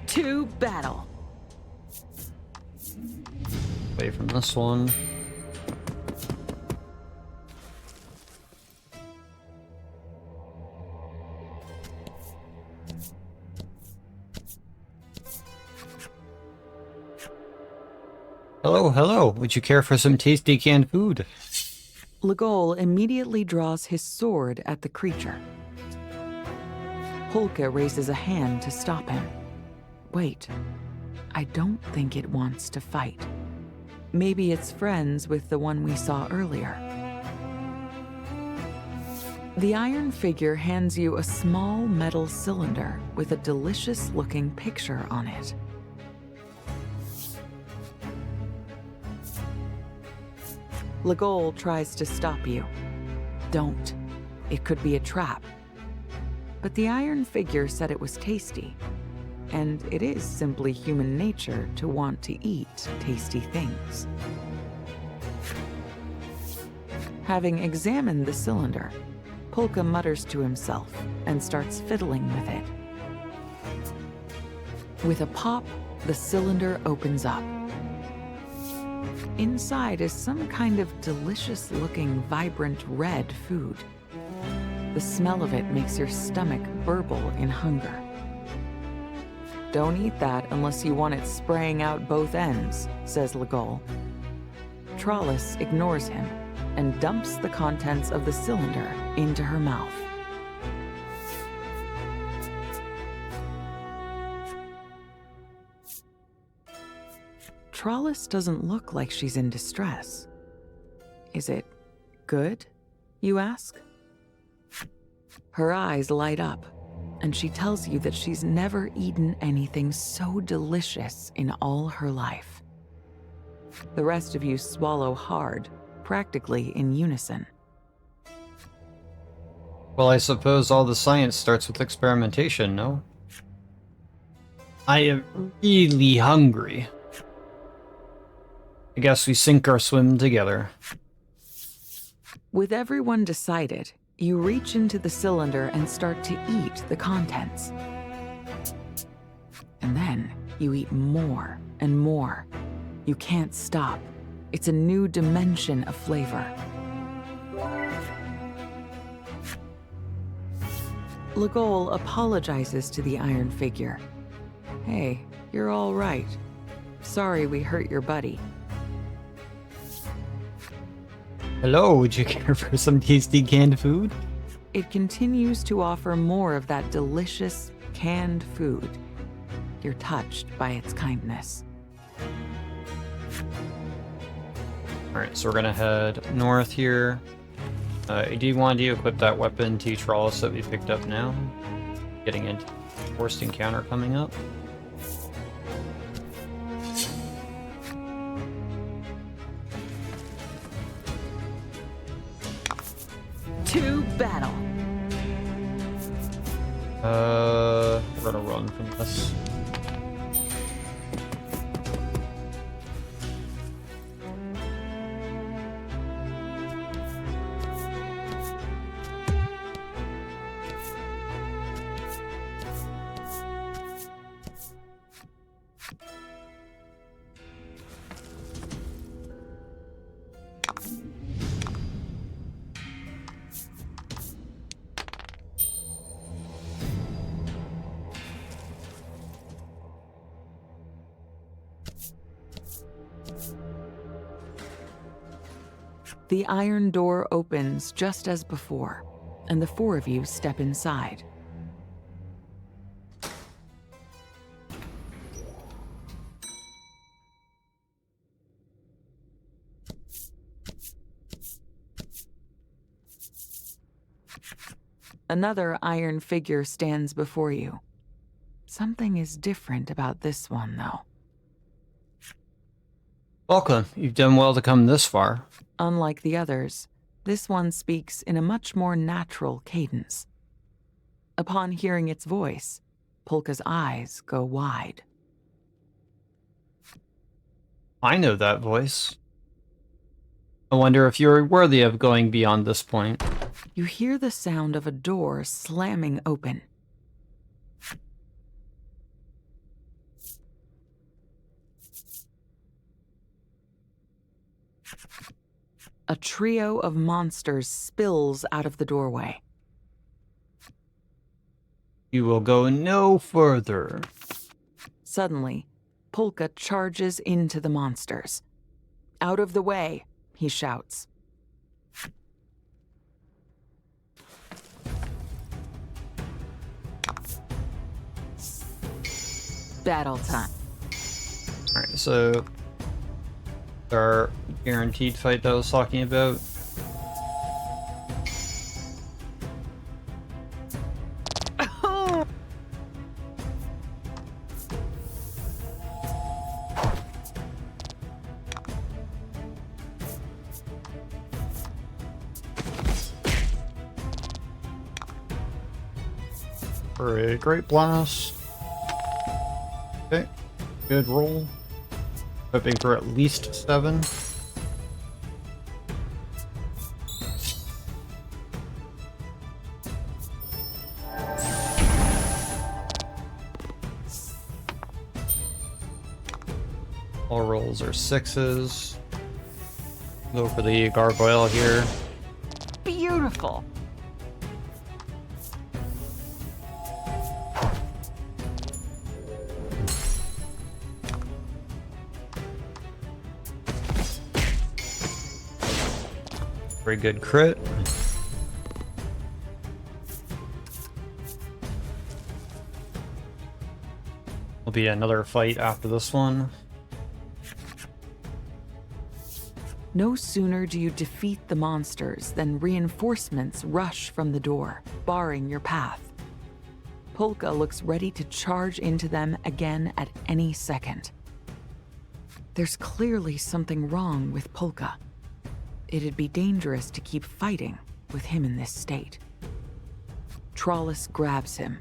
To battle. Away from this one. Hello, hello. Would you care for some tasty canned food? Legol immediately draws his sword at the creature. Polka raises a hand to stop him. Wait, I don't think it wants to fight. Maybe it's friends with the one we saw earlier. The iron figure hands you a small metal cylinder with a delicious-looking picture on it. Legol tries to stop you. Don't. It could be a trap. But the iron figure said it was tasty. and it is simply human nature to want to eat tasty things. Having examined the cylinder, Polka mutters to himself and starts fiddling with it. With a pop, the cylinder opens up. Inside is some kind of delicious-looking, vibrant red food. The smell of it makes your stomach burble in hunger. Don't eat that unless you want it spraying out both ends, says Legol. Trollis ignores him and dumps the contents of the cylinder into her mouth. Trollis doesn't look like she's in distress. Is it good, you ask? Her eyes light up, and she tells you that she's never eaten anything so delicious in all her life. The rest of you swallow hard, practically in unison. Well, I suppose all the science starts with experimentation, no? I am really hungry. I guess we sink or swim together. With everyone decided, you reach into the cylinder and start to eat the contents. And then you eat more and more. You can't stop. It's a new dimension of flavor. Legol apologizes to the iron figure. Hey, you're all right. Sorry we hurt your buddy. Hello, would you care for some tasty canned food? It continues to offer more of that delicious, canned food. You're touched by its kindness. Alright, so we're gonna head north here. Do you want to equip that weapon to Trollis that we picked up now? Getting into forced encounter coming up. To battle. We're gonna run from this. The iron door opens just as before, and the four of you step inside. Another iron figure stands before you. Something is different about this one, though. Welcome. You've done well to come this far. Unlike the others, this one speaks in a much more natural cadence. Upon hearing its voice, Polka's eyes go wide. I know that voice. I wonder if you're worthy of going beyond this point. You hear the sound of a door slamming open. A trio of monsters spills out of the doorway. You will go no further. Suddenly, Polka charges into the monsters. Out of the way, he shouts. Battle time. Alright, so our guaranteed fight that I was talking about. For a great blast. Okay, good roll. Hoping for at least 7. All rolls are 6s. Go for the gargoyle here. Beautiful. Very good crit. Will be another fight after this one. No sooner do you defeat the monsters than reinforcements rush from the door, barring your path. Polka looks ready to charge into them again at any second. There's clearly something wrong with Polka. It'd be dangerous to keep fighting with him in this state. Trollis grabs him,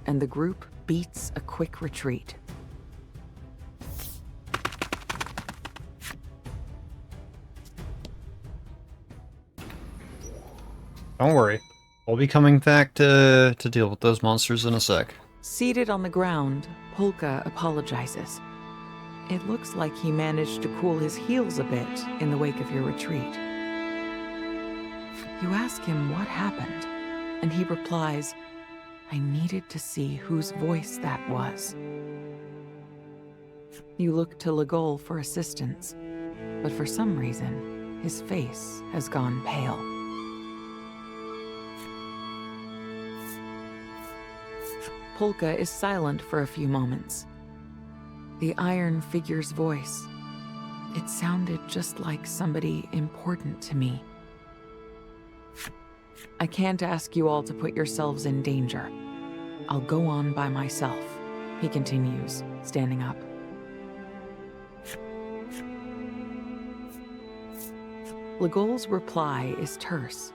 and the group beats a quick retreat. Don't worry. We'll be coming back to deal with those monsters in a sec. Seated on the ground, Polka apologizes. It looks like he managed to cool his heels a bit in the wake of your retreat. You ask him what happened, and he replies, "I needed to see whose voice that was." You look to Legol for assistance, but for some reason, his face has gone pale. Polka is silent for a few moments. The iron figure's voice, it sounded just like somebody important to me. I can't ask you all to put yourselves in danger. I'll go on by myself, he continues, standing up. Legol's reply is terse.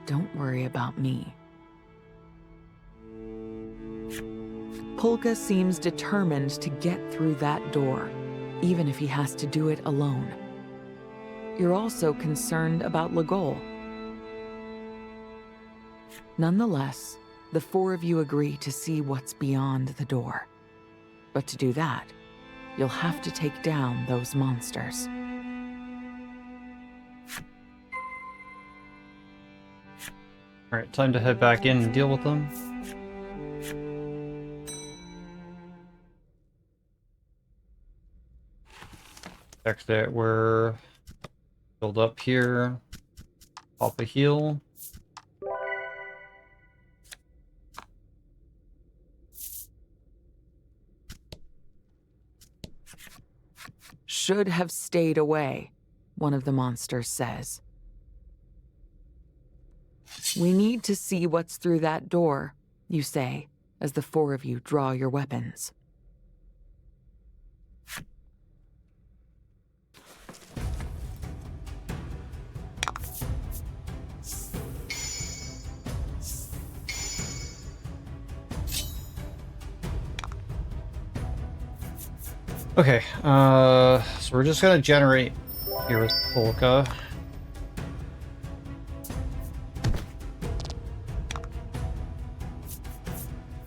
Don't worry about me. Polka seems determined to get through that door, even if he has to do it alone. You're also concerned about Legol. Nonetheless, the 4 of you agree to see what's beyond the door. But to do that, you'll have to take down those monsters. Alright, time to head back in and deal with them. Check that we're filled up here. Pop a heal. Should have stayed away, one of the monsters says. We need to see what's through that door, you say, as the 4 of you draw your weapons. Okay, so we're just gonna generate here with Polka.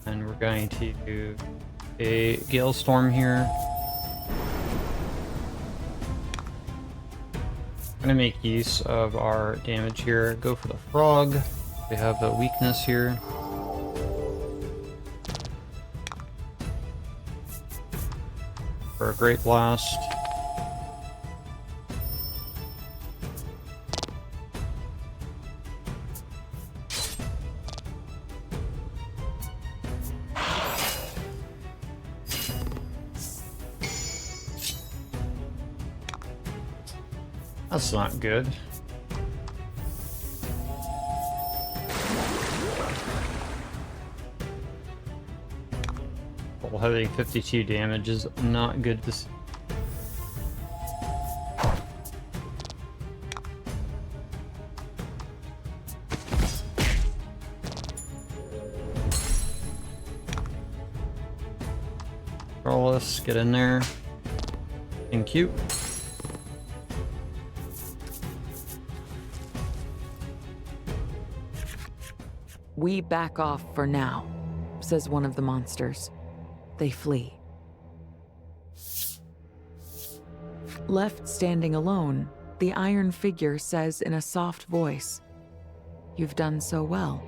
And we're going to do a Gale Storm here. I'm gonna make use of our damage here. Go for the frog. We have a weakness here. For a Great Blast. That's not good. While having 52 damage is not good to see. Control us, get in there. Thank you. We back off for now, says one of the monsters. They flee. Left standing alone, the iron figure says in a soft voice, "You've done so well.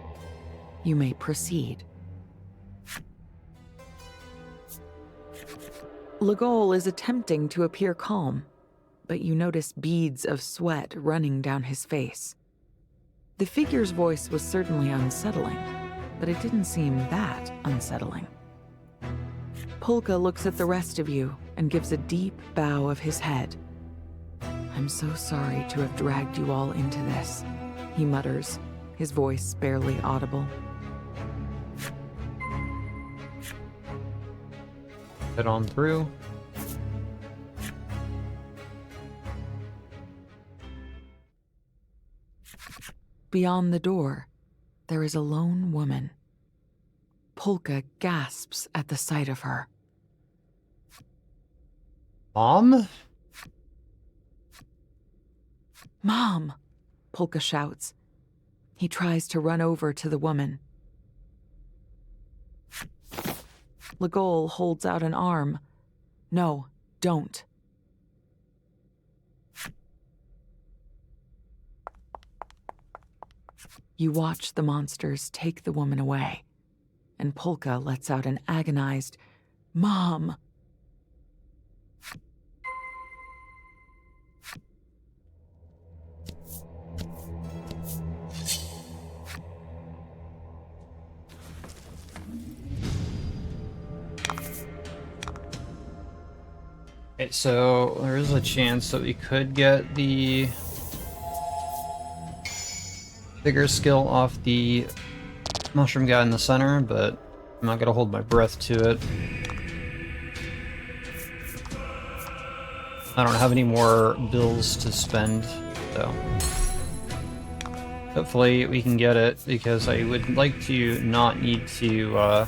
You may proceed." Legol is attempting to appear calm, but you notice beads of sweat running down his face. The figure's voice was certainly unsettling, but it didn't seem that unsettling. Polka looks at the rest of you and gives a deep bow of his head. "I'm so sorry to have dragged you all into this," he mutters, his voice barely audible. Head on through. Beyond the door, there is a lone woman. Polka gasps at the sight of her. Mom? "Mom!" Polka shouts. He tries to run over to the woman. Legol holds out an arm. "No, don't." You watch the monsters take the woman away, and Polka lets out an agonized, "Mom!" Okay, so there is a chance that we could get the bigger skill off the mushroom guy in the center, but I'm not gonna hold my breath to it. I don't have any more bills to spend, so hopefully we can get it, because I would like to not need to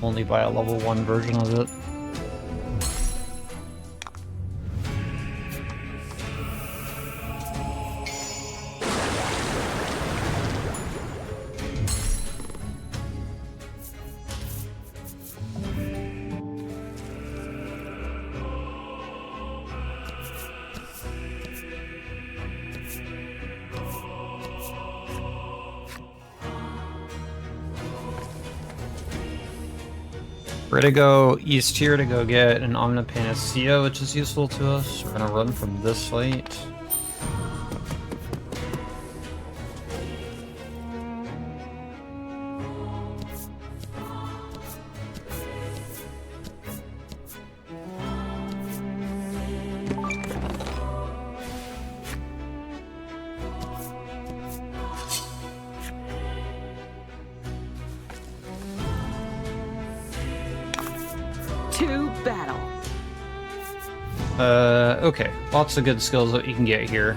only buy a level 1 version of it. We're gonna go east here to go get an Omna Panacea, which is useful to us. We're gonna run from this fight. To battle. Okay. Lots of good skills that you can get here.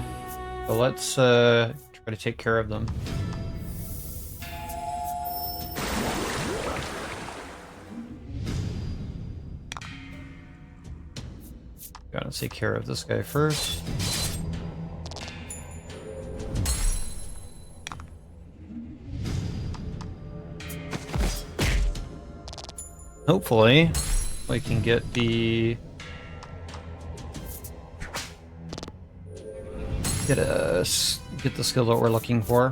So let's, try to take care of them. Gotta take care of this guy first. Hopefully, we can get the get the skill that we're looking for.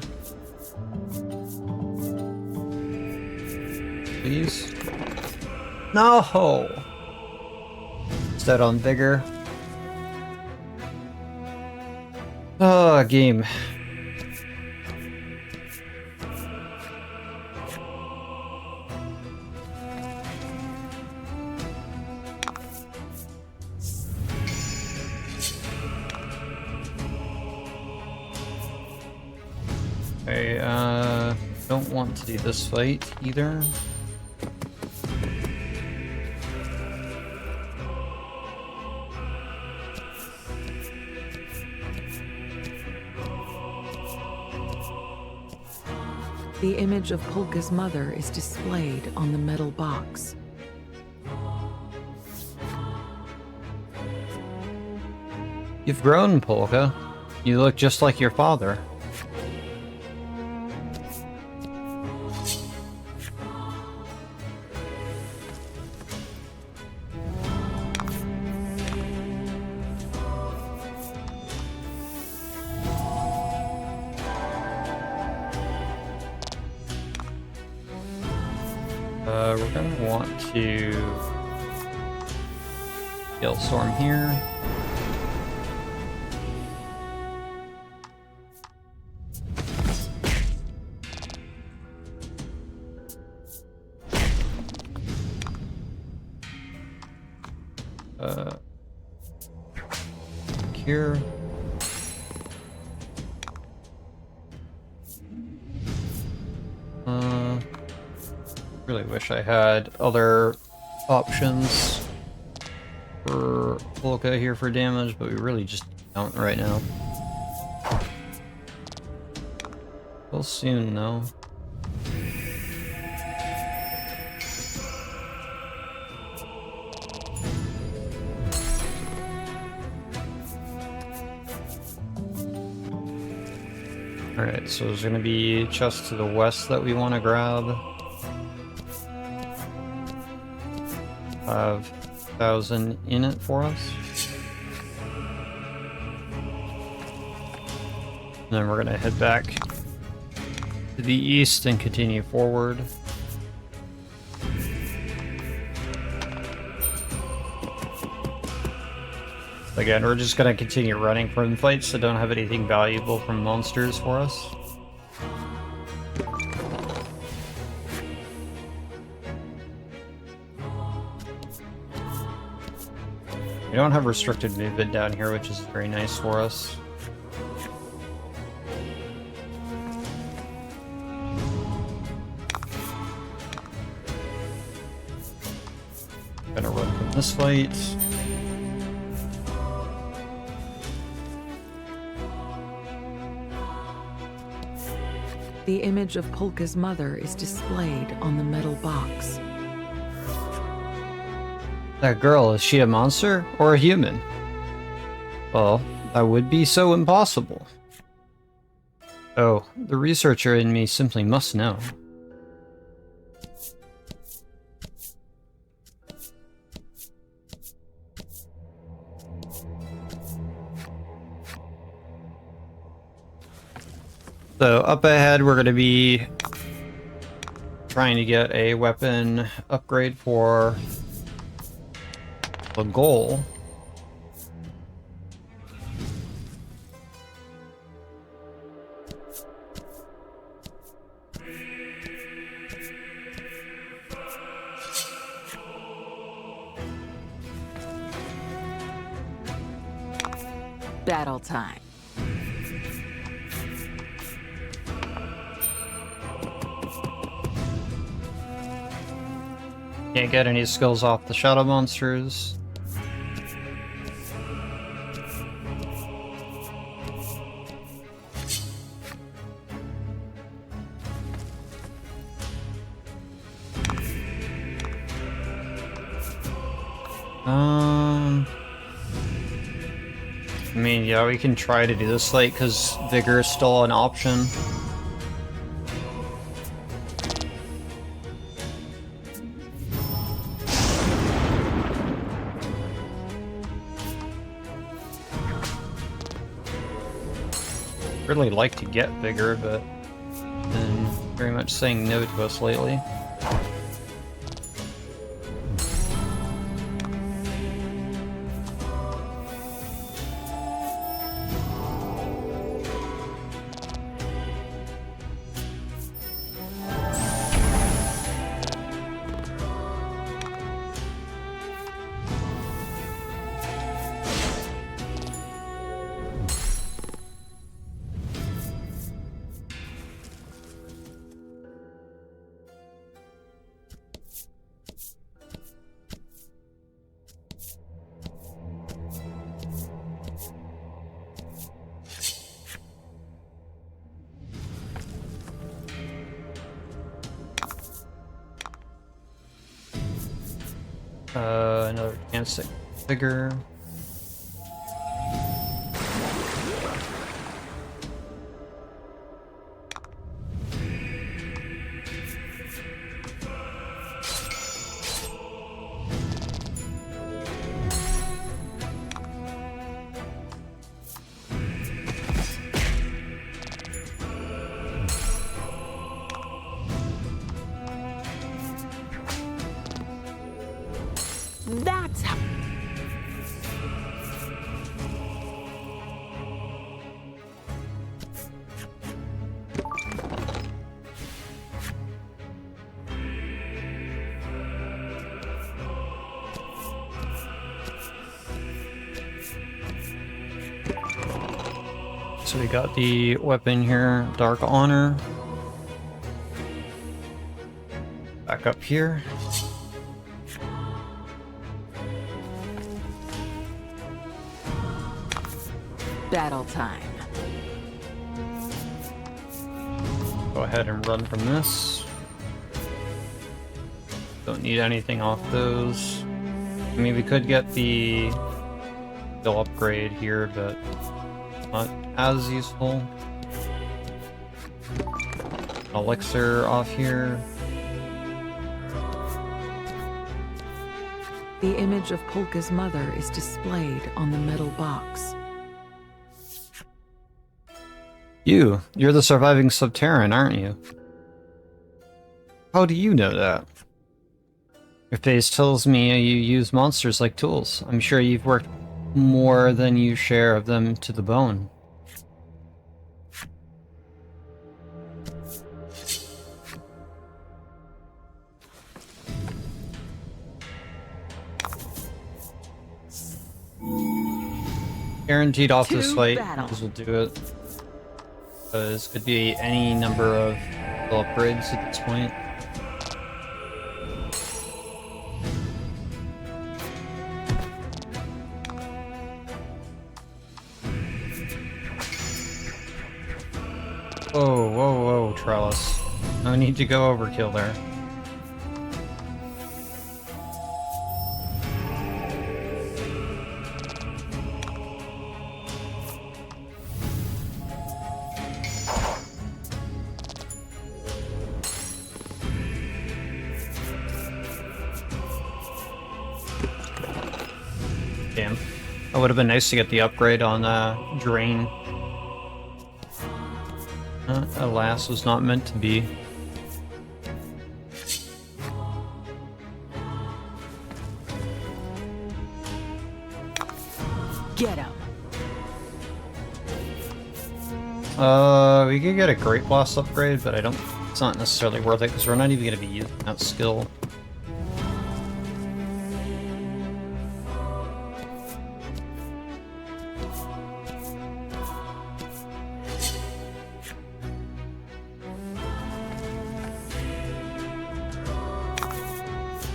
Please. No. Instead on vigor. Oh, game. I don't want to do this fight either. The image of Polka's mother is displayed on the metal box. You've grown, Polka. You look just like your father. We're gonna want to Storm here. Here. Really wish I had other options for Polka here for damage, but we really just don't right now. We'll soon though. Alright, so there's gonna be chests to the west that we want to grab. 5,000 in it for us. And then we're gonna head back to the east and continue forward. Again, we're just gonna continue running from fights that don't have anything valuable from monsters for us. We don't have restricted movement down here, which is very nice for us. Gonna run from this fight. The image of Polka's mother is displayed on the metal box. That girl, is she a monster or a human? Well, that would be so impossible. Oh, the researcher in me simply must know. So up ahead, we're going to be trying to get a weapon upgrade for the goal. Battle time. Can't get any skills off the shadow monsters. I mean, yeah, we can try to do this fight because Vigor is still an option. Really like to get Vigor, but been very much saying no to us lately. Another chance to bigger. That's how. So we got the weapon here, Dark Honor. Back up here. Battle time. Go ahead and run from this. Don't need anything off those. I mean, we could get the skill upgrade here, but not as useful. Elixir off here. The image of Polka's mother is displayed on the metal box. You're the surviving Subterran, aren't you? How do you know that? Your face tells me you use monsters like tools. I'm sure you've worked more than you share of them to the bone. Guaranteed off this fight, because we'll do it. This could be any number of upgrades at this point. Whoa, whoa, whoa, Trellis. No need to go overkill there. Damn. That would have been nice to get the upgrade on Drain. Alas, was not meant to be. Get him. We could get a Great Blast upgrade, but it's not necessarily worth it because we're not even going to be using that skill.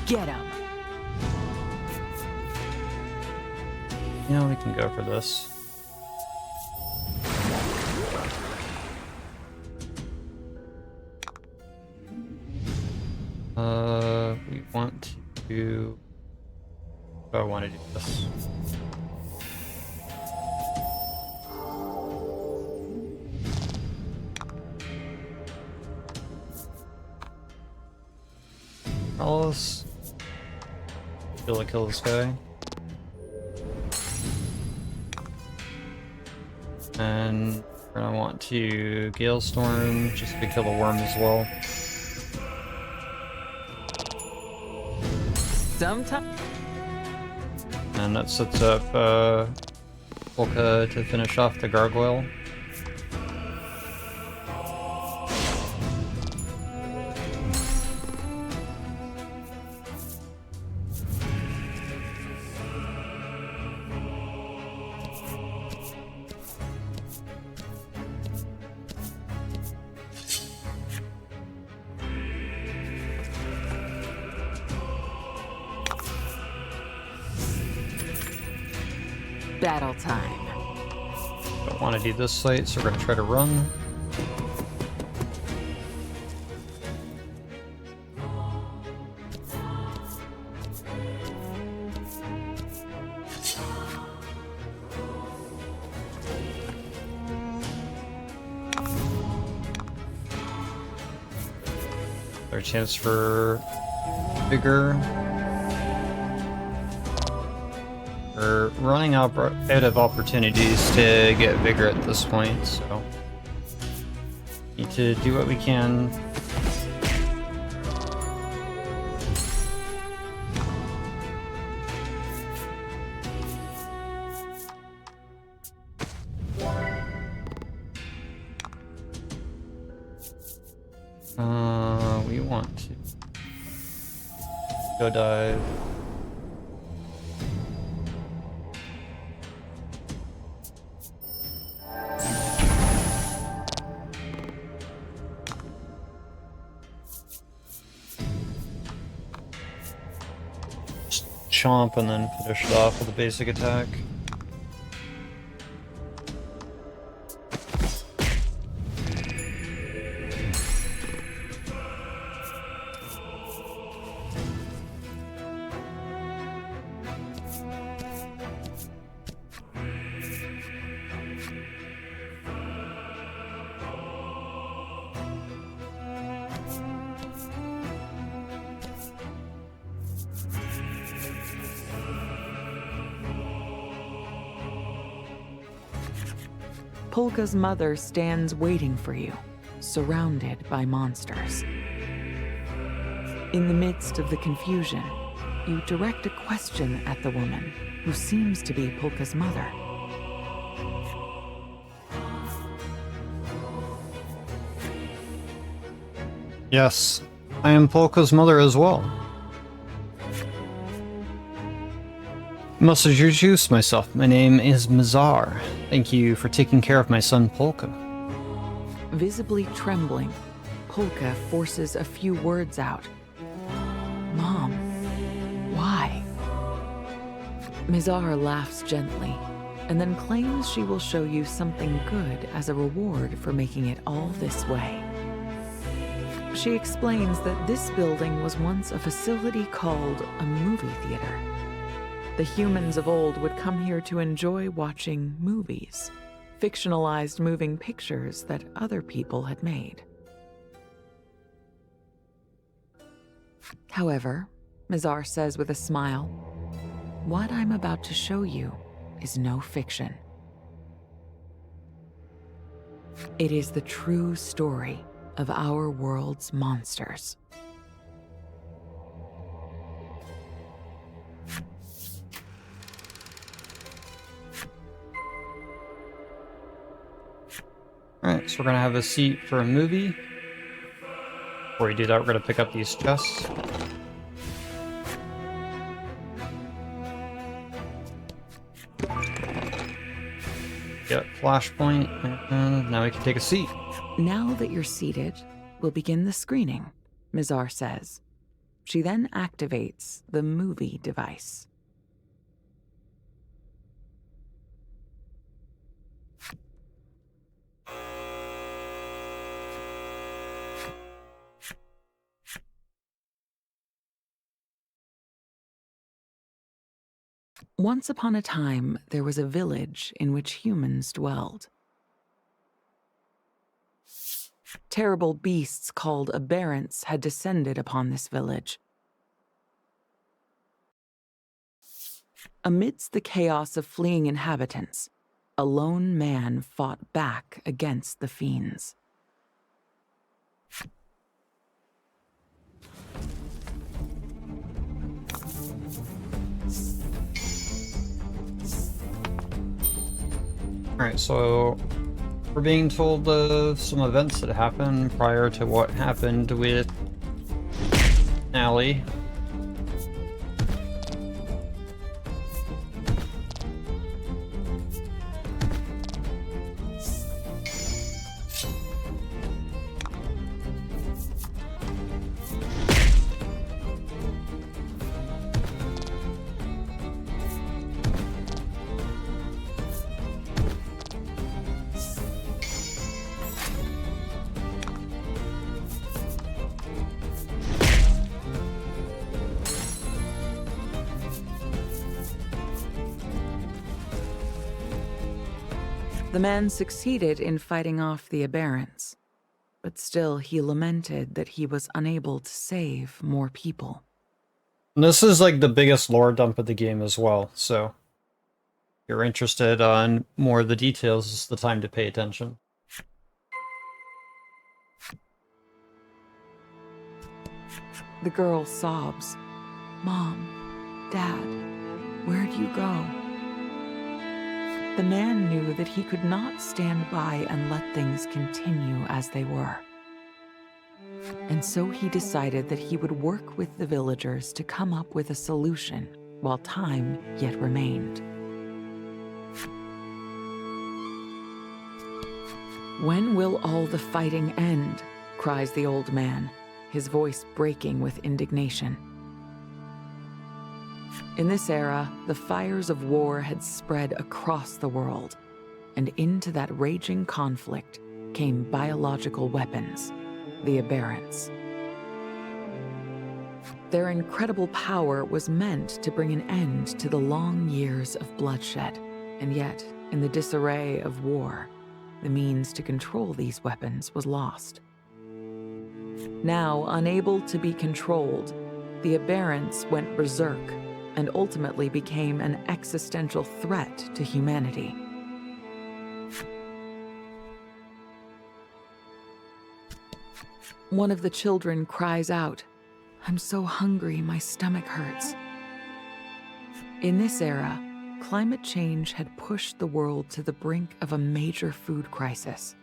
Get him. Yeah, we can go for this. We want to... Oh, I want to do this. Alice. Kill this guy. And we're gonna want to Gale Storm just to kill the worm as well. Sometimes. And that sets up Polka to finish off the gargoyle. Battle time. Don't want to do this site, so we're going to try to run. chance for vigor. We're running out of opportunities to get vigor at this point, so need to do what we can. We want to go dive. Just chomp and then finish it off with a basic attack. Polka's mother stands waiting for you, surrounded by monsters. In the midst of the confusion, you direct a question at the woman, who seems to be Polka's mother. Yes, I am Polka's mother as well. Must introduce myself. My name is Mazar. Thank you for taking care of my son Polka. Visibly trembling, Polka forces a few words out. Mom, why? Mazar laughs gently, and then claims she will show you something good as a reward for making it all this way. She explains that this building was once a facility called a movie theater. The humans of old would come here to enjoy watching movies, fictionalized moving pictures that other people had made. However, Mazar says with a smile, what I'm about to show you is no fiction. It is the true story of our world's monsters. Alright, so we're gonna have a seat for a movie. Before we do that, we're gonna pick up these chests. Get flashpoint, and now we can take a seat. Now that you're seated, we'll begin the screening, Mazar says. She then activates the movie device. Once upon a time, there was a village in which humans dwelled. Terrible beasts called aberrants had descended upon this village. Amidst the chaos of fleeing inhabitants, a lone man fought back against the fiends. Alright, so we're being told of some events that happened prior to what happened with Allie. The man succeeded in fighting off the aberrants. but still he lamented that he was unable to save more people. And this is like the biggest lore dump of the game as well, so if you're interested on more of the details, it's the time to pay attention. The girl sobs. "Mom, Dad, where'd you go?" The man knew that he could not stand by and let things continue as they were. And so he decided that he would work with the villagers to come up with a solution while time yet remained. "When will all the fighting end?" cries the old man, his voice breaking with indignation. In this era, the fires of war had spread across the world, and into that raging conflict came biological weapons, the aberrants. Their incredible power was meant to bring an end to the long years of bloodshed, and yet, in the disarray of war, the means to control these weapons was lost. Now, unable to be controlled, the aberrants went berserk and ultimately became an existential threat to humanity. One of the children cries out, "I'm so hungry, my stomach hurts." In this era, climate change had pushed the world to the brink of a major food crisis.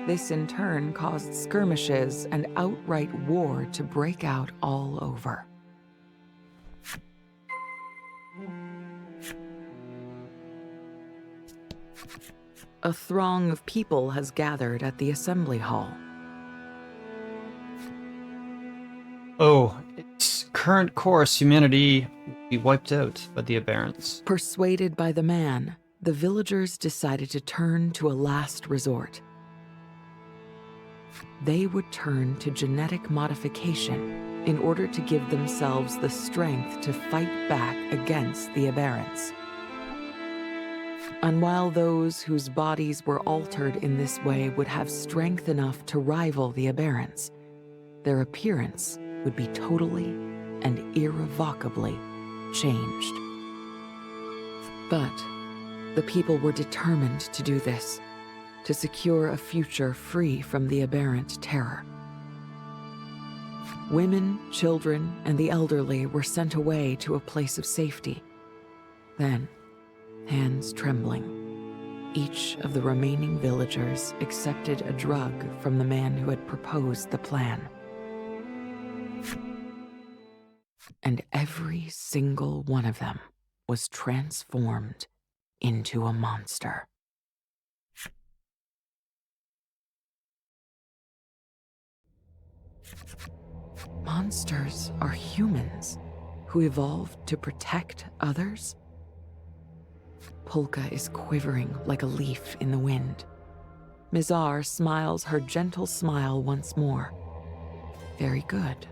This in turn caused skirmishes and outright war to break out all over. A throng of people has gathered at the assembly hall. Oh, its current course, humanity will be wiped out by the aberrants. Persuaded by the man, the villagers decided to turn to a last resort. They would turn to genetic modification in order to give themselves the strength to fight back against the aberrants. And while those whose bodies were altered in this way would have strength enough to rival the aberrants, their appearance would be totally and irrevocably changed. But the people were determined to do this, to secure a future free from the aberrant terror. Women, children, and the elderly were sent away to a place of safety. Then, hands trembling, each of the remaining villagers accepted a drug from the man who had proposed the plan. And every single one of them was transformed into a monster. Monsters are humans who evolved to protect others? Polka is quivering like a leaf in the wind. Mizar smiles her gentle smile once more. Very good.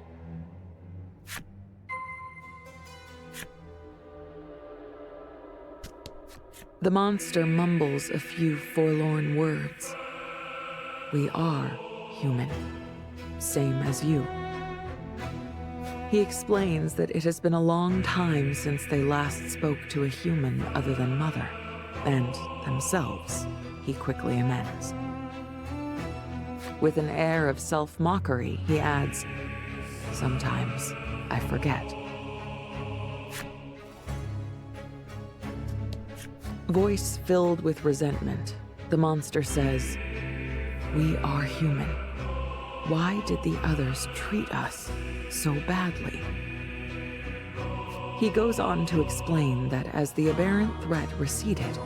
The monster mumbles a few forlorn words. "We are human, same as you." He explains that it has been a long time since they last spoke to a human other than Mother, and themselves, he quickly amends. With an air of self-mockery, he adds, "Sometimes I forget." Voice filled with resentment, the monster says, "We are human. Why did the others treat us so badly?" He goes on to explain that as the aberrant threat receded,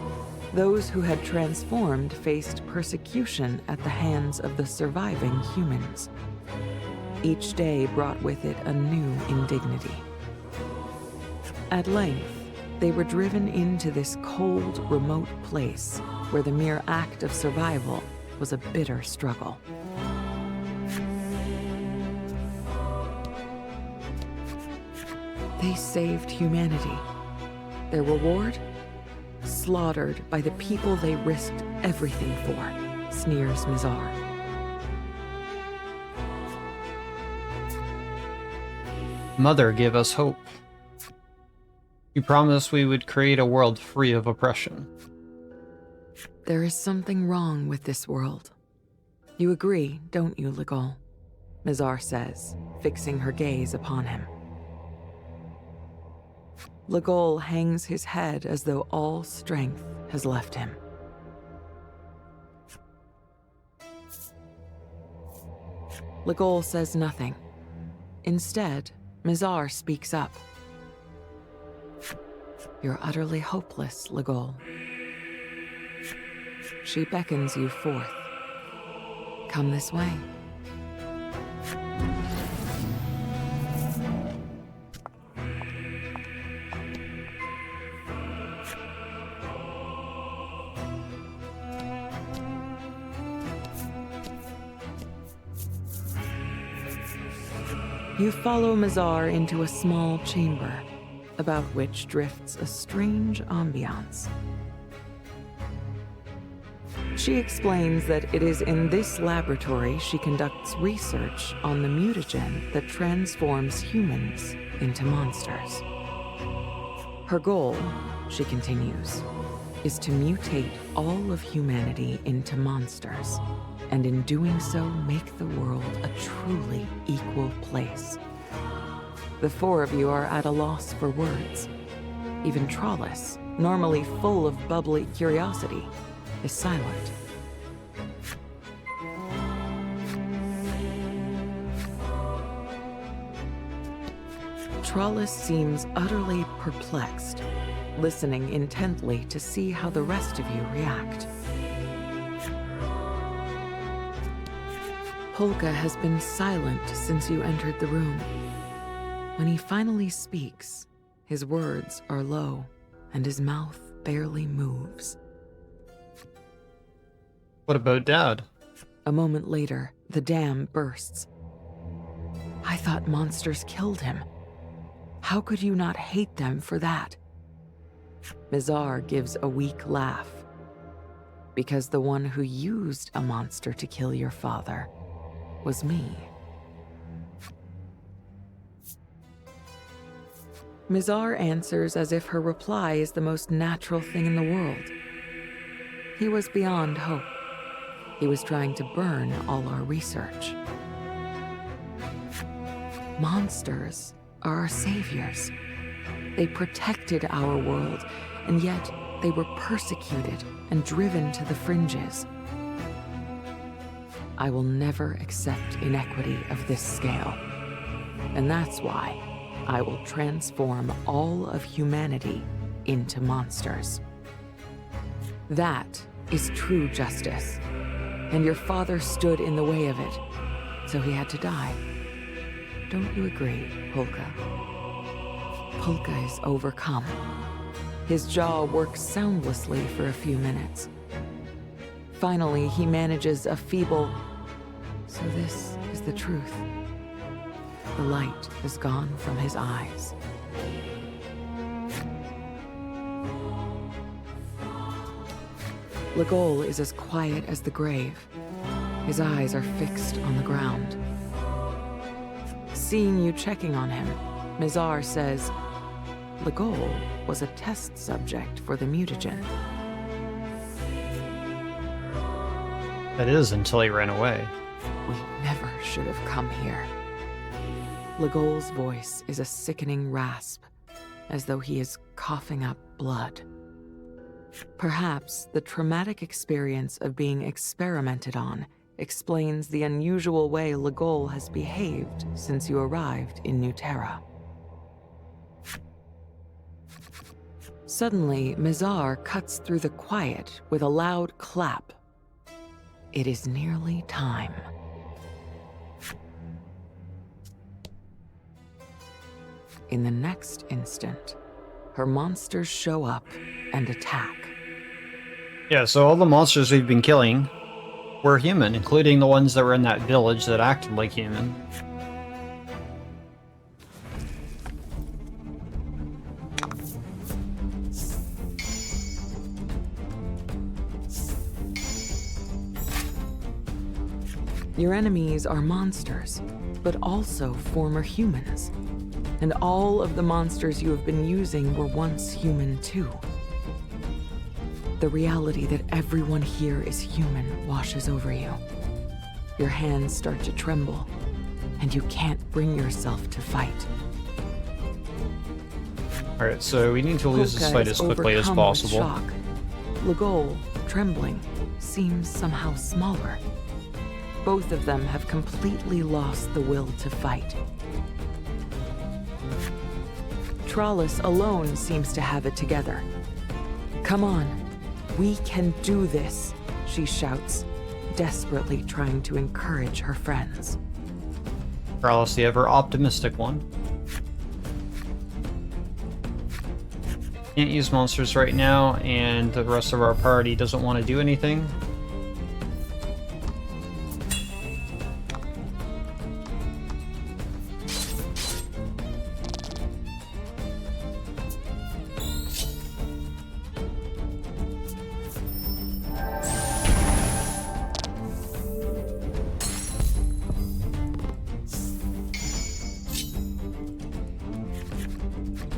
those who had transformed faced persecution at the hands of the surviving humans. Each day brought with it a new indignity. At length, they were driven into this cold, remote place where the mere act of survival was a bitter struggle. They saved humanity. Their reward? Slaughtered by the people they risked everything for, sneers Mizar. Mother gave us hope. You promised we would create a world free of oppression. There is something wrong with this world. You agree, don't you, Legol? Mizar says, fixing her gaze upon him. Legol hangs his head as though all strength has left him. Legol says nothing. Instead, Mizar speaks up. You're utterly hopeless, Legol. She beckons you forth. Come this way. You follow Mizar into a small chamber, about which drifts a strange ambiance. She explains that it is in this laboratory she conducts research on the mutagen that transforms humans into monsters. Her goal, she continues, is to mutate all of humanity into monsters, and in doing so make the world a truly equal place. The four of you are at a loss for words. Even Trollis, normally full of bubbly curiosity, is silent. Trollis seems utterly perplexed, listening intently to see how the rest of you react. Polka has been silent since you entered the room. When he finally speaks, his words are low, and his mouth barely moves. What about Dad? A moment later, the dam bursts. I thought monsters killed him. How could you not hate them for that? Mizar gives a weak laugh. Because the one who used a monster to kill your father was me. Mizar answers as if her reply is the most natural thing in the world. He was beyond hope. He was trying to burn all our research. Monsters are our saviors. They protected our world, and yet they were persecuted and driven to the fringes. I will never accept inequity of this scale, and that's why I will transform all of humanity into monsters. That is true justice, and your father stood in the way of it, so he had to die. Don't you agree, Polka? Polka is overcome. His jaw works soundlessly for a few minutes. Finally, he manages a feeble, "So this is the truth." The light has gone from his eyes. Legol is as quiet as the grave. His eyes are fixed on the ground. Seeing you checking on him, Mizar says, Legol was a test subject for the mutagen. That is, until he ran away. We never should have come here. Legol's voice is a sickening rasp, as though he is coughing up blood. Perhaps the traumatic experience of being experimented on explains the unusual way Legol has behaved since you arrived in New Terra. Suddenly, Mizar cuts through the quiet with a loud clap. It is nearly time. In the next instant, her monsters show up and attack. Yeah, so all the monsters we've been killing were human, including the ones that were in that village that acted like human. Your enemies are monsters, but also former humans. And all of the monsters you have been using were once human too. The reality that everyone here is human washes over you. Your hands start to tremble, and you can't bring yourself to fight. Alright, so we need to lose this Polka fight is as quickly as overcome with possible. shock. Legol, trembling, seems somehow smaller. Both of them have completely lost the will to fight. Trollis alone seems to have it together. Come on, we can do this, she shouts, desperately trying to encourage her friends. Carlos, the ever optimistic one. Can't use monsters right now, and the rest of our party doesn't want to do anything.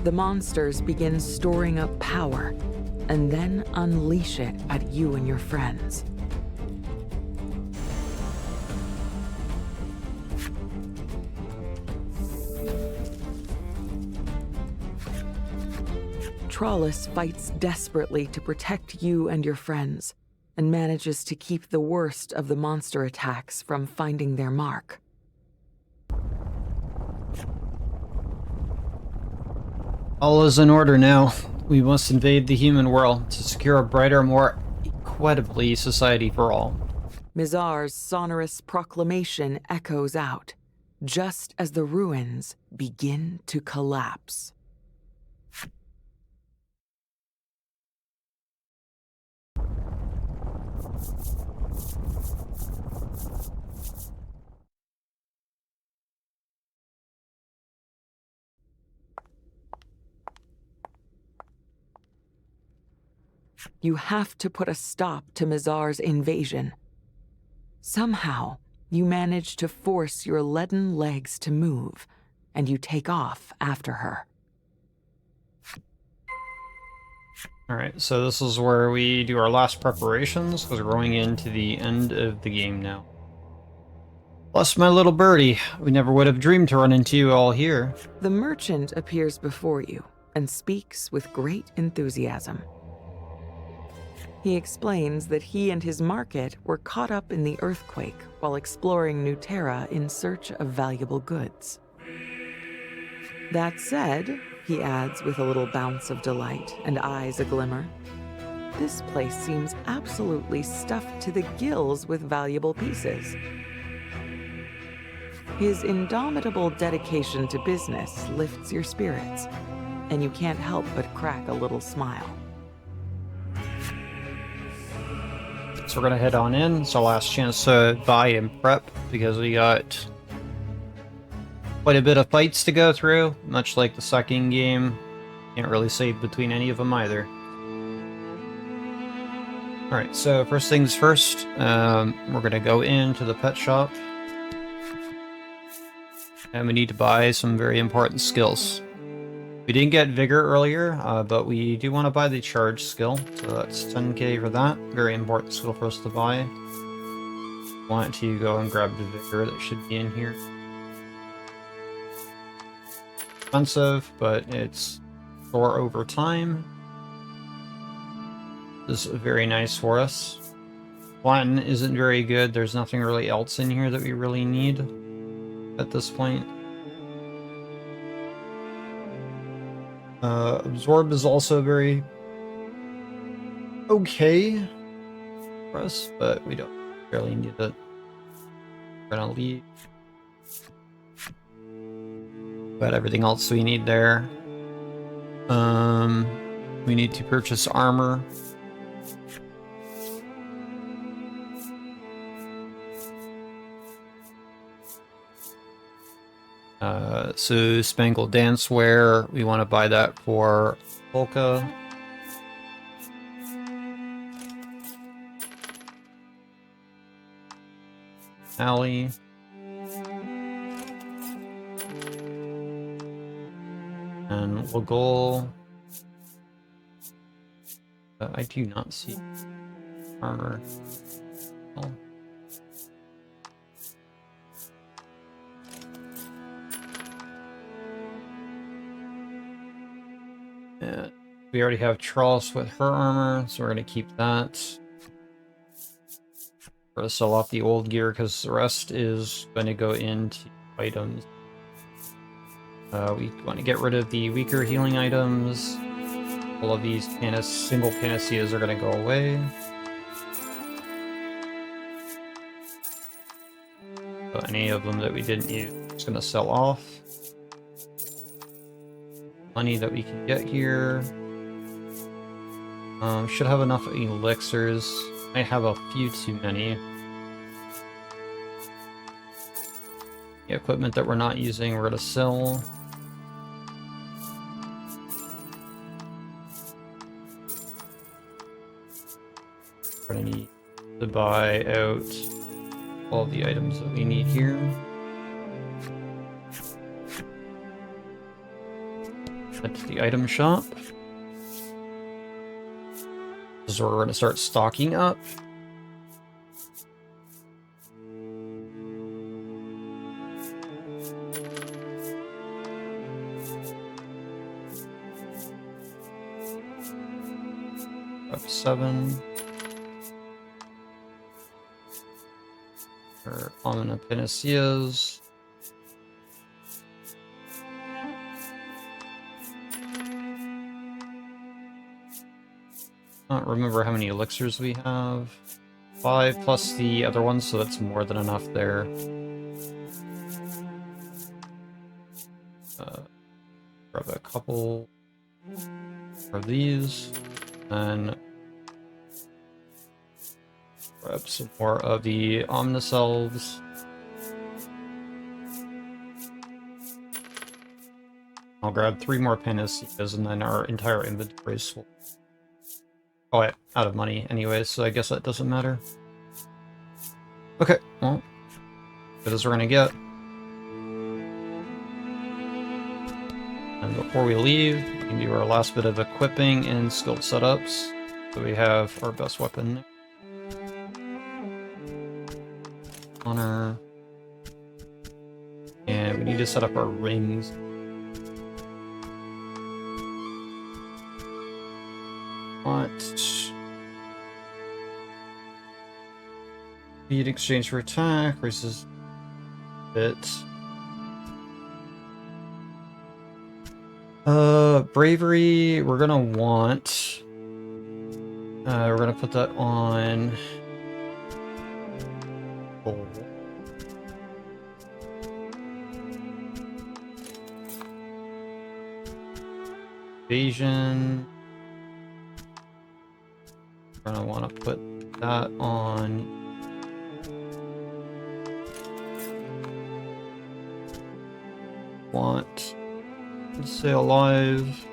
The monsters begin storing up power, and then unleash it at you and your friends. Trollis fights desperately to protect you and your friends, and manages to keep the worst of the monster attacks from finding their mark. All is in order now. We must invade the human world to secure a brighter, more equitably society for all. Mizar's sonorous proclamation echoes out, just as the ruins begin to collapse. You have to put a stop to Mizar's invasion. Somehow, you manage to force your leaden legs to move, and you take off after her. Alright, so this is where we do our last preparations, because we're going into the end of the game now. Bless my little birdie, we never would have dreamed to run into you all here. The merchant appears before you and speaks with great enthusiasm. He explains that he and his market were caught up in the earthquake while exploring New Terra in search of valuable goods. That said, he adds with a little bounce of delight and eyes aglimmer, this place seems absolutely stuffed to the gills with valuable pieces. His indomitable dedication to business lifts your spirits, and you can't help but crack a little smile. So we're gonna head on in. It's our last chance to buy and prep, because we got quite a bit of fights to go through, much like the second game. Can't really save between any of them either. Alright, so first things first, we're gonna go into the pet shop. And we need to buy some very important skills. We didn't get Vigor earlier, but we do want to buy the Charge skill, so that's 10k for that. Very important skill for us to buy. Want to go and grab the Vigor that should be in here. Expensive, but it's for over time. This is very nice for us. Latin isn't very good. There's nothing really else in here that we really need at this point. Absorb is also very okay for us, but we don't really need it. We're gonna leave. Got everything else we need there. We need to purchase armor. So Spangled Dancewear, we want to buy that for Polka. Allie. And we'll go... I do not see armor. Oh. Yeah. We already have Tross with her armor, so we're going to keep that. We're going to sell off the old gear because the rest is going to go into items. We want to get rid of the weaker healing items. All of these single panaceas are going to go away. So any of them that we didn't use, it's going to sell off. Money that we can get here. Should have enough elixirs. I have a few too many. The equipment that we're not using, we're going to sell. We're going to need to buy out all the items that we need here. Head to the item shop. This is where we're going to start stocking up. Up 7. For Omina Panaceas. I don't remember how many elixirs we have. 5 plus the other ones, so that's more than enough there. Grab a couple of these, and grab some more of the Omnicells. I'll grab 3 more Panaceas, and then our entire inventory is full. Oh, I'm out of money anyways, so I guess that doesn't matter. Okay, well, good as we're gonna get. And before we leave, we can do our last bit of equipping and skill setups. So we have our best weapon. Honor. And we need to set up our rings. What? Speed exchange for attack versus bit. Bravery, we're gonna want. We're gonna put that on. Oh. Evasion. We're gonna want to put that on. Want. Let's say alive.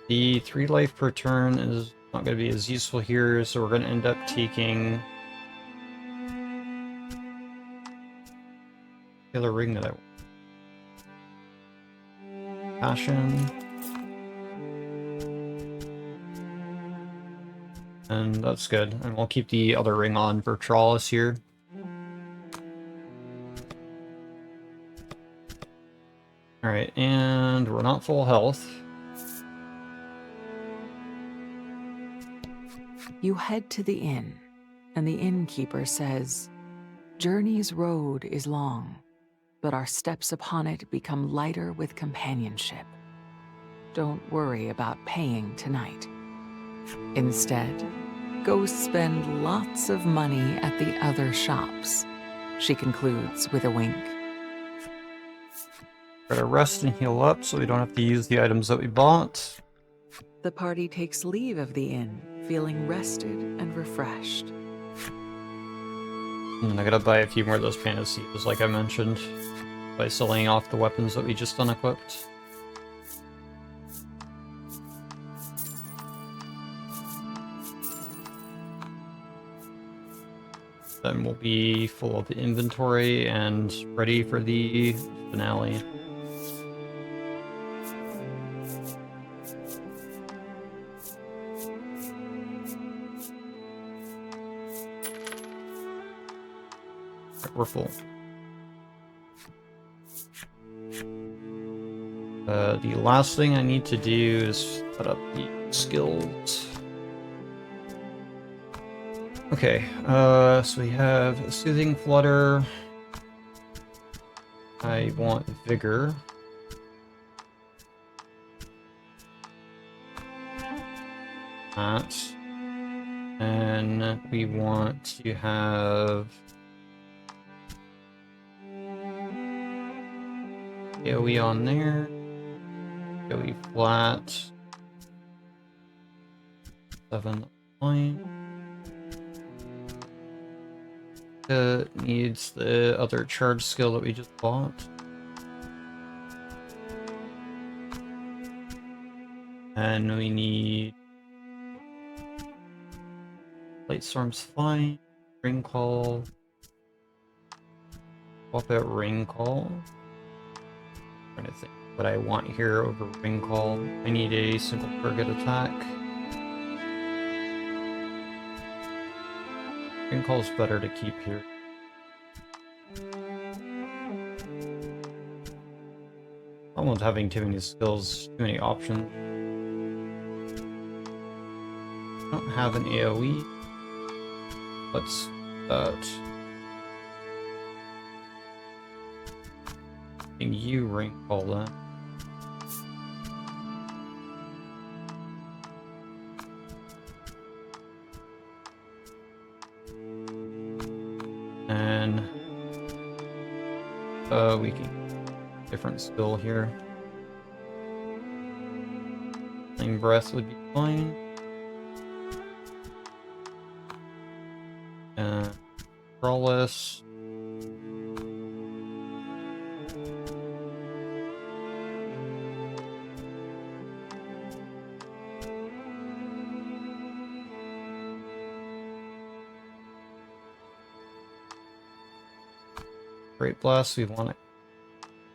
The 3 life per turn is not going to be as useful here, so we're going to end up taking the other ring that I want. Passion. And that's good. And we'll keep the other ring on for Trollis here. Alright, and we're not full health. You head to the inn, and the innkeeper says, "Journey's road is long, but our steps upon it become lighter with companionship. Don't worry about paying tonight. Instead, go spend lots of money at the other shops," she concludes with a wink. Gotta rest and heal up so we don't have to use the items that we bought. The party takes leave of the inn, feeling rested and refreshed. And I gotta buy a few more of those panaceas, like I mentioned, by selling off the weapons that we just unequipped. Then we'll be full of inventory and ready for the finale. We're full. The last thing I need to do is set up the skills. Okay, so we have Soothing Flutter. I want Vigor. That. And we want to have AoE on there. AoE flat. 7 point. Needs the other charge skill that we just bought. And we need Light Storm's fine. Ring Call. Swap out Ring Call. Trying to think what I want here over Ring Call. I need a single target attack. Ring Call's better to keep here. Problem with having too many skills, too many options. I don't have an AoE. What's that? Can you Ring Call that? And we can different skill here. Flame Breath would be fine. Crawless. Great Blast, we want it.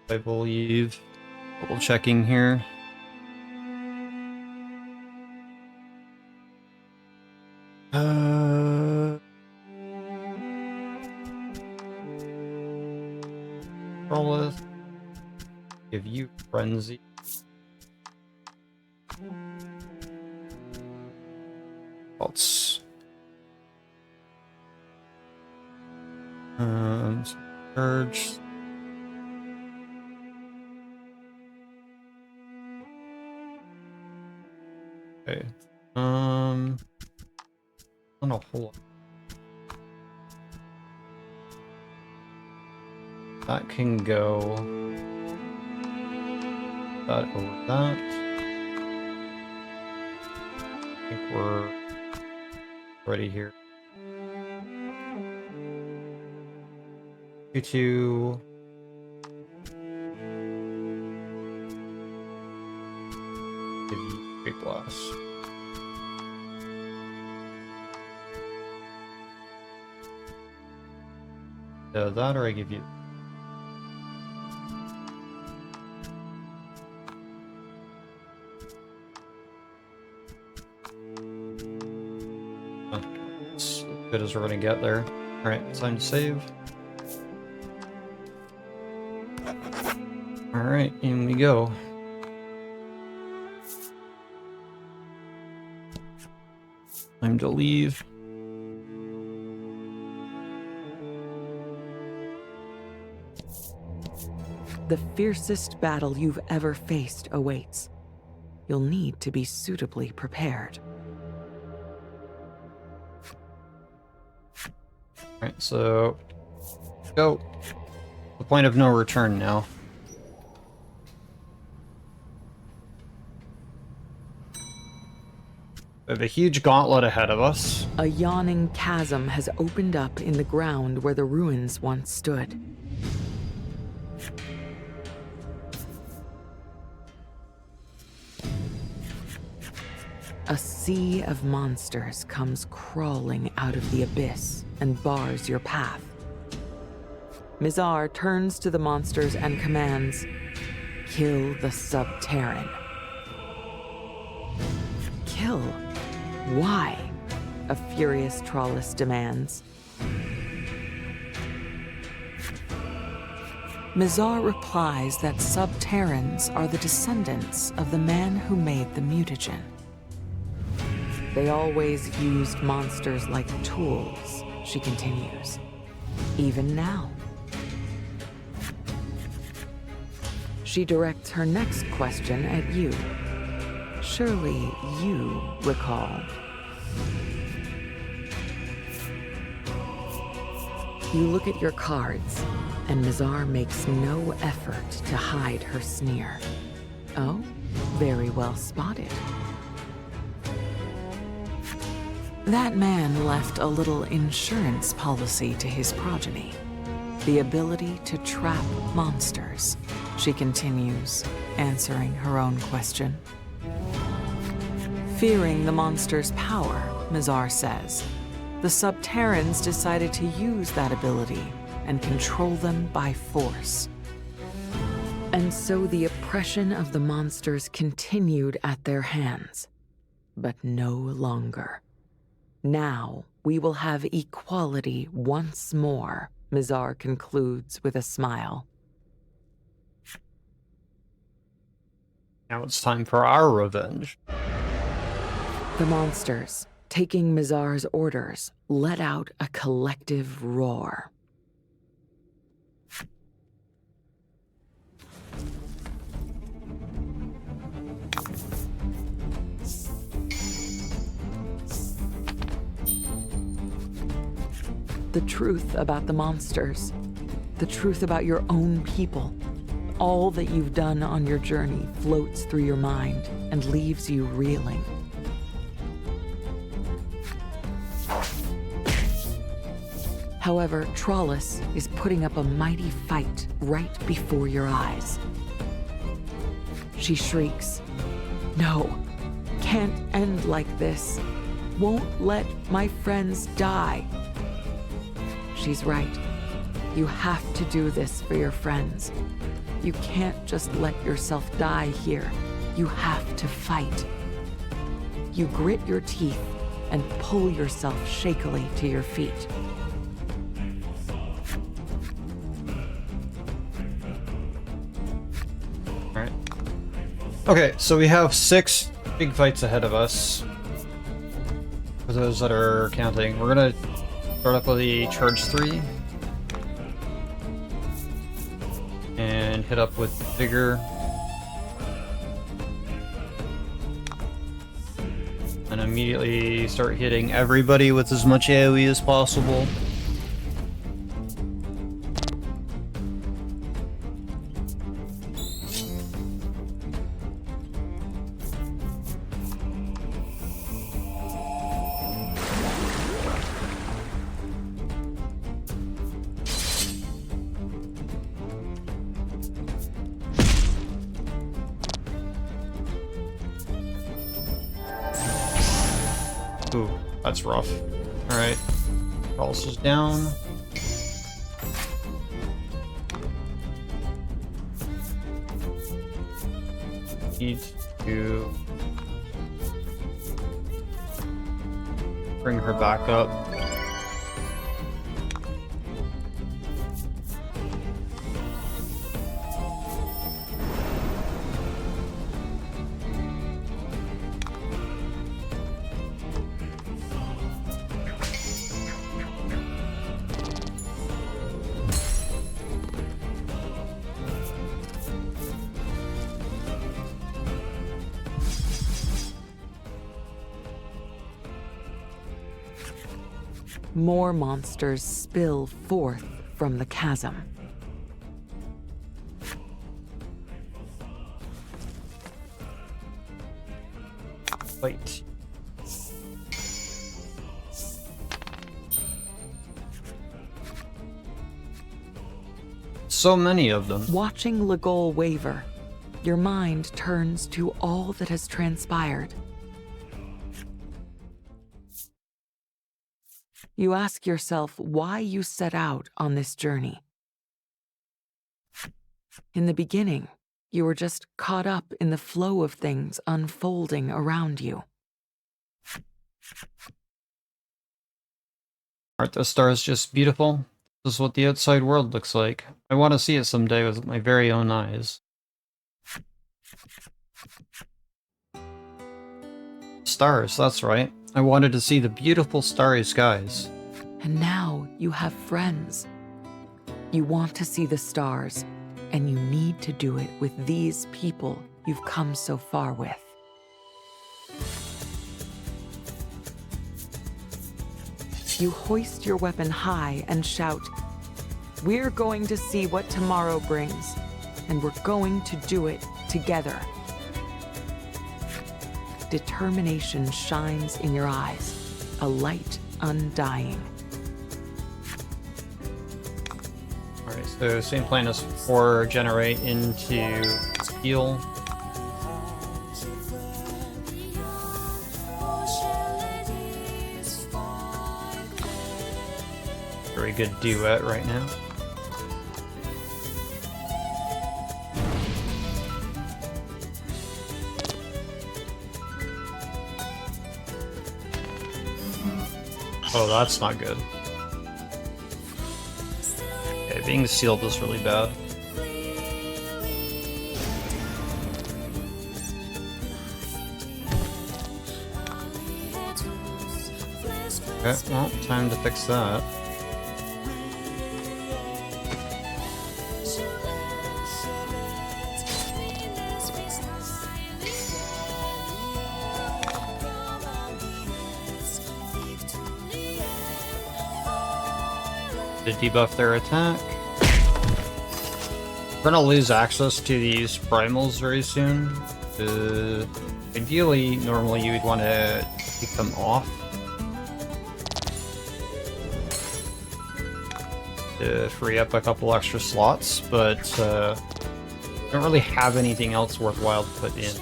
I believe. Double checking here. Crawless. Give you Frenzy. Let's Surge. Okay. Not a whole lot. That can go. That over that. I think we're ready here. 2-2. Give you Great Blast. That or I give you. As good as we're gonna get there. Alright, time to save. Alright, in we go. Time to leave. The fiercest battle you've ever faced awaits. You'll need to be suitably prepared. Alright, so go. The point of no return now. We have a huge gauntlet ahead of us. A yawning chasm has opened up in the ground where the ruins once stood. A sea of monsters comes crawling out of the abyss. and bars your path. Mizar turns to the monsters and commands, "Kill the Subterran." Kill? Why? A furious Trollus demands. Mizar replies that Subterrans are the descendants of the man who made the mutagen. They always used monsters like tools, she continues, even now. She directs her next question at you. Surely you recall. You look at your cards, and Mizar makes no effort to hide her sneer. Oh, very well spotted. That man left a little insurance policy to his progeny. The ability to trap monsters, she continues, answering her own question. Fearing the monster's power, Mizar says, the Subterrans decided to use that ability and control them by force. And so the oppression of the monsters continued at their hands, but no longer. Now we will have equality once more, Mizar concludes with a smile. Now it's time for our revenge. The monsters, taking Mizar's orders, let out a collective roar. The truth about the monsters, the truth about your own people, all that you've done on your journey floats through your mind and leaves you reeling. However, Trollus is putting up a mighty fight right before your eyes. She shrieks, "No, can't end like this. Won't let my friends die." She's right. You have to do this for your friends. You can't just let yourself die here. You have to fight. You grit your teeth and pull yourself shakily to your feet. Alright. Okay, so we have 6 big fights ahead of us. For those that are counting, we're gonna start up with the Charge 3. And hit up with Vigor. And immediately start hitting everybody with as much AoE as possible. Ooh, that's rough. Alright. Pulse is down. Need to bring her back up. More monsters spill forth from the chasm. Wait. So many of them. Watching Legol waver, your mind turns to all that has transpired. You ask yourself why you set out on this journey. In the beginning, you were just caught up in the flow of things unfolding around you. Aren't the stars just beautiful? This is what the outside world looks like. I want to see it someday with my very own eyes. Stars, that's right. I wanted to see the beautiful starry skies. And now you have friends. You want to see the stars, and you need to do it with these people you've come so far with. You hoist your weapon high and shout, "We're going to see what tomorrow brings, and we're going to do it together." Determination shines in your eyes, a light undying. Alright, so same plan as before, generate into heal. Very good duet right now. Oh, that's not good. Okay, being sealed is really bad. Okay, well, time to fix that. To debuff their attack. We're gonna lose access to these primals very soon. Ideally, normally you would want to take them off to free up a couple extra slots, but don't really have anything else worthwhile to put in.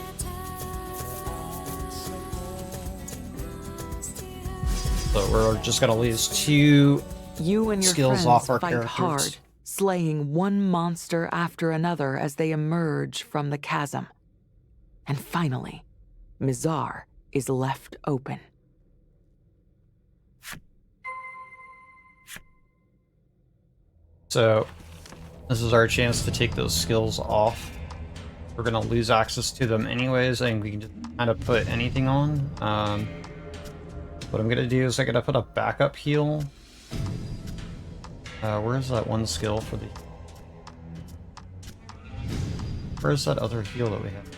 So we're just gonna lose two You and your skills friends off our fight characters. hard, slaying one monster after another as they emerge from the chasm. And finally, Mizar is left open. So this is our chance to take those skills off. We're gonna lose access to them anyways, and we can just kind of put anything on. What I'm gonna do is I'm gonna put a backup heal. Where's that one skill for the... Where's that other heal that we have?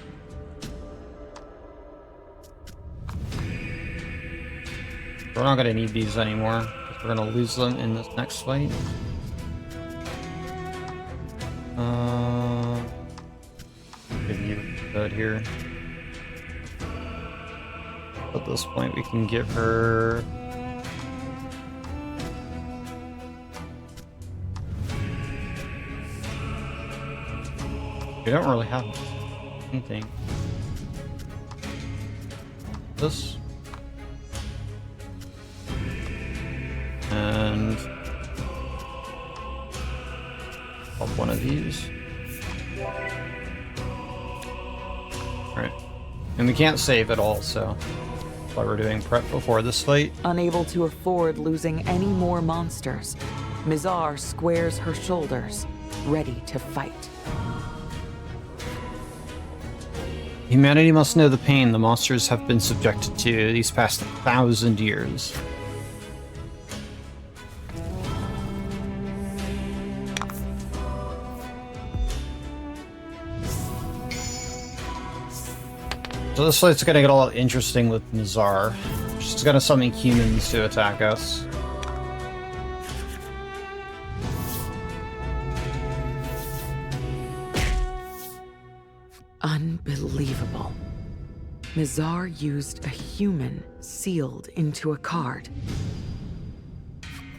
We're not gonna need these anymore. We're gonna lose them in this next fight. Give you good here. At this point, we can give her... We don't really have anything. This. And pop one of these. Alright. And we can't save at all, so that's why we're doing prep before this fight. Unable to afford losing any more monsters, Mizar squares her shoulders, ready to fight. Humanity must know the pain the monsters have been subjected to these past 1,000 years. So this fight's gonna get a lot interesting with Mizar. She's gonna summon humans to attack us. Unbelievable. Mizar used a human sealed into a card.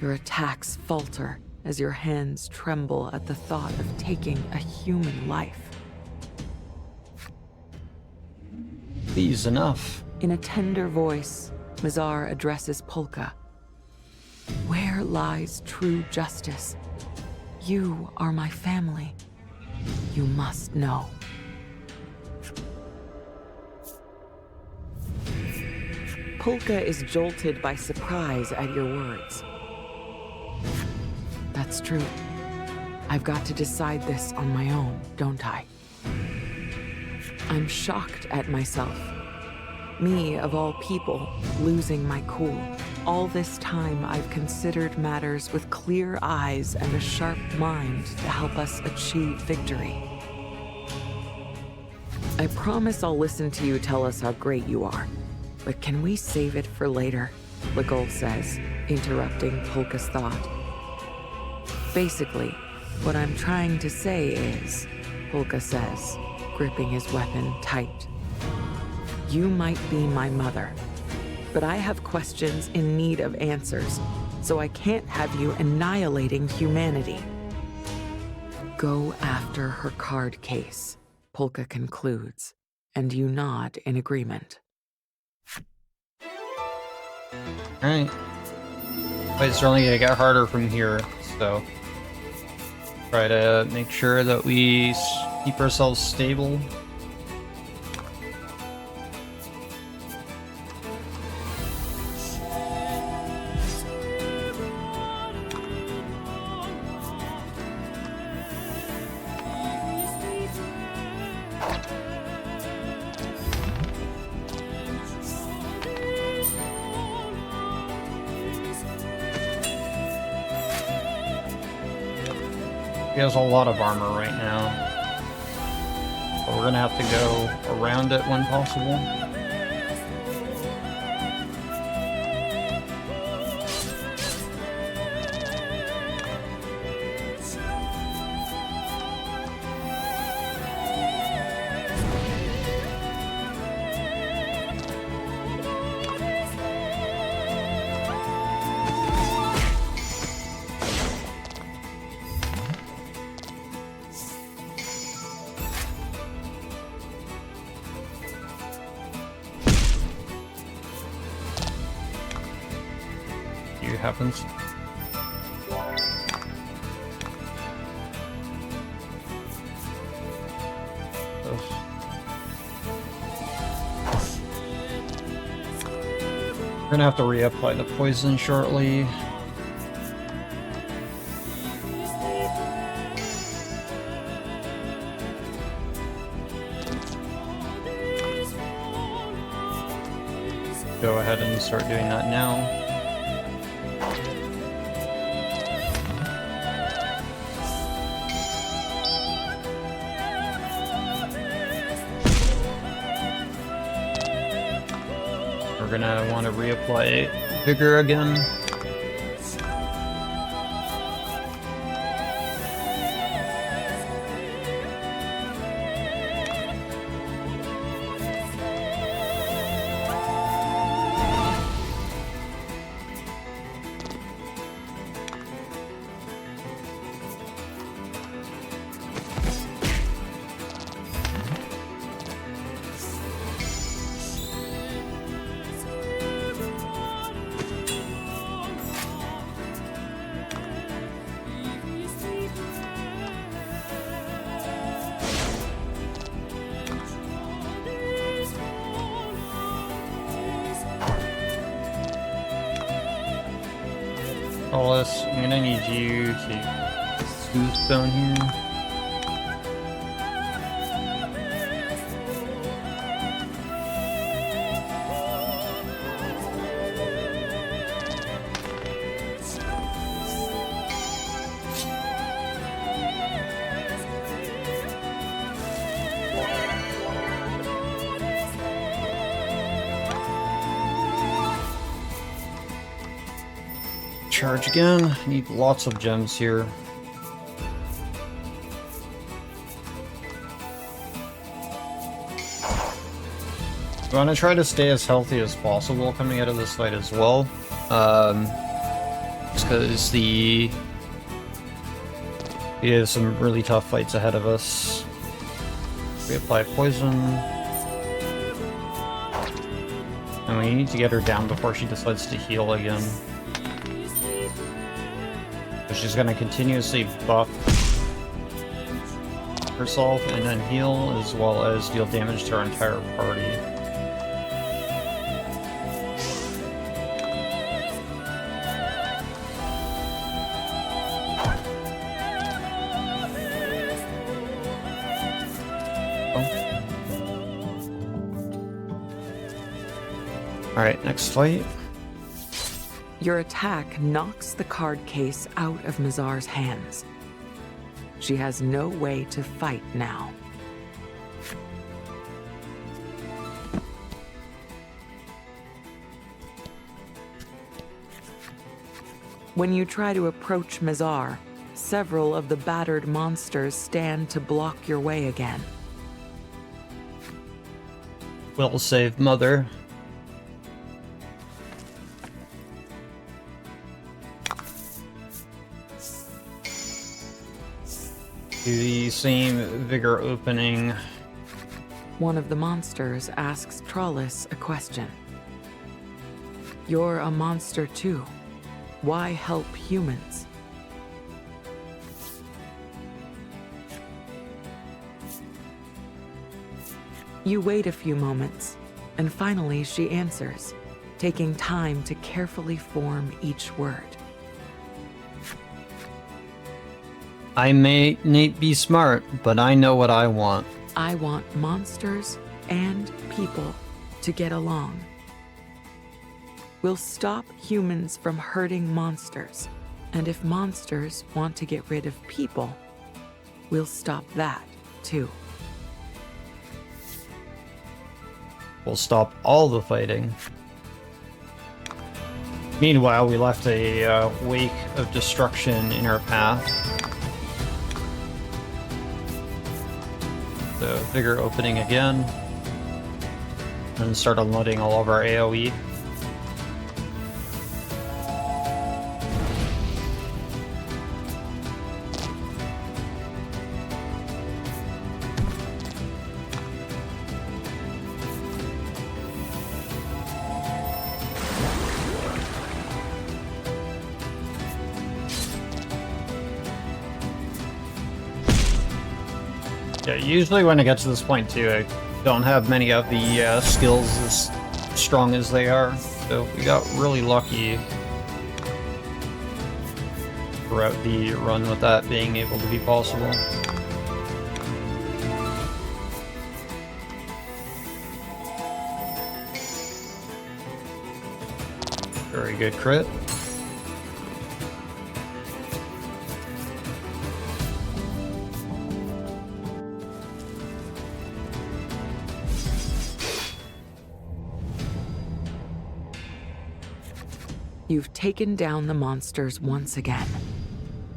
Your attacks falter as your hands tremble at the thought of taking a human life. Please, enough. In a tender voice, Mizar addresses Polka. Where lies true justice? You are my family. You must know. Polka is jolted by surprise at your words. That's true. I've got to decide this on my own, don't I? I'm shocked at myself. Me, of all people, losing my cool. All this time, I've considered matters with clear eyes and a sharp mind to help us achieve victory. I promise I'll listen to you tell us how great you are. But can we save it for later? Legol says, interrupting Polka's thought. Basically, what I'm trying to say is, Polka says, gripping his weapon tight. You might be my mother, but I have questions in need of answers, so I can't have you annihilating humanity. Go after her card case, Polka concludes, and you nod in agreement. Alright. But it's only gonna get harder from here, so try to make sure that we keep ourselves stable. He has a lot of armor right now, but we're gonna have to go around it when possible. Happens. We're gonna have to reapply the poison shortly. Go ahead and start doing that now. We're gonna want to reapply Vigor again. Wallace, I'm gonna need you to smooth stone here. Charge again. Need lots of gems here. We want to try to stay as healthy as possible coming out of this fight as well. Just because we have some really tough fights ahead of us. We apply poison. And we need to get her down before she decides to heal again. she's gonna continuously buff herself and then heal, as well as deal damage to our entire party. Alright, next fight. Your attack knocks the card case out of Mazar's hands. She has no way to fight now. When you try to approach Mazar, several of the battered monsters stand to block your way again. We'll save Mother. Do the same vigor opening. One of the monsters asks Trollis a question. You're a monster too. Why help humans? You wait a few moments, and finally she answers, taking time to carefully form each word. I may not be smart, but I know what I want. I want monsters and people to get along. We'll stop humans from hurting monsters, and if monsters want to get rid of people, we'll stop that too. We'll stop all the fighting. Meanwhile, we left a wake of destruction in our path. The vigor opening again. And start unloading all of our AoE. Yeah, usually when it gets to this point too, I don't have many of the skills as strong as they are, so we got really lucky throughout the run with that being able to be possible. Very good crit. You've taken down the monsters once again.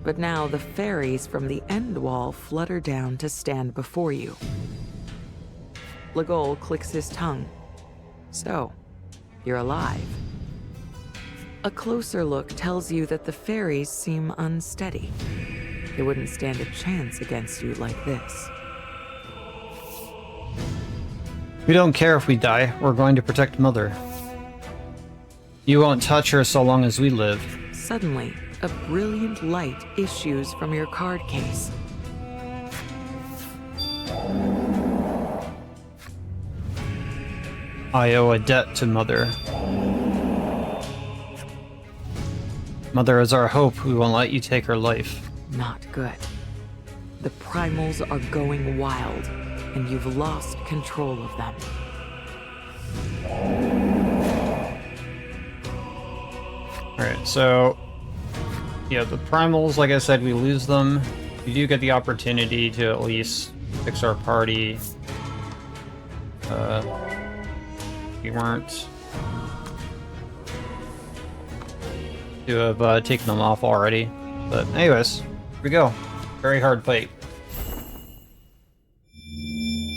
But now the fairies from the end wall flutter down to stand before you. Legol clicks his tongue. So, you're alive. A closer look tells you that the fairies seem unsteady. They wouldn't stand a chance against you like this. We don't care if we die. We're going to protect Mother. You won't touch her so long as we live. Suddenly, a brilliant light issues from your card case. I owe a debt to Mother. Mother is our hope. We won't let you take her life. Not good. The primals are going wild, and you've lost control of them. Alright, so yeah, the primals, like I said, we lose them. We do get the opportunity to at least fix our party. We weren't to have taken them off already. But anyways, here we go. Very hard fight.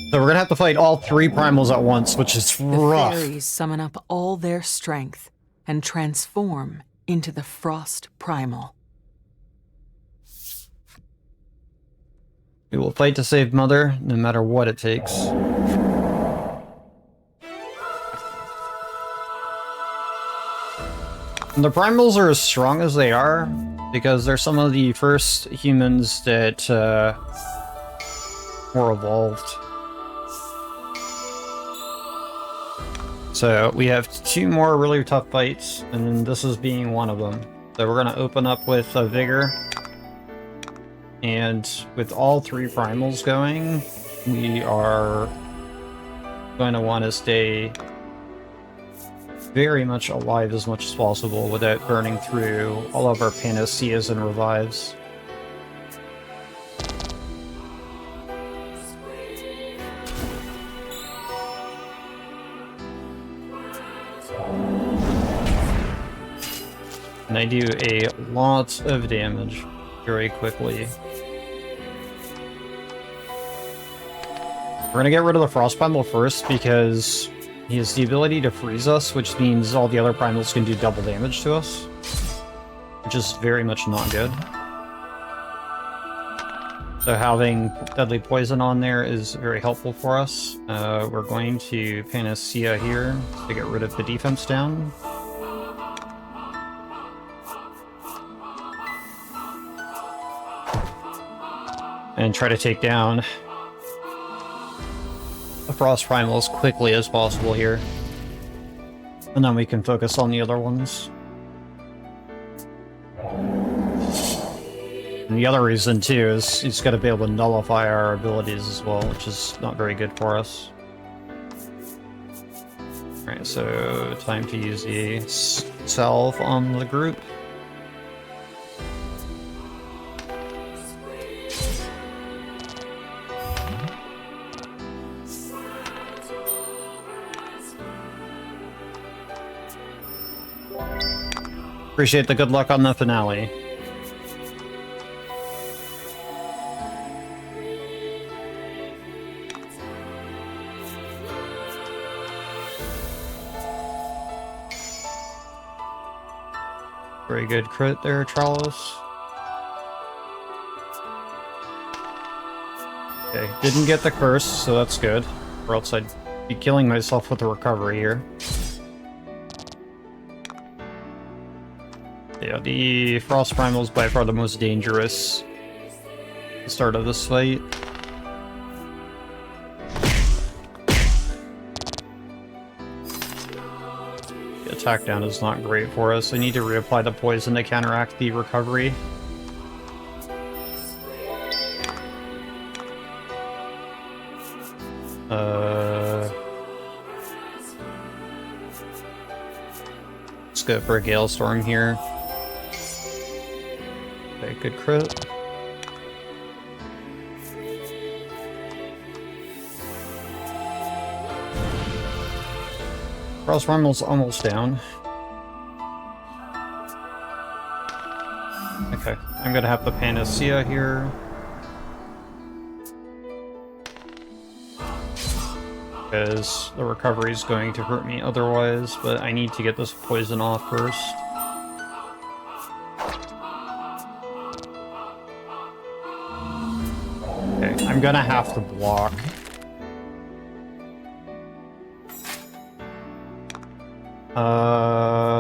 So we're gonna have to fight all three primals at once, which is rough. The fairies summon up all their strength and transform into the Frost Primal. We will fight to save Mother, no matter what it takes. And the primals are as strong as they are. because they're some of the first humans that were evolved. So we have 2 more really tough fights, and then this is being one of them. So we're going to open up with Vigor. And with all 3 primals going, we are going to want to stay very much alive as much as possible without burning through all of our panaceas and revives. And I do a lot of damage very quickly. We're gonna get rid of the Frost Primal first because he has the ability to freeze us, which means all the other primals can do double damage to us, which is very much not good. So having Deadly Poison on there is very helpful for us. We're going to Panacea here to get rid of the defense down. And try to take down the Frost Primal as quickly as possible here. And then we can focus on the other ones. And the other reason, too, is he's got to be able to nullify our abilities as well, which is not very good for us. Alright, so time to use the salve on the group. Appreciate the good luck on the finale. Very good crit there, Tralos. Okay, didn't get the curse, so that's good. Or else I'd be killing myself with the recovery here. Yeah, the Frost Primal is by far the most dangerous at the start of this fight. The attack down is not great for us. I need to reapply the poison to counteract the recovery. Let's go for a Gale Storm here. Okay, good crit. Frost Primal's almost down. Okay, I'm gonna have the Panacea here. Because the recovery is going to hurt me otherwise, but I need to get this poison off first. Okay, I'm gonna have to block.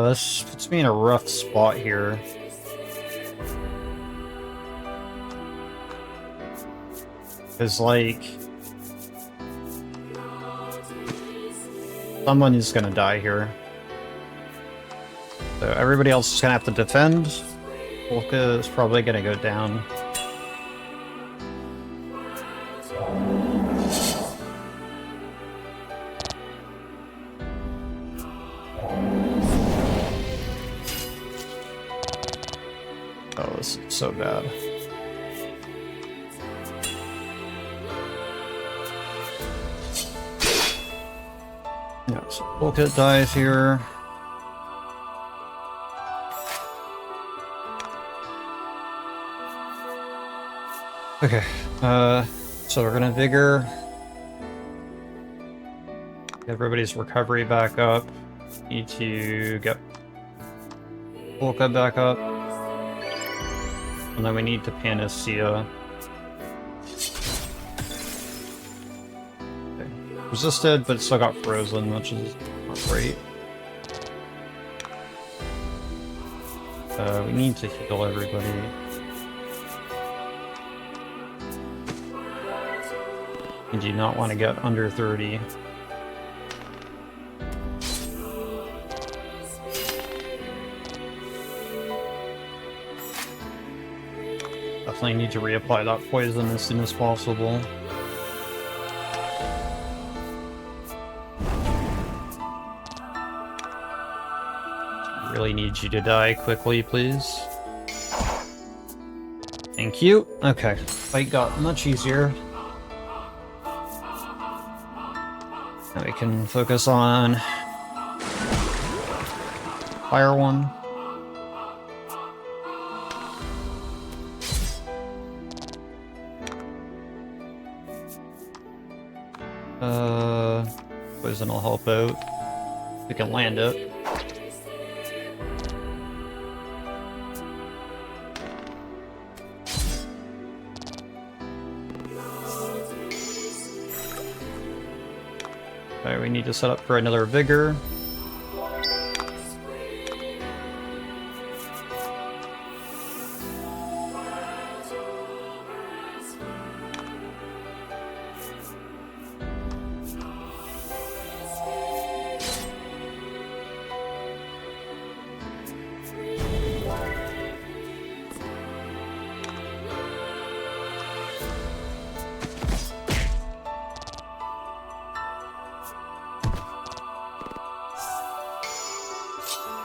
This puts me in a rough spot here. Because, like, someone is gonna die here. So everybody else is gonna have to defend. Volka is probably gonna go down. Oh, this is so bad. Yeah, so Volka dies here. Okay, so we're gonna Vigor. Get everybody's recovery back up. Need to get Volka back up. And then we need to Panacea. Okay. Resisted, but still got frozen, which is not great. We need to heal everybody. I do not want to get under 30. Definitely need to reapply that poison as soon as possible. Really need you to die quickly, please. Thank you. Okay, fight got much easier. Now we can focus on Fire One. Poison will help out. We can land it. Okay, we need to set up for another Vigor.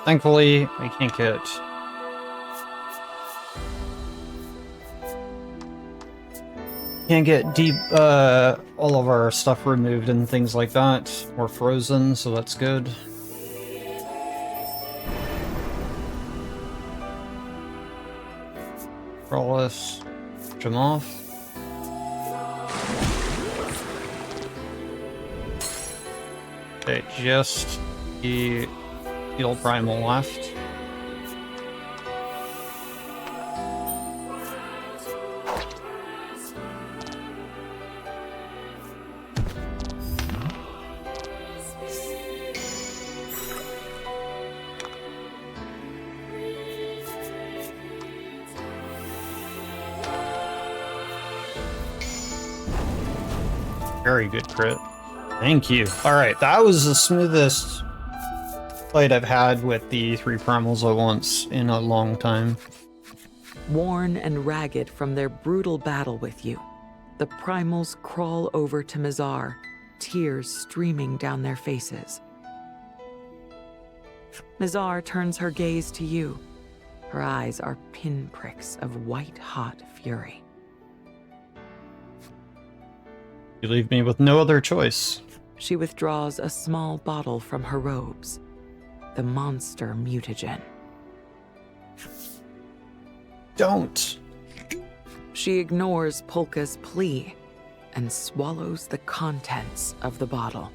Thankfully, we can't get deep all of our stuff removed and things like that, or frozen, so that's good. Roll this, push them off. Okay, just the Steel Primal left. Very good crit. Thank you. Alright, that was the smoothest fight I've had with the 3 primals at once in a long time. Worn and ragged from their brutal battle with you, the primals crawl over to Mizar, tears streaming down their faces. Mizar turns her gaze to you. Her eyes are pinpricks of white-hot fury. You leave me with no other choice. She withdraws a small bottle from her robes. The monster mutagen. Don't! She ignores Polka's plea and swallows the contents of the bottle.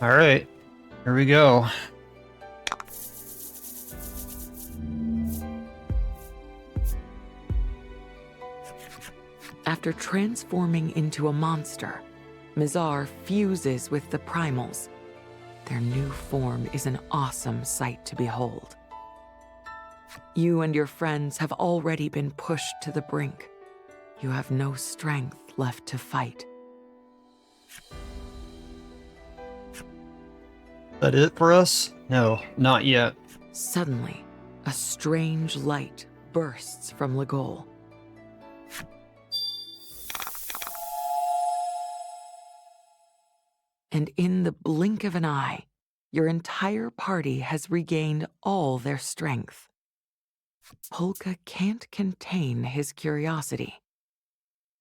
Alright, here we go. After transforming into a monster, Mizar fuses with the primals. Their new form is an awesome sight to behold. You and your friends have already been pushed to the brink. You have no strength left to fight. That it for us? No, not yet. Suddenly, a strange light bursts from Legol. And in the blink of an eye, your entire party has regained all their strength. Polka can't contain his curiosity.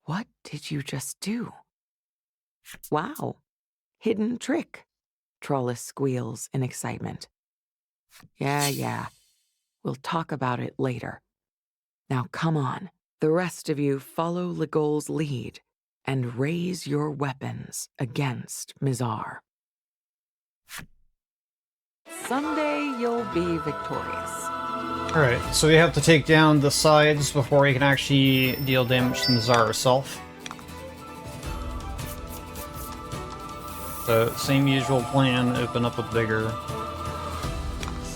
What did you just do? Wow, hidden trick, Trollus squeals in excitement. Yeah, we'll talk about it later. Now come on, the rest of you follow Legol's lead and raise your weapons against Mizar. Someday you'll be victorious. Alright, so we have to take down the sides before we can actually deal damage to Mizar herself. So, same usual plan, open up with vigor.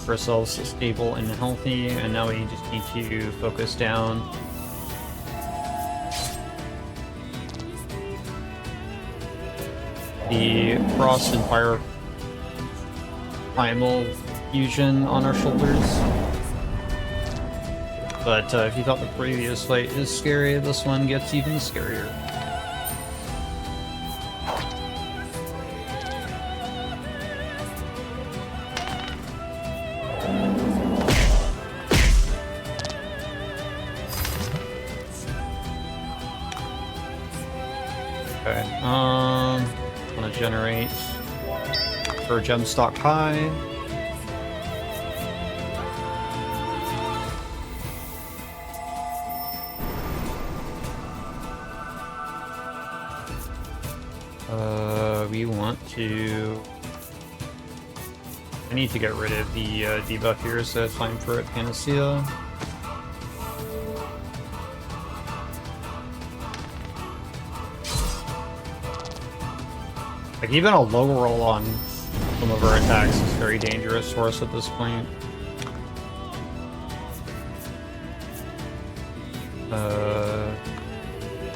For ourselves stable and healthy, and now we just need to focus down. The frost and fire primal fusion on our shoulders. But if you thought the previous fight is scary, this one gets even scarier. Okay, I'm gonna generate for gemstock high. We want to... I need to get rid of the debuff here, so it's time for a Panacea. Like, even a low roll on some of our attacks is very dangerous for us at this point.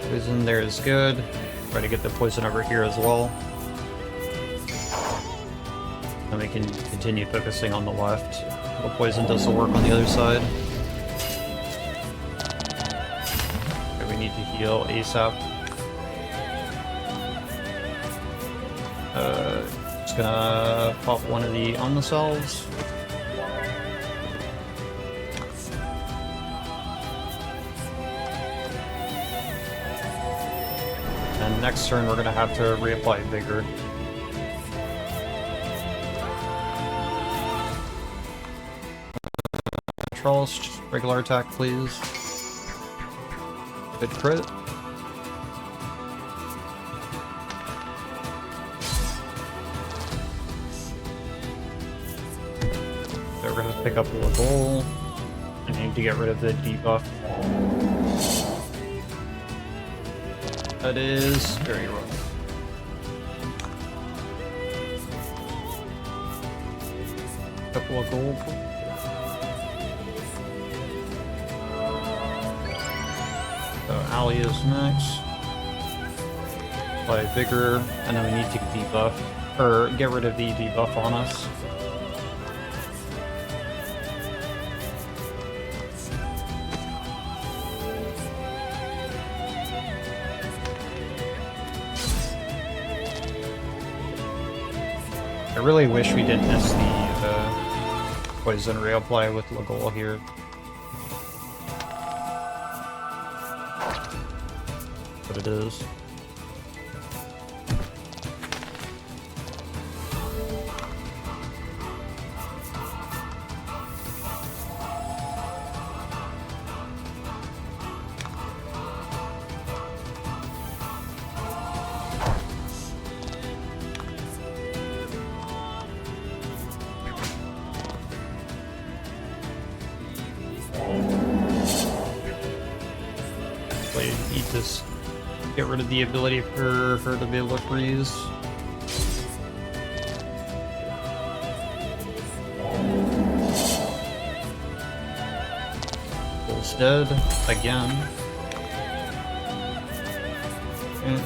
Poison there is good. Try to get the poison over here as well. And we can continue focusing on the left. The poison does the work on the other side. Okay, we need to heal ASAP. Just gonna pop one of the Omnicells. And next turn we're gonna have to reapply Vigor. Controls, just regular attack please. Good crit. So we're gonna pick up a goal. I need to get rid of the debuff. That is very rough. Couple of gold. So Ali is next. Apply Vigor, and then we need to debuff, or get rid of the debuff on us. I really wish we didn't miss the poison reapply with Lagol here. But it is. Need to get rid of the ability for her to be able to freeze. Bull's dead again. Okay.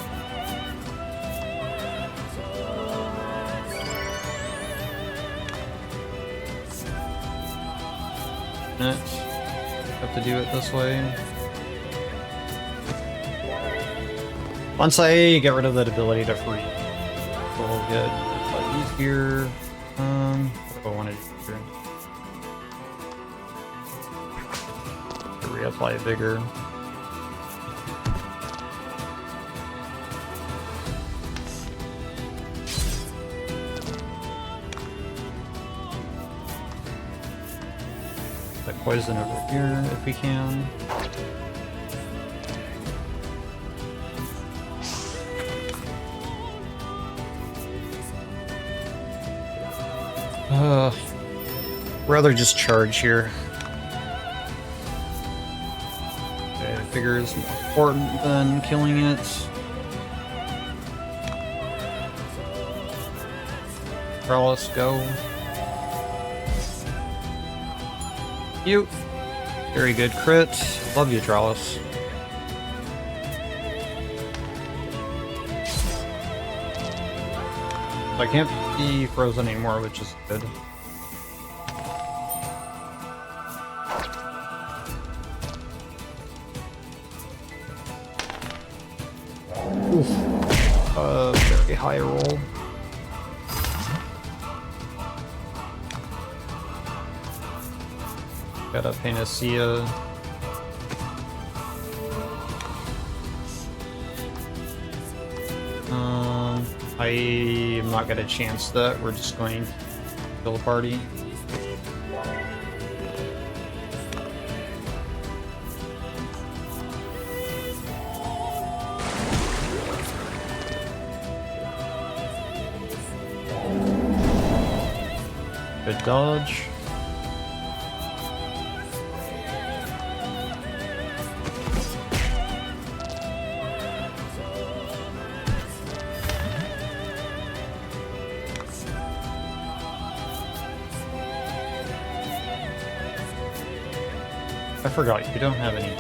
Next, have to do it this way. Once I get rid of that ability to freeze, we'll get these here. What do I want to do here? To reapply Vigor. Put poison over here if we can. Rather just charge here. Okay, Vigor is more important than killing it. Trellis, go. You. Very good crit. Love you, Trellis. I can't be frozen anymore, which is good. Oof. Very high roll. Got a Panacea. I am not gonna chance that. We're just going to kill a party. Good dodge. I forgot, you don't have any.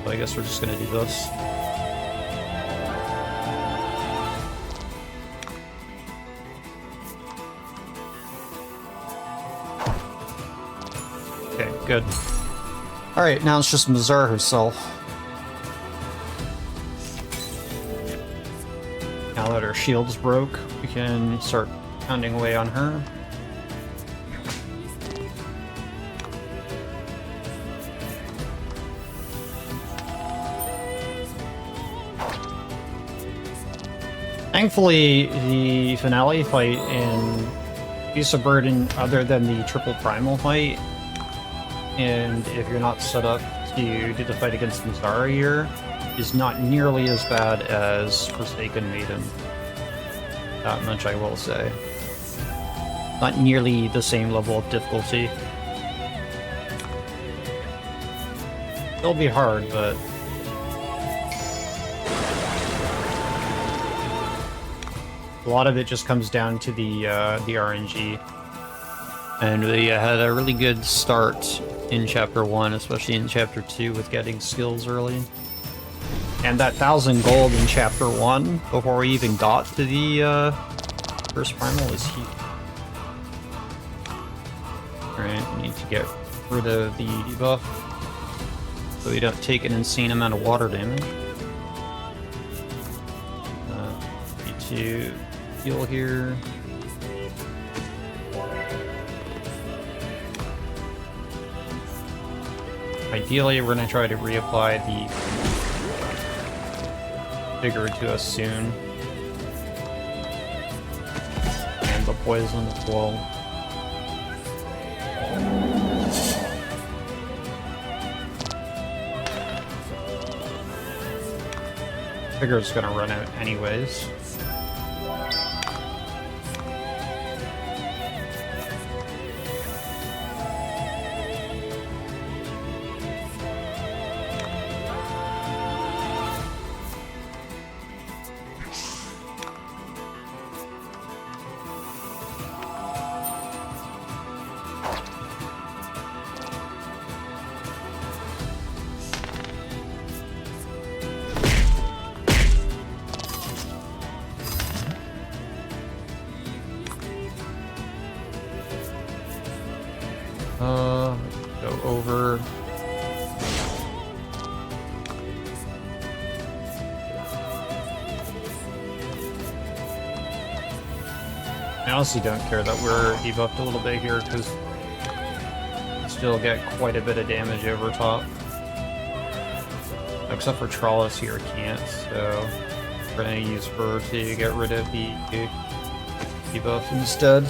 So I guess we're just gonna do this. Okay, good. Alright, now it's just Mazar herself. Now that her shield's broke, we can start pounding away on her. Thankfully, the finale fight in Beast of Burden, other than the triple primal fight, and if you're not set up to do the fight against Mazara here, is not nearly as bad as Forsaken Maiden. That much I will say. Not nearly the same level of difficulty. It'll be hard, but a lot of it just comes down to the RNG. And we had a really good start in Chapter 1, especially in Chapter 2 with getting skills early. And that 1,000 gold in Chapter 1, before we even got to the first primal, was huge. Alright, we need to get rid of the debuff so we don't take an insane amount of water damage. Need to heal here. Ideally, we're going to try to reapply the vigor to us soon. And the poison as well. Vigor's going to run out anyways. Go over. I honestly don't care that we're debuffed a little bit here, because we still get quite a bit of damage over top. Except for Trollis here can't, so we're gonna use her to get rid of the debuff instead.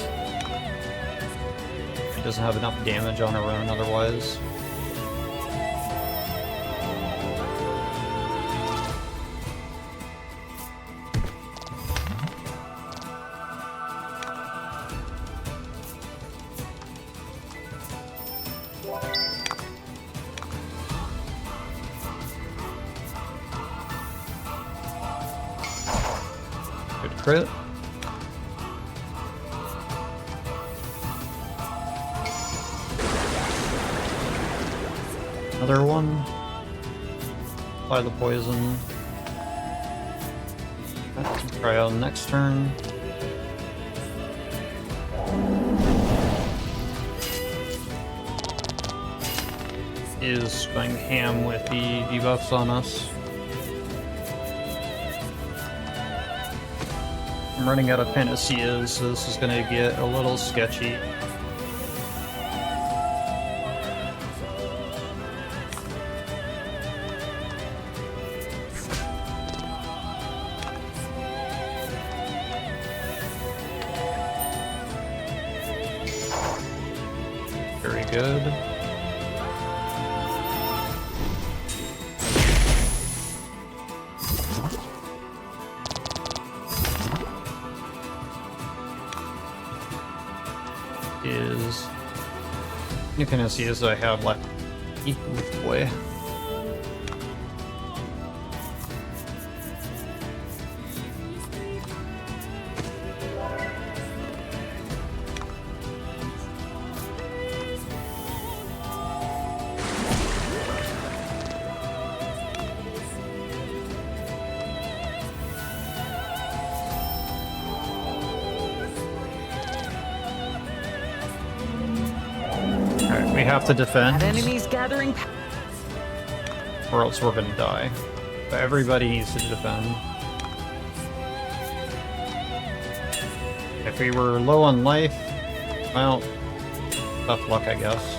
She doesn't have enough damage on her own otherwise. Good crit. Another one. Apply the poison. Try on next turn. Is going ham with the debuffs on us. I'm running out of panaceas, so this is going to get a little sketchy. Very good. Is new panaceas I have left. Oh boy. Alright, we have to defend, Enemies gathering. or else we're gonna die. But everybody needs to defend. If we were low on life, well, tough luck, I guess.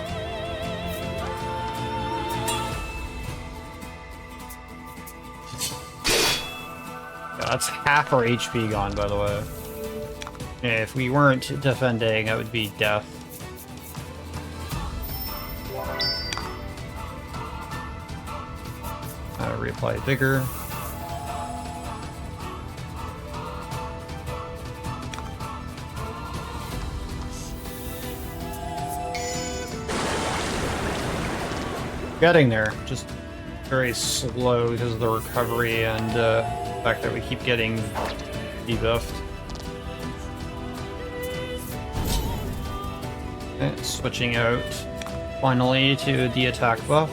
Yeah, that's half our HP gone, by the way. Yeah, if we weren't defending, that would be death. Reapply vigor. Getting there, just very slow because of the recovery and the fact that we keep getting debuffed. Okay, switching out finally to the attack buff.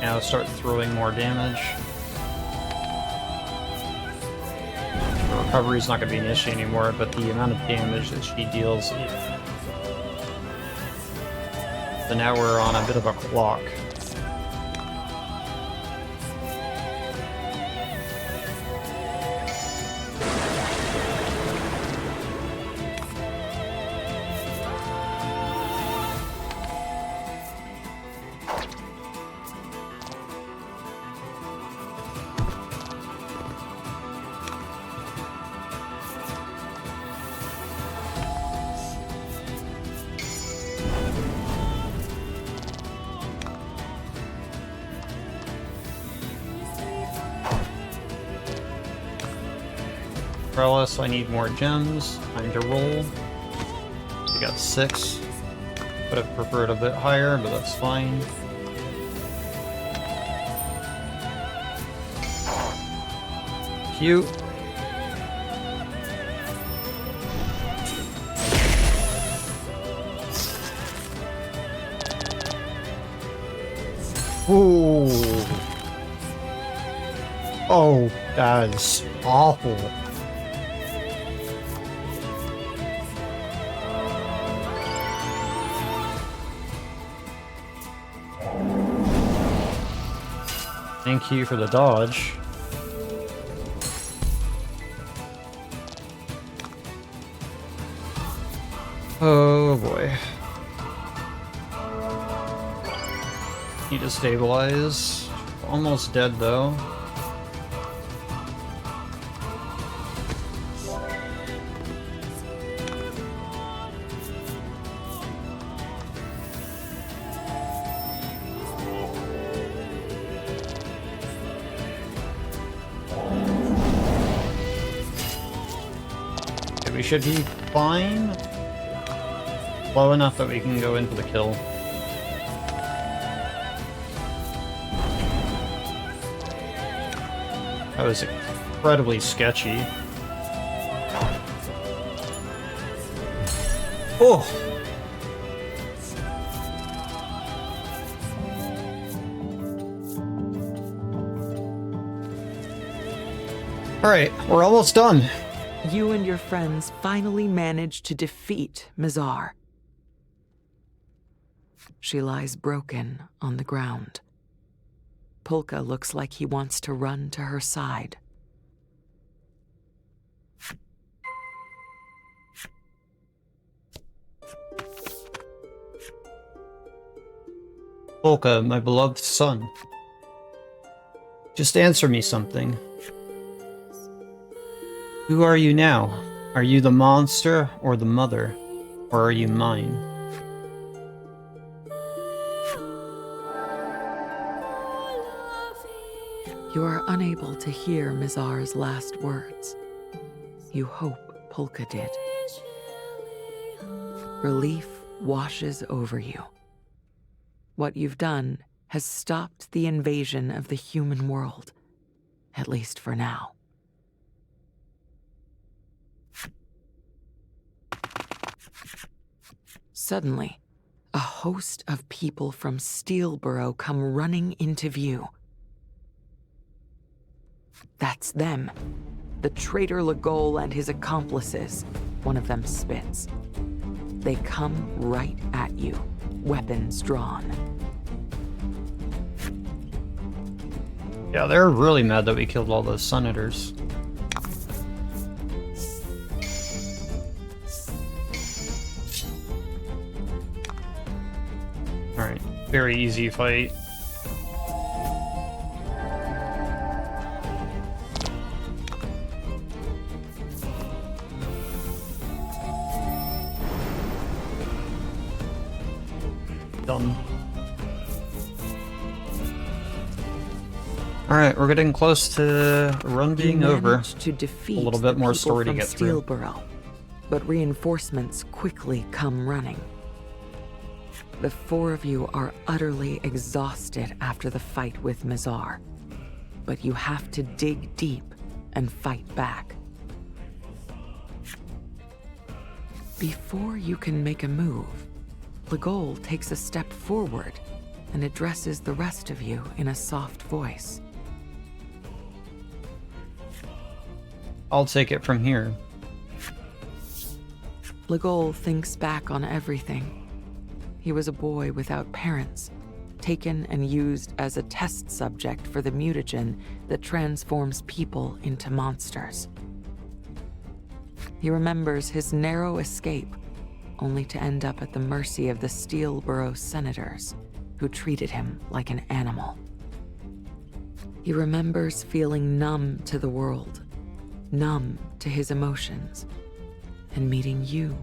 Now start throwing more damage. The recovery is not going to be an issue anymore, but the amount of damage that she deals. So now we're on a bit of a clock. Regardless, I need more gems. Time to roll. We got 6. Would have preferred a bit higher, but that's fine. Cute. Ooh. Oh, that is awful. Thank you for the dodge. Oh boy. Need to stabilize. Almost dead though. We should be fine. Low enough that we can go in for the kill. That was incredibly sketchy. Oh! Alright, we're almost done. You and your friends finally manage to defeat Mizar. She lies broken on the ground. Polka looks like he wants to run to her side. Polka, my beloved son. Just answer me something. Who are you now? Are you the monster or the mother? Or are you mine? You are unable to hear Mizar's last words. You hope Polka did. Relief washes over you. What you've done has stopped the invasion of the human world, at least for now. Suddenly, a host of people from Steelborough come running into view. That's them. The traitor Legol and his accomplices. One of them spits. They come right at you, weapons drawn. Yeah, they're really mad that we killed all those senators. Alright, very easy fight. Done. Alright, we're getting close to the run being over. To defeat a little bit more story to get through. Steelborough, but reinforcements quickly come running. The four of you are utterly exhausted after the fight with Mizar, but you have to dig deep and fight back. Before you can make a move, Legol takes a step forward and addresses the rest of you in a soft voice. I'll take it from here. Legol thinks back on everything. He was a boy without parents, taken and used as a test subject for the mutagen that transforms people into monsters. He remembers his narrow escape, only to end up at the mercy of the Steelborough senators, who treated him like an animal. He remembers feeling numb to the world, numb to his emotions, and meeting you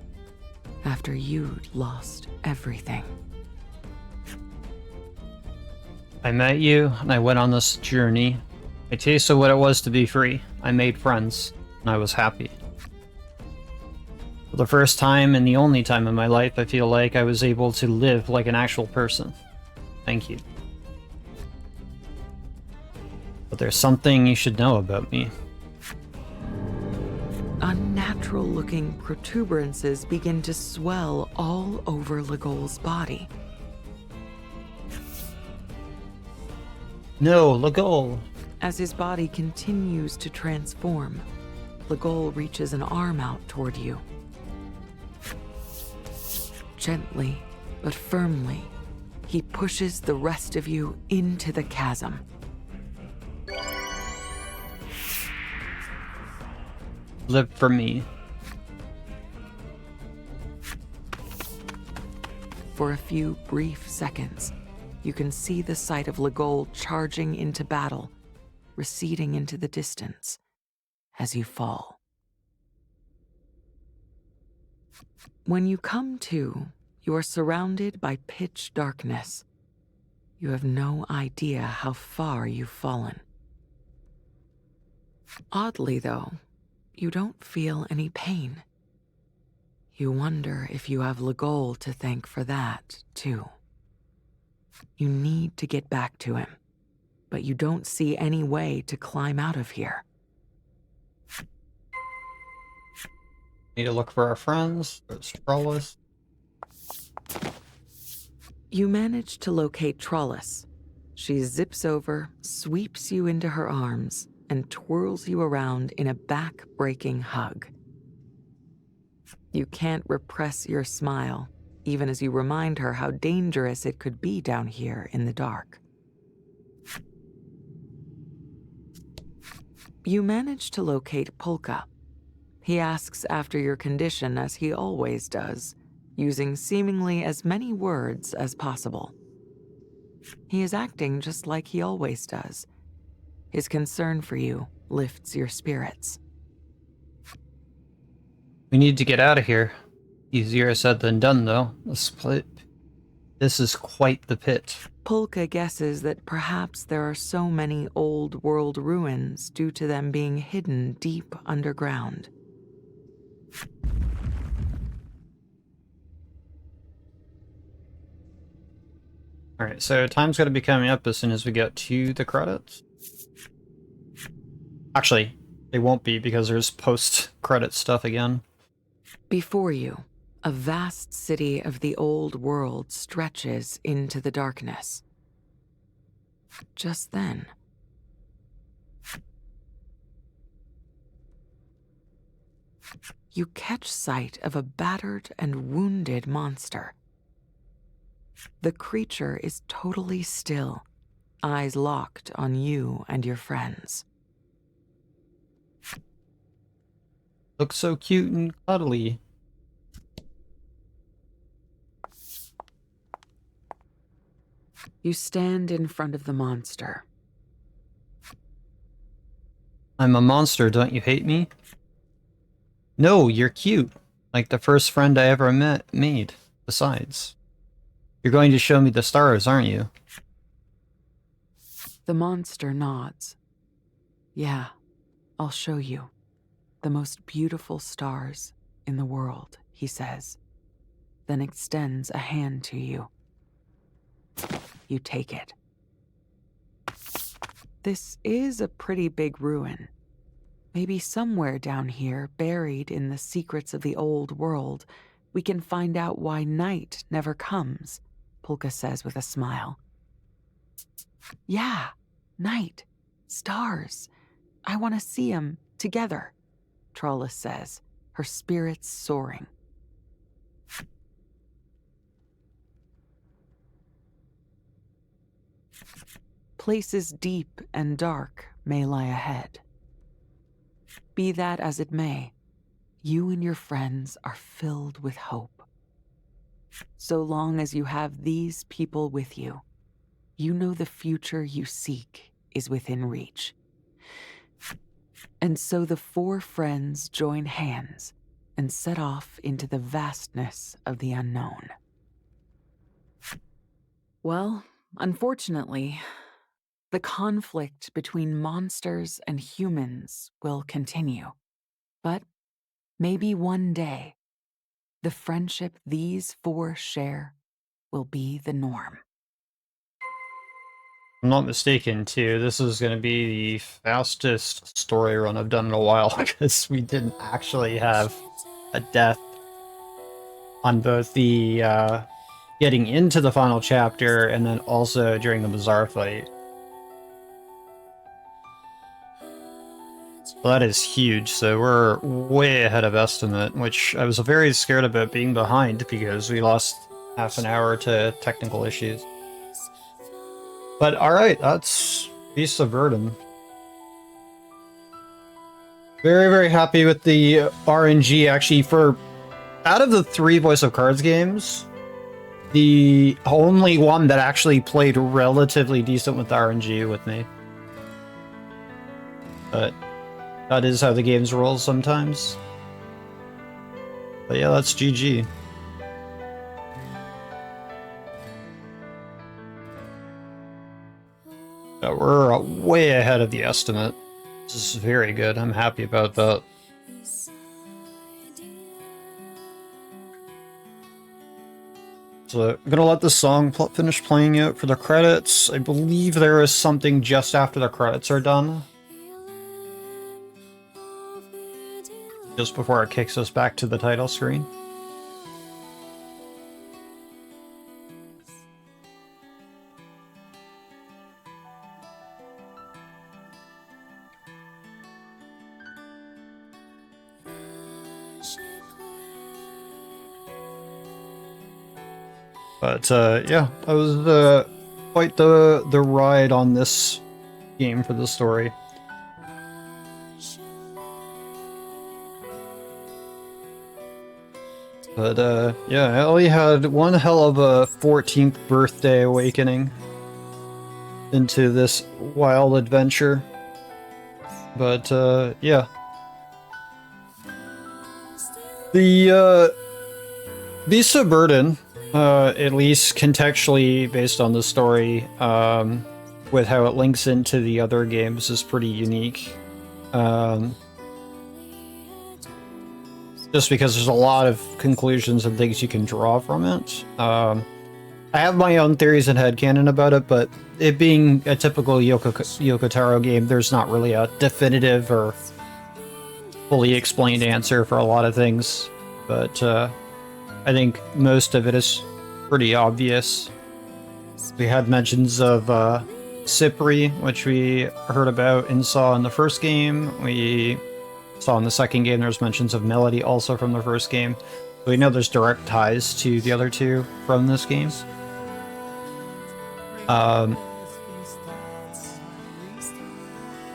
after you'd lost everything. I met you, and I went on this journey. I tasted what it was to be free. I made friends, and I was happy. For the first time and the only time in my life, I feel like I was able to live like an actual person. Thank you. But there's something you should know about me. Unnatural-looking protuberances begin to swell all over Legol's body. No, Legol! As his body continues to transform, Legol reaches an arm out toward you. Gently, but firmly, he pushes the rest of you into the chasm. Live for me. For a few brief seconds, you can see the sight of Legol charging into battle, receding into the distance as you fall. When you come to, you are surrounded by pitch darkness. You have no idea how far you've fallen. Oddly, though, you don't feel any pain. You wonder if you have Legol to thank for that, too. You need to get back to him, but you don't see any way to climb out of here. Need to look for our friends. There's Trollis. You manage to locate Trollis. She zips over, sweeps you into her arms, and twirls you around in a back-breaking hug. You can't repress your smile, even as you remind her how dangerous it could be down here in the dark. You manage to locate Polka. He asks after your condition as he always does, using seemingly as many words as possible. He is acting just like he always does. His concern for you lifts your spirits. We need to get out of here. Easier said than done, though. This is quite the pit. Polka guesses that perhaps there are so many old world ruins due to them being hidden deep underground. Alright, so time's going to be coming up as soon as we get to the credits. Actually, they won't be because there's post-credit stuff again. Before you, a vast city of the old world stretches into the darkness. Just then, you catch sight of a battered and wounded monster. The creature is totally still, eyes locked on you and your friends. Looks so cute and cuddly. You stand in front of the monster. I'm a monster, don't you hate me? No, you're cute. Like the first friend I ever made. Besides, you're going to show me the stars, aren't you? The monster nods. Yeah, I'll show you. The most beautiful stars in the world, he says, then extends a hand to you. You take it. This is a pretty big ruin. Maybe somewhere down here, buried in the secrets of the old world, we can find out why night never comes, Polka says with a smile. Yeah, night, stars. I want to see 'em together, Trollus says, her spirits soaring. Places deep and dark may lie ahead. Be that as it may, you and your friends are filled with hope. So long as you have these people with you, you know the future you seek is within reach. And so the four friends join hands and set off into the vastness of the unknown. Well, unfortunately, the conflict between monsters and humans will continue. But maybe one day, the friendship these four share will be the norm. If I'm not mistaken, too, this is going to be the fastest story run I've done in a while because we didn't actually have a death on both the getting into the final chapter and then also during the Bazaar fight. Well, that is huge, so we're way ahead of estimate, which I was very scared about being behind because we lost half an hour to technical issues. But alright, that's Beast of Burden. Very, very happy with the RNG, actually. Out of the 3 Voice of Cards games, the only one that actually played relatively decent with RNG with me. But that is how the games roll sometimes. But yeah, that's GG. Yeah, we're way ahead of the estimate. This is very good. I'm happy about that. So I'm gonna let the song finish playing out for the credits. I believe there is something just after the credits are done. Just before it kicks us back to the title screen. But yeah, that was quite the ride on this game for the story. But yeah, Ellie had one hell of a 14th birthday awakening into this wild adventure. But yeah. The Beast of Burden, at least contextually based on the story, with how it links into the other games, is pretty unique. Just because there's a lot of conclusions and things you can draw from it. I have my own theories and headcanon about it, but it being a typical Yoko Taro game, there's not really a definitive or fully explained answer for a lot of things. But I think most of it is pretty obvious. We had mentions of Cypri, which we heard about and saw in the first game. We saw in the second game there's mentions of Melody also from the first game. We know there's direct ties to the other two from this game.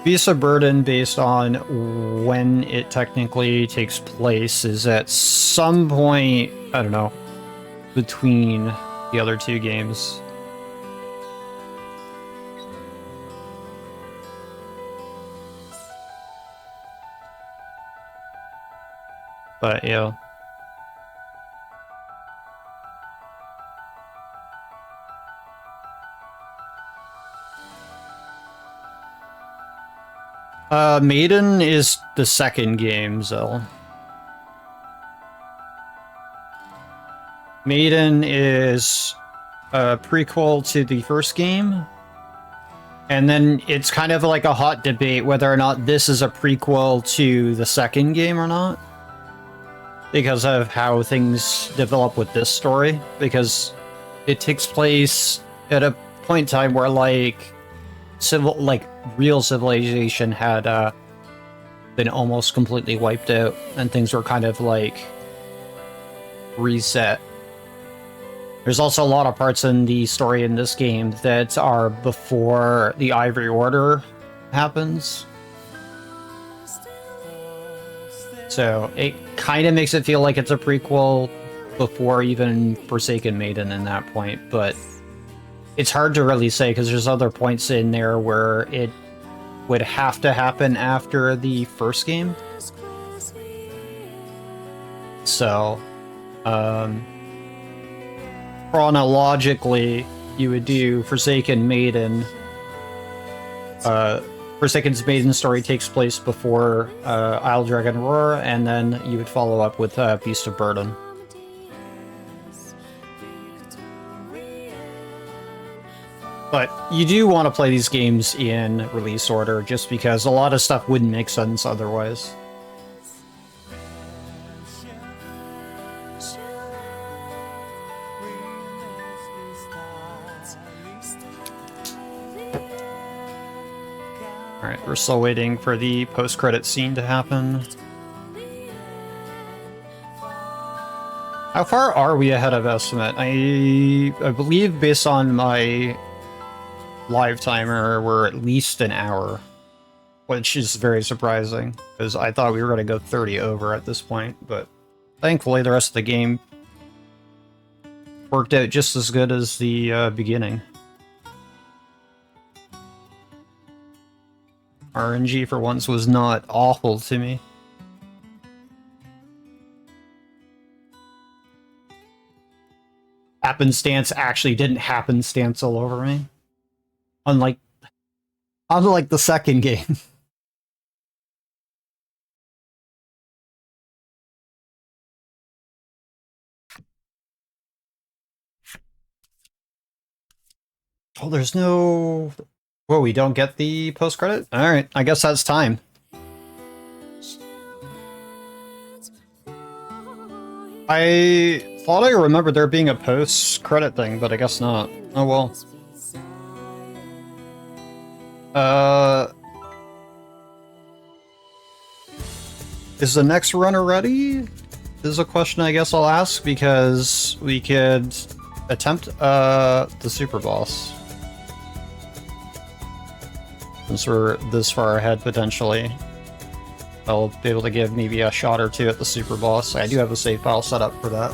Beast of Burden, based on when it technically takes place, is at some point, I don't know, between the other two games. But yeah. Maiden is the second game, Zell. Maiden is a prequel to the first game. And then it's kind of like a hot debate whether or not this is a prequel to the second game or not. Because of how things develop with this story. Because it takes place at a point in time where, like, real civilization had been almost completely wiped out, and things were kind of like reset. There's also a lot of parts in the story in this game that are before the Ivory Order happens. So it kind of makes it feel like it's a prequel before even Forsaken Maiden in that point, but it's hard to really say because there's other points in there where it would have to happen after the first game. So, chronologically, you would do Forsaken Maiden. Forsaken's Maiden story takes place before Isle Dragon Roar, and then you would follow up with Beast of Burden. But you do want to play these games in release order, just because a lot of stuff wouldn't make sense otherwise. Alright, we're still waiting for the post-credit scene to happen. How far are we ahead of estimate? I believe based on my live timer, we're at least an hour, which is very surprising, because I thought we were going to go 30 over at this point, but thankfully the rest of the game worked out just as good as the beginning. RNG for once was not awful to me. Happenstance actually didn't happenstance all over me. Unlike the second game. Oh, there's no... Whoa, we don't get the post-credit? Alright, I guess that's time. I thought I remembered there being a post-credit thing, but I guess not. Oh well. Is the next runner ready? This is a question I guess I'll ask, because we could attempt the super boss. Since we're this far ahead, potentially, I'll be able to give maybe a shot or two at the super boss. I do have a save file set up for that.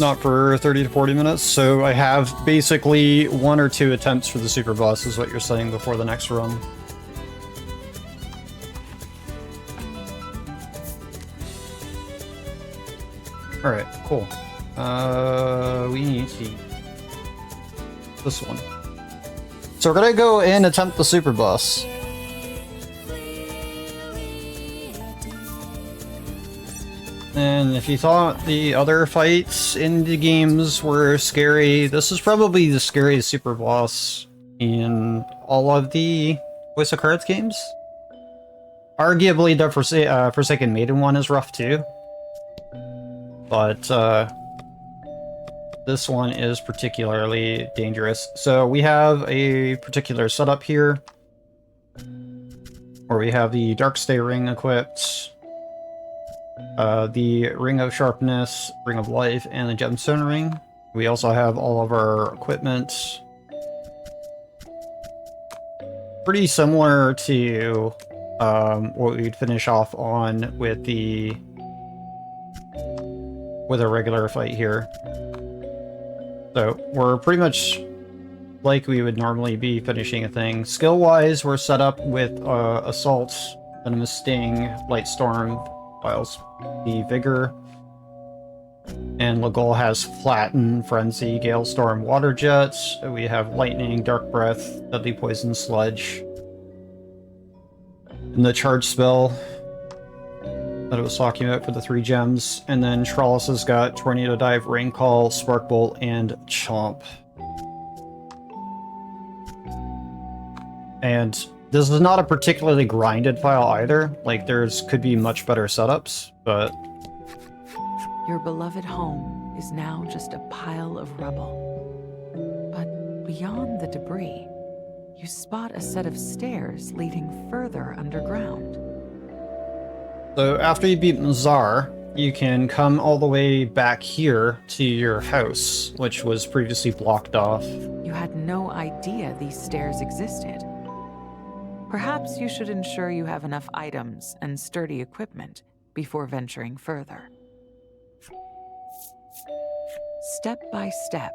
Not for 30 to 40 minutes, so I have basically 1 or 2 attempts for the super boss, is what you're saying, before the next run. Alright, cool. We need to... this one. So we're gonna go and attempt the super boss. And if you thought the other fights in the games were scary, this is probably the scariest super boss in all of the Voice of Cards games. Arguably the Forsaken Maiden one is rough too. But this one is particularly dangerous. So we have a particular setup here, where we have the Darkstay Ring equipped, the Ring of Sharpness, Ring of Life, and the Gemstone Ring. We also have all of our equipment. Pretty similar to what we'd finish off on with a regular fight here. So we're pretty much like we would normally be finishing a thing. Skill-wise, we're set up with Assault, Venomous Sting, Light Storm, whilst the Vigor and Legol has Flatten, Frenzy, Gale Storm, Water Jets. We have Lightning, Dark Breath, Deadly Poison, Sludge, and the charge spell that I was talking about for the 3 gems. And then Trollis has got Tornado Dive, Rain Call, Spark Bolt, and Chomp. And this is not a particularly grinded file either. Like, could be much better setups, but... Your beloved home is now just a pile of rubble. But beyond the debris, you spot a set of stairs leading further underground. So after you beat Mazar, you can come all the way back here to your house, which was previously blocked off. You had no idea these stairs existed. Perhaps you should ensure you have enough items and sturdy equipment before venturing further. Step by step,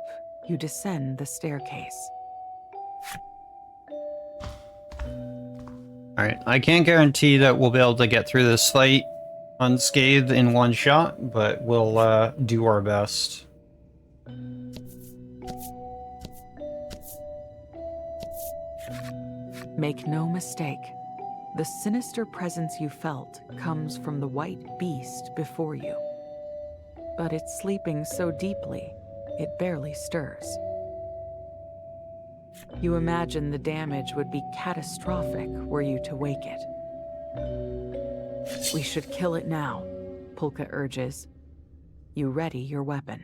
you descend the staircase. Alright, I can't guarantee that we'll be able to get through this fight unscathed in one shot, but we'll do our best. Make no mistake, the sinister presence you felt comes from the white beast before you. But it's sleeping so deeply, it barely stirs. You imagine the damage would be catastrophic were you to wake it. We should kill it now, Pulka urges. You ready your weapon.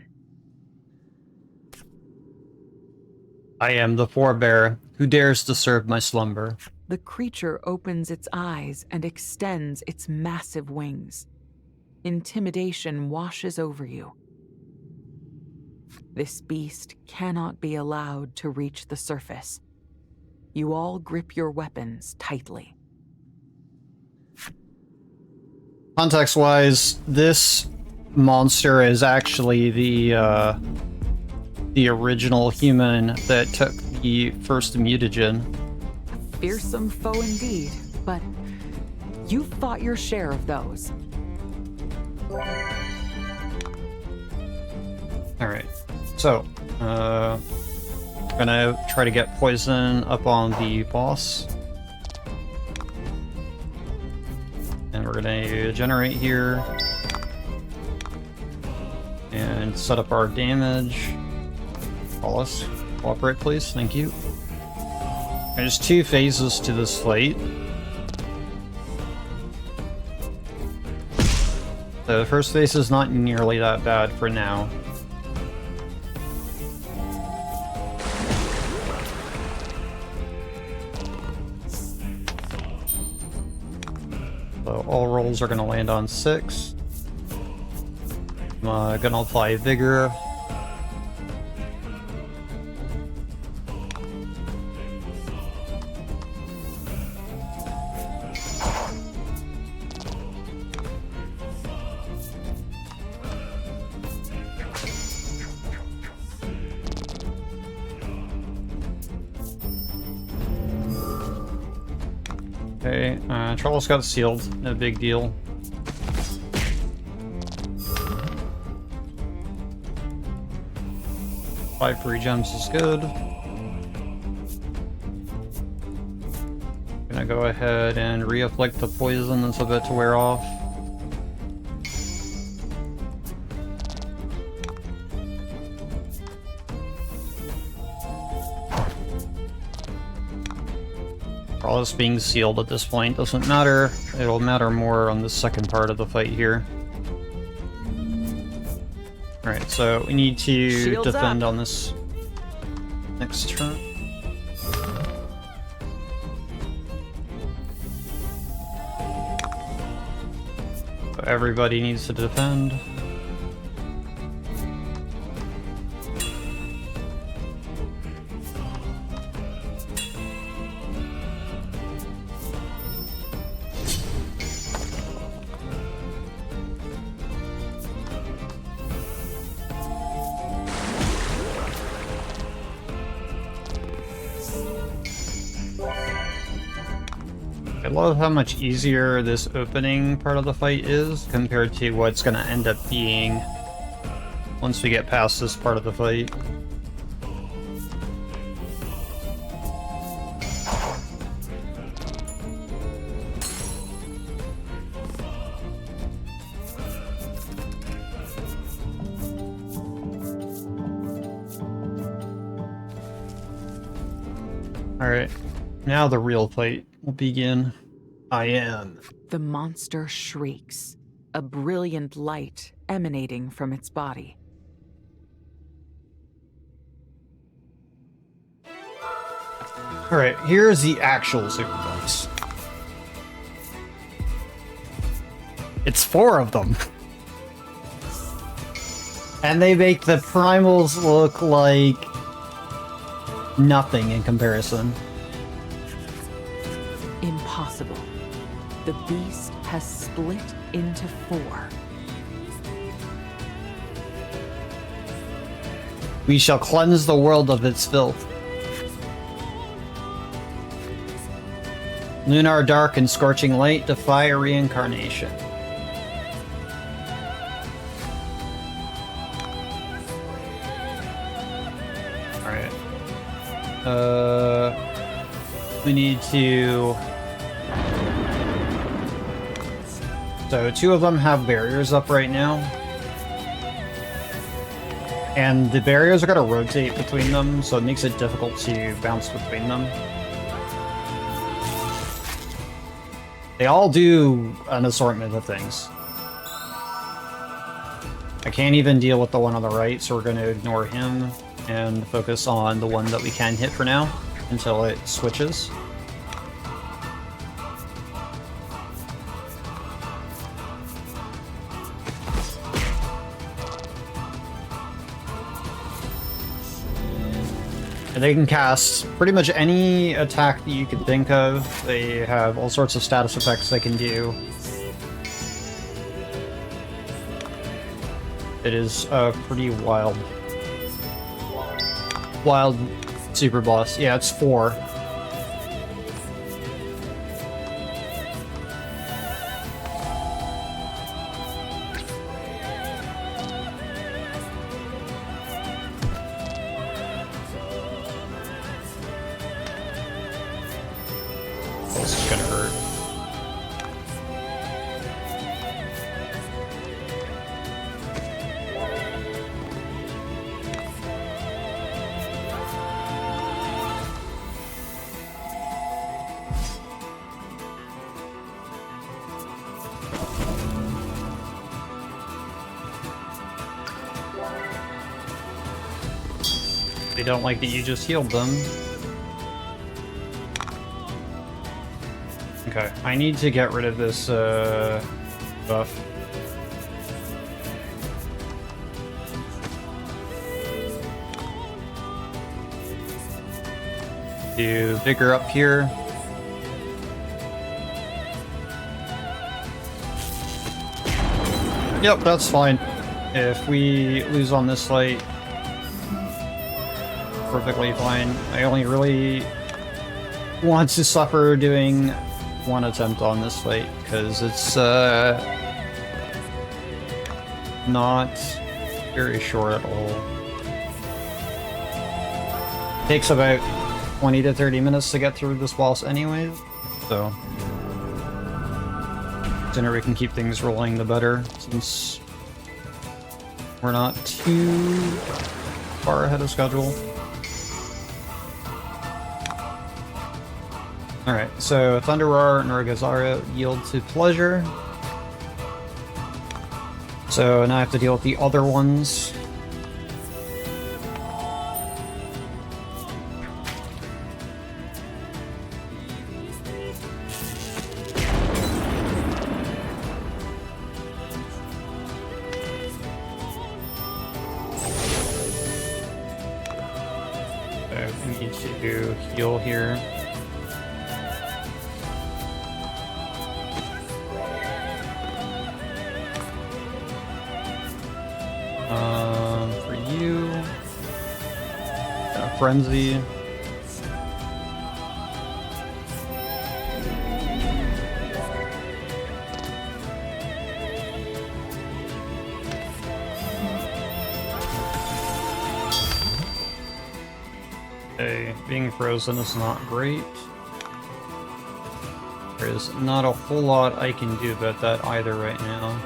I am the forebear who dares disturb my slumber. The creature opens its eyes and extends its massive wings. Intimidation washes over you. This beast cannot be allowed to reach the surface. You all grip your weapons tightly. Context-wise, this monster is actually the original human that took the first mutagen. Fearsome foe indeed, but you've fought your share of those. Alright, so, gonna try to get poison up on the boss. And we're gonna generate here. And set up our damage. Wallace, cooperate please, thank you. There's 2 phases to this fight. The first phase is not nearly that bad for now. So all rolls are going to land on 6. I'm going to apply Vigor. Okay, Charles got sealed. No big deal. Five free gems is good. Gonna go ahead and reafflict the poison that's about to wear off. Carlos being sealed at this point doesn't matter. It'll matter more on the second part of the fight here. Alright, so we need to Shields defend up. on this next turn. So everybody needs to defend. I love how much easier this opening part of the fight is compared to what's going to end up being once we get past this part of the fight. Alright, now the real fight will begin. I am. The monster shrieks, a brilliant light emanating from its body. Alright, here's the actual super boss. It's 4 of them. And they make the primals look like nothing in comparison. Impossible. The beast has split into 4. We shall cleanse the world of its filth. Lunar dark and scorching light defy reincarnation. Alright. We need to... So 2 of them have barriers up right now. And the barriers are going to rotate between them, so it makes it difficult to bounce between them. They all do an assortment of things. I can't even deal with the one on the right, so we're going to ignore him and focus on the one that we can hit for now until it switches. And they can cast pretty much any attack that you can think of. They have all sorts of status effects they can do. It is a pretty wild super boss. Yeah, it's 4. This is gonna hurt. They don't like that you just healed them. Okay, I need to get rid of this buff. Do vigor up here. Yep, that's fine. If we lose on this fight, perfectly fine. I only really want to suffer doing one attempt on this fight, because it's not very short at all. Takes about 20 to 30 minutes to get through this boss anyways, so the sooner we can keep things rolling the better, since we're not too far ahead of schedule. Alright, so Thunder Roar and Urgazara yield to pleasure. So now I have to deal with the other ones. So we need to heal here. For you, Frenzy. Okay, being frozen is not great. There is not a whole lot I can do about that either right now.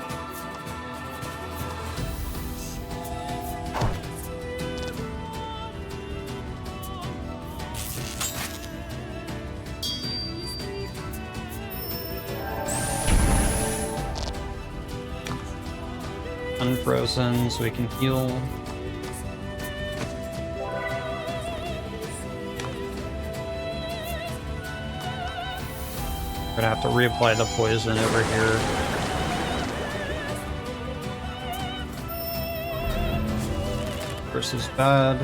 Unfrozen so we can heal. Gonna have to reapply the poison over here. Versus bad.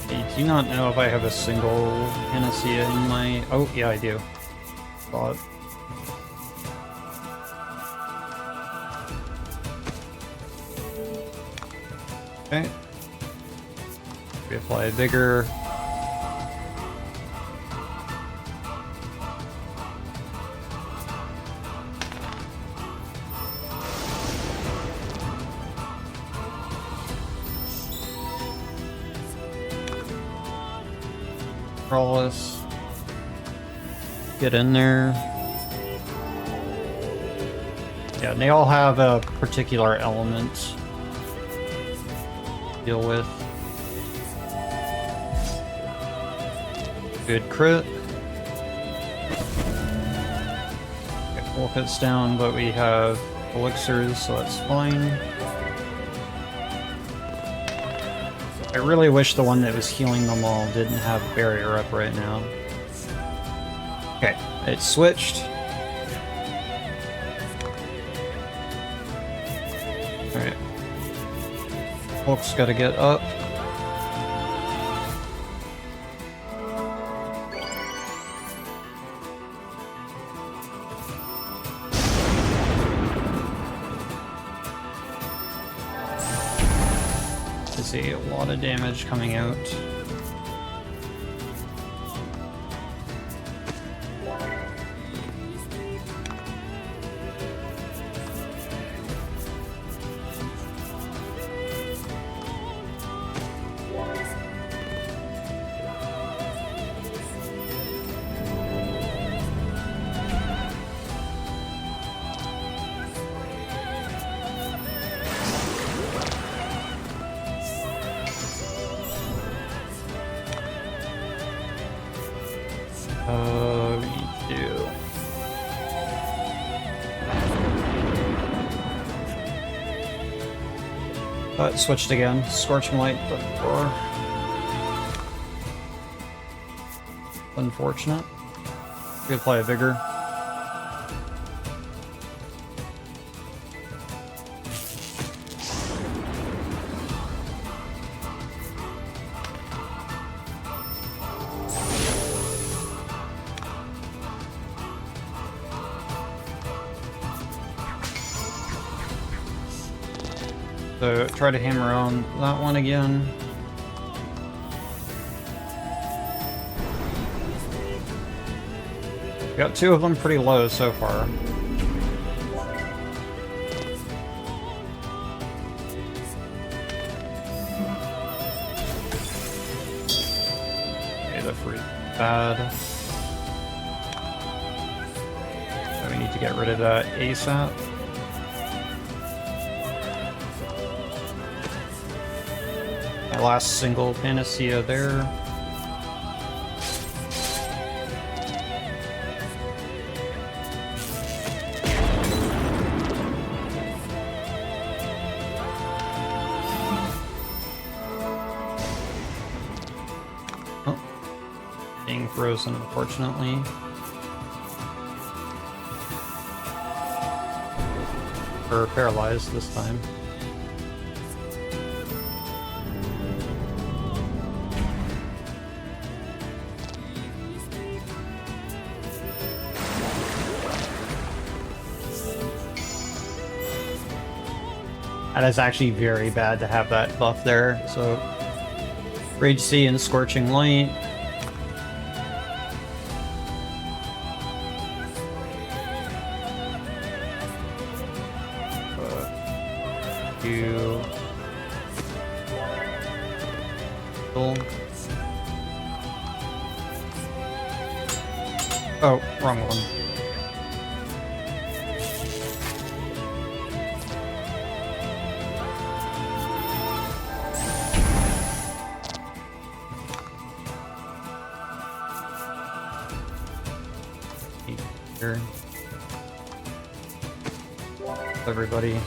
I do not know if I have a single panacea in my... Oh, yeah, I do. Thought. Okay. Reapply vigor. Crawlus. Get in there. Yeah, and they all have a particular element to deal with. Good crit. Okay, full hits down, but we have elixirs, so that's fine. I really wish the one that was healing them all didn't have barrier up right now. Okay, it switched. Alright. Hulk's gotta get up. I see a lot of damage coming out. It switched again. Scorching Light before. Unfortunate. We apply a Vigor. So try to hammer on that one again. Got two of them pretty low so far. Okay, the fruit bad. So we need to get rid of that ASAP. My last single Panacea there. Oh, being frozen, unfortunately. Or paralyzed this time. That is actually very bad to have that buff there, so Rage Sea and Scorching Light. You... Oh, wrong one. Here. Everybody.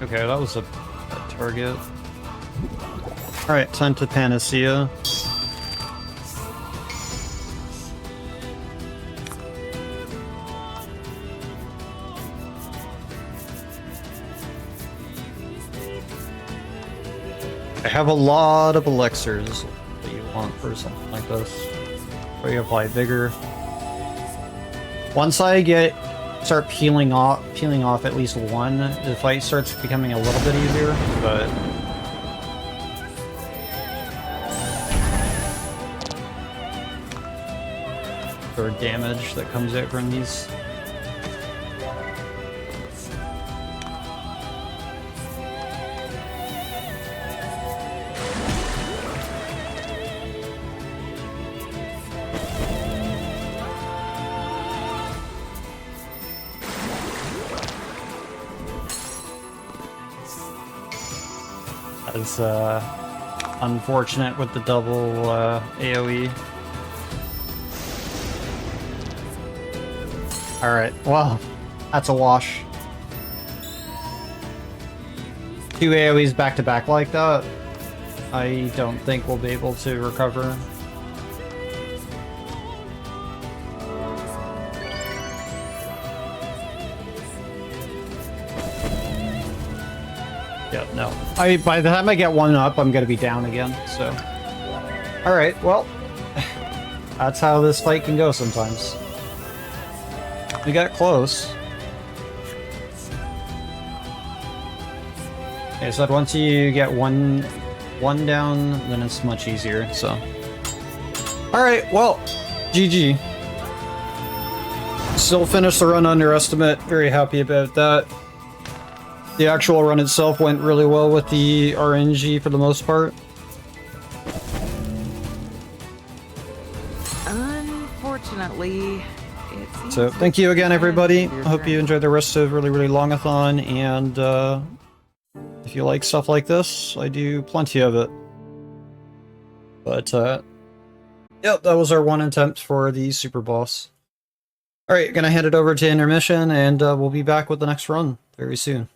Okay, that was a target. Alright, time to Panacea. I have a lot of elixirs that you want for something like this. Where you apply Vigor. Once I start peeling off at least one, the fight starts becoming a little bit easier, but for damage that comes out from these. It's unfortunate with the double AoE. Alright, well, that's a wash. Two AoEs back to back like that, I don't think we'll be able to recover. Yeah, no. By the time I get one up, I'm gonna be down again, so. Alright, well. That's how this fight can go sometimes. We got close. Okay, so once you get one down, then it's much easier, so. Alright, well, GG. Still finished the run under estimate, very happy about that. The actual run itself went really well with the RNG for the most part. Unfortunately, it seems So thank you again, everybody. I hope you enjoyed the rest of Really Really Longathon, and if you like stuff like this, I do plenty of it. But yep, that was our one attempt for the super boss. All right, gonna hand it over to intermission, and we'll be back with the next run very soon.